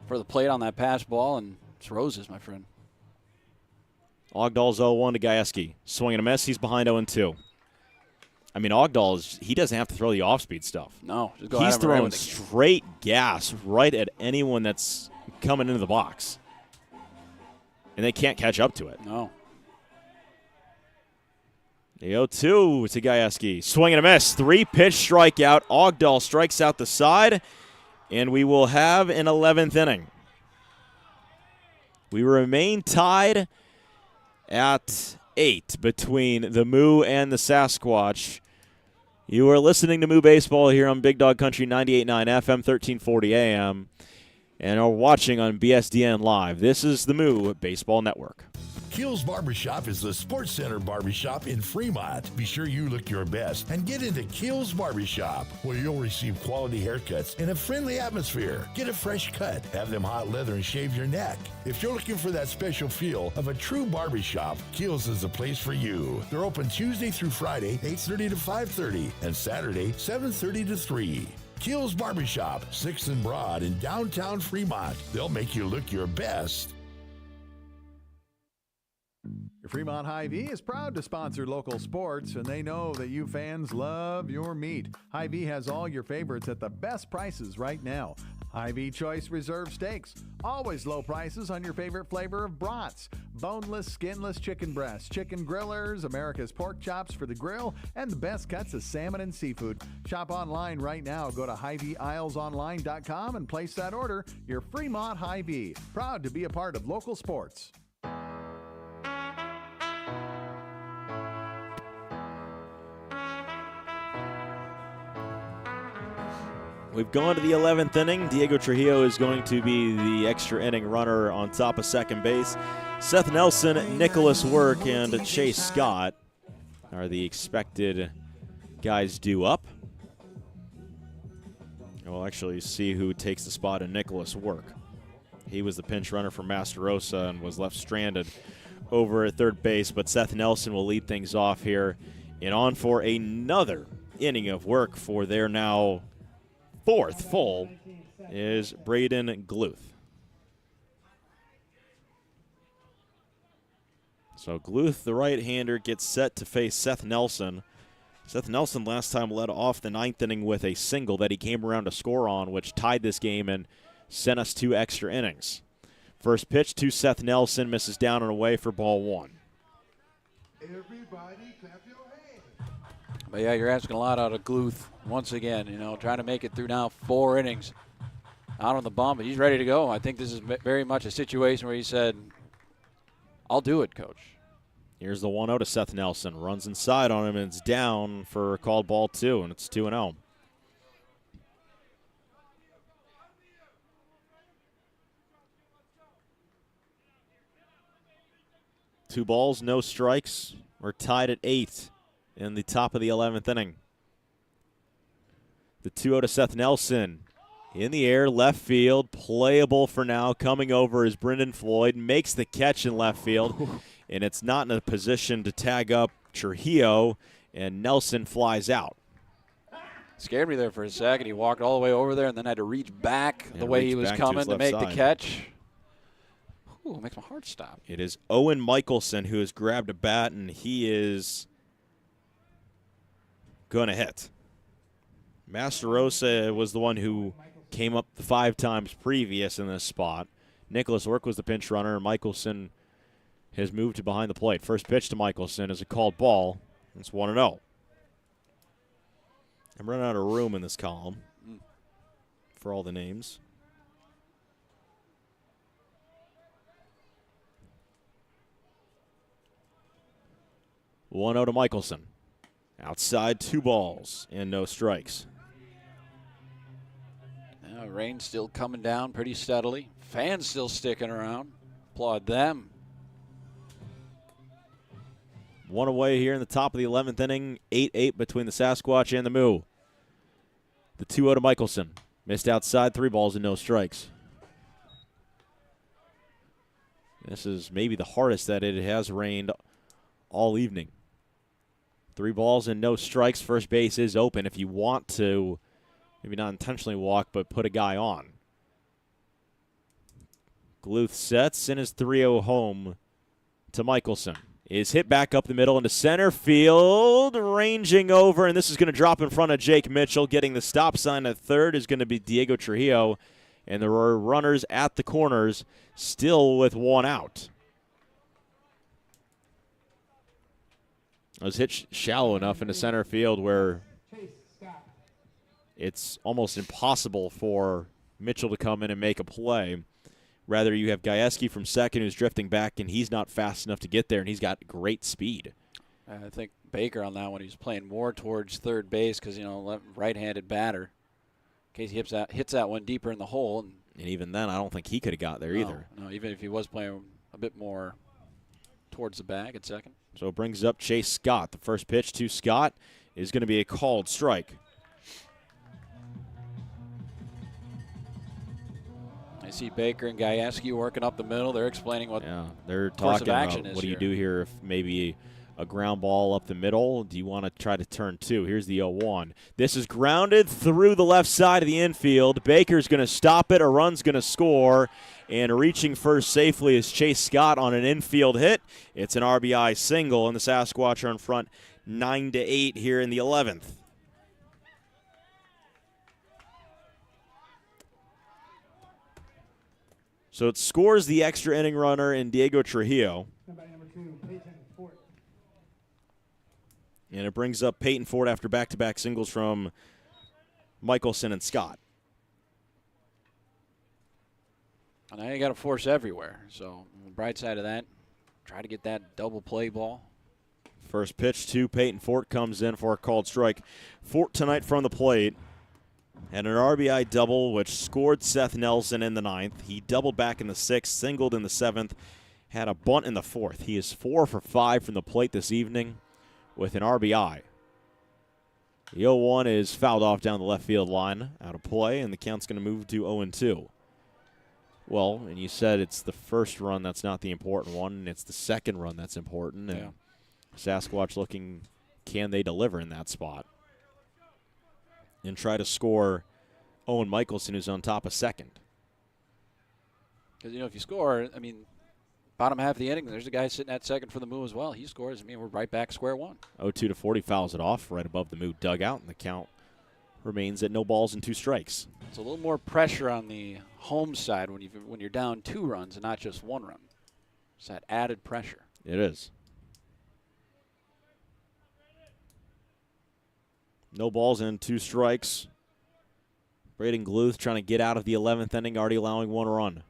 the plate on that pass ball, and it's roses, my friend. Ogdal's 0-1 to Gajewski. Swing and a miss. He's behind 0-2. I mean, Ogdal, he doesn't have to throw the off-speed stuff. No. Just go He's at him right throwing with the- straight gas right at anyone that's coming into the box. And they can't catch up to it. No. The 0-2 to Gajewski. Swing and a miss. 3-pitch strikeout. Ogdal strikes out the side, and we will have an 11th inning. We remain tied at 8 between the Moo and the Sasquatch. You are listening to Moo Baseball here on Big Dog Country 98.9 FM, 1340 AM, and are watching on BSDN Live. This is the Moo Baseball Network. Keels Barbershop is the Sports Center barbershop in Fremont. Be sure you look your best and get into Keels Barbershop, where you'll receive quality haircuts in a friendly atmosphere. Get a fresh cut, have them hot leather, and shave your neck. If you're looking for that special feel of a true barbershop, Keels is the place for you. They're open Tuesday through Friday, 8:30 to 5:30, and Saturday, 7:30 to 3. Keels Barbershop, 6th and Broad in downtown Fremont. They'll make you look your best. Fremont Hy-Vee is proud to sponsor local sports, and they know that you fans love your meat. Hy-Vee has all your favorites at the best prices right now. Hy-Vee Choice Reserve Steaks. Always low prices on your favorite flavor of brats. Boneless, skinless chicken breasts, chicken grillers, America's pork chops for the grill, and the best cuts of salmon and seafood. Shop online right now. Go to HyVeeIslesOnline.com and place that order. Your Fremont Hy-Vee. Proud to be a part of local sports. We've gone to the 11th inning. Diego Trujillo is going to be the extra inning runner on top of second base. Seth Nelson, Nicholas Work, and Chase Scott are the expected guys due up. And we'll actually see who takes the spot of Nicholas Work. He was the pinch runner for Masterosa and was left stranded over at third base, but Seth Nelson will lead things off here. And on for another inning of work for their now fourth full is Braden Gluth. So Gluth, the right-hander, gets set to face Seth Nelson. Seth Nelson last time led off the ninth inning with a single that he came around to score on, which tied this game and sent us 2 extra innings. First pitch to Seth Nelson, misses down and away for ball 1. Everybody clap your hands. But yeah, you're asking a lot out of Gluth once again, trying to make it through now 4 innings out on the bump, but he's ready to go. I think this is very much a situation where he said, I'll do it, coach. Here's the 1-0 to Seth Nelson. Runs inside on him, and it's down for a called ball 2, and it's 2-0. Two balls, no strikes. We're tied at 8 in the top of the 11th inning. The 2-0 to Seth Nelson. In the air, left field, playable for now. Coming over is Brendan Floyd, makes the catch in left field, and it's not in a position to tag up Trujillo, and Nelson flies out. Scared me there for a second. He walked all the way over there and then had to reach back the way he was coming to make the catch. Ooh, it makes my heart stop. It is Owen Michelson who has grabbed a bat, and he is going to hit. Masterosa was the one who came up 5 times previous in this spot. Nicholas Work was the pinch runner, and Michelson has moved to behind the plate. First pitch to Michelson is a called ball. It's 1-0. I'm running out of room in this column for all the names. One-0 to Michelson. Outside, 2 balls and no strikes. Now, rain's still coming down pretty steadily. Fans still sticking around. Applaud them. One away here in the top of the 11th inning. 8-8 between the Sasquatch and the Moo. The 2-0 to Michelson. Missed outside, 3 balls and no strikes. This is maybe the hardest that it has rained all evening. 3 balls and no strikes. First base is open if you want to, maybe not intentionally walk, but put a guy on. Gluth sets in his 3-0 home to Michelson. Is hit back up the middle into center field, ranging over, and this is going to drop in front of Jake Mitchell. Getting the stop sign at third is going to be Diego Trujillo, and there are runners at the corners, still with one out. It was hit shallow enough into center field where it's almost impossible for Mitchell to come in and make a play. Rather, you have Gajewski from second who's drifting back, and he's not fast enough to get there, and he's got great speed. I think Baker on that one, he's playing more towards third base because, right-handed batter. In case he hits that one deeper in the hole. And even then, I don't think he could have got there either. No, even if he was playing a bit more towards the bag at second. So it brings up Chase Scott. The first pitch to Scott is going to be a called strike. I see Baker and Gajewski working up the middle. They're explaining what they're course talking of action about is what do you here. do here if maybe a ground ball up the middle? Do you want to try to turn two? Here's the 0-1. This is grounded through the left side of the infield. Baker's going to stop it. A run's going to score. And reaching first safely is Chase Scott on an infield hit. It's an RBI single, and the Sasquatch are in front 9-8 here in the 11th. So it scores the extra inning runner in Diego Trujillo. And it brings up Peyton Ford after back-to-back singles from Michelson and Scott. Now you got to force everywhere. So on the bright side of that, try to get that double play ball. First pitch to Peyton Fort comes in for a called strike. Fort tonight from the plate had an RBI double, which scored Seth Nelson in the 9th. He doubled back in the 6th, singled in the 7th, had a bunt in the 4th. He is 4 for 5 from the plate this evening with an RBI. The 0-1 is fouled off down the left field line, out of play, and the count's going to move to 0-2. Well, and you said it's the first run that's not the important one, and it's the second run that's important. And Sasquatch looking, can they deliver in that spot? And try to score Owen Michelson, who's on top of second. Because, if you score, bottom half of the inning, there's a guy sitting at second for the Moo as well. He scores, we're right back square one. 0-2-40 fouls it off right above the Moo dugout, and the count remains at no balls and 2 strikes. It's a little more pressure on the home side when you're down 2 runs and not just 1 run. It's that added pressure. It is. No balls and 2 strikes. Braden Gluth trying to get out of the 11th inning, already allowing 1 run.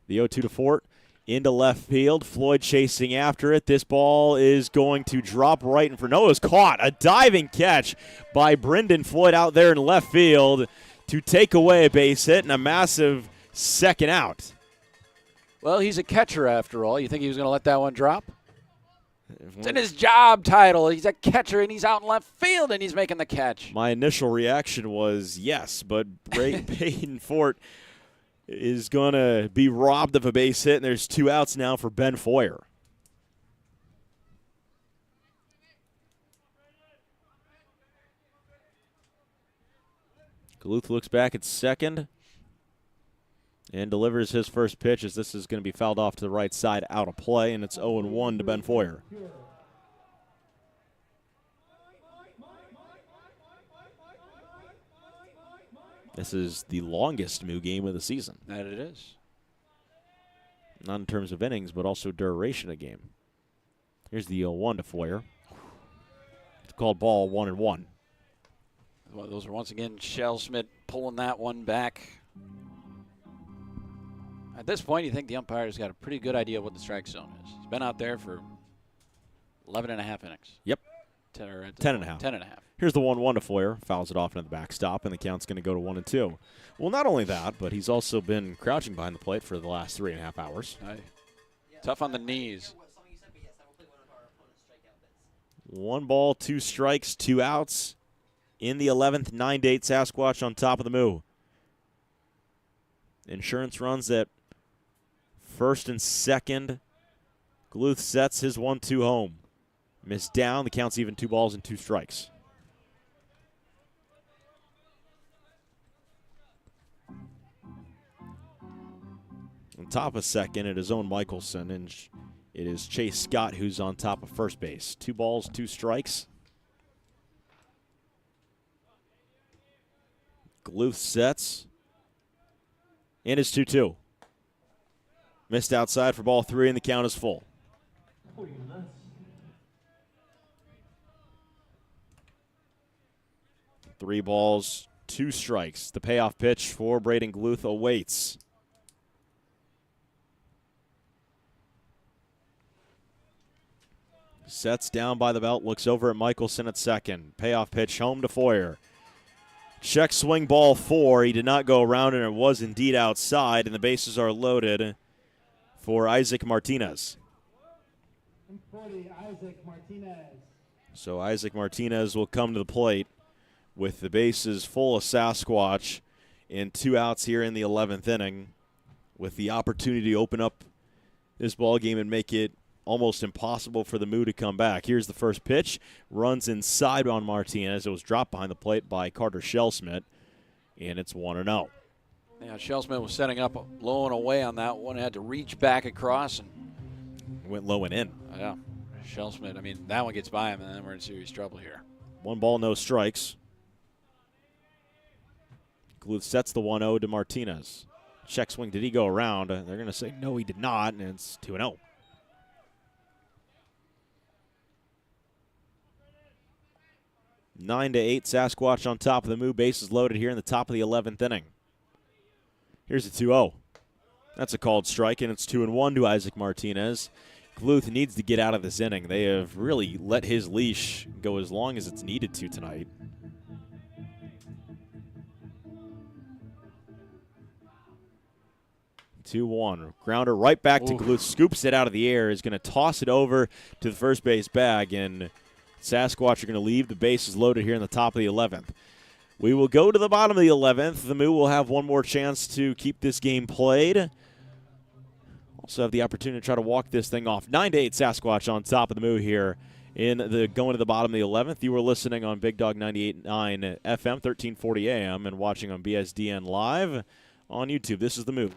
The 0-2 to Fort into left field. Floyd chasing after it. This ball is going to drop right in front. No, it was caught. A diving catch by Brendan Floyd out there in left field to take away a base hit and a massive second out. Well, he's a catcher after all. You think he was going to let that one drop? It's in his job title. He's a catcher, and he's out in left field, and he's making the catch. My initial reaction was yes, but Peyton Fort is going to be robbed of a base hit, and there's 2 outs now for Ben Foyer. Gluth looks back at second and delivers his first pitch as this is going to be fouled off to the right side out of play, and it's 0-1 to Ben Foyer. This is the longest Moo game of the season. That it is. Not in terms of innings, but also duration of game. Here's the 0-1 to Foyer. It's called ball 1-1. Well, those are once again Shell Smith pulling that one back. At this point, you think the umpire's got a pretty good idea of what the strike zone is. He's been out there for 11 and a half innings. Yep. 10 and a half. 10 and a half. Here's the 1-1 to Foyer. Fouls it off into the backstop, and the count's going to go to 1-2. Well, not only that, but he's also been crouching behind the plate for the last 3.5 hours. Tough on the knees. 1 ball, 2 strikes, 2 outs. In the 11th, 9-8 Sasquatch on top of the Moo. Insurance runs at first and second. Gluth sets his 1-2 home. Missed down. The count's even 2 balls and 2 strikes. On top of second, it is Owen Michelson, and it is Chase Scott who's on top of first base. 2 balls, 2 strikes. Gluth sets. And it's 2-2. Missed outside for ball 3, and the count is full. 3 balls, 2 strikes. The payoff pitch for Braden Gluth awaits. Sets down by the belt, looks over at Michelson at second. Payoff pitch home to Foyer. Check swing ball 4. He did not go around, and it was indeed outside, and the bases are loaded for Isaac Martinez. So Isaac Martinez will come to the plate with the bases full of Sasquatch and 2 outs here in the 11th inning, with the opportunity to open up this ball game and make it almost impossible for the Moo to come back. Here's the first pitch. Runs inside on Martinez. It was dropped behind the plate by Carter Shellsmith, and it's 1-0. Yeah, Shellsmith was setting up low and away on that one. Had to reach back across and went low and in. Yeah, Shellsmith. I mean, that one gets by him, and then we're in serious trouble here. 1 ball, no strikes. Gluth sets the 1-0 to Martinez. Check swing. Did he go around? They're going to say no, he did not, and it's 2-0. Nine to 8, Sasquatch on top of the Moo. Bases loaded here in the top of the 11th inning. Here's a 2-0. That's a called strike, and it's 2-1 to Isaac Martinez. Gluth needs to get out of this inning. They have really let his leash go as long as it's needed to tonight. Two-one. Grounder right back to Gluth. Scoops it out of the air. Is going to toss it over to the first base bag, and Sasquatch are going to leave the bases loaded here in the top of the 11th. We will go to the bottom of the 11th. The Moo will have one more chance to keep this game played. Also have the opportunity to try to walk this thing off. 9-8 Sasquatch on top of the Moo here in the going to the bottom of the 11th. You were listening on Big Dog 98.9 FM, 1340 AM, and watching on BSDN Live on YouTube. This is the Moo.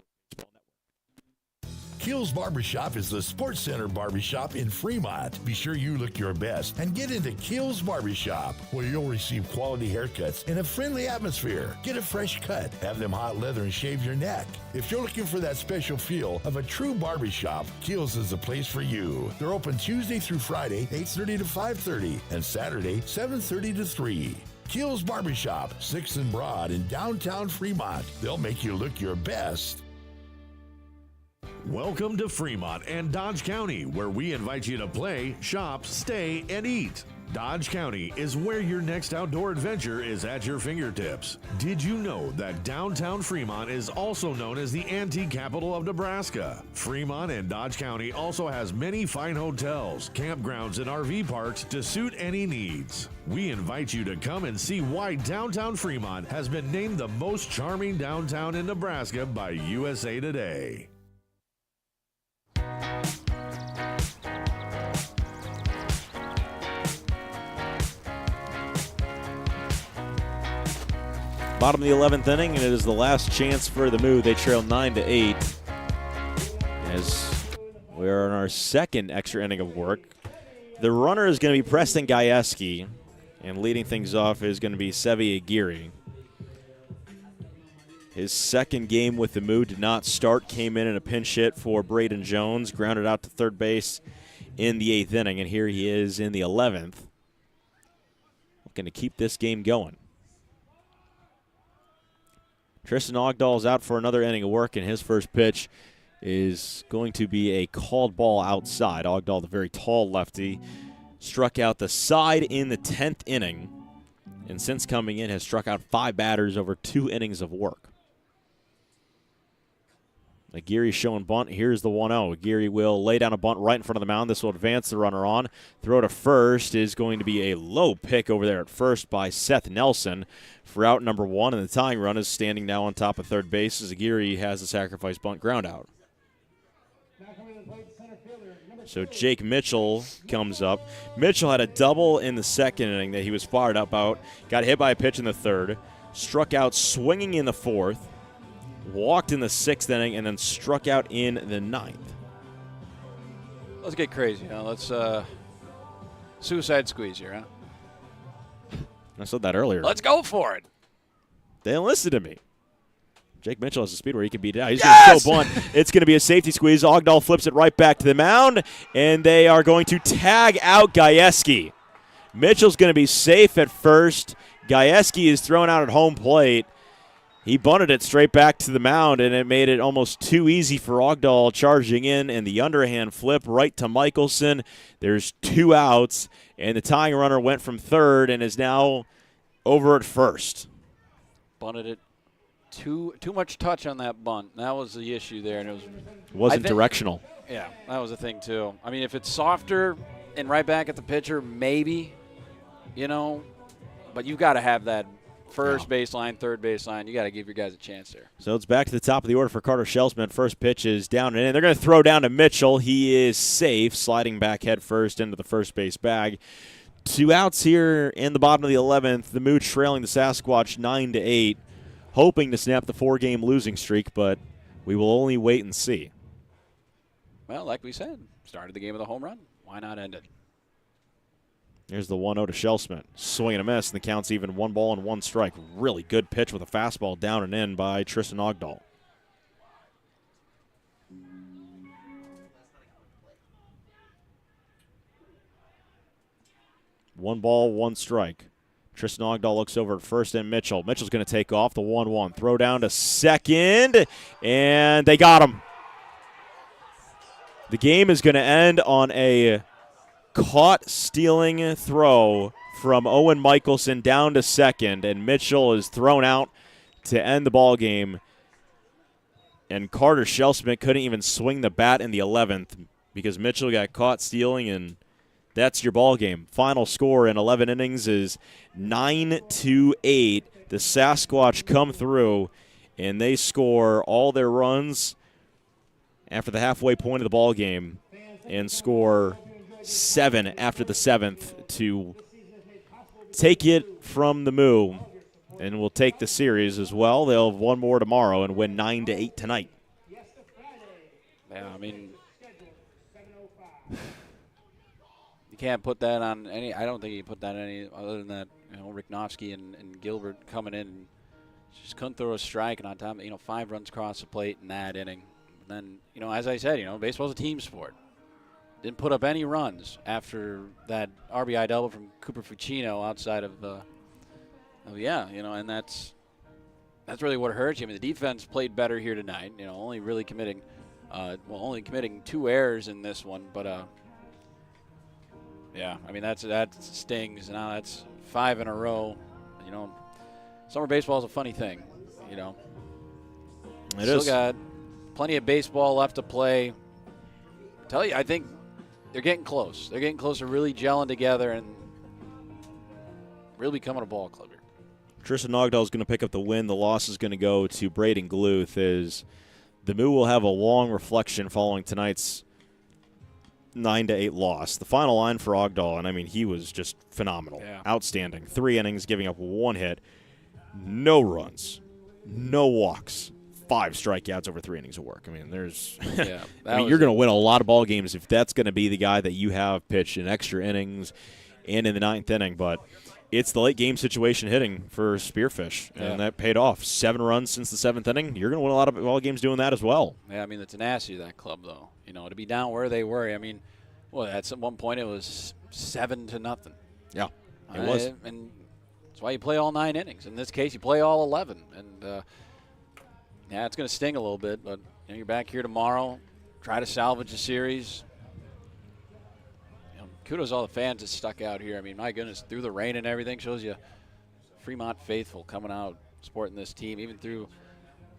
Kills Barbershop is the Sports Center barbershop in Fremont. Be sure you look your best and get into Kills Barbershop, where you'll receive quality haircuts in a friendly atmosphere. Get a fresh cut, have them hot leather, and shave your neck. If you're looking for that special feel of a true barbershop, Kills is the place for you. They're open Tuesday through Friday, 8:30 to 5:30, and Saturday, 7:30 to 3. Kills Barbershop, 6th and Broad in downtown Fremont. They'll make you look your best. Welcome to Fremont and Dodge County, where we invite you to play, shop, stay, and eat. Dodge County is where your next outdoor adventure is at your fingertips. Did you know that downtown Fremont is also known as the antique capital of Nebraska? Fremont and Dodge County also has many fine hotels, campgrounds, and RV parks to suit any needs. We invite you to come and see why downtown Fremont has been named the most charming downtown in Nebraska by USA Today. Bottom of the 11th inning, and it is the last chance for the Moo. They trail 9-8 as we are in our second extra inning of work. The runner is going to be Preston Gajewski, and leading things off is going to be Sevi Aguirre. His second game with the Moo did not start, came in a pinch hit for Braden Jones, grounded out to third base in the 8th inning, and here he is in the 11th. Looking to keep this game going. Tristan Ogdahl's out for another inning of work, and his first pitch is going to be a called ball outside. Ogdahl, the very tall lefty, struck out the side in the 10th inning, and since coming in has struck out 5 batters over 2 innings of work. Aguirre showing bunt. Here's the 1-0. Aguirre will lay down a bunt right in front of the mound. This will advance the runner on. Throw to first is going to be a low pick over there at first by Seth Nelson for out number 1, and the tying run is standing now on top of third base as Aguirre has a sacrifice bunt ground out. So Jake Mitchell comes up. Mitchell had a double in the second inning that he was fired up out. Got hit by a pitch in the third. Struck out swinging in the fourth. walked in the 6th inning, and then struck out in the 9th. Let's get crazy. Let's suicide squeeze here, huh? I said that earlier. Let's go for it. They enlisted to me. Jake Mitchell has a speed where he can beat it out. He's Yes! going to still bunt. It's going to be a safety squeeze. Ogdahl flips it right back to the mound, and they are going to tag out Gajewski. Mitchell's going to be safe at first. Gajewski is thrown out at home plate. He bunted it straight back to the mound, and it made it almost too easy for Ogdahl charging in, and the underhand flip right to Michelson. There's 2 outs, and the tying runner went from third and is now over at first. Bunted it. Too much touch on that bunt. That was the issue there, and it wasn't directional. Yeah, that was the thing too. I mean, if it's softer and right back at the pitcher, maybe, but you've got to have that first baseline, third baseline. You got to give your guys a chance there. So it's back to the top of the order for Carter Shelsman. First pitch is down and in. They're going to throw down to Mitchell. He is safe, sliding back head first into the first base bag. 2 outs here in the bottom of the 11th. The Moo trailing the Sasquatch 9-8. Hoping to snap the 4-game losing streak, but we will only wait and see. Well, like we said, started the game with a home run. Why not end it? Here's the 1-0 to Shelsman. Swing and a miss, and the count's even 1 ball and 1 strike. Really good pitch with a fastball down and in by Tristan Ogdahl. One ball, 1 strike. Tristan Ogdahl looks over at first and Mitchell. Mitchell's going to take off the 1-1. Throw down to second, and they got him. The game is going to end on a caught stealing throw from Owen Michelson down to second, and Mitchell is thrown out to end the ball game. And Carter Shelsman couldn't even swing the bat in the 11th because Mitchell got caught stealing, and that's your ball game. Final score in 11 innings is 9-8. The Sasquatch come through, and they score all their runs after the halfway point of the ball game and score 7 after the 7th to take it from the Moo, and will take the series as well. They'll have 1 more tomorrow and win 9-8 tonight. Yeah, I mean, you can't put that on any. I don't think you can put that on any other than that. Ricknovsky and Gilbert coming in and just couldn't throw a strike, and on top, 5 runs across the plate in that inning. And then, as I said, baseball's a team sport. Didn't put up any runs after that RBI double from Cooper Fucino outside of and that's really what hurts you. I mean, the defense played better here tonight. Only really committing 2 errors in this one, but yeah, I mean that stings. Now that's 5 in a row. Summer baseball is a funny thing. Still got plenty of baseball left to play. I tell you, I think they're getting close. They're getting close to really gelling together and really becoming a ball club here. Tristan Ogdahl is going to pick up the win. The loss is going to go to Braden Gluth. As the Moo will have a long reflection following tonight's 9-8 loss. The final line for Ogdahl, and I mean, he was just phenomenal. Yeah. Outstanding. 3 innings, giving up 1 hit, no runs, no walks, 5 strikeouts over 3 innings of work. I mean, there's Yeah, you're going to win a lot of ball games if that's going to be the guy that you have pitch in extra innings and in the 9th inning. But it's the late game situation hitting for Spearfish, and that paid off. 7 runs since the 7th inning. You're going to win a lot of ball games doing that as well. Yeah, I mean, the tenacity of that club, though. To be down where they were. I mean, at one point it was 7-0. Yeah, it was. And that's why you play all 9 innings. In this case, you play all 11. And, yeah, it's going to sting a little bit, but you're back here tomorrow. Try to salvage the series. Kudos to all the fans that stuck out here. I mean, my goodness, through the rain and everything, shows you Fremont faithful coming out, supporting this team, even through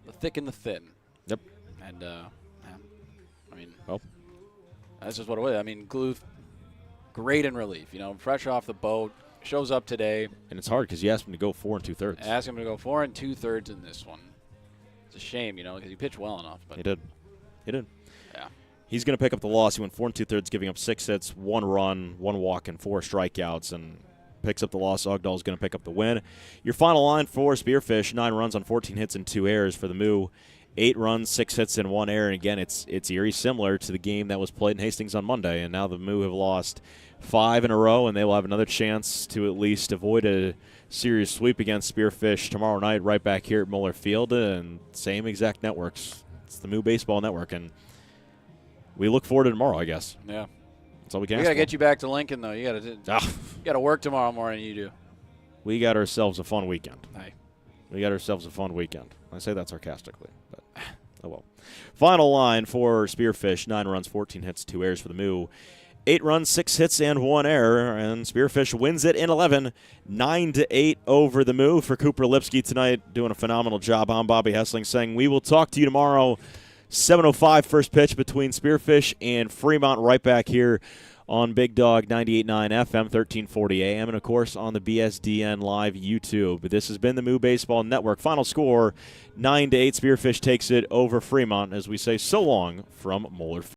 the thick and the thin. Yep. And, that's just what it was. I mean, Gluth, great in relief. Fresh off the boat, shows up today. And it's hard because you asked him to go 4 2/3. Asked him to go 4 2/3 in this one. It's a shame, because he pitched well enough. But He did. Yeah. He's going to pick up the loss. He went 4 2/3, giving up 6 hits, 1 run, 1 walk, and 4 strikeouts, and picks up the loss. Ogdahl is going to pick up the win. Your final line for Spearfish: 9 runs on 14 hits and 2 errors for the Moo. 8 runs, 6 hits, and 1 error. And again, it's eerie similar to the game that was played in Hastings on Monday. And now the Moo have lost 5 in a row, and they will have another chance to at least avoid a series sweep against Spearfish tomorrow night right back here at Mueller Field. And same exact networks. It's the Moo Baseball Network. And we look forward to tomorrow, I guess. Yeah. That's all we can We ask got to for. get you back to Lincoln, though. You got to work tomorrow more than you do. We got ourselves a fun weekend. Hey. We got ourselves a fun weekend. I say that sarcastically, but oh well. Final line for Spearfish, 9 runs, 14 hits, 2 errors for the Moo. 8 runs, 6 hits, and 1 error, and Spearfish wins it in 11, 9-8 over the Moo. For Cooper Lipsky tonight, doing a phenomenal job. I'm Bobby Hessling saying we will talk to you tomorrow, 7:05 first pitch between Spearfish and Fremont right back here on Big Dog 98.9 FM, 1340 AM, and, of course, on the BSDN Live YouTube. This has been the Moo Baseball Network. Final score, 9-8. Spearfish takes it over Fremont as we say so long from Mueller.